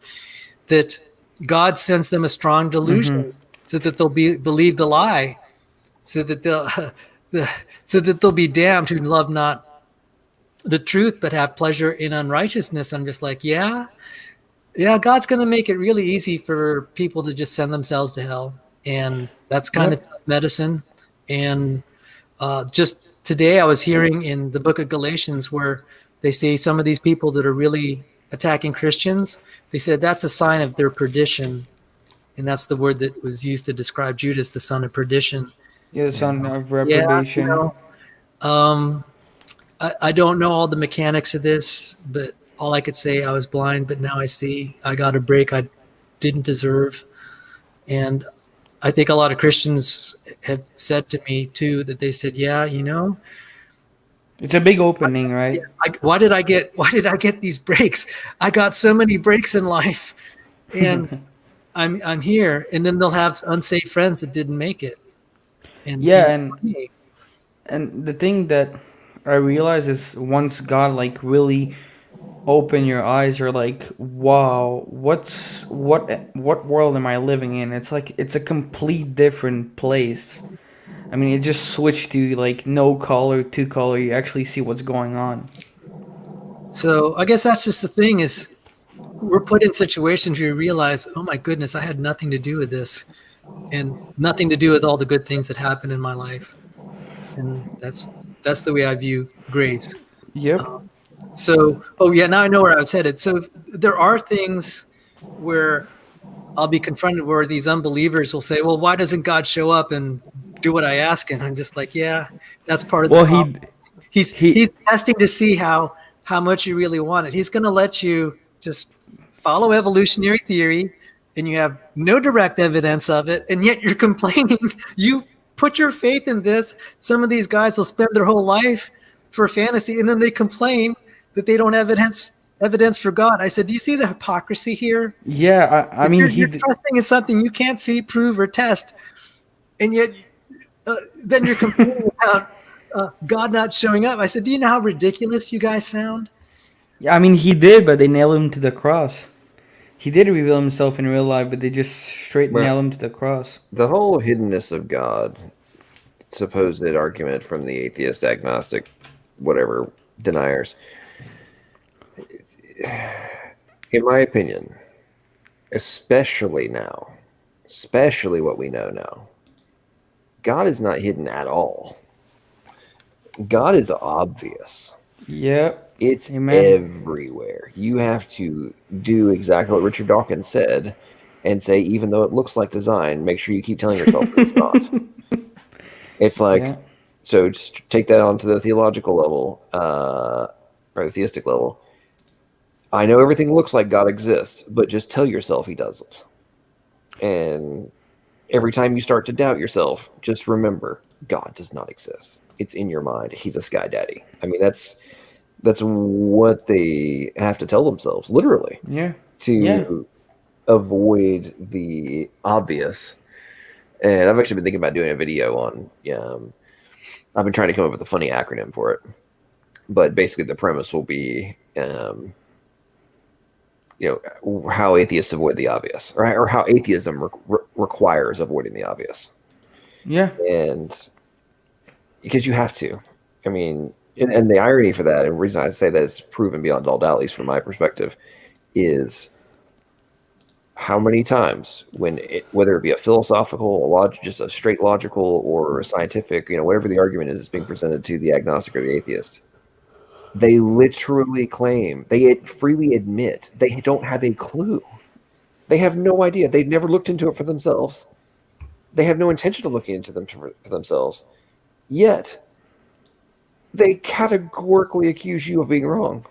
that God sends them a strong delusion so that they'll believe the lie, so that they'll be damned who love not the truth but have pleasure in unrighteousness. I'm just like, yeah, God's going to make it really easy for people to just send themselves to hell, and that's kind of medicine. And just today I was hearing in the book of Galatians where they say some of these people that are really attacking Christians, they said that's a sign of their perdition. And that's the word that was used to describe Judas, the son of perdition. Yeah, the son of reprobation. Yeah, I don't know all the mechanics of this, but all I could say, I was blind, but now I see. I got a break I didn't deserve. And I think a lot of Christians have said to me too, that they said, yeah, it's a big opening, right? Why did I get these breaks? I got so many breaks in life, and I'm here. And then they'll have unsafe friends that didn't make it. And the thing that I realize is once God like really open your eyes, you're like, wow, what world am I living in? It's like it's a complete different place. I mean, it just switched to like no color, two color. You actually see what's going on. So I guess that's just the thing is we're put in situations where you realize, oh my goodness, I had nothing to do with this and nothing to do with all the good things that happened in my life. And that's the way I view grace. Yep. Now I know where I was headed. So there are things where I'll be confronted where these unbelievers will say, well, why doesn't God show up and do what I ask? And I'm just like, yeah, that's part of the problem. He's testing to see how much you really want it. He's going to let you just follow evolutionary theory and you have no direct evidence of it. And yet you're complaining. You put your faith in this. Some of these guys will spend their whole life for fantasy. And then they complain that they don't have evidence for God. I said, do you see the hypocrisy here? Yeah. I mean, you're trusting in something you can't see, prove, or test. And yet then you're complaining about God not showing up. I said, do you know how ridiculous you guys sound? Yeah, I mean, he did, but they nailed him to the cross. He did reveal himself in real life, but they just straight nailed him to the cross. The whole hiddenness of God, supposed argument from the atheist, agnostic, whatever deniers. In my opinion, especially what we know now, God is not hidden at all. God is obvious. Yep. It's everywhere. You have to do exactly what Richard Dawkins said and say, even though it looks like design, make sure you keep telling yourself that it's not. It's like, so just take that onto the theological level, or the theistic level. I know everything looks like God exists, but just tell yourself he doesn't. And every time you start to doubt yourself, just remember, God does not exist. It's in your mind. He's a sky daddy. I mean, that's what they have to tell themselves, literally. Yeah. To avoid the obvious. And I've actually been thinking about doing a video on, I've been trying to come up with a funny acronym for it. But basically the premise will be, how atheists avoid the obvious, or how atheism requires avoiding the obvious. Yeah. And because you have to. I mean, and the irony for that, and the reason I say that is proven beyond all doubt, at least from my perspective, is how many times whether it be a philosophical, just a straight logical, or a scientific, whatever the argument is being presented to the agnostic or the atheist, they literally claim, they freely admit they don't have a clue. They have no idea. They've never looked into it for themselves. They have no intention of looking into them for themselves. Yet, they categorically accuse you of being wrong.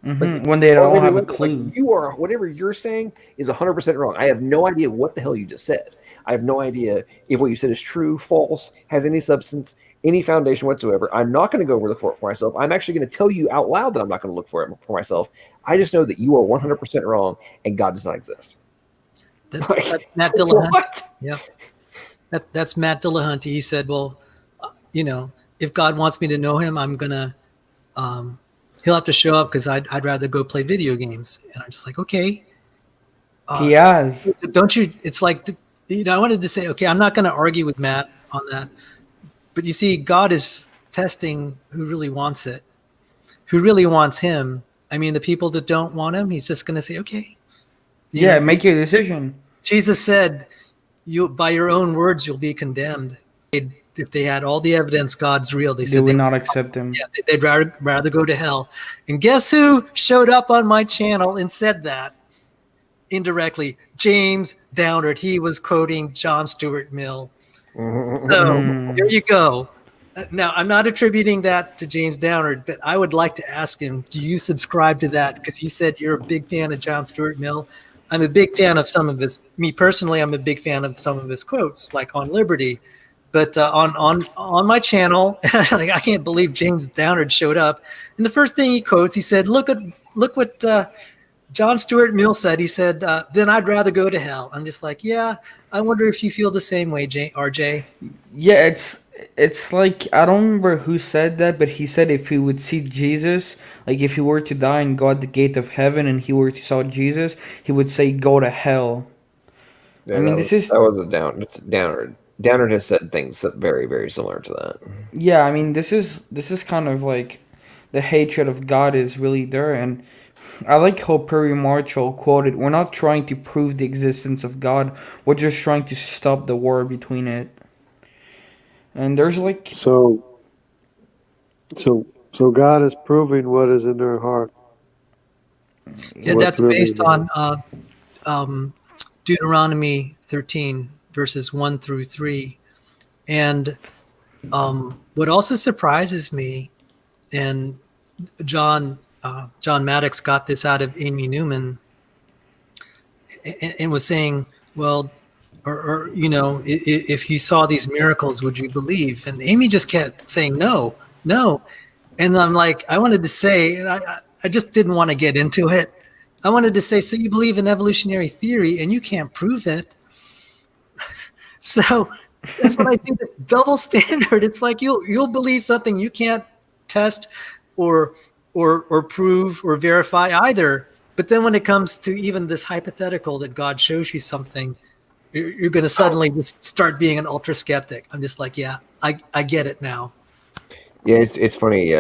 Mm-hmm. When they don't have a clue. Like whatever you're saying is 100% wrong. I have no idea what the hell you just said. I have no idea if what you said is true, false, has any substance, any foundation whatsoever. I'm not going to go look for it for myself. I'm actually going to tell you out loud that I'm not going to look for it for myself. I just know that you are 100% wrong and God does not exist. That's Matt Dillahunty. What? Yeah. That's Matt Dillahunty. He said, well, if God wants me to know him, I'm going to, he'll have to show up because I'd rather go play video games. And I'm just like, okay. He has. Don't you? It's like, I wanted to say, okay, I'm not going to argue with Matt on that. But you see, God is testing who really wants it, who really wants him. I mean, the people that don't want him, he's just going to say, okay. Make your decision. Jesus said, by your own words, you'll be condemned. If they had all the evidence God's real, they would not accept him. Yeah, they'd rather go to hell. And guess who showed up on my channel and said that indirectly? James Downard. He was quoting John Stuart Mill. So there you go. Now, I'm not attributing that to James Downard, but I would like to ask him, do you subscribe to that? Because he said you're a big fan of John Stuart Mill. I'm a big fan of some of his, me personally, I'm a big fan of some of his quotes, like on liberty. But on my channel, I can't believe James Downard showed up. And the first thing he quotes, he said, look what John Stuart Mill said. He said, then I'd rather go to hell. I'm just like, yeah, I wonder if you feel the same way, RJ. Yeah, it's like, I don't remember who said that, but he said if he would see Jesus, like if he were to die and go at the gate of heaven and he were to saw Jesus, he would say, go to hell. Yeah, that was a Downard. Downard has said things very, very similar to that. Yeah, I mean, this is kind of like the hatred of God is really there. And I like how Perry Marshall quoted, we're not trying to prove the existence of God. We're just trying to stop the war between it. And there's like... So God is proving what is in their heart. Yeah, that's based on Deuteronomy 13, verses 1 through 3. And what also surprises me, and John Maddox got this out of Amy Newman, and was saying, well, or if you saw these miracles, would you believe? And Amy just kept saying no. And I'm like, I wanted to say, and I just didn't want to get into it. I wanted to say, so you believe in evolutionary theory and you can't prove it. So that's what I think, this double standard. It's like you'll believe something you can't test or prove or verify either. But then when it comes to even this hypothetical that God shows you something, you're going to suddenly just start being an ultra skeptic. I'm just like, yeah, I get it now. Yeah, it's funny.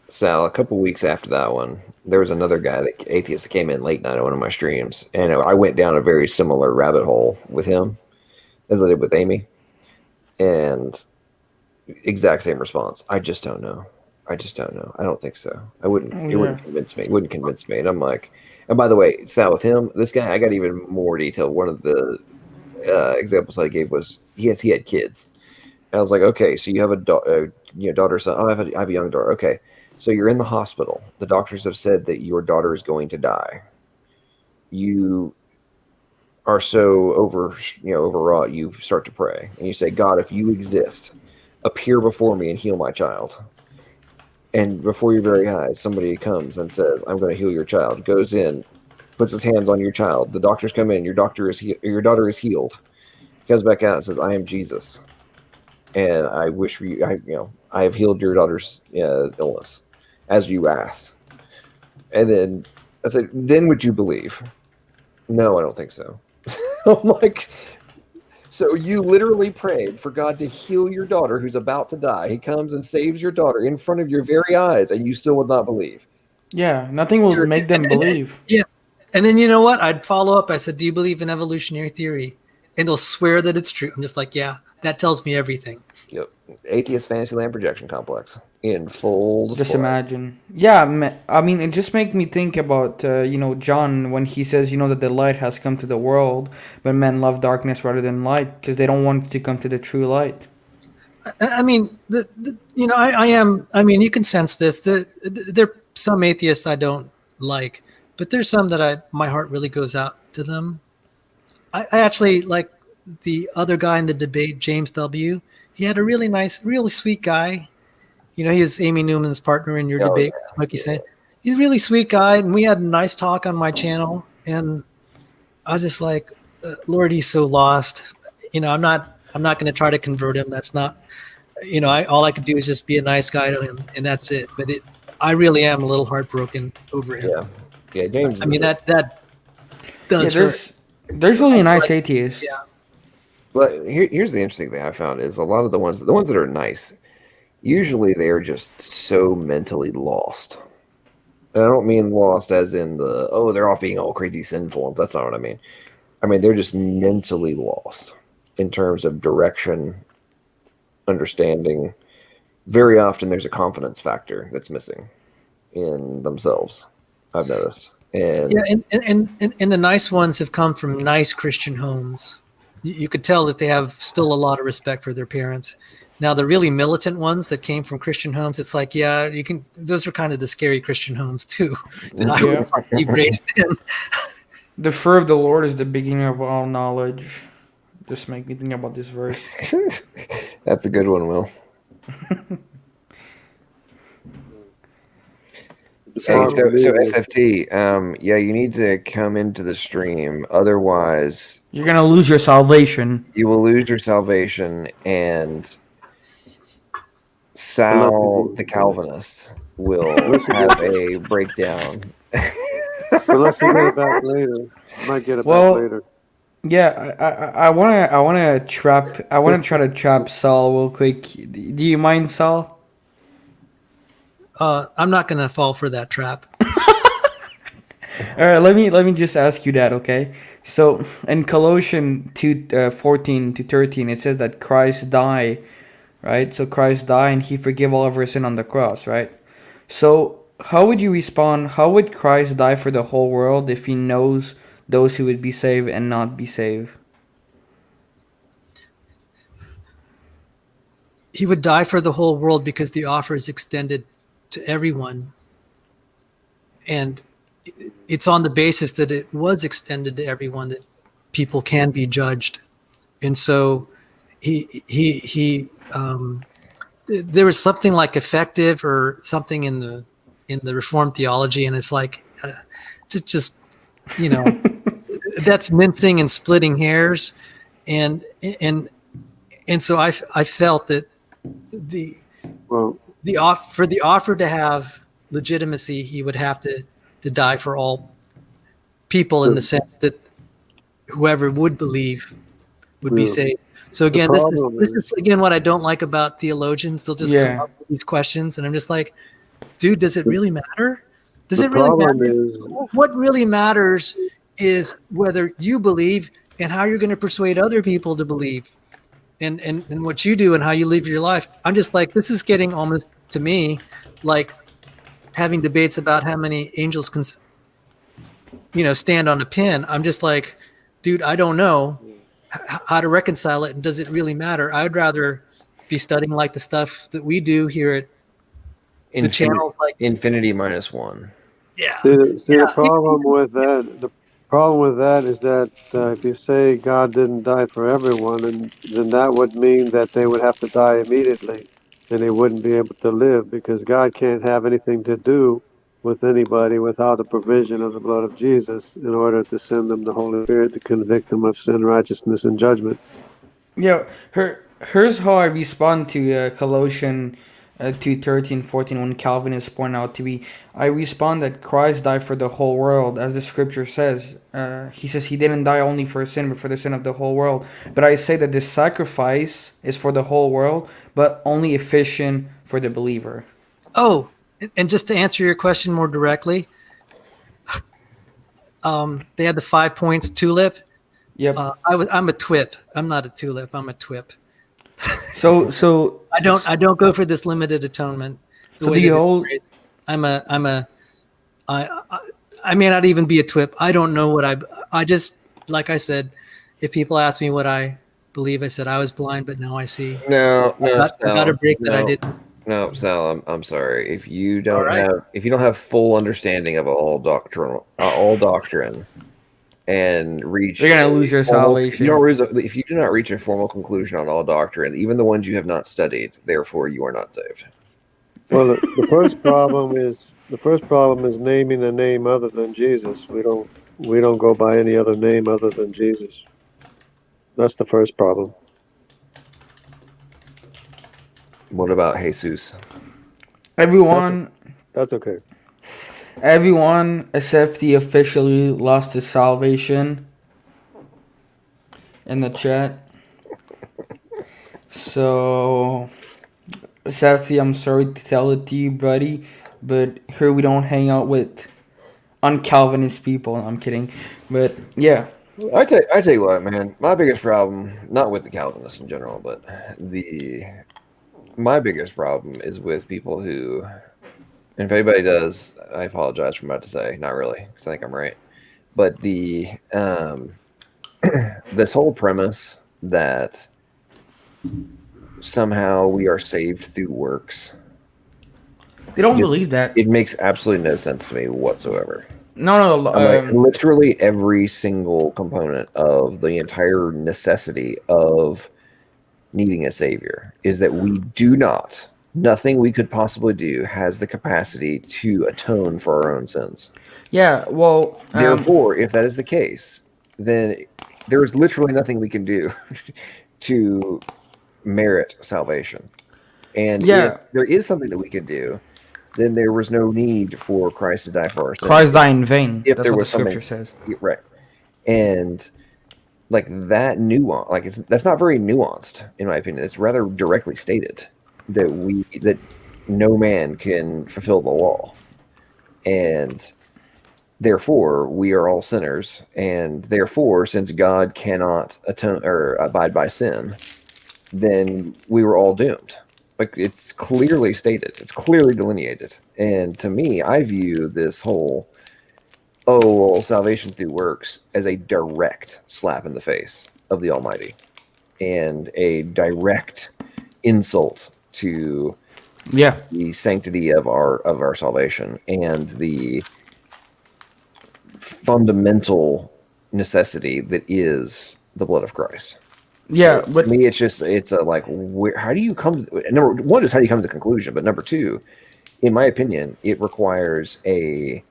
Sal, a couple weeks after that one, there was another guy, atheist, that came in late night on one of my streams, and I went down a very similar rabbit hole with him as I did with Amy, and exact same response. I just don't know. I just don't know. I don't think so. It wouldn't convince me. It wouldn't convince me. And I'm like, and by the way, Sal, with him, this guy, I got even more detail. One of the examples I gave was he had kids. And I was like, okay, so you have a daughter, son. Oh, I have a young daughter. Okay. So you're in the hospital. The doctors have said that your daughter is going to die. You are so overwrought, you start to pray. And you say, God, if you exist, appear before me and heal my child. And before your very eyes, somebody comes and says, I'm going to heal your child. Goes in, puts his hands on your child. The doctors come in. Your daughter is healed. He comes back out and says, I am Jesus. And I wish for you, I have healed your daughter's illness, as you asked. And then I said, then would you believe? No, I don't think so. I'm like, so you literally prayed for God to heal your daughter who's about to die. He comes and saves your daughter in front of your very eyes, and you still would not believe. Yeah, nothing will make them believe. Yeah. And then you know what? I'd follow up. I said, do you believe in evolutionary theory? And they'll swear that it's true. I'm just like, yeah, that tells me everything. Yep. Atheist Fantasyland projection complex in full display. Just imagine. Yeah, I mean, it just makes me think about, John when he says, that the light has come to the world, but men love darkness rather than light because they don't want to come to the true light. I mean, you can sense this. There are some atheists I don't like, but there's some that my heart really goes out to them. I actually like the other guy in the debate, James W. He had a really nice, really sweet guy. He was Amy Newman's partner in your debate. Like you said, he's a really sweet guy, and we had a nice talk on my channel. And I was just like, Lord, he's so lost. I'm not going to try to convert him. That's not, all I could do is just be a nice guy to him, and that's it. But I really am a little heartbroken over him. Yeah, James. I mean, that does hurt. There's really nice atheists. Yeah. But here's the interesting thing I found is a lot of the ones that are nice, usually they are just so mentally lost. And I don't mean lost as in they're off being all crazy sinful. That's not what I mean. I mean, they're just mentally lost in terms of direction, understanding. Very often there's a confidence factor that's missing in themselves, I've noticed. And the nice ones have come from nice Christian homes. You could tell that they have still a lot of respect for their parents. Now, the really militant ones that came from Christian homes, it's like, those are kind of the scary Christian homes too. That I would be raised in. The fear of the Lord is the beginning of all knowledge. Just make me think about this verse. That's a good one, Will. So SFT, you need to come into the stream. Otherwise, you're going to lose your salvation. You will lose your salvation, and Sal, the Calvinist, will have a breakdown. Unless you get it back later. Might get it back later. Yeah, I wanna try to trap Sal real quick. Do you mind, Sal? I'm not gonna fall for that trap. All right, let me just ask you that, okay? So in Colossians 2:14-13, it says that Christ died, right? So Christ died and He forgave all of our sin on the cross, right? So how would you respond? How would Christ die for the whole world if He knows those who would be saved and not be saved? He would die for the whole world because the offer is extended to everyone. And it's on the basis that it was extended to everyone that people can be judged. And so there was something like effective or something in the Reformed theology, and it's like just that's mincing and splitting hairs, and so I felt that the offer to have legitimacy, He would have to die for all people in the sense that whoever would believe would be saved. So again, this is again what I don't like about theologians. They'll just come up with these questions, and I'm just like, dude, does it really matter? Does The it really problem matter? is What really matters is whether you believe and how you're going to persuade other people to believe, and what you do and how you live your life. I'm just like, this is getting almost to me like having debates about how many angels can, stand on a pin. I'm just like, dude, I don't know how to reconcile it, and does it really matter? I'd rather be studying like the stuff that we do here at the channels, like Infinity minus one. Yeah. The problem with that. The problem with that is that if you say God didn't die for everyone, and then that would mean that they would have to die immediately, and they wouldn't be able to live, because God can't have anything to do with anybody without the provision of the blood of Jesus in order to send them the Holy Spirit to convict them of sin, righteousness, and judgment. Yeah, here's how I respond to Colossians 2:13, 14, when Calvinists point out to me. I respond that Christ died for the whole world, as the scripture says. He says he didn't die only for sin, but for the sin of the whole world. But I say that this sacrifice is for the whole world, but only efficient for the believer. Oh, and just to answer your question more directly, they had the 5 points tulip. Yep. I'm a twip. I'm not a tulip. I'm a twip. So I don't go for this limited atonement. So the whole I may not even be a twip. I don't know what I just, like I said, if people ask me what I believe, I said I was blind, but now I see. No, I got a break that I didn't. No, Sal, I'm sorry. If you don't have full understanding of all doctrine, and reach, you're gonna lose your salvation. If you do not reach a formal conclusion on all doctrine, even the ones you have not studied, therefore you are not saved. Well, the first problem is naming a name other than Jesus. We don't go by any other name other than Jesus. That's the first problem. What about Jesus? Everyone. That's okay. Everyone except the officially lost his salvation in the chat. So, Safety, I'm sorry to tell it to you, buddy, but here we don't hang out with un-Calvinist people. I'm kidding. But, yeah. I tell you what, man. My biggest problem, not with the Calvinists in general, but my biggest problem is with people who, and if anybody does, I apologize for what I'm about to say. Not really, because I think I'm right. But this whole premise that somehow we are saved through works. They don't believe that. It makes absolutely no sense to me whatsoever. No. Literally every single component of the entire necessity of needing a savior is that we do not. Nothing we could possibly do has the capacity to atone for our own sins. Yeah, well... Therefore, if that is the case, then there is literally nothing we can do to merit salvation. And if there is something that we can do, then there was no need for Christ to die for our sins. Christ died in vain. If That's there what was the scripture says. Right. And like that nuance, that's not very nuanced, in my opinion. It's rather directly stated that no man can fulfill the law, and therefore we are all sinners, and therefore since God cannot atone or abide by sin, then we were all doomed. Like, it's clearly stated, it's clearly delineated. And to me, I view this whole salvation through works as a direct slap in the face of the Almighty and a direct insult to the sanctity of our salvation and the fundamental necessity that is the blood of Christ. Yeah, but to me, it's how do you come to, number one is how do you come to the conclusion, but number two, in my opinion, it requires a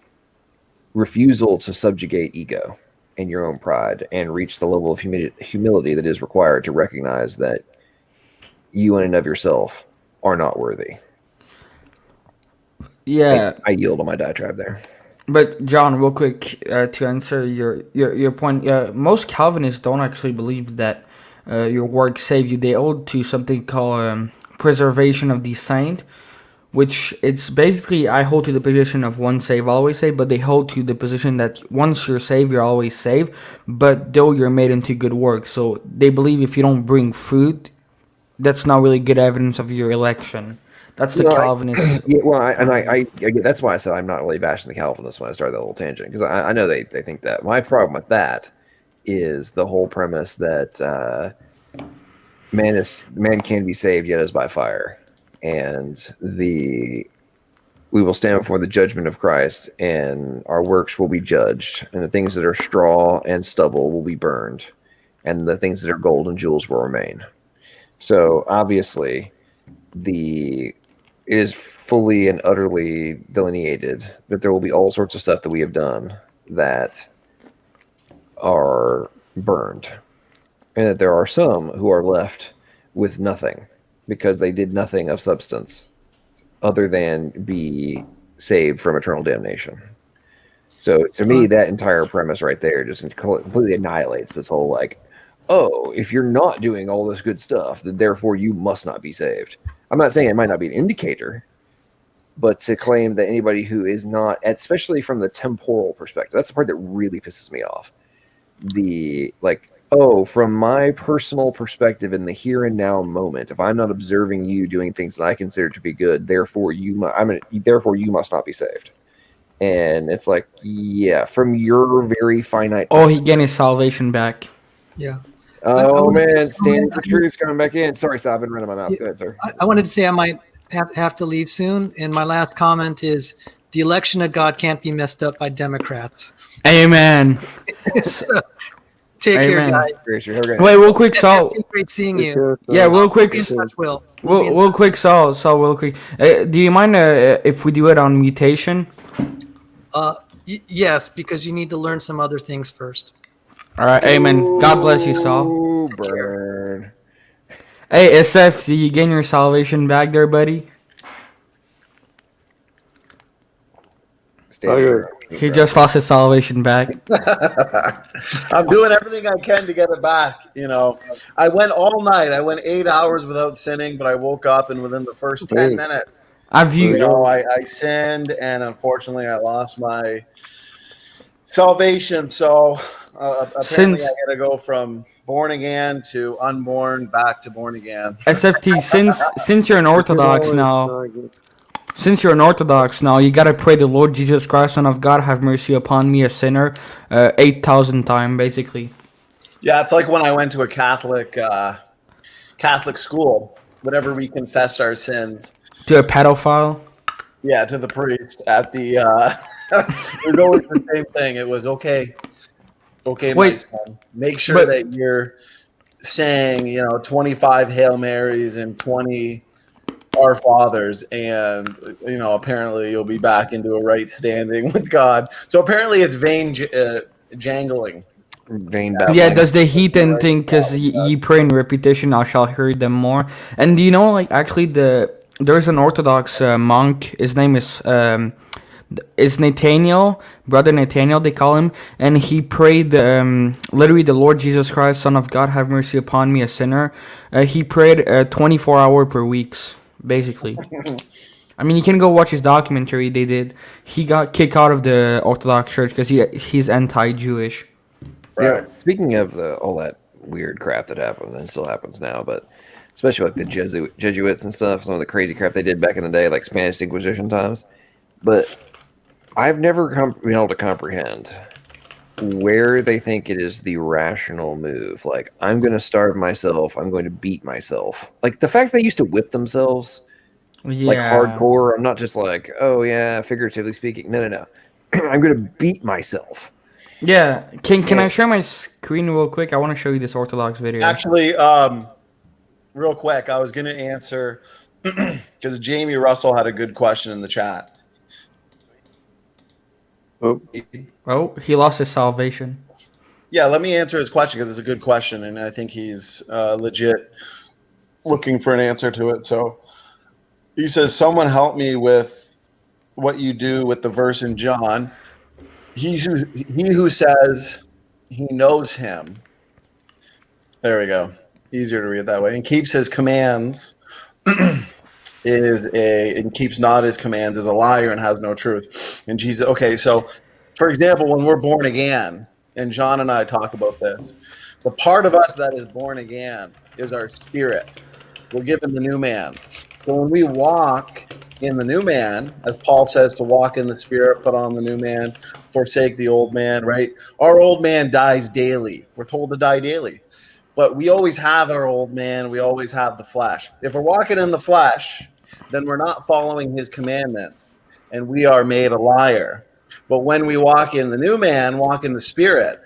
refusal to subjugate ego and your own pride and reach the level of humility that is required to recognize that you in and of yourself are not worthy. Yeah, I yield on my diatribe there. But John, real quick, to answer your point, most Calvinists don't actually believe that your work save you. They hold to something called preservation of the saint, which it's basically I hold to the position of once saved, always saved, but they hold to the position that once you're saved, you're always saved, but though you're made into good works. So they believe if you don't bring fruit, that's not really good evidence of your election. That's the Calvinist. I get, that's why I said I'm not really bashing the Calvinists when I started that little tangent, because I know they think that. My problem with that is the whole premise that man can be saved yet as by fire, and we will stand before the judgment of Christ, and our works will be judged, and the things that are straw and stubble will be burned, and the things that are gold and jewels will remain. So obviously, it is fully and utterly delineated that there will be all sorts of stuff that we have done that are burned, and that there are some who are left with nothing because they did nothing of substance other than be saved from eternal damnation. So to me, that entire premise right there just completely annihilates this whole like, oh, if you're not doing all this good stuff, then therefore you must not be saved. I'm not saying it might not be an indicator, but to claim that anybody who is not, especially from the temporal perspective, that's the part that really pisses me off. From my personal perspective in the here and now moment, if I'm not observing you doing things that I consider to be good, therefore you must not be saved. And it's like, yeah, from your very finite. Oh, he getting his salvation back. Yeah. Oh man, standing for truth's coming back in. Sorry, Sal, I've been running my mouth. Go ahead, sir. I wanted to say I might have to leave soon, and my last comment is the election of God can't be messed up by Democrats. Amen. So, take care, guys. Wait, real quick, Saul. Great seeing you. Yeah, real quick. Will. Real quick, Saul, real quick. Do you mind if we do it on mutation? Yes, because you need to learn some other things first. All right, amen. God bless you, Saul. Burn. Hey, SF, did you gain your salvation back there, buddy? He just lost his salvation back. I'm doing everything I can to get it back. You know, I went all night. I went 8 hours without sinning, but I woke up and within the first 10 minutes, I sinned, and unfortunately, I lost my salvation. So apparently, I got to go from born again to unborn back to born again. SFT, since you're an Orthodox now. Since you're an Orthodox now, you gotta pray the Lord Jesus Christ, Son of God, have mercy upon me, a sinner, 8,000 times, basically. Yeah, it's like when I went to a Catholic school. Whenever we confessed our sins to a pedophile. Yeah, to the priest at the. It was always the same thing. It was okay, my son. Make sure that you're saying 25 Hail Marys and 20. Our fathers, and apparently you'll be back into a right standing with God. So apparently it's vain jangling. Yeah, does the heathen think because ye pray in repetition, I shall hear them more? And do you know, actually, there's an Orthodox monk. His name is Nathaniel, Brother Nathaniel, they call him, and he prayed literally the Lord Jesus Christ, Son of God, have mercy upon me, a sinner. He prayed 24 hours per week. Basically, I mean, you can go watch his documentary. They did. He got kicked out of the Orthodox Church because he's anti-Jewish. Right. Yeah. Speaking of all that weird crap that happened and still happens now, but especially like the Jesuits and stuff, some of the crazy crap they did back in the day, like Spanish Inquisition times. But I've never been able to comprehend where they think it is the rational move. Like, I'm going to starve myself. I'm going to beat myself. Like, the fact they used to whip themselves, like hardcore. I'm not just like, oh, yeah, figuratively speaking. No. I'm going to beat myself. Yeah. Can I share my screen real quick? I want to show you this Orthodox video. Actually, real quick, I was going to answer because Jamie Russell had a good question in the chat. Oh, he lost his salvation. Yeah, let me answer his question because it's a good question, and I think he's legit looking for an answer to it. So he says, someone help me with what you do with the verse in John. He who says he knows him. There we go. Easier to read that way. And keeps his commands and keeps not his commands is a liar and has no truth. And Jesus, okay, so for example, when we're born again, and John and I talk about this, the part of us that is born again is our spirit. We're given the new man. So when we walk in the new man, as Paul says, to walk in the spirit, put on the new man, forsake the old man, right? Our old man dies daily. We're told to die daily. But we always have our old man. We always have the flesh. If we're walking in the flesh, then we're not following his commandments, and we are made a liar. But when we walk in the new man, walk in the spirit,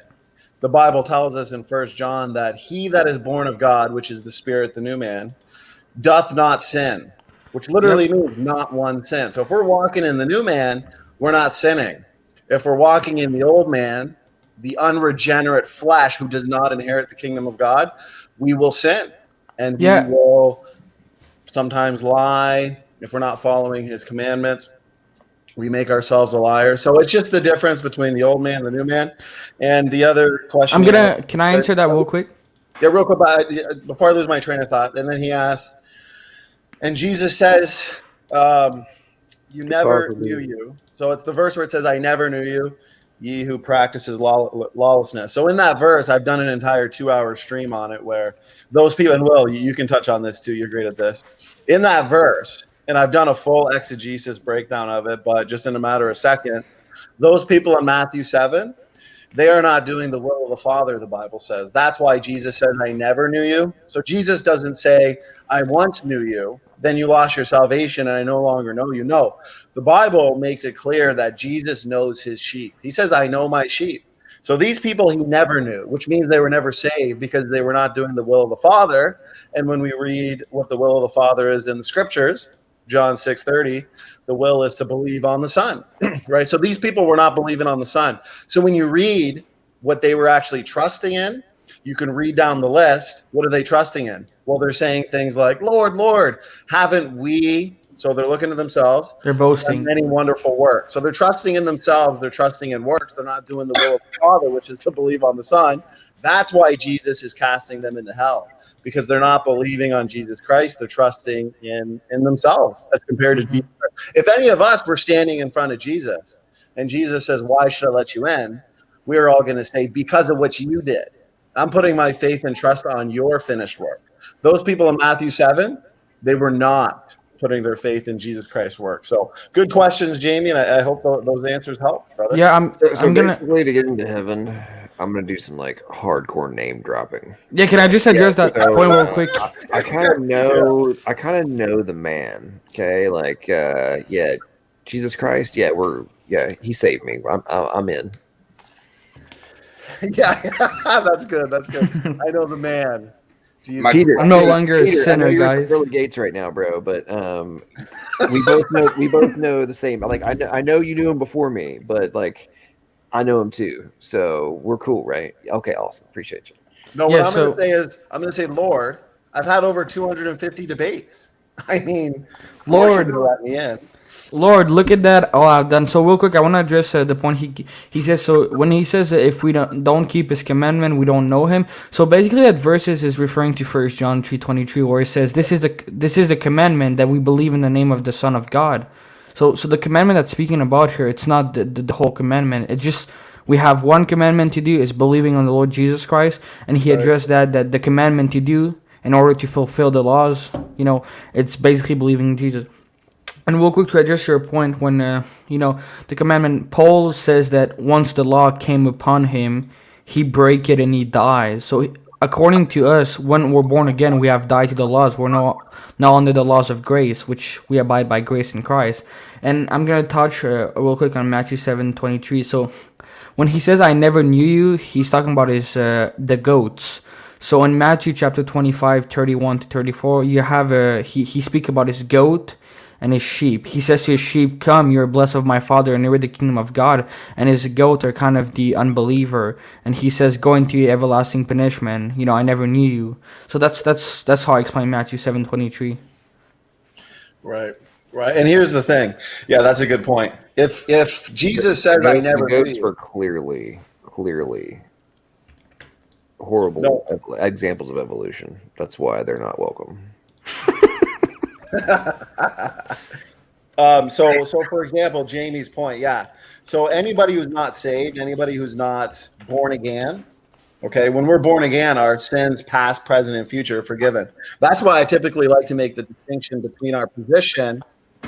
the Bible tells us in 1 John that he that is born of God, which is the spirit, the new man, doth not sin, which literally means not one sin. So if we're walking in the new man, we're not sinning. If we're walking in the old man, the unregenerate flesh who does not inherit the kingdom of God, we will sin. And we will sometimes lie. If we're not following his commandments, we make ourselves a liar. So it's just the difference between the old man and the new man. And the other question... Can I answer that real quick? Yeah, real quick, before I lose my train of thought. And then he asked, and Jesus says, you never knew you. So it's the verse where it says, I never knew you, ye who practices lawlessness. So in that verse, I've done an entire 2-hour stream on it where those people, and Will, you can touch on this too, you're great at this. In that verse, and I've done a full exegesis breakdown of it, but just in a matter of seconds, those people in Matthew 7, they are not doing the will of the Father, the Bible says. That's why Jesus says, I never knew you. So Jesus doesn't say, I once knew you, then you lost your salvation and I no longer know you. No, the Bible makes it clear that Jesus knows his sheep. He says, I know my sheep. So these people he never knew, which means they were never saved because they were not doing the will of the Father. And when we read what the will of the Father is in the scriptures, John 6:30, the will is to believe on the Son, right? So these people were not believing on the Son. So when you read what they were actually trusting in, you can read down the list. What are they trusting in? Well, they're saying things like, Lord, Lord, haven't we? So they're looking at themselves. They're boasting. Many wonderful works. So they're trusting in themselves. They're trusting in works. They're not doing the will of the Father, which is to believe on the Son. That's why Jesus is casting them into hell, because they're not believing on Jesus Christ. They're trusting in themselves as compared to Jesus. If any of us were standing in front of Jesus and Jesus says, why should I let you in? We're all going to say, because of what you did. I'm putting my faith and trust on your finished work. Those people in Matthew 7, they were not putting their faith in Jesus Christ's work. So good questions, Jamie, and I hope those answers help, brother. Yeah, I'm gonna basically to get into heaven, I'm gonna do some like hardcore name dropping. Yeah, can I just address that point real quick? I kind of know the man. Okay, like yeah, Jesus Christ. Yeah, he saved me. I'm in. Yeah, that's good. That's good. I know the man. Jesus. Peter, I'm no longer a Peter, sinner, I know you're guys. at Pearly Gates right now, bro. But we both know the same. Like I know you knew him before me, but like I know him too. So we're cool, right? Okay, awesome. Appreciate you. No, what I'm going to say is, I'm going to say, Lord, I've had over 250 debates. I mean, Lord, let me in. Lord, look at that. Oh, I've done so real quick. I want to address the point he says. So when he says that if we don't keep his commandment, we don't know him. So basically, that verse is referring to 1 John 3:23, where it says, "This is the commandment that we believe in the name of the Son of God." So the commandment that's speaking about here, it's not the whole commandment. It's just we have one commandment to do is believing on the Lord Jesus Christ, and he addressed that the commandment to do in order to fulfill the laws, it's basically believing in Jesus. And real quick to address your point, when the commandment, Paul says that once the law came upon him, he break it and he dies. So according to us, when we're born again, we have died to the laws. We're now under the laws of grace, which we abide by grace in Christ. And I'm gonna touch real quick on Matthew 7:23. So when he says, "I never knew you," he's talking about the goats. So in Matthew chapter 25:31-34, you have he speak about his goat and his sheep. He says to his sheep, "Come, you're blessed of my Father, and inherit the kingdom of God." And his goat are kind of the unbeliever. And he says, "Go into everlasting punishment. I never knew you." So that's how I explain Matthew 7:23. Right. And here's the thing. Yeah, that's a good point. If Jesus says, "I never knew you," goats were clearly horrible examples of evolution. That's why they're not welcome. So for example, Jamie's point, yeah. So anybody who's not saved, anybody who's not born again, okay, when we're born again, our sins, past, present, and future, are forgiven. That's why I typically like to make the distinction between our position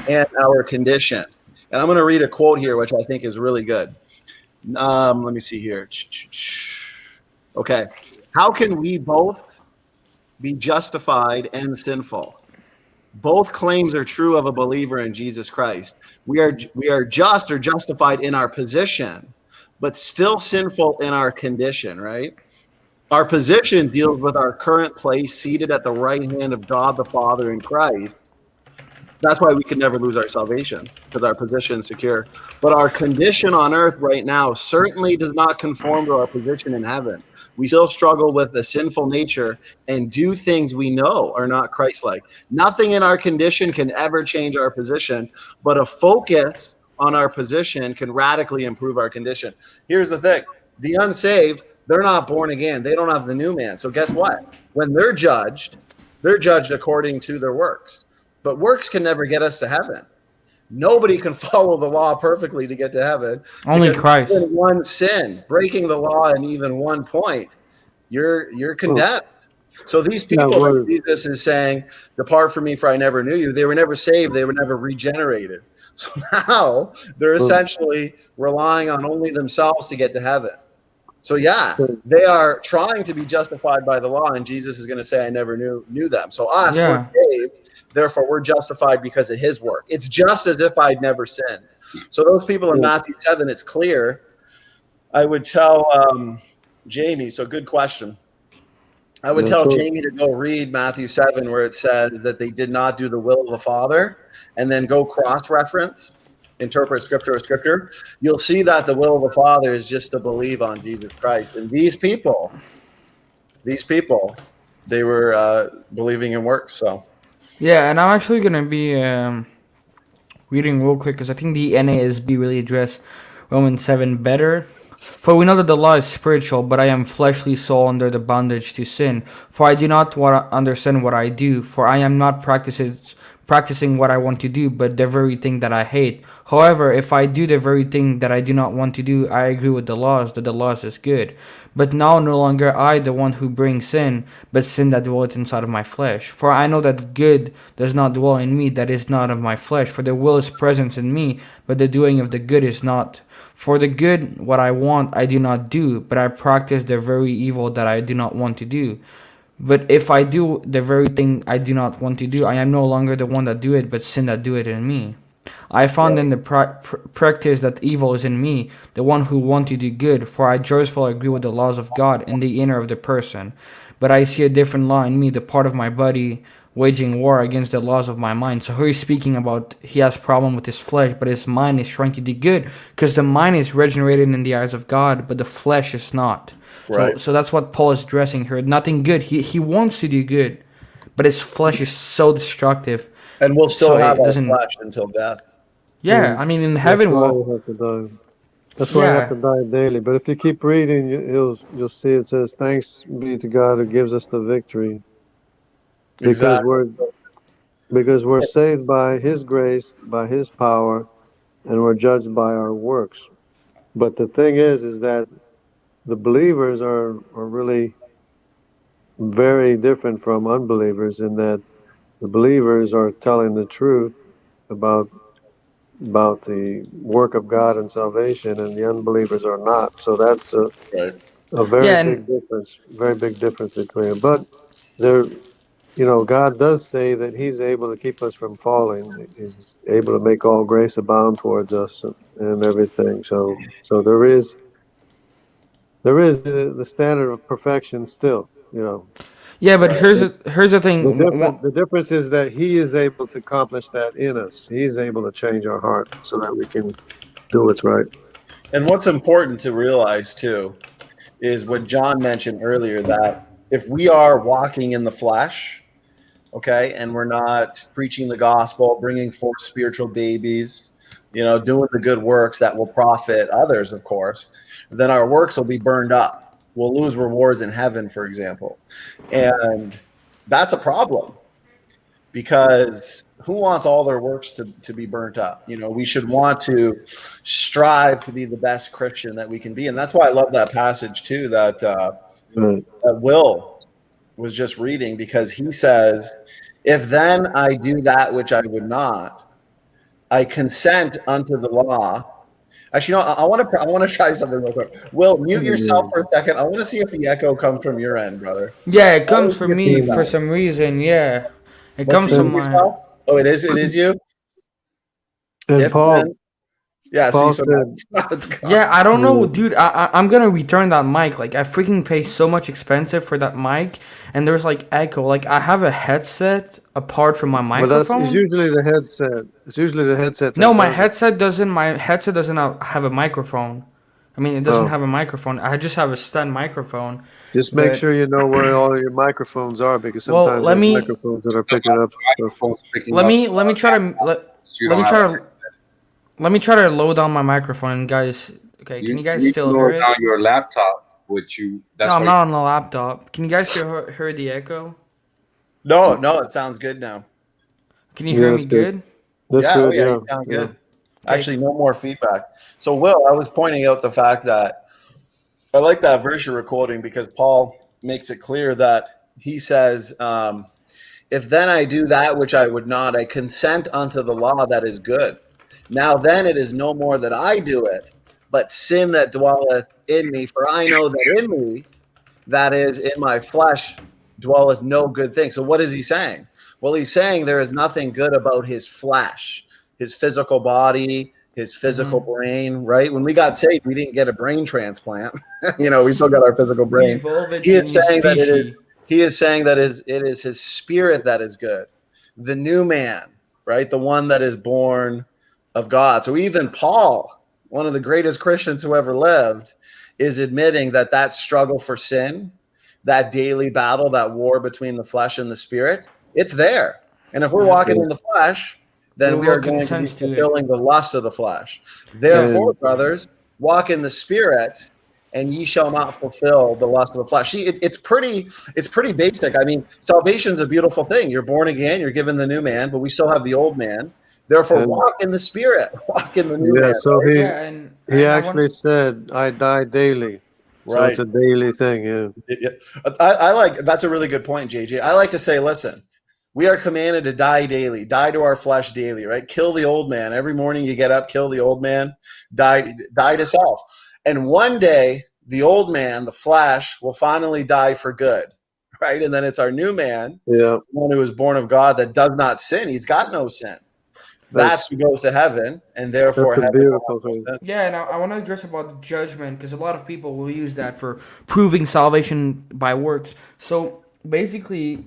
and our condition. And I'm going to read a quote here, which I think is really good. Let me see here. Okay. How can we both be justified and sinful? Both claims are true of a believer in Jesus Christ. We are just or justified in our position, but still sinful in our condition, right? Our position deals with our current place seated at the right hand of God the Father in Christ. That's why we can never lose our salvation, because our position is secure. But our condition on earth right now certainly does not conform to our position in heaven. We still struggle with the sinful nature and do things we know are not Christ-like. Nothing in our condition can ever change our position, but a focus on our position can radically improve our condition. Here's the thing. The unsaved, they're not born again. They don't have the new man. So guess what? When they're judged according to their works. But works can never get us to heaven. Nobody can follow the law perfectly to get to heaven. Only Christ. In one sin, breaking the law in even one point, you're condemned. So these people that Jesus is saying, "Depart from me, for I never knew you," they were never saved. They were never regenerated. So now they're essentially relying on only themselves to get to heaven. So yeah, they are trying to be justified by the law, and Jesus is going to say, "I never knew them." So us, we're saved, therefore we're justified because of His work. It's just as if I'd never sinned. So those people in Matthew 7, it's clear. I would tell Jamie. So good question. I would tell Jamie to go read Matthew 7, where it says that they did not do the will of the Father, and then go cross-reference. Interpret scripture with scripture, you'll see that the will of the Father is just to believe on Jesus Christ. And these people, they were believing in works. So, yeah, and I'm actually gonna be reading real quick because I think the NASB really addressed Romans 7 better. For we know that the law is spiritual, but I am fleshly soul under the bondage to sin. For I do not understand what I do, for I am not practicing what I want to do, but the very thing that I hate. However, if I do the very thing that I do not want to do, I agree with the laws that the laws is good. But now no longer I, the one who brings sin, but sin that dwelleth inside of my flesh. For I know that good does not dwell in me, that is not of my flesh. For the will is present in me, but the doing of the good is not. For the good, what I want, I do not do, but I practice the very evil that I do not want to do. But if I do the very thing I do not want to do, I am no longer the one that do it, but sin that do it in me. I found in the practice that evil is in me, the one who want to do good, for I joyfully agree with the laws of God in the inner of the person. But I see a different law in me, the part of my body, waging war against the laws of my mind. So here he's speaking about he has problem with his flesh, but his mind is trying to do good, because the mind is regenerated in the eyes of God, but the flesh is not. Right. So that's what Paul is addressing here. Nothing good. He wants to do good, but his flesh is so destructive. And we'll still have our flesh until death. Yeah, I mean, in heaven, we'll have to die. That's why I have to die daily. But if you keep reading, you'll see it says, "Thanks be to God who gives us the victory." Because we're saved by His grace, by His power, and we're judged by our works. But the thing is that the believers are really very different from unbelievers in that the believers are telling the truth about the work of God and salvation, and the unbelievers are not. So that's a very big difference between them. But God does say that He's able to keep us from falling. He's able to make all grace abound towards us and everything. So there is the standard of perfection still, Yeah, but here's the thing. The difference is that He is able to accomplish that in us. He's able to change our heart so that we can do what's right. And what's important to realize too is what John mentioned earlier, that if we are walking in the flesh, okay, and we're not preaching the gospel, bringing forth spiritual babies, doing the good works that will profit others, of course, then our works will be burned up. We'll lose rewards in heaven, for example. And that's a problem. because who wants all their works to be burnt up? You know, we should want to strive to be the best Christian that we can be. And that's why I love that passage too, that Will was just reading, because he says, if then I do that which I would not, I consent unto the law. Actually, no, I want to try something real quick. Will, mute yourself for a second. I want to see if the echo comes from your end, brother. Yeah, it comes from me for some reason. Yeah, it comes from my. Oh, it is you. And If Paul, then- yeah, Paul see, so said, it's gone. Yeah, I don't know, dude. I'm gonna return that mic. Like, I freaking pay so much expensive for that mic, and there's like echo. Like, I have a headset apart from my well, microphone. it's usually the headset. It's usually the headset. No, that my does it. headset doesn't. My headset doesn't have a microphone. I mean, it doesn't Oh. have a microphone. I just have a stand microphone. Just make but- sure you know where all your microphones are, because Well, sometimes let there's me- microphones that are picking up stuff. Let me try to let me try to load down my microphone, guys. Okay, can you guys need still to hear load it? down your laptop, which you. That's No, I'm why not on the laptop. Can you guys still hear the echo? No, it sounds good now. Can you hear me good? That's yeah, good. oh, yeah, Yeah, you sound yeah. good. Actually, no more feedback. So, Will, I was pointing out the fact that I like that verse you're quoting, because Paul makes it clear that he says, if then I do that which I would not, I consent unto the law that is good. Now then it is no more that I do it, but sin that dwelleth in me. For I know that in me, that is in my flesh, dwelleth no good thing. So what is he saying? Well, he's saying there is nothing good about his flesh, his physical body, his physical brain, right? When we got saved, we didn't get a brain transplant. You know, we still got our physical brain. He is saying that it is his spirit that is good. The new man, right? The one that is born of God. So even Paul, one of the greatest Christians who ever lived, is admitting that that struggle for sin, that daily battle, that war between the flesh and the spirit, it's there. And if we're walking in the flesh, then we are going to be fulfilling the lust of the flesh. Therefore, brothers, walk in the spirit, and ye shall not fulfill the lust of the flesh. See, it's pretty basic. I mean, salvation is a beautiful thing. You're born again, you're given the new man, but we still have the old man. Therefore, And- walk in the spirit, walk in the new Yeah, man. so right? he actually said, "I die daily." So Right. it's a daily thing. Yeah. I like, that's a really good point, JJ. I like to say, listen, we are commanded to die daily, die to our flesh daily, right? Kill the old man. Every morning you get up, kill the old man, die to self. And one day, the old man, the flesh, will finally die for good, right? And then it's our new man, Yeah. one who is born of God, that does not sin. He's got no sin. That's who goes to heaven, and therefore That's a heaven beautiful will thing. sin. Yeah, and I want to address about judgment, because a lot of people will use that for proving salvation by works. So basically,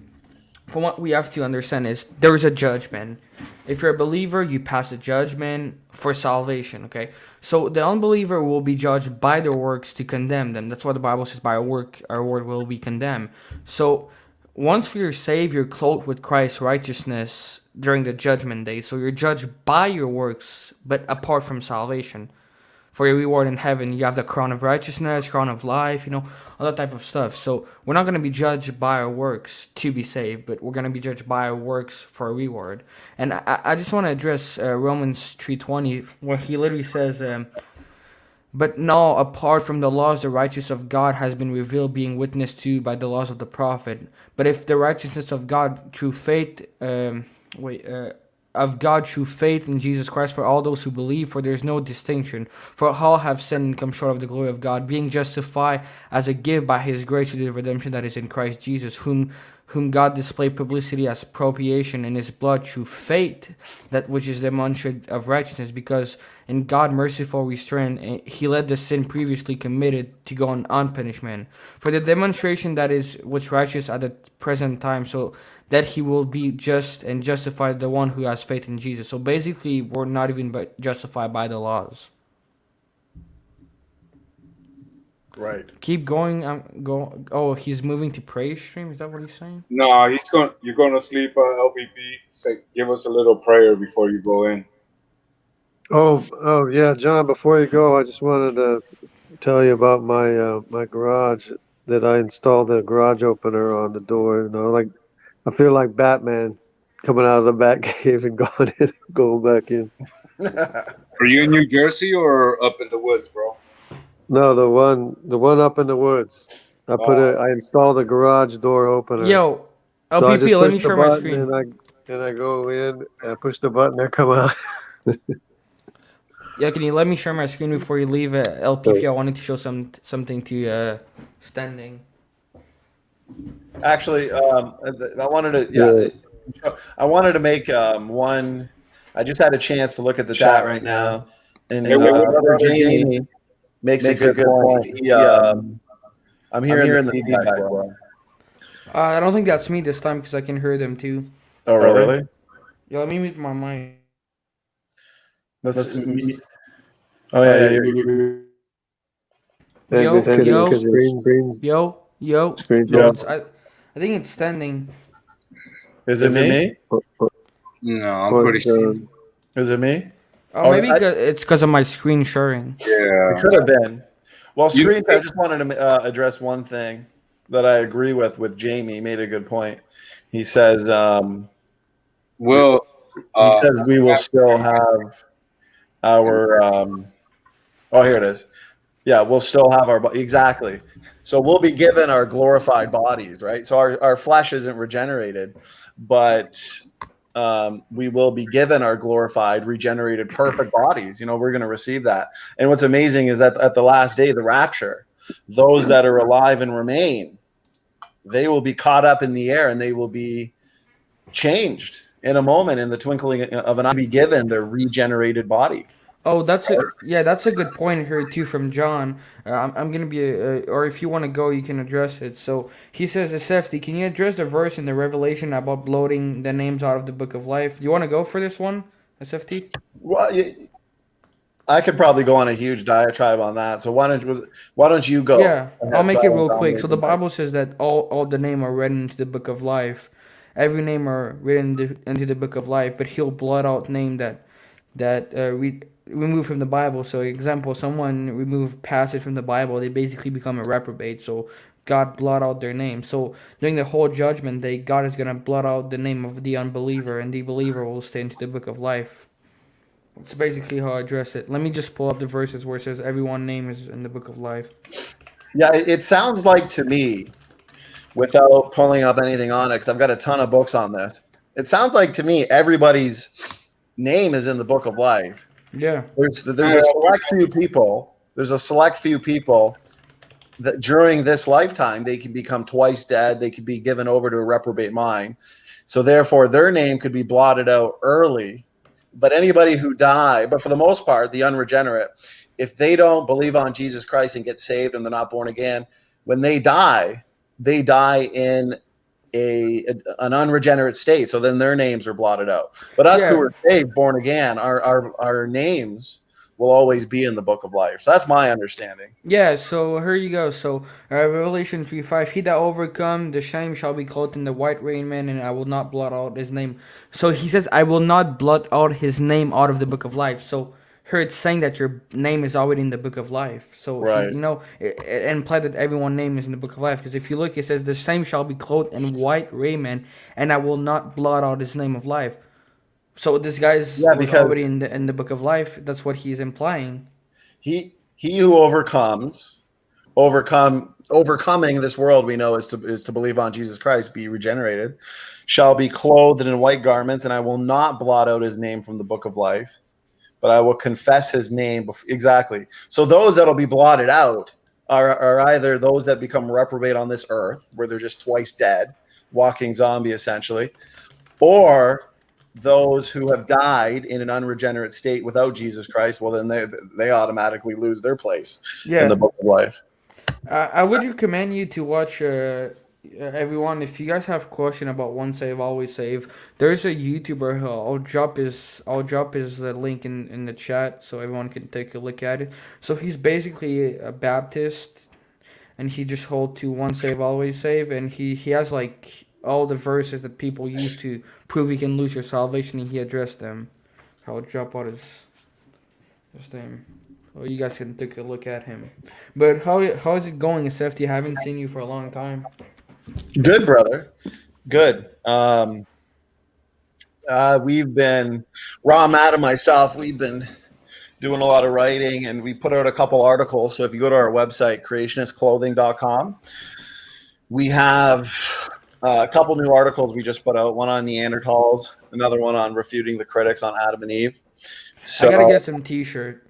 from what we have to understand is there is a judgment. If you're a believer, you pass a judgment for salvation, okay? So the unbeliever will be judged by their works to condemn them. That's what the Bible says, by our work, our word will be condemned. So once you're saved, you're clothed with Christ's righteousness during the judgment day. So you're judged by your works, but apart from salvation. For your reward in heaven, you have the crown of righteousness, crown of life, all that type of stuff. So we're not going to be judged by our works to be saved, but we're going to be judged by our works for a reward. And I just want to address Romans 3:20, where he literally says, but now, apart from the laws, the righteousness of God has been revealed, being witnessed to by the laws of the prophet. But if the righteousness of God through faith, of God through faith in Jesus Christ for all those who believe, for there is no distinction. For all have sinned and come short of the glory of God, being justified as a gift by His grace through the redemption that is in Christ Jesus, whom God displayed publicity as propitiation in His blood through faith, that which is demonstrated of righteousness, because in God merciful restraint He let the sin previously committed to go on punishment, for the demonstration that is which righteous at the present time, so that He will be just and justify the one who has faith in Jesus. So basically, we're not even justified by the laws. Right. Keep going. Oh, he's moving to prayer stream. Is that what he's saying? No, you're going to sleep, LPP. Say, give us a little prayer before you go in. Oh yeah, John. Before you go, I just wanted to tell you about my my garage, that I installed a garage opener on the door. Like I feel like Batman. coming out of the back cave and going back in. Are you in New Jersey or up in the woods, bro? No, the one up in the woods. I installed a garage door opener. Yo, so I just LPP, let push me the share my button screen. and I go in and I push the button and come out. Yeah, can you let me share my screen before you leave? LPP, I wanted to show something to Standing. Actually, I wanted to I wanted to make one. I just had a chance to look at the chat right now, and Brother Jamie makes a good point. I'm hearing the feedback, bro. I don't think that's me this time because I can hear them too. Oh, really? Yeah, let me mute my mic. Let's oh yeah, Yo. I think it's Standing. Is it me? No, I'm pretty sure. Is it me? Oh, maybe it's because of my screen sharing. Yeah, it could have been. Well, screen. I just wanted to address one thing that I agree with Jamie. He made a good point. He says, he says we will still have our. Oh, here it is. Yeah, we'll still have our exactly. So we'll be given our glorified bodies, right? So our flesh isn't regenerated, but we will be given our glorified, regenerated, perfect bodies. We're going to receive that. And what's amazing is that at the last day, the rapture, those that are alive and remain, they will be caught up in the air and they will be changed in a moment, in the twinkling of an eye, be given their regenerated body. Oh, that's a good point here too from John. I'm gonna be or if you want to go, you can address it. So he says, "SFT, can you address the verse in the Revelation about blotting the names out of the book of life?" Do you want to go for this one, SFT? Well, I could probably go on a huge diatribe on that. So why don't you go? Yeah, I'll make it real quick. So the Bible says that all the name are written into the book of life. Every name are written into the book of life, but he'll blot out name that remove from the Bible. So example, someone remove passage from the Bible, they basically become a reprobate. So God blot out their name. So during the whole judgment day, God is going to blot out the name of the unbeliever, and the believer will stay into the book of life. That's basically how I address it. Let me just pull up the verses where it says everyone's name is in the book of life. Yeah, it sounds like to me, without pulling up anything on it, because I've got a ton of books on this, it sounds like to me everybody's name is in the book of life. Yeah. There's a select few people. There's a select few people that during this lifetime they can become twice dead. They could be given over to a reprobate mind. So therefore, their name could be blotted out early. But anybody who die, but for the most part, the unregenerate, if they don't believe on Jesus Christ and get saved and they're not born again, when they die in an unregenerate state. So then their names are blotted out. But us who are saved, born again, our names will always be in the book of life. So that's my understanding. Yeah, so here you go. So Revelation 3:5, he that overcome, the same shall be clothed in the white raiment, and I will not blot out his name. So he says, I will not blot out his name out of the book of life. So here it's saying that your name is already in the book of life. So, right. It implied that everyone's name is in the book of life. Because if you look, it says, the same shall be clothed in white raiment, and I will not blot out his name of life. So this guy's already in the book of life. That's what he's implying. He who overcoming this world, we know is to believe on Jesus Christ, be regenerated, shall be clothed in white garments, and I will not blot out his name from the book of life, but I will confess his name. Exactly. So those that'll be blotted out are either those that become reprobate on this earth, where they're just twice dead, walking zombie essentially, or those who have died in an unregenerate state without Jesus Christ. Well, then they automatically lose their place in the book of life. I would recommend you to watch everyone. If you guys have question about Once Save Always Save, there's a YouTuber. I'll drop his link in the chat so everyone can take a look at it. So he's basically a Baptist, and he just holds to Once Save Always Save, and he has like all the verses that people use to prove you can lose your salvation, and he addressed them. I'll drop out his name. So you guys can take a look at him. But how is it going, SFT? I haven't seen you for a long time. Good, brother. Good. We've been, Matt and myself, we've been doing a lot of writing, and we put out a couple articles. So if you go to our website, creationistclothing.com, we have a couple new articles we just put out. One on Neanderthals, another one on refuting the critics on Adam and Eve. So I gotta get some t-shirt.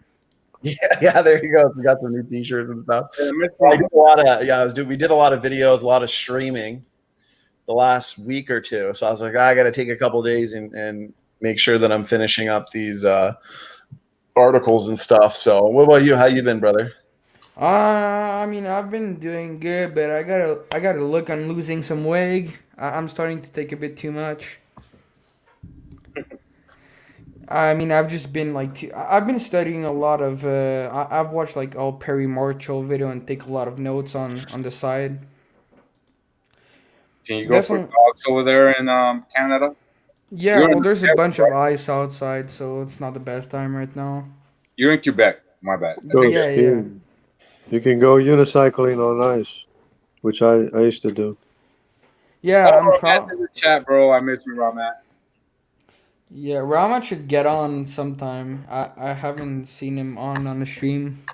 Yeah, there you go. We got some new t-shirts and stuff. I did a lot of, we did a lot of videos, a lot of streaming the last week or two. So I was like, I got to take a couple days and make sure that I'm finishing up these articles and stuff. So what about you? How you been, brother? I mean, I've been doing good, but I gotta look on losing some weight. I'm starting to take a bit too much. I mean, I've just been like, I've been studying a lot of, I've watched like all Perry Marshall video and take a lot of notes on the side. Can you go for dogs over there in Canada? Yeah, well, there's a bunch of ice outside, so it's not the best time right now. You're in Quebec. My bad. Yeah. You can go unicycling on ice, which I used to do. Yeah, I'm proud. In the chat, bro. I miss you, Ramat. Yeah, Ramat should get on sometime. I haven't seen him on the stream,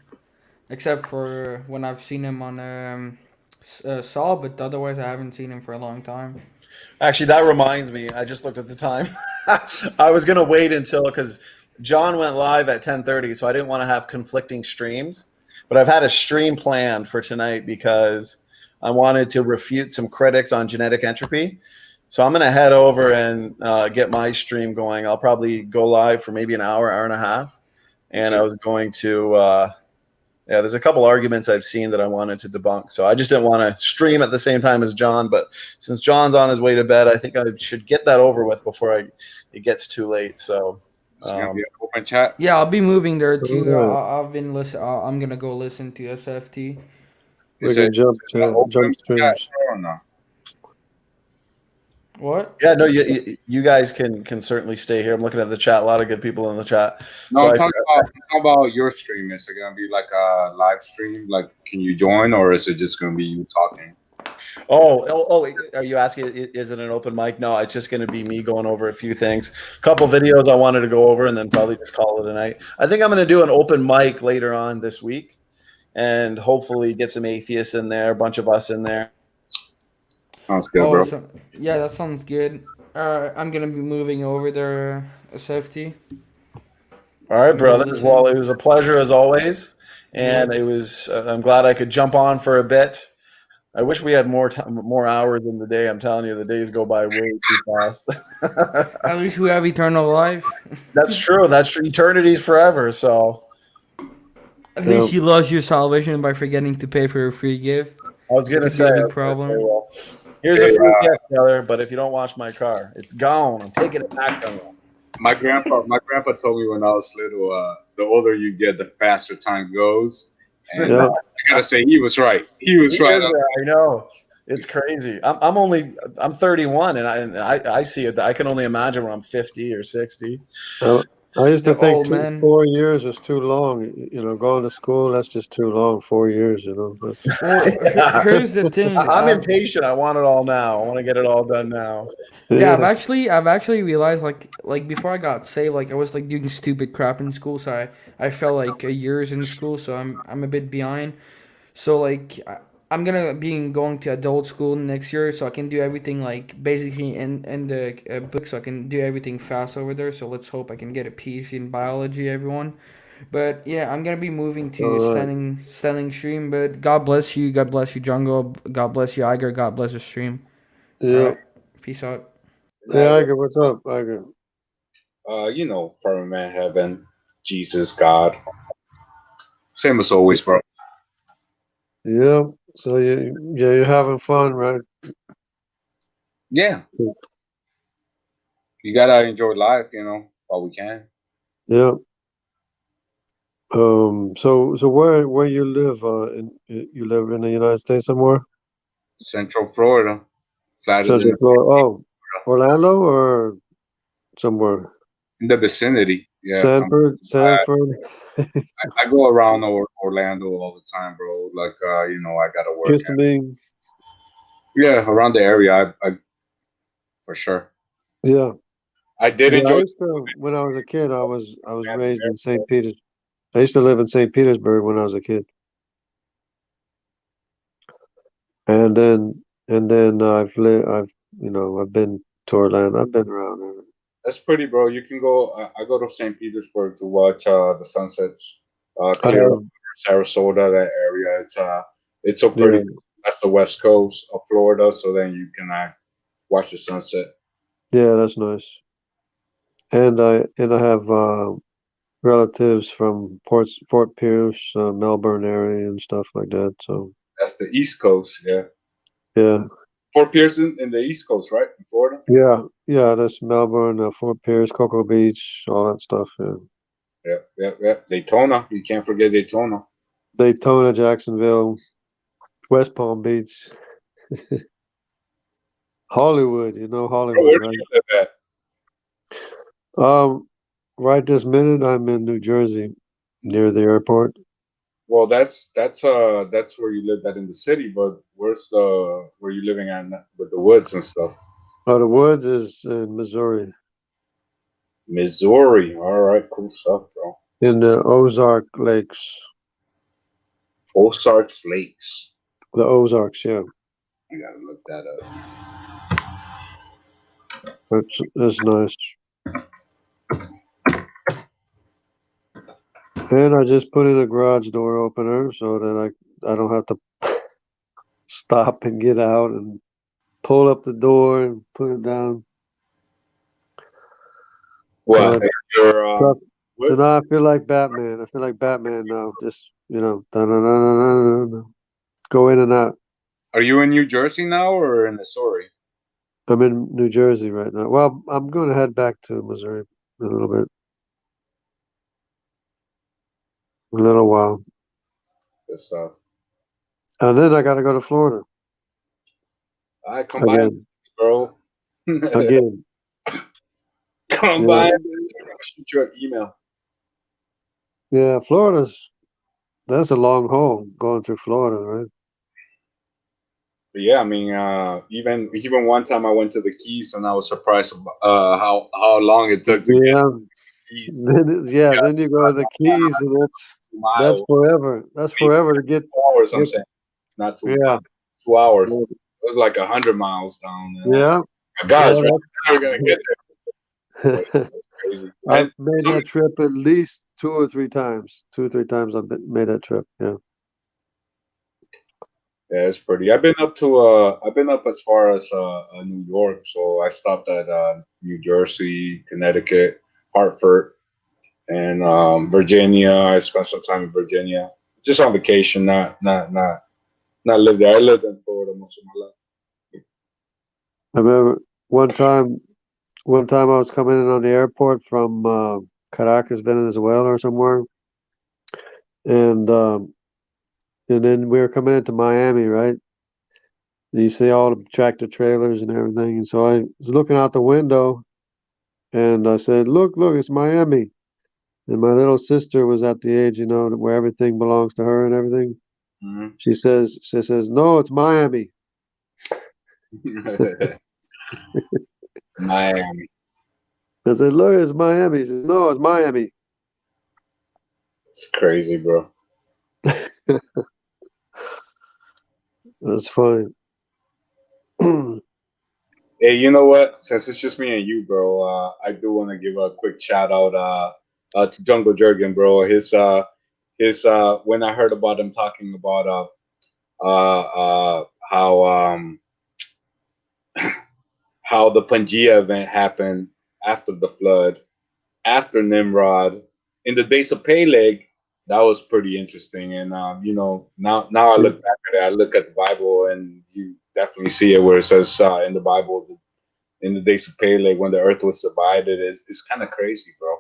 except for when I've seen him on Saw, but otherwise I haven't seen him for a long time. Actually, that reminds me. I just looked at the time. I was gonna wait until, because John went live at 10:30, so I didn't want to have conflicting streams. But I've had a stream planned for tonight because I wanted to refute some critics on genetic entropy. So I'm going to head over and get my stream going. I'll probably go live for maybe an hour, hour and a half. And I was going to, there's a couple arguments I've seen that I wanted to debunk. So I just didn't want to stream at the same time as John. But since John's on his way to bed, I think I should get that over with before it gets too late. So open chat. Yeah, I'll be moving there too. I've been listen. I'm gonna go listen to SFT. We can jump streams. What? Yeah, no, you guys can certainly stay here. I'm looking at the chat. A lot of good people in the chat. No, I'm talking about your stream. Is it going to be like a live stream? Like, can you join, or is it just going to be you talking? Oh, are you asking, is it an open mic? No, it's just going to be me going over a few things. A couple videos I wanted to go over, and then probably just call it a night. I think I'm going to do an open mic later on this week, and hopefully get some atheists in there, a bunch of us in there. Sounds good, bro. So, yeah, that sounds good. I'm gonna be moving over there, SFT. All right, brother. Well, it was a pleasure as always, and it was. I'm glad I could jump on for a bit. I wish we had more hours in the day. I'm telling you, the days go by way too fast. At least we have eternal life. That's true. That's true. Eternity's forever. So. At least you lost your salvation by forgetting to pay for a free gift. I was gonna say, well, here's a free gift, brother. But if you don't wash my car, it's gone. I'm taking it back from you. My grandpa told me when I was little, the older you get, the faster time goes. And I gotta say, he was right. He was right. I know. It's crazy. I'm 31, and I see it. I can only imagine when I'm 50 or 60. I used to think 4 years is too long. You know, going to school, that's just too long. 4 years, you know. Well, here's the thing. I'm impatient. I want it all now. I want to get it all done now. Yeah, I've actually realized like before I got saved, like I was like doing stupid crap in school, so I felt like a year's in school, so I'm a bit behind. So like I'm gonna be going to adult school next year, so I can do everything like basically in the book, so I can do everything fast over there. So let's hope I can get a PhD in biology, everyone. But yeah, I'm gonna be moving to standing stream. But God bless you, Jungle. God bless you, Iger. God bless the stream. Yeah. Right. Peace out. Yeah, Iger, what's up, Iger? You know, firmament, heaven, Jesus, God. Same as always, bro. Yeah. So you're having fun, right? Yeah. You gotta enjoy life, you know, while we can. Yeah. So where you live? You live in the United States somewhere? Central Florida. Central Florida. Oh, Orlando or somewhere in the vicinity. Yeah. Sanford. I go around Orlando all the time, bro. Like, you know, I gotta work. Kissimmee. Yeah, around the area, I for sure. Yeah. I did Yeah, enjoy. I used to, when I was a kid, I was raised in St. Peters. I used to live in St. Petersburg when I was a kid. And then I've been to Orlando. I've been around there. That's pretty, bro. You can go. I go to St. Petersburg to watch the sunsets. I Clear have, Sarasota, that area. It's so pretty. yeah, That's the west coast of Florida, so then you can watch the sunset. yeah, that's nice. And I have relatives from Fort Pierce, Melbourne area and stuff like that. So That's the East Coast, yeah. yeah, Fort Pierce in the East Coast, right? In Florida. yeah, that's Melbourne, Fort Pierce, Cocoa Beach, all that stuff. Yeah, Yeah. Daytona. You can't forget Daytona. Daytona, Jacksonville, West Palm Beach, Hollywood. You know Bro, Hollywood, where do right? you live at? Right this minute, I'm in New Jersey, near the airport. Well, that's where you live at in the city, but where you living at with the woods and stuff? Oh, the woods is in Missouri, Missouri. All right, cool stuff, bro. in the Ozark Lakes. Ozarks Lakes. The Ozarks, yeah. I gotta look that up. That's nice. And I just put in a garage door opener so that I don't have to stop and get out and pull up the door and put it down. Well, So now I feel like Batman. I feel like Batman now. Just go in and out. Are you in New Jersey now or in Missouri? I'm in New Jersey right now. Well, I'm going to head back to Missouri in a little bit. A little while. Good stuff. And then I got to go to Florida. I come by, bro. Again. Come by. I'm gonna shoot you an email. Yeah, that's a long haul going through Florida, right? But yeah, I mean, even one time I went to the Keys and I was surprised about how long it took to get. Then you go to the Keys and that's forever. That's forever to get 2 hours. I'm saying, not 2 Yeah. 2 hours. It was like 100 miles down there. Yeah. My gosh, Yeah, we're gonna get there. Crazy. I've made that trip at least 2 or 3 times. 2 or 3 times I've made that trip. Yeah. Yeah, it's pretty. I've been up as far as New York, so I stopped at New Jersey, Connecticut, Hartford, and Virginia. I spent some time in Virginia, just on vacation, not live there. I lived in Florida most of my life. I remember one time I was coming in on the airport from Caracas, Venezuela or somewhere. And then we were coming into Miami, right? And you see all the tractor trailers and everything. And so I was looking out the window and I said, look, it's Miami. And my little sister was at the age, where everything belongs to her and everything. Mm-hmm. She says, no, it's Miami. Miami. I said, look, it's Miami. She says, no, it's Miami. It's crazy, bro. That's fine. Hey, you know what? Since it's just me and you, bro, I do want to give a quick shout out to Jungle Jurgen, bro. His when I heard about him talking about how the Pangea event happened after the flood, after Nimrod, in the days of Peleg. That was pretty interesting, and now I look back at it. I look at the Bible, and you definitely see it where it says in the Bible, in the days of Peleg, when the earth was divided. It's kind of crazy, bro.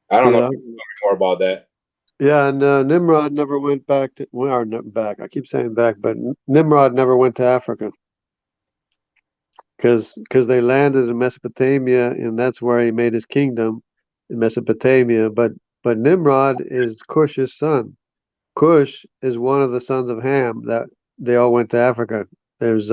I don't know if you can tell me more about that. Yeah, and Nimrod never went back back. I keep saying back, but Nimrod never went to Africa because they landed in Mesopotamia, and that's where he made his kingdom in Mesopotamia. But Nimrod is Cush's son. Cush is one of the sons of Ham that they all went to Africa. There's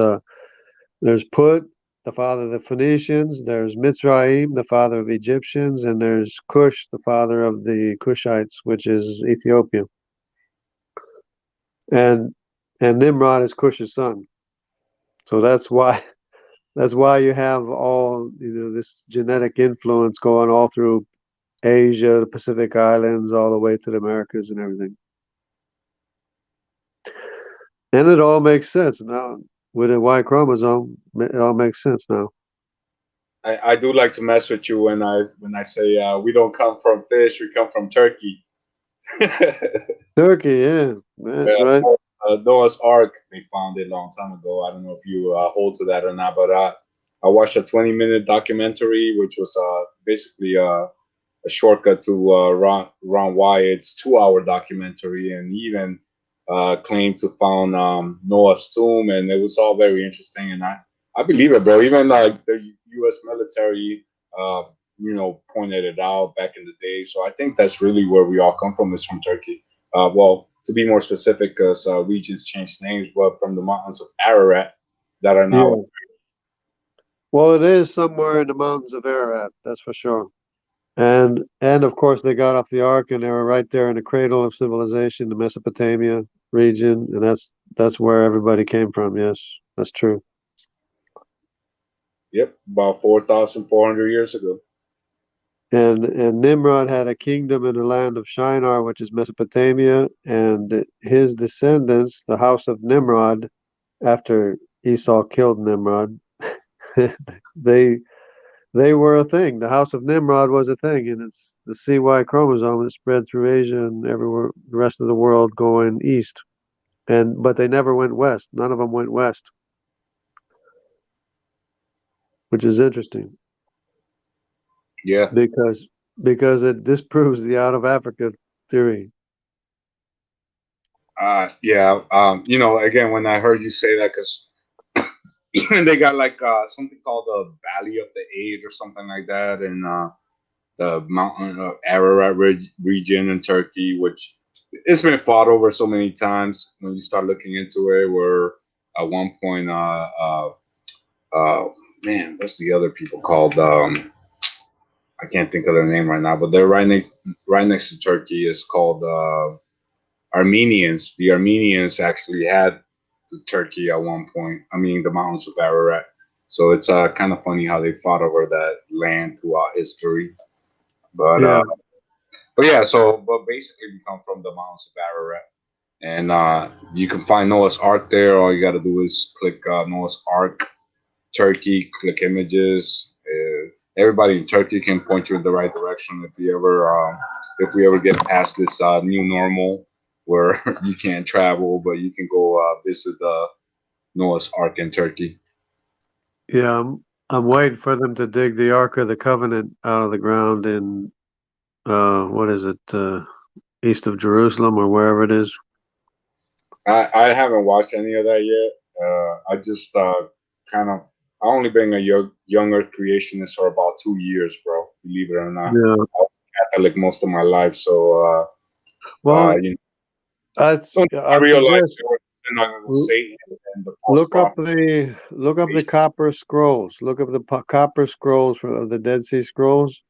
Put, the father of the Phoenicians. There's Mitzrayim, the father of Egyptians, and there's Cush, the father of the Cushites, which is Ethiopia. And Nimrod is Cush's son. So that's why you have all this genetic influence going all through Asia, the Pacific Islands, all the way to the Americas and everything. And it all makes sense now. With a Y chromosome, it all makes sense now. I do like to mess with you when I say we don't come from fish, we come from turkey. Turkey, yeah, that's right. Noah's Ark, they found it a long time ago. I don't know if you hold to that or not, but I watched a 20-minute documentary, which was basically a shortcut to Ron Wyatt's 2-hour documentary, and he even claimed to found Noah's tomb, and it was all very interesting, and I believe it, bro. Even like the U.S. military, pointed it out back in the day. So I think that's really where we all come from, is from Turkey. Well, to be more specific, because regions changed names, but from the mountains of Ararat that are now. Yeah. Well, it is somewhere in the mountains of Ararat, that's for sure. And of course they got off the ark and they were right there in the cradle of civilization, the Mesopotamia region, and that's where everybody came from. Yes, that's true. Yep, about 4,400 years ago. And Nimrod had a kingdom in the land of Shinar, which is Mesopotamia, and his descendants, the house of Nimrod, after Esau killed Nimrod, they were a thing. The house of Nimrod was a thing, and it's the CY chromosome that spread through Asia and everywhere, the rest of the world going east. But they never went west. None of them went west, which is interesting. Yeah, because it disproves the out of Africa theory. Yeah. Again, when I heard you say that, because they got like something called the Valley of the Eight or something like that, and the mountain of Ararat region in Turkey, which it's been fought over so many times. When you start looking into it, where at one point, man, what's the other people called? I can't think of their name right now, but they're right next to Turkey. It's called Armenians. The Armenians actually had Turkey at one point. I mean, the mountains of Ararat. So it's kind of funny how they fought over that land throughout history. But Yeah. But basically we come from the mountains of Ararat. And you can find Noah's Ark there. All you got to do is click Noah's Ark, Turkey, click images. Everybody in Turkey can point you in the right direction if we ever get past this new normal where you can't travel, but you can go visit the Noah's Ark in Turkey. Yeah, I'm waiting for them to dig the Ark of the Covenant out of the ground in what is it, east of Jerusalem or wherever it is. I haven't watched any of that yet. I just I only been a young Earth creationist for about 2 years, bro. Believe it or not. Yeah. I was Catholic most of my life, so I'd I realized suggest Satan and the false look up prophet. the Copper Scrolls. Look up the Copper Scrolls of the Dead Sea Scrolls.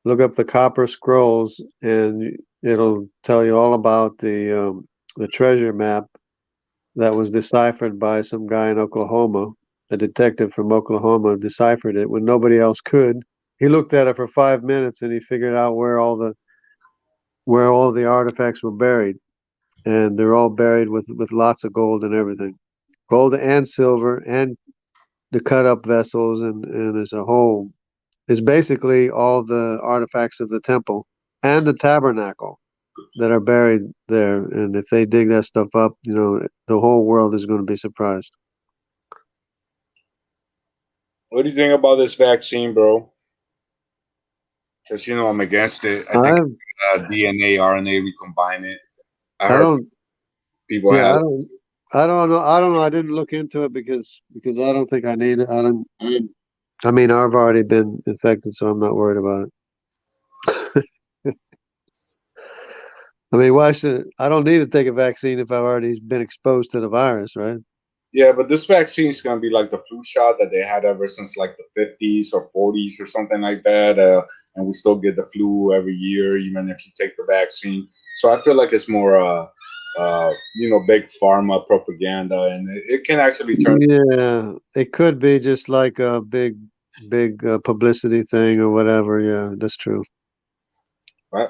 Look up the Copper Scrolls, and it'll tell you all about the treasure map that was deciphered by some guy in Oklahoma. A detective from Oklahoma deciphered it when nobody else could. He looked at it for 5 minutes and he figured out where all the artifacts were buried, and they're all buried with lots of gold and everything, gold and silver, and the cut up vessels, and as a whole, is basically all the artifacts of the temple and the tabernacle that are buried there. And if they dig that stuff up, the whole world is going to be surprised. What do you think about this vaccine, bro? Because I'm against it. I think DNA, RNA, we combine it. I don't know. I don't know. I didn't look into it because I don't think I need it. I mean, I've already been infected, so I'm not worried about it. I mean, why should I don't need to take a vaccine if I've already been exposed to the virus, right? Yeah, but this vaccine is going to be like the flu shot that they had ever since like the 50s or 40s or something like that. And we still get the flu every year, even if you take the vaccine. So I feel like it's more, big pharma propaganda, and it can actually turn. Yeah, it could be just like a big publicity thing or whatever. Yeah, that's true.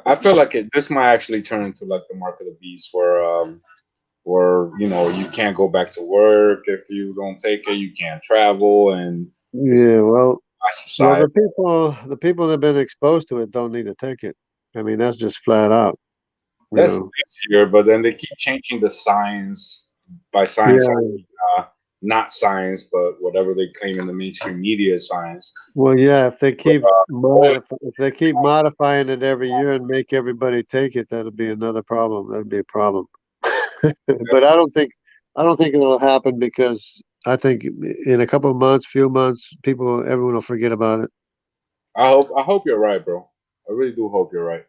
I feel like this might actually turn into like the mark of the beast, where you can't go back to work if you don't take it, you can't travel, and Yeah, well, society. the people that have been exposed to it don't need to take it. I mean, that's just flat out. That's next year, but then they keep changing the science by science, not science, but whatever they claim in the mainstream media is science. Well, yeah, if they keep modifying it every year and make everybody take it, that'll be another problem. That'd be a problem. But I don't think it'll happen, because I think in a couple of months, few months, everyone will forget about it. I hope you're right, bro. I really do hope you're right.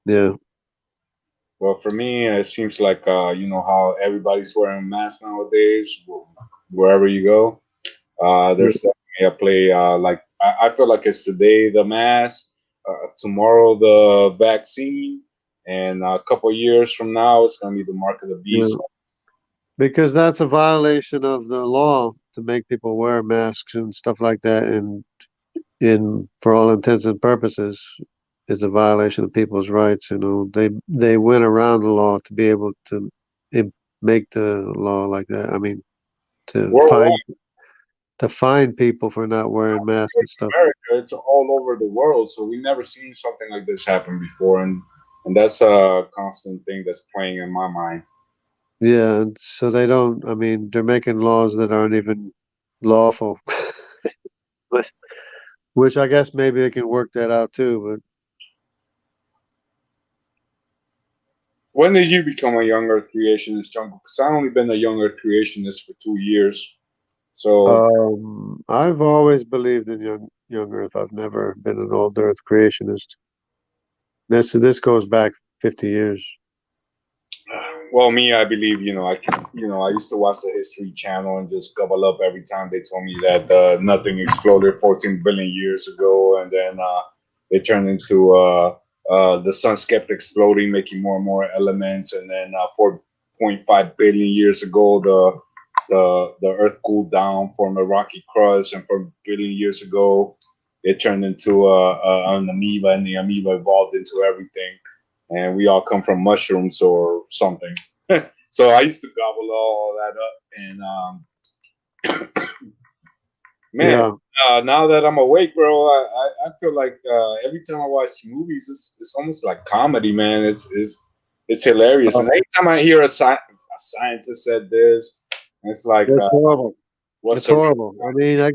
Yeah. Well, for me, it seems like how everybody's wearing masks nowadays, wherever you go. There's definitely a play. I feel like it's today the mask, tomorrow the vaccine, and a couple years from now it's gonna be the mark of the beast. Yeah. Because that's a violation of the law to make people wear masks and stuff like that, and for all intents and purposes, it's a violation of people's rights. They went around the law to be able to make the law like that. I mean, to fine people for not wearing masks and stuff. America, it's all over the world, so we never seen something like this happen before, and that's a constant thing that's playing in my mind. Yeah, and so they don't. I mean, they're making laws that aren't even lawful, which I guess maybe they can work that out too. When did you become a young Earth creationist, Jungle? Because I've only been a young Earth creationist for 2 years. So I've always believed in young Earth. I've never been an old Earth creationist. This goes back 50 years. Well, me, I believe, I used to watch the History Channel and just gobble up every time they told me that nothing exploded 14 billion years ago, and then it turned into the sun kept exploding, making more and more elements, and then 4.5 billion years ago, the Earth cooled down, formed a rocky crust, and 4 billion years ago, it turned into an amoeba, and the amoeba evolved into everything. And we all come from mushrooms or something. So I used to gobble all that up. And now that I'm awake, bro, I feel like every time I watch movies, it's almost like comedy, man. It's hilarious. And anytime I hear a scientist said this, it's like it's horrible. It's horrible. I mean, I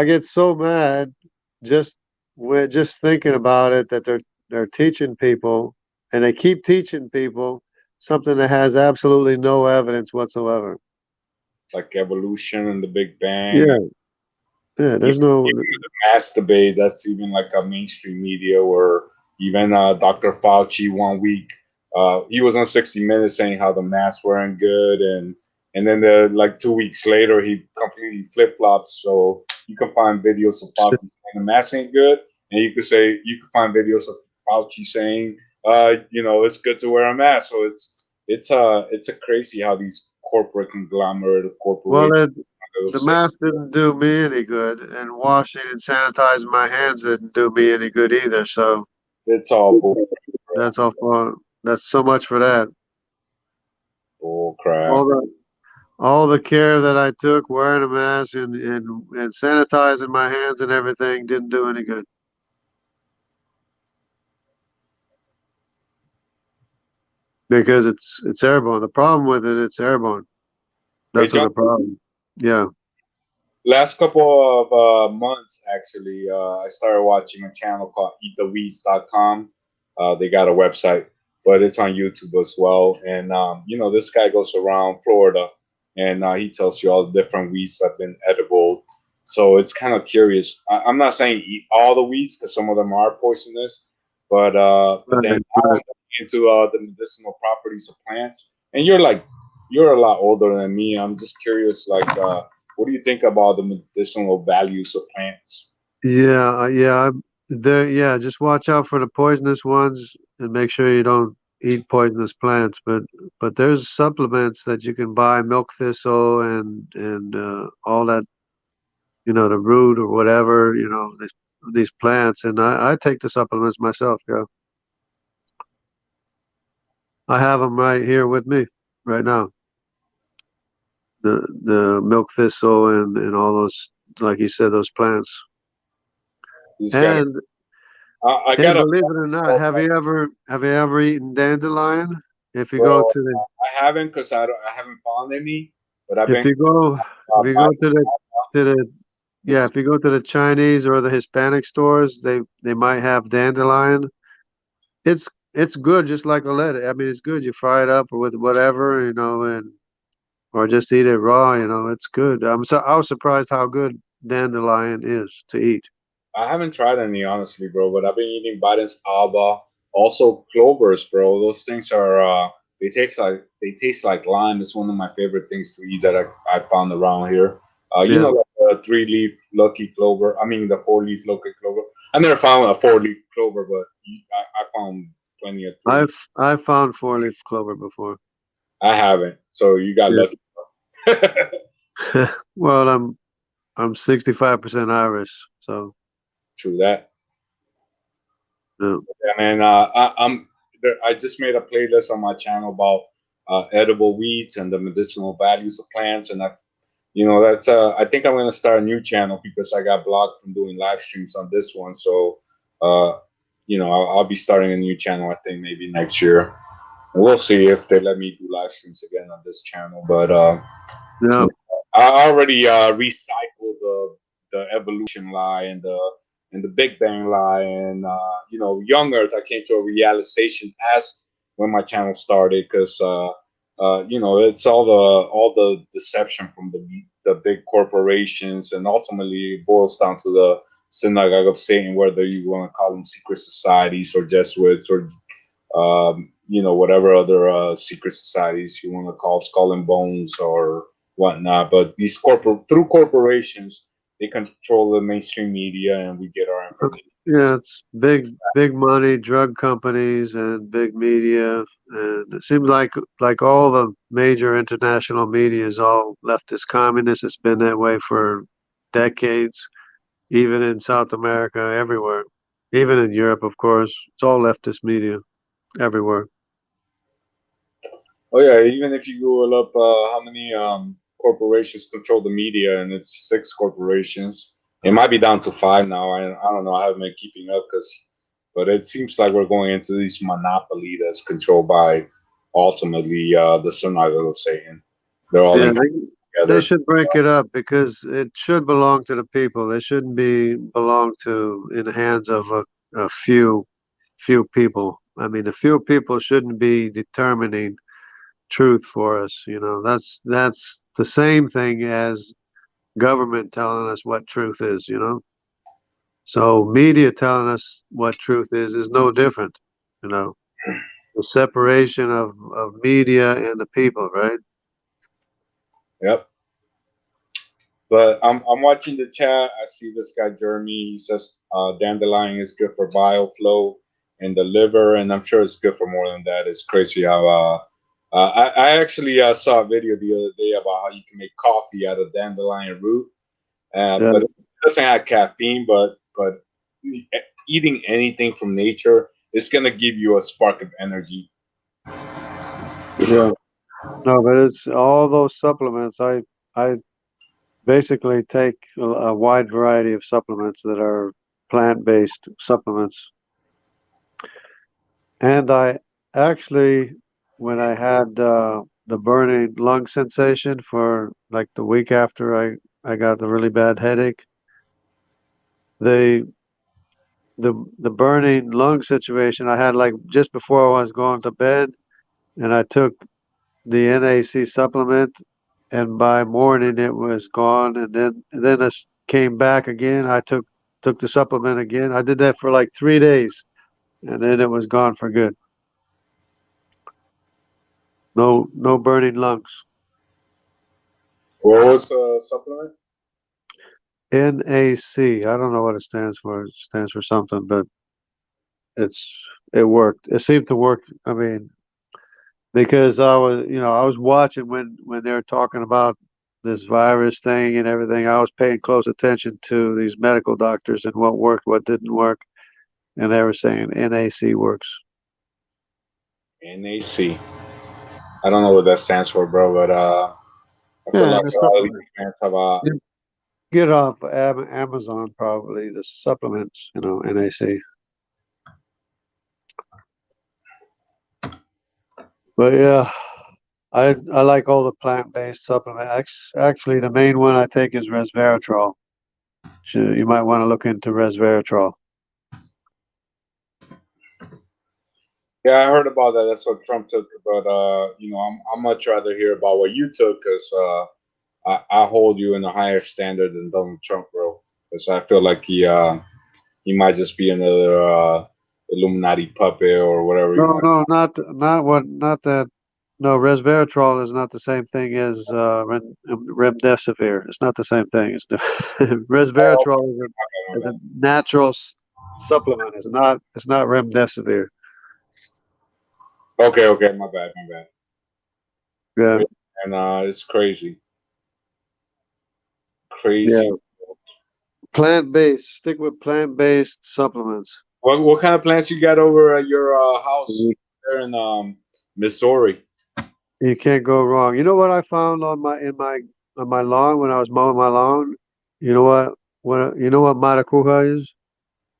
get so mad just thinking about it, that they're teaching people. And they keep teaching people something that has absolutely no evidence whatsoever. Like evolution and the Big Bang. Yeah. There's no the mass debate. That's even like a mainstream media, where even Dr. Fauci 1 week, he was on 60 Minutes saying how the masks weren't good, and then like 2 weeks later he completely flip flops. So you can find videos of Fauci saying the mask ain't good, and you can find videos of Fauci saying, it's good to wear a mask. So it's a crazy how these corporate conglomerate corporations. Well, the mask didn't do me any good, and washing and sanitizing my hands didn't do me any good either. So it's all bull. That's all for. That's so much for that. Bull crap. All the care that I took wearing a mask and sanitizing my hands and everything didn't do any good. Because it's airborne. The problem with it's airborne. That's the problem. Yeah. Last couple of months, actually, I started watching a channel called EatTheWeeds.com. They got a website, but it's on YouTube as well. And this guy goes around Florida, and he tells you all the different weeds that have been edible. So it's kind of curious. I'm not saying eat all the weeds, because some of them are poisonous, but then into the medicinal properties of plants, and you're like you're a lot older than me. I'm just curious, like, what do you think about the medicinal values of plants? Yeah. Just watch out for the poisonous ones and make sure you don't eat poisonous plants. But there's supplements that you can buy, milk thistle and all that, the root or whatever, these plants. And I take the supplements myself. Yeah, I have them right here with me right now. The milk thistle and all those, like you said, those plants. And believe it or not, have you ever eaten dandelion? If you go to the, I haven't, because I haven't found any. But if you go to the Chinese or the Hispanic stores, they might have dandelion. It's good, just like a lettuce. I mean, it's good. You fry it up with whatever, and or just eat it raw. It's good. I was surprised how good dandelion is to eat. I haven't tried any, honestly, bro. But I've been eating Biden's Alba, also clovers, bro. Those things are they taste like lime. It's one of my favorite things to eat that I found around here. You know, like the 3-leaf lucky clover. I mean, the 4-leaf lucky clover. I never found a 4-leaf clover, but I found plenty of. I found 4-leaf clover before. I haven't. So you got lucky. Well, I'm 65% Irish, so. True that. Yeah. And I just made a playlist on my channel about edible weeds and the medicinal values of plants, and that's I think I'm gonna start a new channel because I got blocked from doing live streams on this one. So I'll be starting a new channel. I think maybe next year. We'll see if they let me do live streams again on this channel. But I already recycled the evolution lie and the Big Bang lie, and Young Earth. I came to a realization as when my channel started, because it's all the deception from the big corporations, and ultimately it boils down to the synagogue of Satan, whether you want to call them secret societies or Jesuits or whatever other secret societies you want to call, Skull and Bones or whatnot. But these through corporations, they control the mainstream media, and we get our information. Yeah, it's big money, drug companies, and big media, and it seems like all the major international media is all leftist communist. It's been that way for decades, even in South America, everywhere, even in Europe, of course. It's all leftist media everywhere. Oh yeah, even if you Google up how many corporations control the media, and it's 6 corporations. It might be down to 5 now. I don't know. I haven't been keeping up, but it seems like we're going into this monopoly that's controlled by ultimately the synagogue of Satan. They're all together. They should break it up because it should belong to the people. It shouldn't belong in the hands of a few people. I mean, a few people shouldn't be determining truth for us. That's the same thing as government telling us what truth is. So media telling us what truth is no different. The separation of media and the people, right? Yep. But I'm watching the chat. I see this guy Jeremy. He says dandelion is good for bile flow in the liver, and I'm sure it's good for more than that. It's crazy how I actually saw a video the other day about how you can make coffee out of dandelion root, but it doesn't have caffeine. But eating anything from nature is gonna give you a spark of energy. Yeah. No, but it's all those supplements. I basically take a wide variety of supplements that are plant-based supplements. And I actually, when I had the burning lung sensation for like the week after I got the really bad headache, the burning lung situation I had like just before I was going to bed, and I took the NAC supplement, and by morning it was gone, and then it came back again. I took the supplement again. I did that for like 3 days, and then it was gone for good. No burning lungs. What was the supplement? NAC. I don't know what it stands for. It stands for something, but it worked. It seemed to work. I mean, because I was watching when they were talking about this virus thing and everything. I was paying close attention to these medical doctors and what worked, what didn't work, and they were saying NAC works. NAC. I don't know what that stands for, bro, but I feel Yeah, like the all these supplement. plants have Get off Amazon probably the supplements. NAC. But yeah, I like all the plant-based supplements. Actually, the main one I take is resveratrol. So you might want to look into resveratrol. Yeah, I heard about that. That's what Trump took, but I'm much rather hear about what you took because I hold you in a higher standard than Donald Trump, bro. Because I feel like he might just be another Illuminati puppet or whatever. No, not that. No, resveratrol is not the same thing as remdesivir. It's not the same thing. It's resveratrol is a natural supplement. It's not remdesivir. Okay, my bad. Yeah. And it's crazy. Yeah. Plant-based. Stick with plant-based supplements. What kind of plants you got over at your house there in Missouri? You can't go wrong. You know what I found on my lawn when I was mowing my lawn? You know what maracuja is?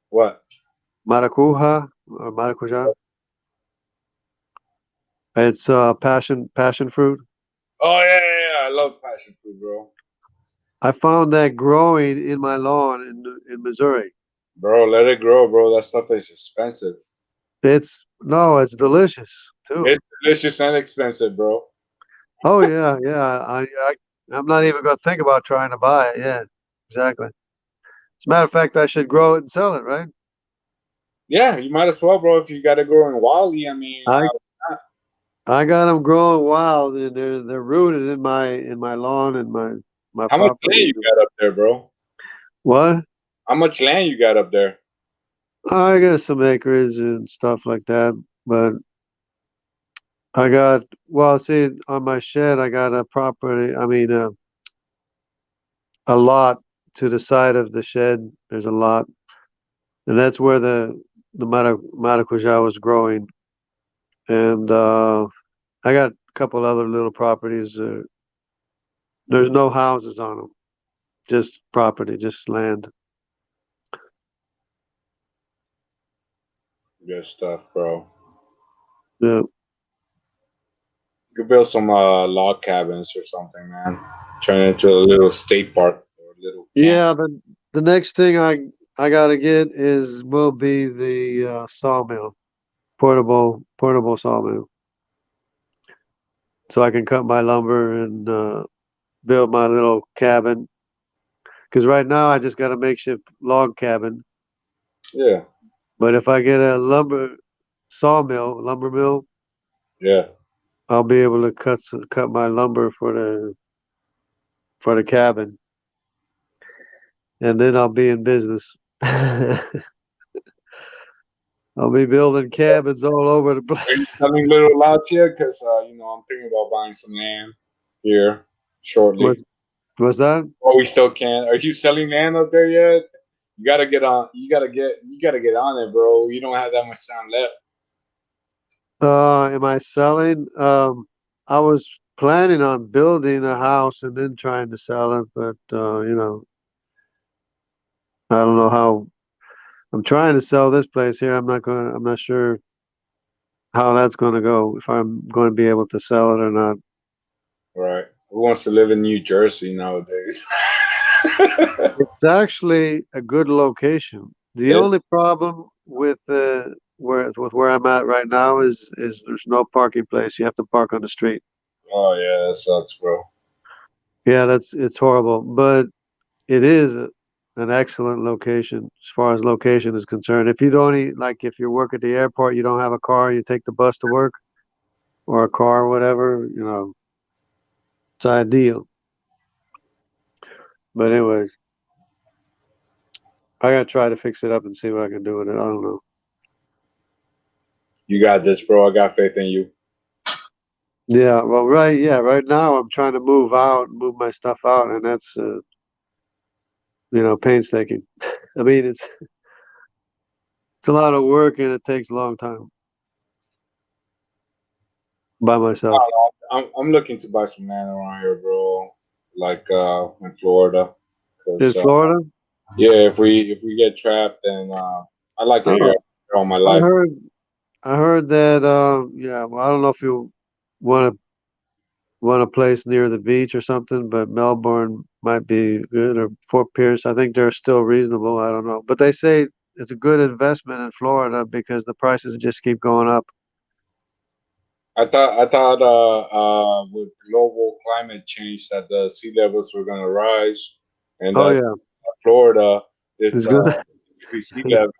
What? Maracuja or maracuja? It's passion fruit. Oh yeah. I love passion fruit, bro. I found that growing in my lawn in Missouri. Bro, let it grow, bro. That stuff is expensive. It's delicious too. It's delicious and expensive, bro. Oh yeah. I'm not even gonna think about trying to buy it. Yeah, exactly. As a matter of fact, I should grow it and sell it, right? Yeah, you might as well, bro. If you got it growing wildly, I mean, I got them growing wild, and they're rooted in my lawn and my how much property. land you got up there, bro? What? How much land you got up there? I got some acreage and stuff like that, but I got see on my shed I got a property. I mean a lot to the side of the shed. There's a lot, and that's where the maracuja was growing, and I got a couple other little properties. There's no houses on them, just property, just land. Good stuff, bro. Yeah. You could build some log cabins or something, man. Turn it into a little state park or a little. Yeah, the next thing I gotta get will be the sawmill, portable sawmill, so I can cut my lumber and build my little cabin. Because right now I just got a makeshift log cabin. Yeah. But if I get a lumber mill, yeah, I'll be able to cut my lumber for the cabin, and then I'll be in business. I'll be building cabins all over the place. Are you selling little lots yet? Because I'm thinking about buying some land here shortly. What's that? Oh, we still can. Are you selling land up there yet? You gotta get on. You gotta get on it, bro. You don't have that much time left. Am I selling? I was planning on building a house and then trying to sell it, but I don't know how. I'm trying to sell this place here. I'm not sure how that's going to go, if I'm going to be able to sell it or not. Right. Who wants to live in New Jersey nowadays? It's actually a good location. The only problem with where I'm at right now is there's no parking place. You have to park on the street. Oh yeah, that sucks, bro. Yeah, it's horrible, but it is an excellent location as far as location is concerned. If you don't if you work at the airport, you don't have a car, you take the bus to work. or a car or whatever, it's ideal. But anyways, I gotta try to fix it up and see what I can do with it. I don't know. You got this, bro. I got faith in you. Yeah, well, right now I'm trying to move my stuff out, and that's painstaking. I mean, it's a lot of work and it takes a long time by myself. I'm looking to buy some land around here, bro. Like in Florida. In Florida? Yeah, if we get trapped, then I like it here all my life. I heard that. Yeah, well, I don't know if you want a place near the beach or something, but Melbourne might be good, or Fort Pierce. I think they're still reasonable. I don't know, but they say it's a good investment in Florida because the prices just keep going up. I thought with global climate change that the sea levels were gonna rise, and Florida it's good. sea level.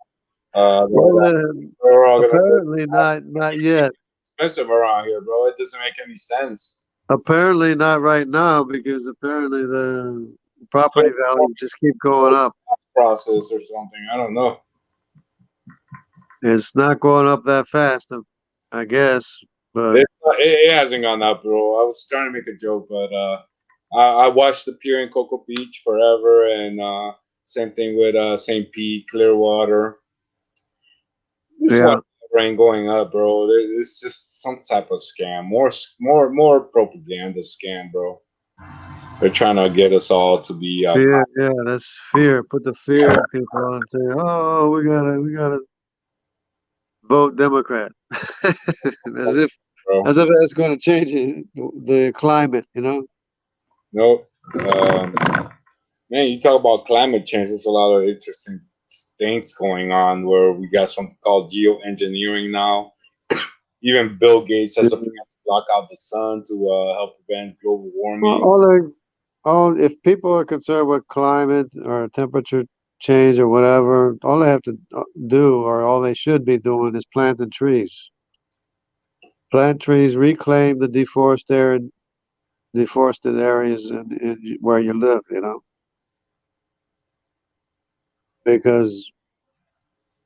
Apparently not yet. Expensive around here, bro. It doesn't make any sense. Apparently not right now because apparently the property values just keep going up. Process or something. I don't know. It's not going up that fast, I guess. But it hasn't gone up, bro. I was trying to make a joke, but I watched the pier in Cocoa Beach forever, and same thing with St. Pete, Clearwater. This one ain't going up, bro. It's just some type of scam, more propaganda scam, bro. They're trying to get us all to be that's fear. Put the fear in people and say, "Oh, we gotta vote Democrat," as if that's going to change the climate, Nope. Man, you talk about climate change. There's a lot of interesting things going on where we got something called geoengineering now. Even Bill Gates has a plan to block out the sun to help prevent global warming. If people are concerned with climate or temperature change or whatever, all they have to do, or all they should be doing, is planting trees. Plant trees, reclaim the deforested areas in where you live, because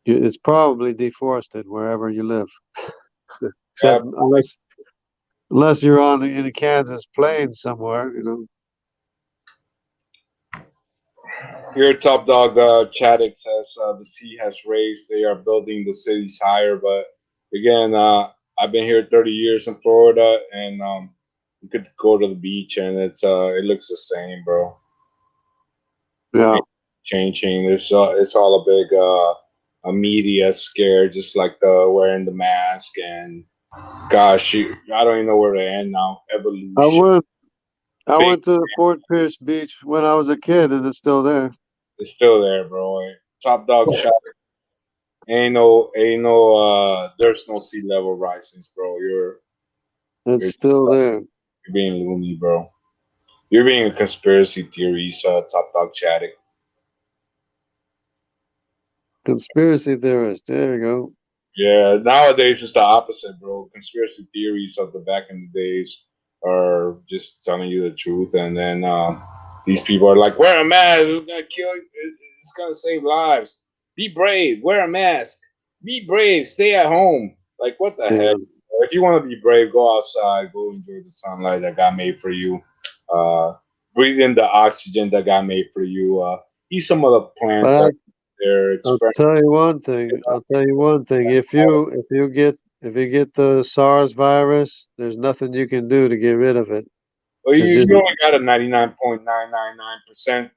it's probably deforested wherever you live, except unless you're in the Kansas plains somewhere, Here, Top Dog Chaddick says the sea has raised. They are building the cities higher, but again, I've been here 30 years in Florida, and you could go to the beach, and it looks the same, bro. Yeah, changing. It's all a big a media scare, just like the wearing the mask, and gosh, I don't even know where to end now. Evolution. I went to Fort Pierce Beach when I was a kid, and it's still there. It's still there, bro. Top Dog shot. Ain't no. There's no sea level risings, bro. It's still there. You're being loony, bro. You're being a conspiracy theorist, Top Dog Chaddick. Conspiracy theorist. There you go. Yeah, nowadays it's the opposite, bro. Conspiracy theories of the back in the days are just telling you the truth, and then these people are like, wear a mask, it's gonna kill you, it's gonna save lives. Be brave, wear a mask. Be brave, stay at home. Like, what the heck? If you want to be brave, go outside, go enjoy the sunlight that God made for you. Breathe in the oxygen that God made for you. Eat some of the plants that they're I'll tell you one thing. If you get the SARS virus, there's nothing you can do to get rid of it. Well, you only got a 99.999%.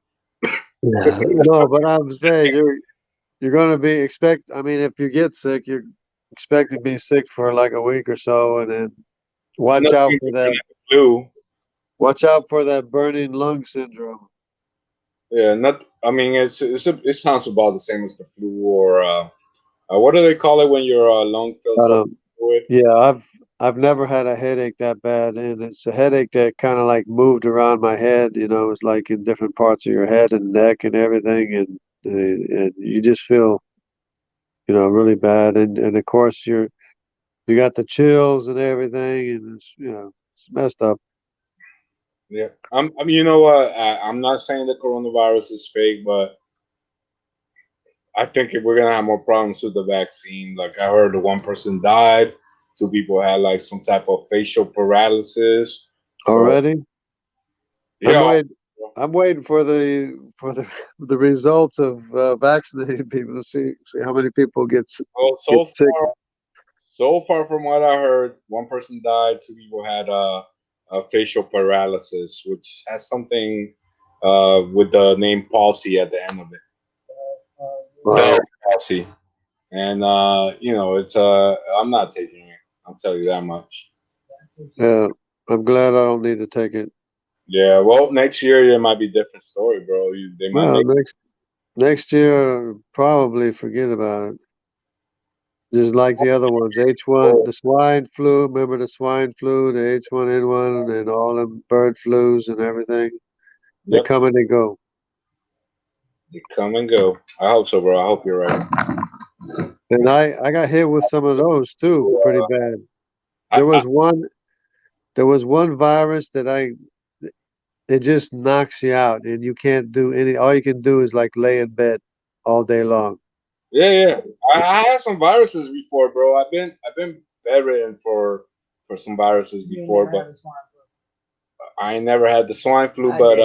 No, but I'm saying you're going to be I mean, if you get sick, you're expected to be sick for like a week or so, and then watch out for that flu. Watch out for that burning lung syndrome. Yeah, I mean, it sounds about the same as the flu, or what do they call it when your lung fills up? Yeah, I've never had a headache that bad, and it's a headache that kind of like moved around my head. It's like in different parts of your head and neck and everything, and you just feel, really bad. And of course, You got the chills and everything, and it's it's messed up. Yeah, I mean, you know what? I'm not saying the coronavirus is fake, but I think if we're gonna have more problems with the vaccine. Like I heard, one person died, 2 people had like some type of facial paralysis. So, Already, yeah, I'm waiting for the the results of vaccinated people to see how many people get well, get sick. so far from what I heard, one person died, 2 people had a facial paralysis, which has something with the name palsy at the end of it. Wow. Palsy. And it's I'm not taking it. I'll tell you that much. Yeah, I'm glad I don't need to take it. Yeah, well, next year it might be a different story, bro. They might Well, make next year probably forget about it. Just like the other ones, H1, the swine flu. Remember the swine flu, the H1N1, and all them bird flus and everything. They Yep. come and they go. They come and go. I hope so, bro. I hope you're right. And I got hit with some of those too, pretty bad. There was one virus that it just knocks you out, and you can't do any. All you can do is like lay in bed all day long. Yeah. I had some viruses before, bro. I've been bedridden for some viruses before, but I ain't never had the swine flu. But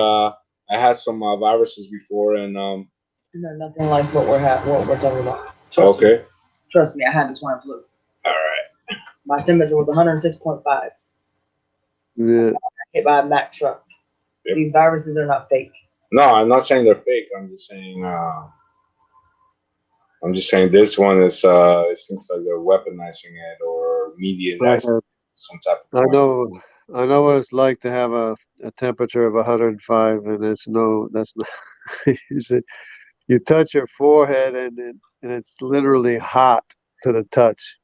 I had some viruses before, and No, nothing like what we're talking about. okay. Trust me, I had the swine flu. All right. My temperature was 106.5. Yeah. Hit by a Mack truck. Yep. These viruses are not fake. No, I'm not saying they're fake. I'm just saying this one is it seems like they're weaponizing it or mediatizing some type of I know what it's like to have a temperature of 105, and that's not. You touch your forehead and it's literally hot to the touch.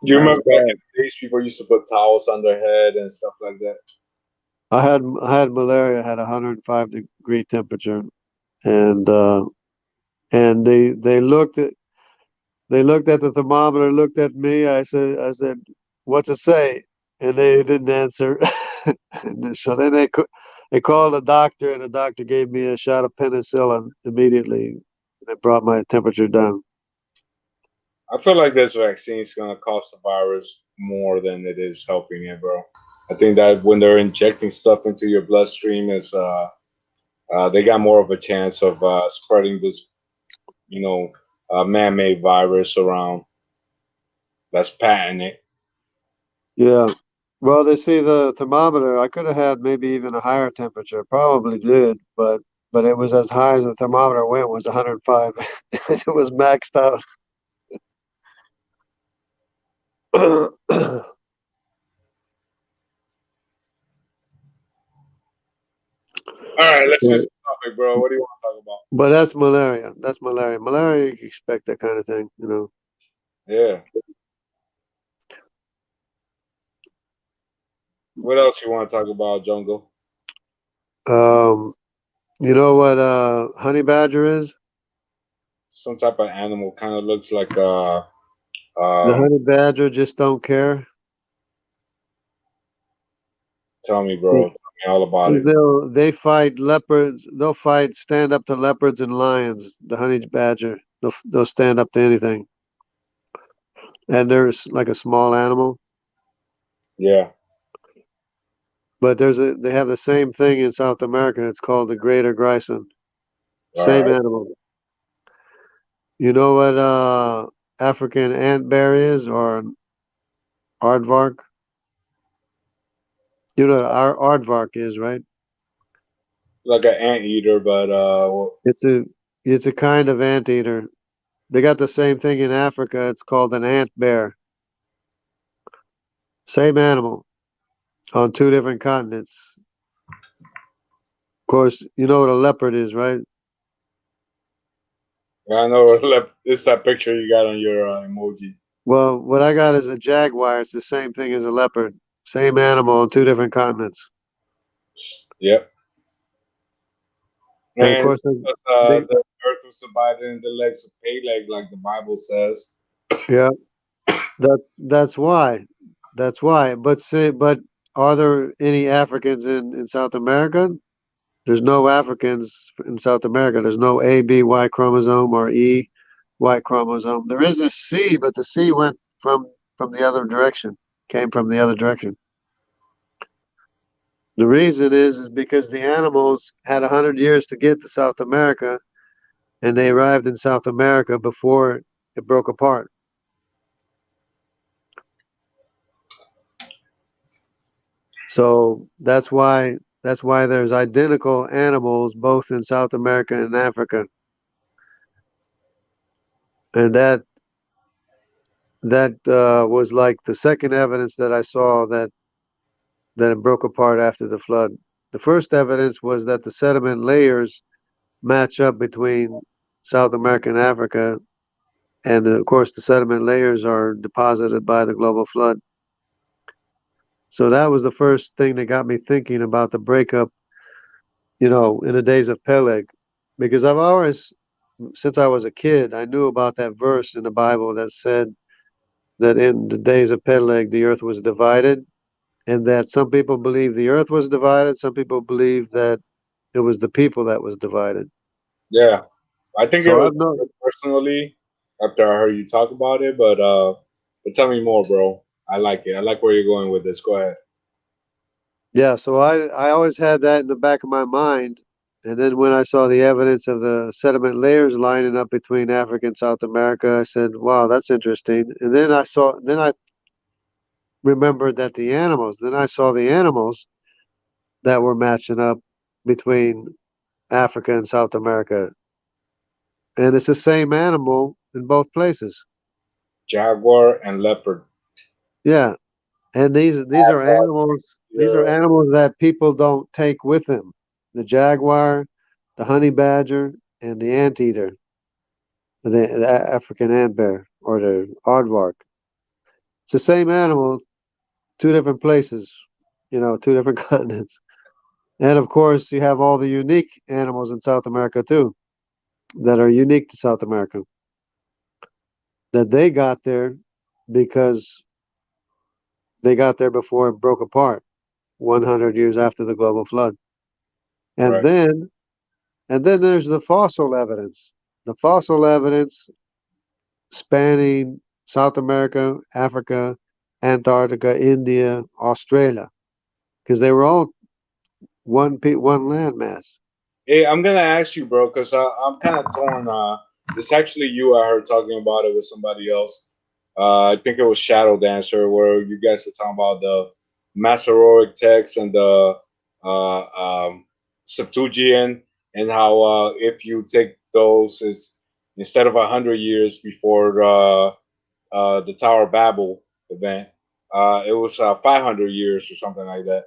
You remember back in the days people used to put towels on their head and stuff like that? I had malaria, had 105-degree temperature, and they looked at the thermometer, looked at me. I said, "What's it say?" And they didn't answer. And so then they called a doctor, and the doctor gave me a shot of penicillin immediately. It brought my temperature down. I feel like this vaccine is gonna cost the virus more than it is helping it, bro. I think that when they're injecting stuff into your bloodstream, is they got more of a chance of spreading this, man-made virus around. That's patented. Yeah. Well, they see the thermometer. I could have had maybe even a higher temperature. Probably did, but it was as high as the thermometer went, was 105. It was maxed out. All right, let's switch the topic, bro. What do you want to talk about? But that's malaria. That's malaria. Malaria, you expect that kind of thing, Yeah. What else you want to talk about, Jungle? You know what honey badger is? Some type of animal, kind of looks like The honey badger just don't care. Tell me, bro. Tell me all about it. They fight leopards. They'll stand up to leopards and lions. The honey badger. They'll stand up to anything. And there's like a small animal. Yeah. But they have the same thing in South America. It's called the greater grison. Same animal. You know what African ant bear is, or aardvark? You know what aardvark is, right? Like an anteater, but it's a kind of anteater. They got the same thing in Africa. It's called an ant bear. Same animal on 2 different continents. Of course, you know what a leopard is, right? I know it's that picture you got on your emoji. Well, what I got is a jaguar. It's the same thing as a leopard. Same animal on 2 different continents. Yep. And of course, the earth was divided in the legs of Peleg, like the Bible says. Yeah, that's why. That's why. But are there any Africans in South America? There's no Africans in South America. There's no A, B, Y chromosome or E, Y chromosome. There is a C, but the C went from the other direction. Came from the other direction. The reason is because the animals had 100 years to get to South America, and they arrived in South America before it broke apart. So that's why there's identical animals both in South America and Africa, and that was like the second evidence that I saw that it broke apart after the flood. The first evidence was that the sediment layers match up between South America and Africa, and of course the sediment layers are deposited by the global flood. So that was the first thing that got me thinking about the breakup, in the days of Peleg, because I've always, since I was a kid, I knew about that verse in the Bible that said that in the days of Peleg the earth was divided, and that some people believe the earth was divided, some people believe that it was the people that was divided. Yeah, I think it So was I've known, personally after I heard you talk about it, but tell me more, bro. I like it. I like where you're going with this. Go ahead. yeah, so I always had that in the back of my mind. And then when I saw the evidence of the sediment layers lining up between Africa and South America, I said, wow, that's interesting. And then I remembered that then I saw the animals that were matching up between Africa and South America. And it's the same animal in both places. Jaguar and leopard. Yeah. And these are animals. These are animals that people don't take with them. The jaguar, the honey badger, and the anteater, the African ant bear, or the aardvark. It's the same animal, two different places. Two different continents. And of course, you have all the unique animals in South America too, that are unique to South America. That they got there because they got there before it broke apart, 100 years after the global flood. And Right. then there's the fossil evidence. The fossil evidence spanning South America, Africa, Antarctica, India, Australia, because they were all one landmass. Hey, I'm gonna ask you, bro, because I'm kind of torn. It's actually you. I heard talking about it with somebody else. I think it was Shadow Dancer, where you guys were talking about the Masoretic text and the Septuagint, and how if you take those, is instead of 100 years before the Tower of Babel event, it was 500 years or something like that.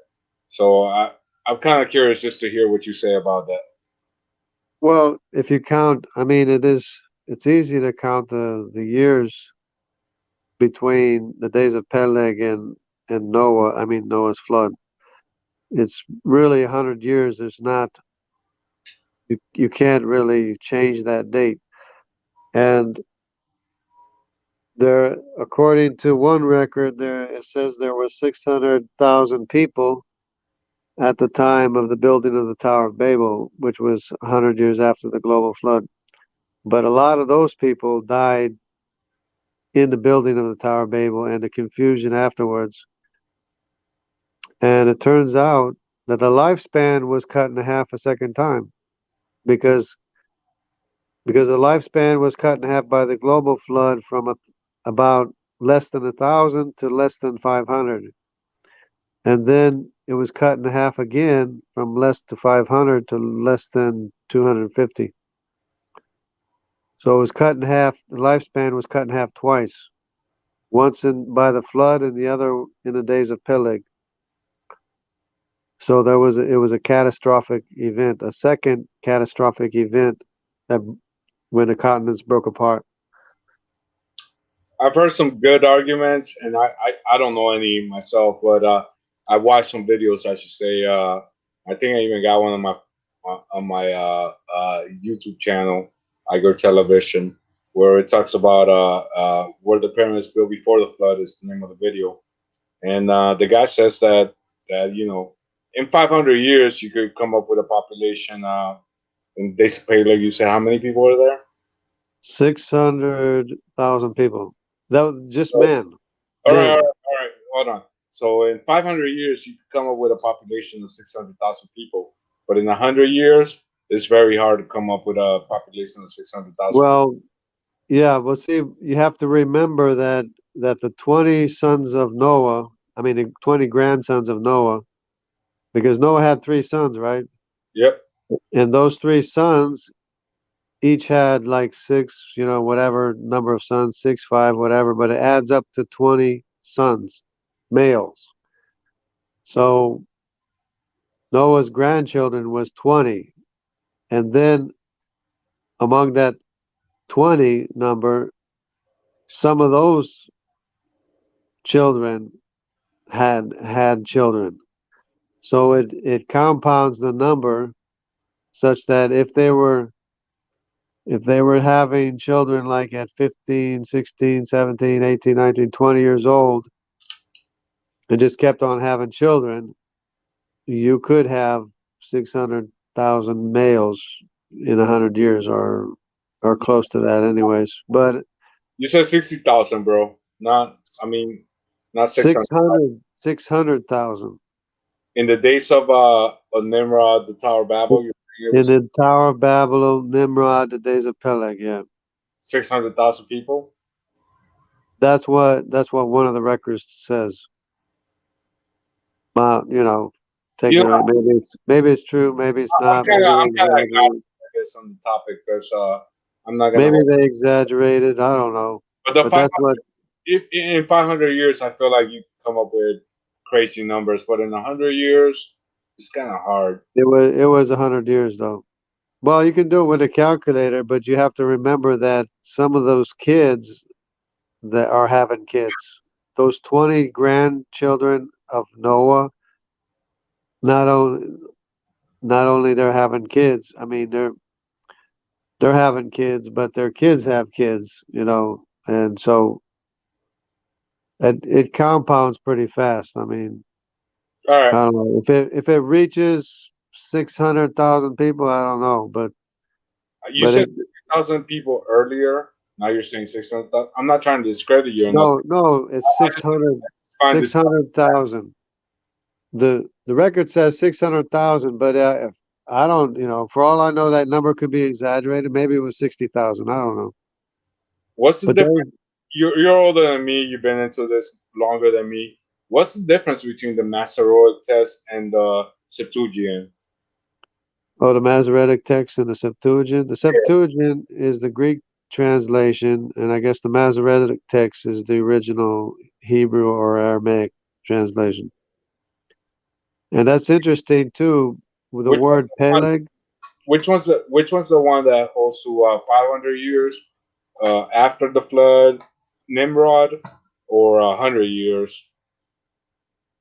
So I'm kind of curious just to hear what you say about that. Well, if you count, I mean, it's easy to count the years between the days of Peleg and Noah. I mean, Noah's flood. It's really 100 years. There's not, you can't really change that date. And there, according to one record, it says there were 600,000 people at the time of the building of the Tower of Babel, which was 100 years after the global flood. But a lot of those people died in the building of the Tower of Babel and the confusion afterwards. And it turns out that the lifespan was cut in half a second time, because the lifespan was cut in half by the global flood from about less than 1,000 to less than 500. And then it was cut in half again from less to 500 to less than 250. So it was cut in half. The lifespan was cut in half twice. Once by the flood and the other in the days of Peleg. So it was a catastrophic event, a second catastrophic event that when the continents broke apart. I've heard some good arguments, and I don't know any myself, but I watched some videos. I should say. I think I even got one on my YouTube channel, Iger Television, where it talks about where the pyramids built before the flood is the name of the video. And the guy says that in 500 years you could come up with a population. And they say, like you said, how many people are there? 600,000 people. That was just men. All right. Hold on. So in 500 years, you could come up with a population of 600,000 people. But in 100 years, it's very hard to come up with a population of 600,000. Well, yeah, but see, you have to remember that the 20 sons of Noah, the 20 grandsons of Noah, because Noah had 3 sons, right? Yep. And those 3 sons each had like 6, whatever number of sons, 6, 5, whatever, but it adds up to 20 sons, males. So Noah's grandchildren was 20. And then among that 20 number, some of those children had children. So it compounds the number such that if they were having children like at 15, 16, 17, 18, 19, 20 years old and just kept on having children, you could have 600,000 males in 100 years or close to that anyways. But you said 60,000, bro. Not 600,000. 600,000. In the days of Nimrod, the Tower of Babel, in the Tower of Babel, Nimrod, the days of Peleg, yeah. 600,000 people. That's what one of the records says. Maybe it's true, maybe it's not. I'm kind of on the topic because I'm not gonna. Maybe they exaggerated. I don't know. But that's what. If in 500 years, I feel like you come up with crazy numbers, but in 100 years, it's kind of hard. It was 100 years though. Well, you can do it with a calculator, but you have to remember that some of those kids that are having kids, those 20 grandchildren of Noah, not only they're having kids. They're having kids, but their kids have kids, and so it compounds pretty fast. All right. I don't know if it reaches 600,000 people. I don't know, but you said 6,000 people earlier. Now you're saying 600,000. I'm not trying to discredit you. No, it's 600,000. The record says 600,000, but I don't. For all I know, that number could be exaggerated. Maybe it was 60,000. I don't know. What's the difference? You're older than me. You've been into this longer than me. What's the difference between the Masoretic text and the Septuagint? Oh, the Masoretic text and the Septuagint. The Septuagint is the Greek translation, and I guess the Masoretic text is the original Hebrew or Aramaic translation. And that's interesting too, with the word Peleg. Which one's the one that holds to 500 years after the flood, Nimrod, or 100 years?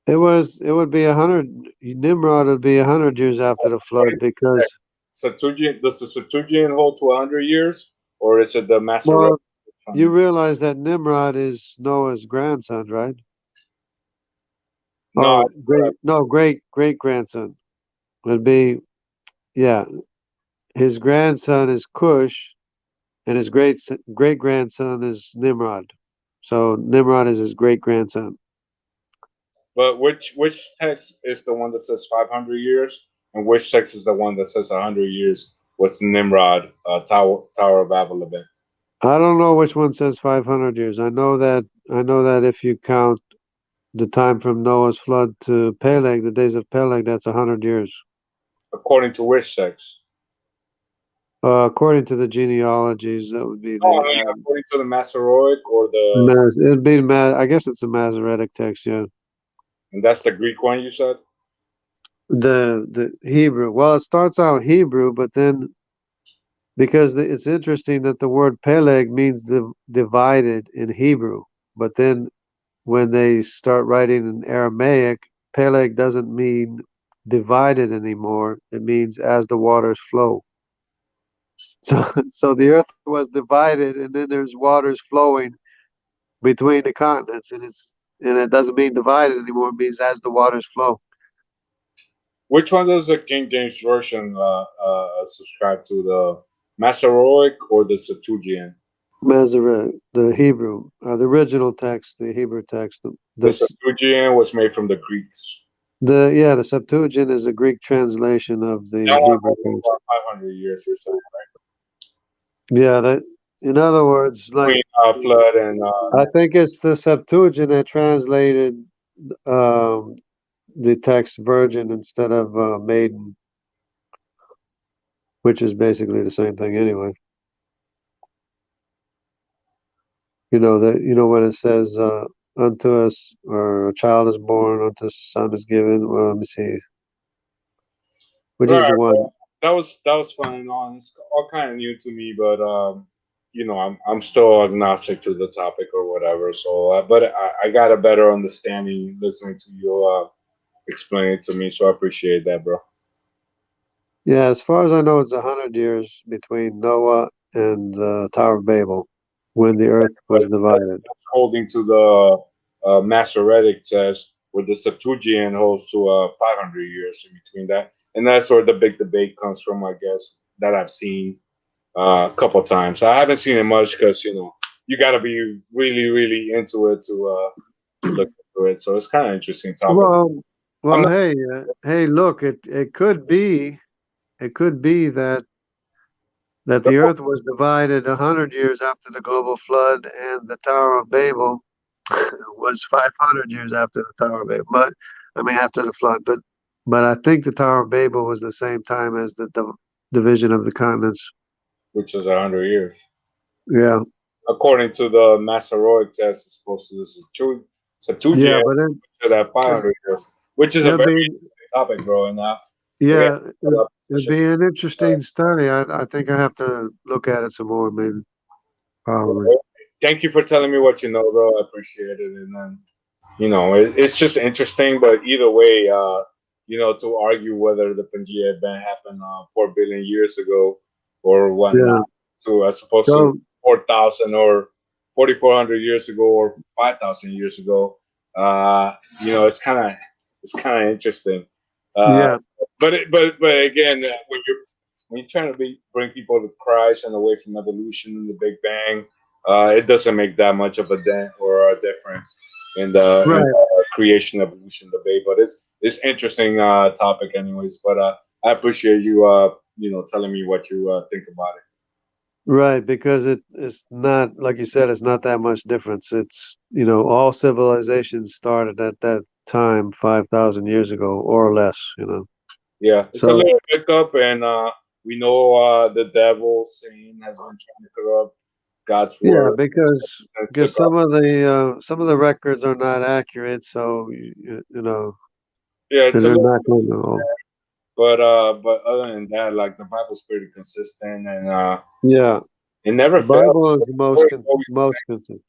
It would be 100. Nimrod would be 100 years after the flood because Septuagint. Does the Septuagint hold to 100 years, or is it the Masoretic? Well, you realize that Nimrod is Noah's grandson, right? No, great grandson would be, yeah. His grandson is Cush, and his great grandson is Nimrod. So Nimrod is his great grandson. But which text is the one that says 500 years, and which text is the one that says 100 years? What's the Nimrod Tower of Babel event? I don't know which one says 500 years. I know that if you count the time from Noah's flood to Peleg, the days of Peleg, that's 100 years. According to which text? According to the genealogies, that would be. According to the Masoretic or the. It'd be I guess it's the Masoretic text, yeah. And that's the Greek one you said? The Hebrew. Well, it starts out Hebrew, but then because it's interesting that the word Peleg means divided in Hebrew, but then when they start writing in Aramaic, Peleg doesn't mean divided anymore. It means as the waters flow. So the Earth was divided, and then there's waters flowing between the continents, and it doesn't mean divided anymore. It means as the waters flow. Which one does the King James Version subscribe to, the Masoretic or the Septuagint? Masoretic, the Hebrew, the original text, the Hebrew text. The Septuagint was made from the Greeks. The Septuagint is a Greek translation of the Hebrew text. 500 years or so, right? Yeah, in other words, like flood and I think it's the Septuagint that translated the text virgin instead of maiden, which is basically the same thing anyway. You know when it says unto us, or a child is born, unto us a son is given. Well, let me see. Which is the one? That was fun and all. It's all kind of new to me, but I'm still agnostic to the topic or whatever. So, but I got a better understanding listening to you explain it to me. So I appreciate that, bro. Yeah, as far as I know, it's 100 years between Noah and the Tower of Babel, when the earth was divided. Holding to the Masoretic test, where the Septuagint holds to 500 years in between that, and that's where the big debate comes from, I guess, that I've seen a couple times. I haven't seen it much because you got to be really, really into it to look into it. So it's kind of interesting topic. Well, hey, look, it could be that the earth was divided 100 years after the global flood, and the Tower of Babel was 500 years after the Tower of Babel. But I mean, after the flood. But I think the Tower of Babel was the same time as the division of the continents, which is 100 years. Yeah. According to the Masoretic test, it's supposed to the Septuagint, Yeah, but then, to that 500 years, which is a very interesting topic, bro. And yeah, it'd be an interesting study. I think I have to look at it some more, maybe. Probably. Thank you for telling me what you know, bro. I appreciate it. And then, it's just interesting. But either way, to argue whether the Pangea event happened 4 billion years ago or whatnot, so as opposed to 4,000 or 4,400 years ago or 5,000 years ago, it's kind of interesting. But again, when you're trying to bring people to Christ and away from evolution and the Big Bang, it doesn't make that much of a dent or a difference in the creation evolution debate. But it's interesting topic, anyways. But I appreciate you telling me what you think about it. Right, because it's not, like you said, it's not that much difference. It's all civilizations started at that time 5,000 years ago or less. Yeah, it's a little hiccup, and we know the devil, Satan, has been trying to corrupt God's word. Yeah, because some of the records are not accurate, so Yeah, it's they're not going to. But other than that, like, the Bible's pretty consistent, and it never fails. The Bible is the most consistent.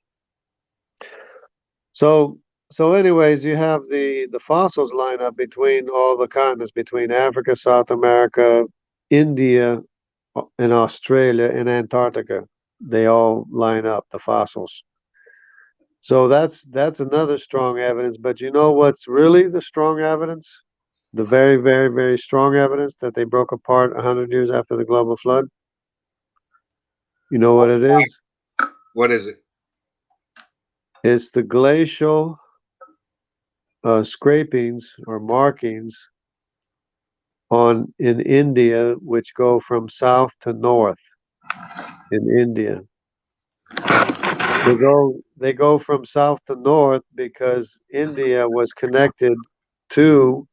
So anyways, you have the fossils line up between all the continents, between Africa, South America, India, and Australia, and Antarctica. They all line up, the fossils. So that's another strong evidence. But you know what's really the strong evidence? The very, very, very strong evidence that they broke apart 100 years after the global flood? You know what it is? What is it? It's the glacial scrapings or markings in India, which go from south to north in India. They go from south to north because India was connected to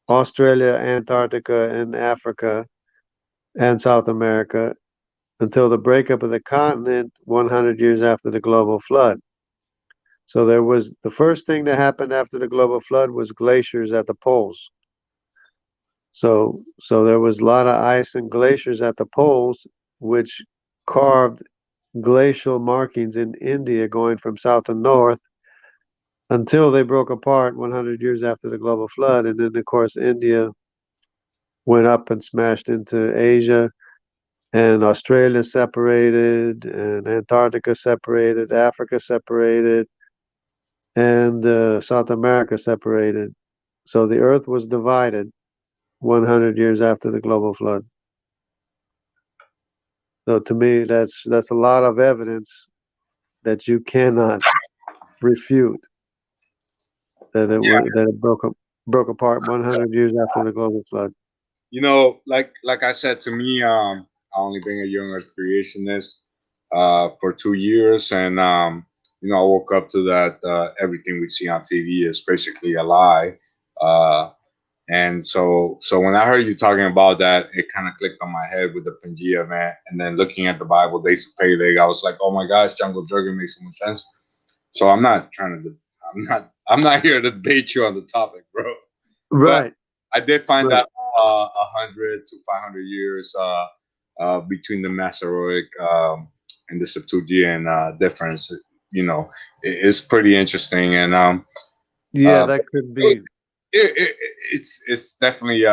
Australia, Antarctica, and Africa and South America until the breakup of the continent 100 years after the global flood. So the first thing that happened after the global flood was glaciers at the poles. So there was a lot of ice and glaciers at the poles, which carved glacial markings in India going from south to north until they broke apart 100 years after the global flood. And then, of course, India went up and smashed into Asia, and Australia separated, and Antarctica separated, Africa separated, and South America separated. So the Earth was divided 100 years after the global flood. So to me, that's a lot of evidence that you cannot refute that it broke apart 100 years after the global flood. You know, like I said, to me, I only been a young Earth creationist for 2 years, and you know, I woke up to that everything we see on TV is basically a lie. And so when I heard you talking about that, it kind of clicked on my head with the Pangea event, and then looking at the Bible, Days of Peleg, I was like, oh my gosh, Jungle Jurgen makes so much sense. So I'm not here to debate you on the topic, bro. Right. But I did find out 100 to 500 years between the Masoretic and the Septuagint difference. You know, it's pretty interesting, and that could be. It's definitely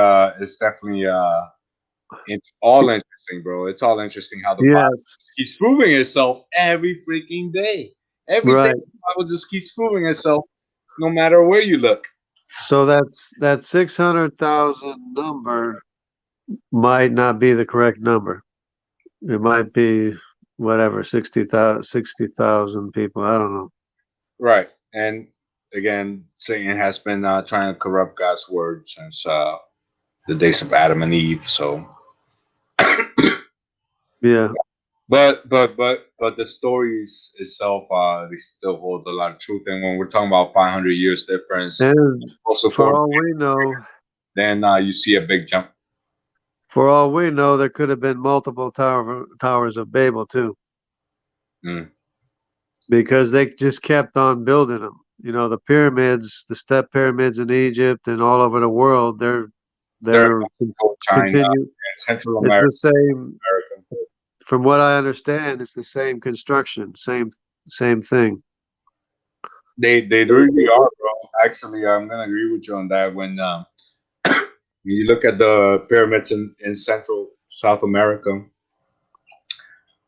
it's all interesting, bro. It's all interesting how the Bible keeps proving itself every freaking day. Every day the Bible just keeps proving itself, no matter where you look. So that 600,000 number might not be the correct number. It might be whatever 60,000 people. I don't know. Right, and again, Satan has been trying to corrupt God's word since the days of Adam and Eve. So, yeah. But the stories itself, they still hold a lot of truth. And when we're talking about 500 years difference, and also for all we know, then you see a big jump. For all we know, there could have been multiple towers of Babel too, because they just kept on building them. You know, the pyramids, the step pyramids in Egypt and all over the world, they're China, Central America. It's the same. From what I understand, it's the same construction, same thing. They really are, bro. Actually, I'm gonna agree with you on that. When you look at the pyramids in Central South America,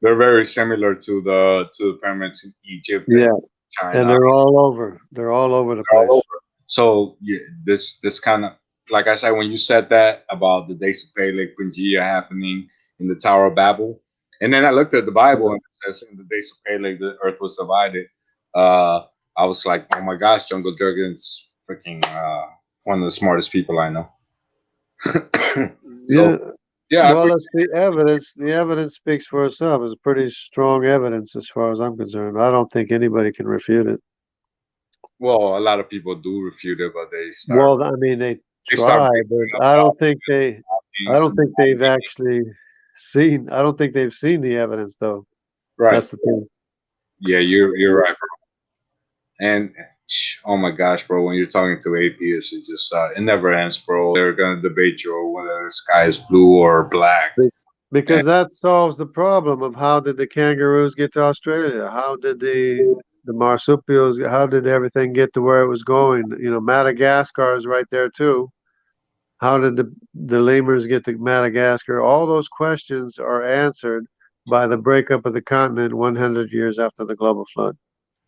they're very similar to the pyramids in Egypt. Yeah, China. And they're all over. They're all over the place. So yeah, this kind of, like I said, when you said that about the days of Peleg, Pangea happening in the Tower of Babel, and then I looked at the Bible and it says in the days of Peleg the earth was divided. I was like, oh my gosh, Jungle Jurgen's freaking one of the smartest people I know. Yeah. Well, it's the evidence. The evidence speaks for itself. It's pretty strong evidence as far as I'm concerned. I don't think anybody can refute it. Well, a lot of people do refute it, but they start. Well, I mean, they try, but I don't think they've actually seen. I don't think they've seen the evidence, though. Right. That's the thing. Yeah, you're right, bro. And oh my gosh, bro, when you're talking to atheists, it just it never ends, bro. They're gonna debate you whether the sky is blue or black. Because that solves the problem of how did the kangaroos get to Australia? How did the marsupials? How did everything get to where it was going? You know, Madagascar is right there too. How did the lemurs get to Madagascar? All those questions are answered by the breakup of the continent 100 years after the global flood.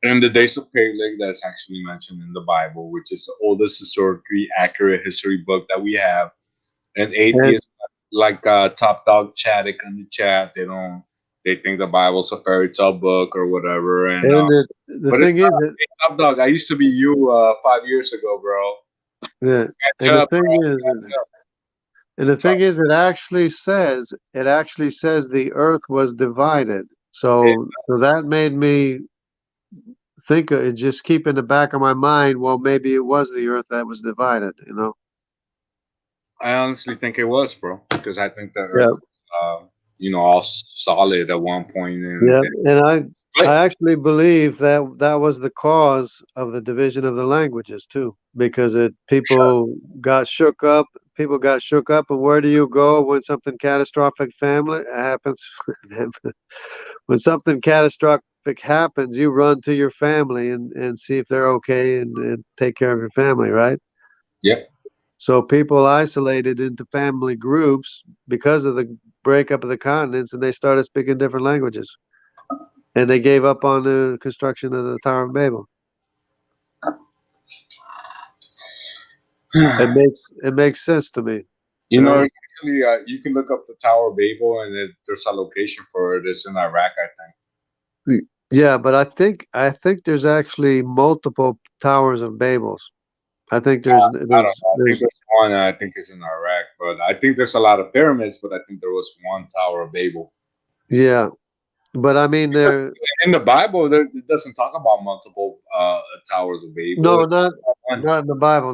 And the days of Peleg, that's actually mentioned in the Bible, which is the oldest historically accurate history book that we have. And atheists like Top Dog Chaddick in the chat, they think the Bible's a fairy tale book or whatever. And the thing is, Top Dog, I used to be you 5 years ago, bro. Yeah. And the thing is, it actually says the earth was divided. So that made me think it just keep in the back of my mind, well, maybe it was the earth that was divided, you know. I honestly think it was, bro, because I think that earth was, all solid at one point. And I actually believe that was the cause of the division of the languages too, because people got shook up. People got shook up, and where do you go when something catastrophic happens? When something catastrophic happens, you run to your family and see if they're okay and take care of your family, right? Yep. So people isolated into family groups because of the breakup of the continents, and they started speaking different languages, and they gave up on the construction of the Tower of Babel. It makes sense to me. You know, actually, you can look up the Tower of Babel, and there's a location for it. It's in Iraq, I think. Yeah, but I think there's actually multiple Towers of Babels. I think there's. I don't know. I think there's one. I think it's in Iraq, but I think there's a lot of pyramids. But I think there was one Tower of Babel. Yeah, but I mean, there in the Bible, it doesn't talk about multiple Towers of Babel. No, not in the Bible.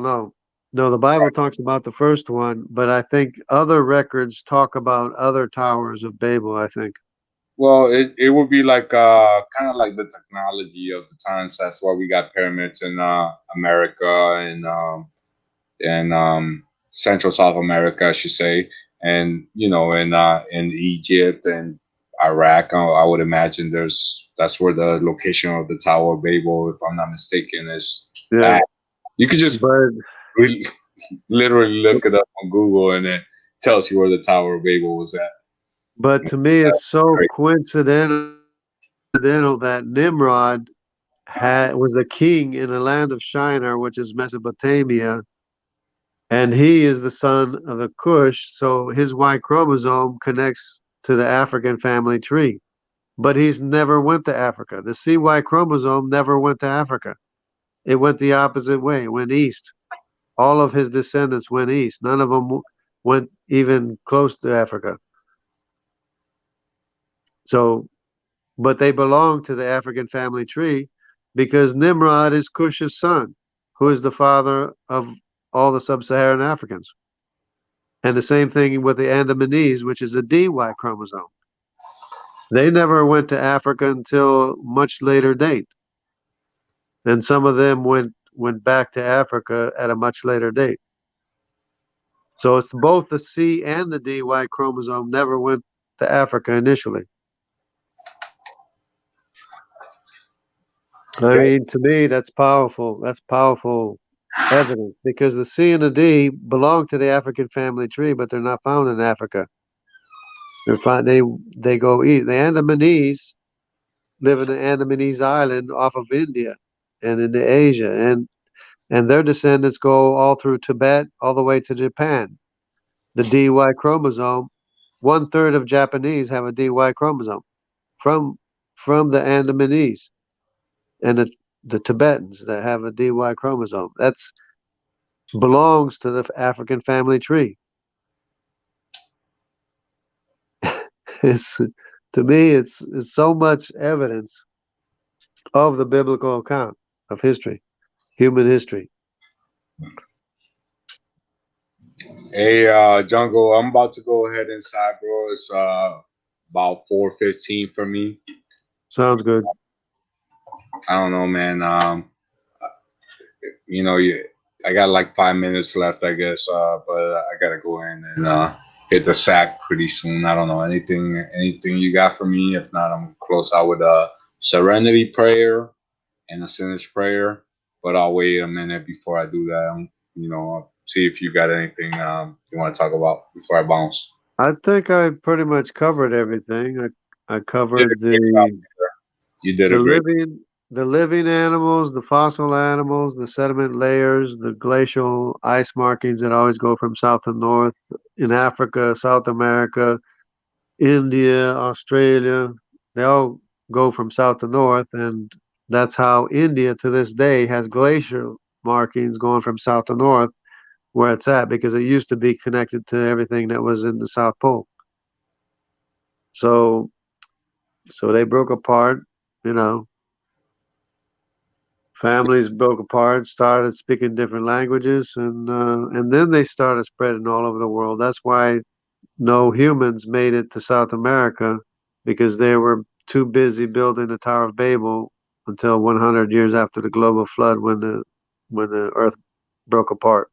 No, the Bible talks about the first one, but I think other records talk about other Towers of Babel. I think. Well, it would be like kind of like the technology of the times. That's why we got pyramids in America and Central South America, I should say, and in Egypt and Iraq. I would imagine that's where the location of the Tower of Babel, if I'm not mistaken, is. Yeah. You could just literally look it up on Google, and it tells you where the Tower of Babel was at. But to me, it's so coincidental that Nimrod was a king in the land of Shinar, which is Mesopotamia, and he is the son of the Cush, so his Y chromosome connects to the African family tree. But he's never went to Africa. The CY chromosome never went to Africa. It went the opposite way. It went east. All of his descendants went east. None of them went even close to Africa. So, but they belong to the African family tree because Nimrod is Cush's son, who is the father of all the sub-Saharan Africans. And the same thing with the Andamanese, which is a DY chromosome. They never went to Africa until much later date. And some of them went back to Africa at a much later date. So it's both the C and the DY chromosome never went to Africa initially. I mean, to me, that's powerful. That's powerful evidence because the C and the D belong to the African family tree, but they're not found in Africa. They go east. The Andamanese live in the Andamanese island off of India and into Asia, and their descendants go all through Tibet, all the way to Japan. The DY chromosome, 1/3 of Japanese have a DY chromosome from the Andamanese. And the Tibetans that have a DY chromosome. That's belongs to the African family tree. To me, it's so much evidence of the biblical account of history, human history. Hey, Jungle, I'm about to go ahead inside, bro. It's about 4:15 for me. Sounds good. I don't know, man. I got like 5 minutes left, I guess. But I gotta go in and hit the sack pretty soon. I don't know anything you got for me. If not, I'm close out with a serenity prayer and a sinner's prayer. But I'll wait a minute before I do that. I'll see if you got anything you want to talk about before I bounce. I think I pretty much covered everything. I covered You did the living animals, the fossil animals, the sediment layers, the glacial ice markings that always go from south to north in Africa, South America, India, Australia. They all go from south to north, and that's how India to this day has glacial markings going from south to north where it's at, because it used to be connected to everything that was in the South Pole. So they broke apart, families broke apart, started speaking different languages, and then they started spreading all over the world. That's why no humans made it to South America, because they were too busy building the Tower of Babel until 100 years after the global flood, when the earth broke apart.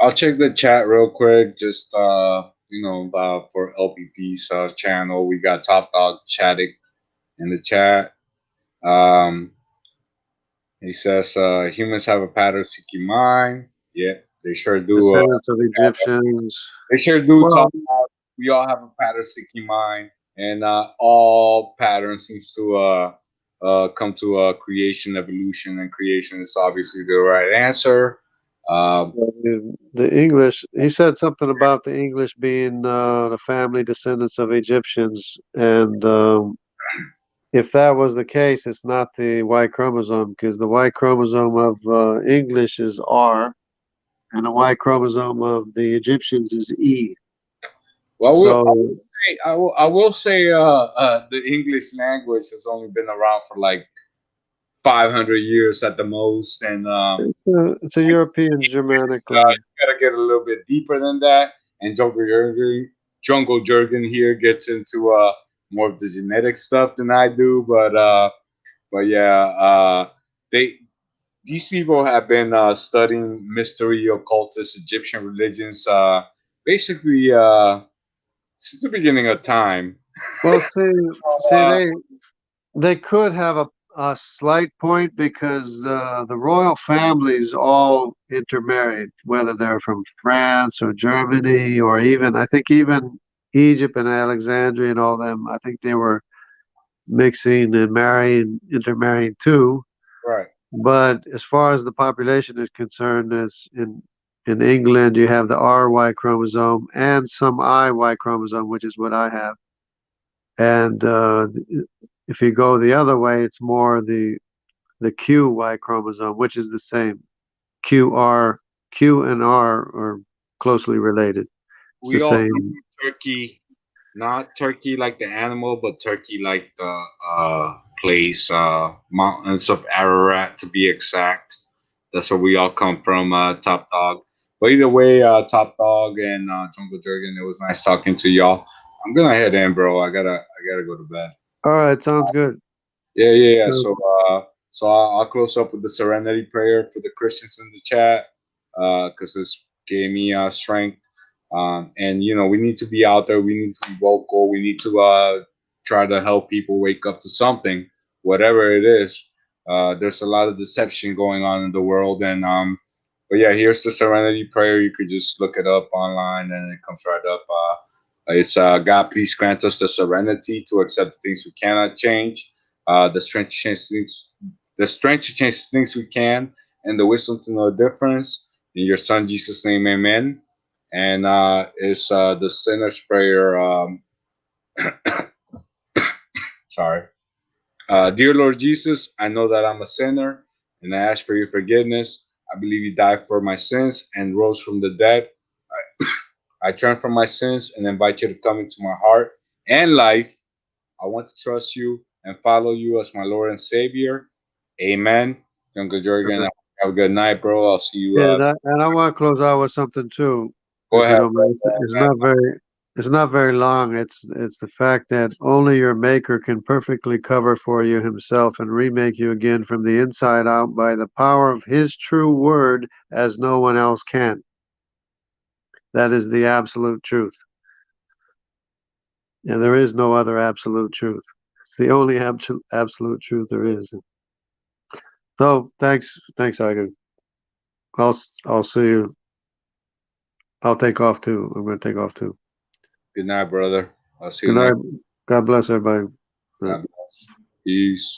I'll check the chat real quick, just for LPP's channel. We got Top Dog chatting in the chat. He says humans have a pattern seeking mind. Yeah, they sure do. Descendants of Egyptians. They sure do. Well, we all have a pattern-seeking mind, and all patterns seems to come to creation, evolution, and creation is obviously the right answer. The English, he said something about the English being the family descendants of Egyptians, and if that was the case, it's not the Y chromosome, because the Y chromosome of English is R, and the Y chromosome of the Egyptians is E. Well, So I will say the English language has only been around for like 500 years at the most, and it's a European Germanic. you gotta get a little bit deeper than that. And Jungle Jurgen here gets into more of the genetic stuff than I do, but yeah, these people have been studying mystery, occultist, Egyptian religions, basically since the beginning of time. Well, see, they could have a slight point, because the royal families all intermarried, whether they're from France or Germany, or even, I think even Egypt and Alexandria and all them, I think they were mixing and intermarrying too. Right. But as far as the population is concerned, as in England, you have the RY chromosome and some IY chromosome, which is what I have. And if you go the other way, it's more the QY chromosome, which is the same. Q and R are closely related. It's We the all same. come from Turkey, not Turkey like the animal, but Turkey like the place, mountains of Ararat to be exact. That's where we all come from, Top Dog. But either way, Top Dog and Jungle Jurgen, it was nice talking to y'all. I'm gonna head in, bro. I gotta go to bed. All right, sounds good. Yeah. So I'll close up with the serenity prayer for the Christians in the chat, because this gave me strength. And we need to be out there. We need to be vocal. We need to try to help people wake up to something, whatever it is. There's a lot of deception going on in the world, and but yeah, here's the serenity prayer. You could just look it up online, and it comes right up. It's God, please grant us the serenity to accept things we cannot change, the strength to change things we can, and the wisdom to know the difference. In your Son Jesus' name, Amen. And it's the sinner's prayer. Sorry. Dear Lord Jesus, I know that I'm a sinner, and I ask for your forgiveness. I believe you died for my sins and rose from the dead. I turn from my sins and invite you to come into my heart and life. I want to trust you and follow you as my Lord and Savior. Amen. Jungle Jurgen, have a good night, bro. I'll see you. Yeah, and I want to close out with something too. Go ahead. It's not very long. It's the fact that only your Maker can perfectly cover for you Himself and remake you again from the inside out by the power of His true word, as no one else can. That is the absolute truth. And there is no other absolute truth. It's the only absolute truth there is. So thanks, Iger. I'll see you. I'll take off too. I'm going to take off too. Good night, brother. I'll see you. Good night. God bless everybody. God bless. Peace.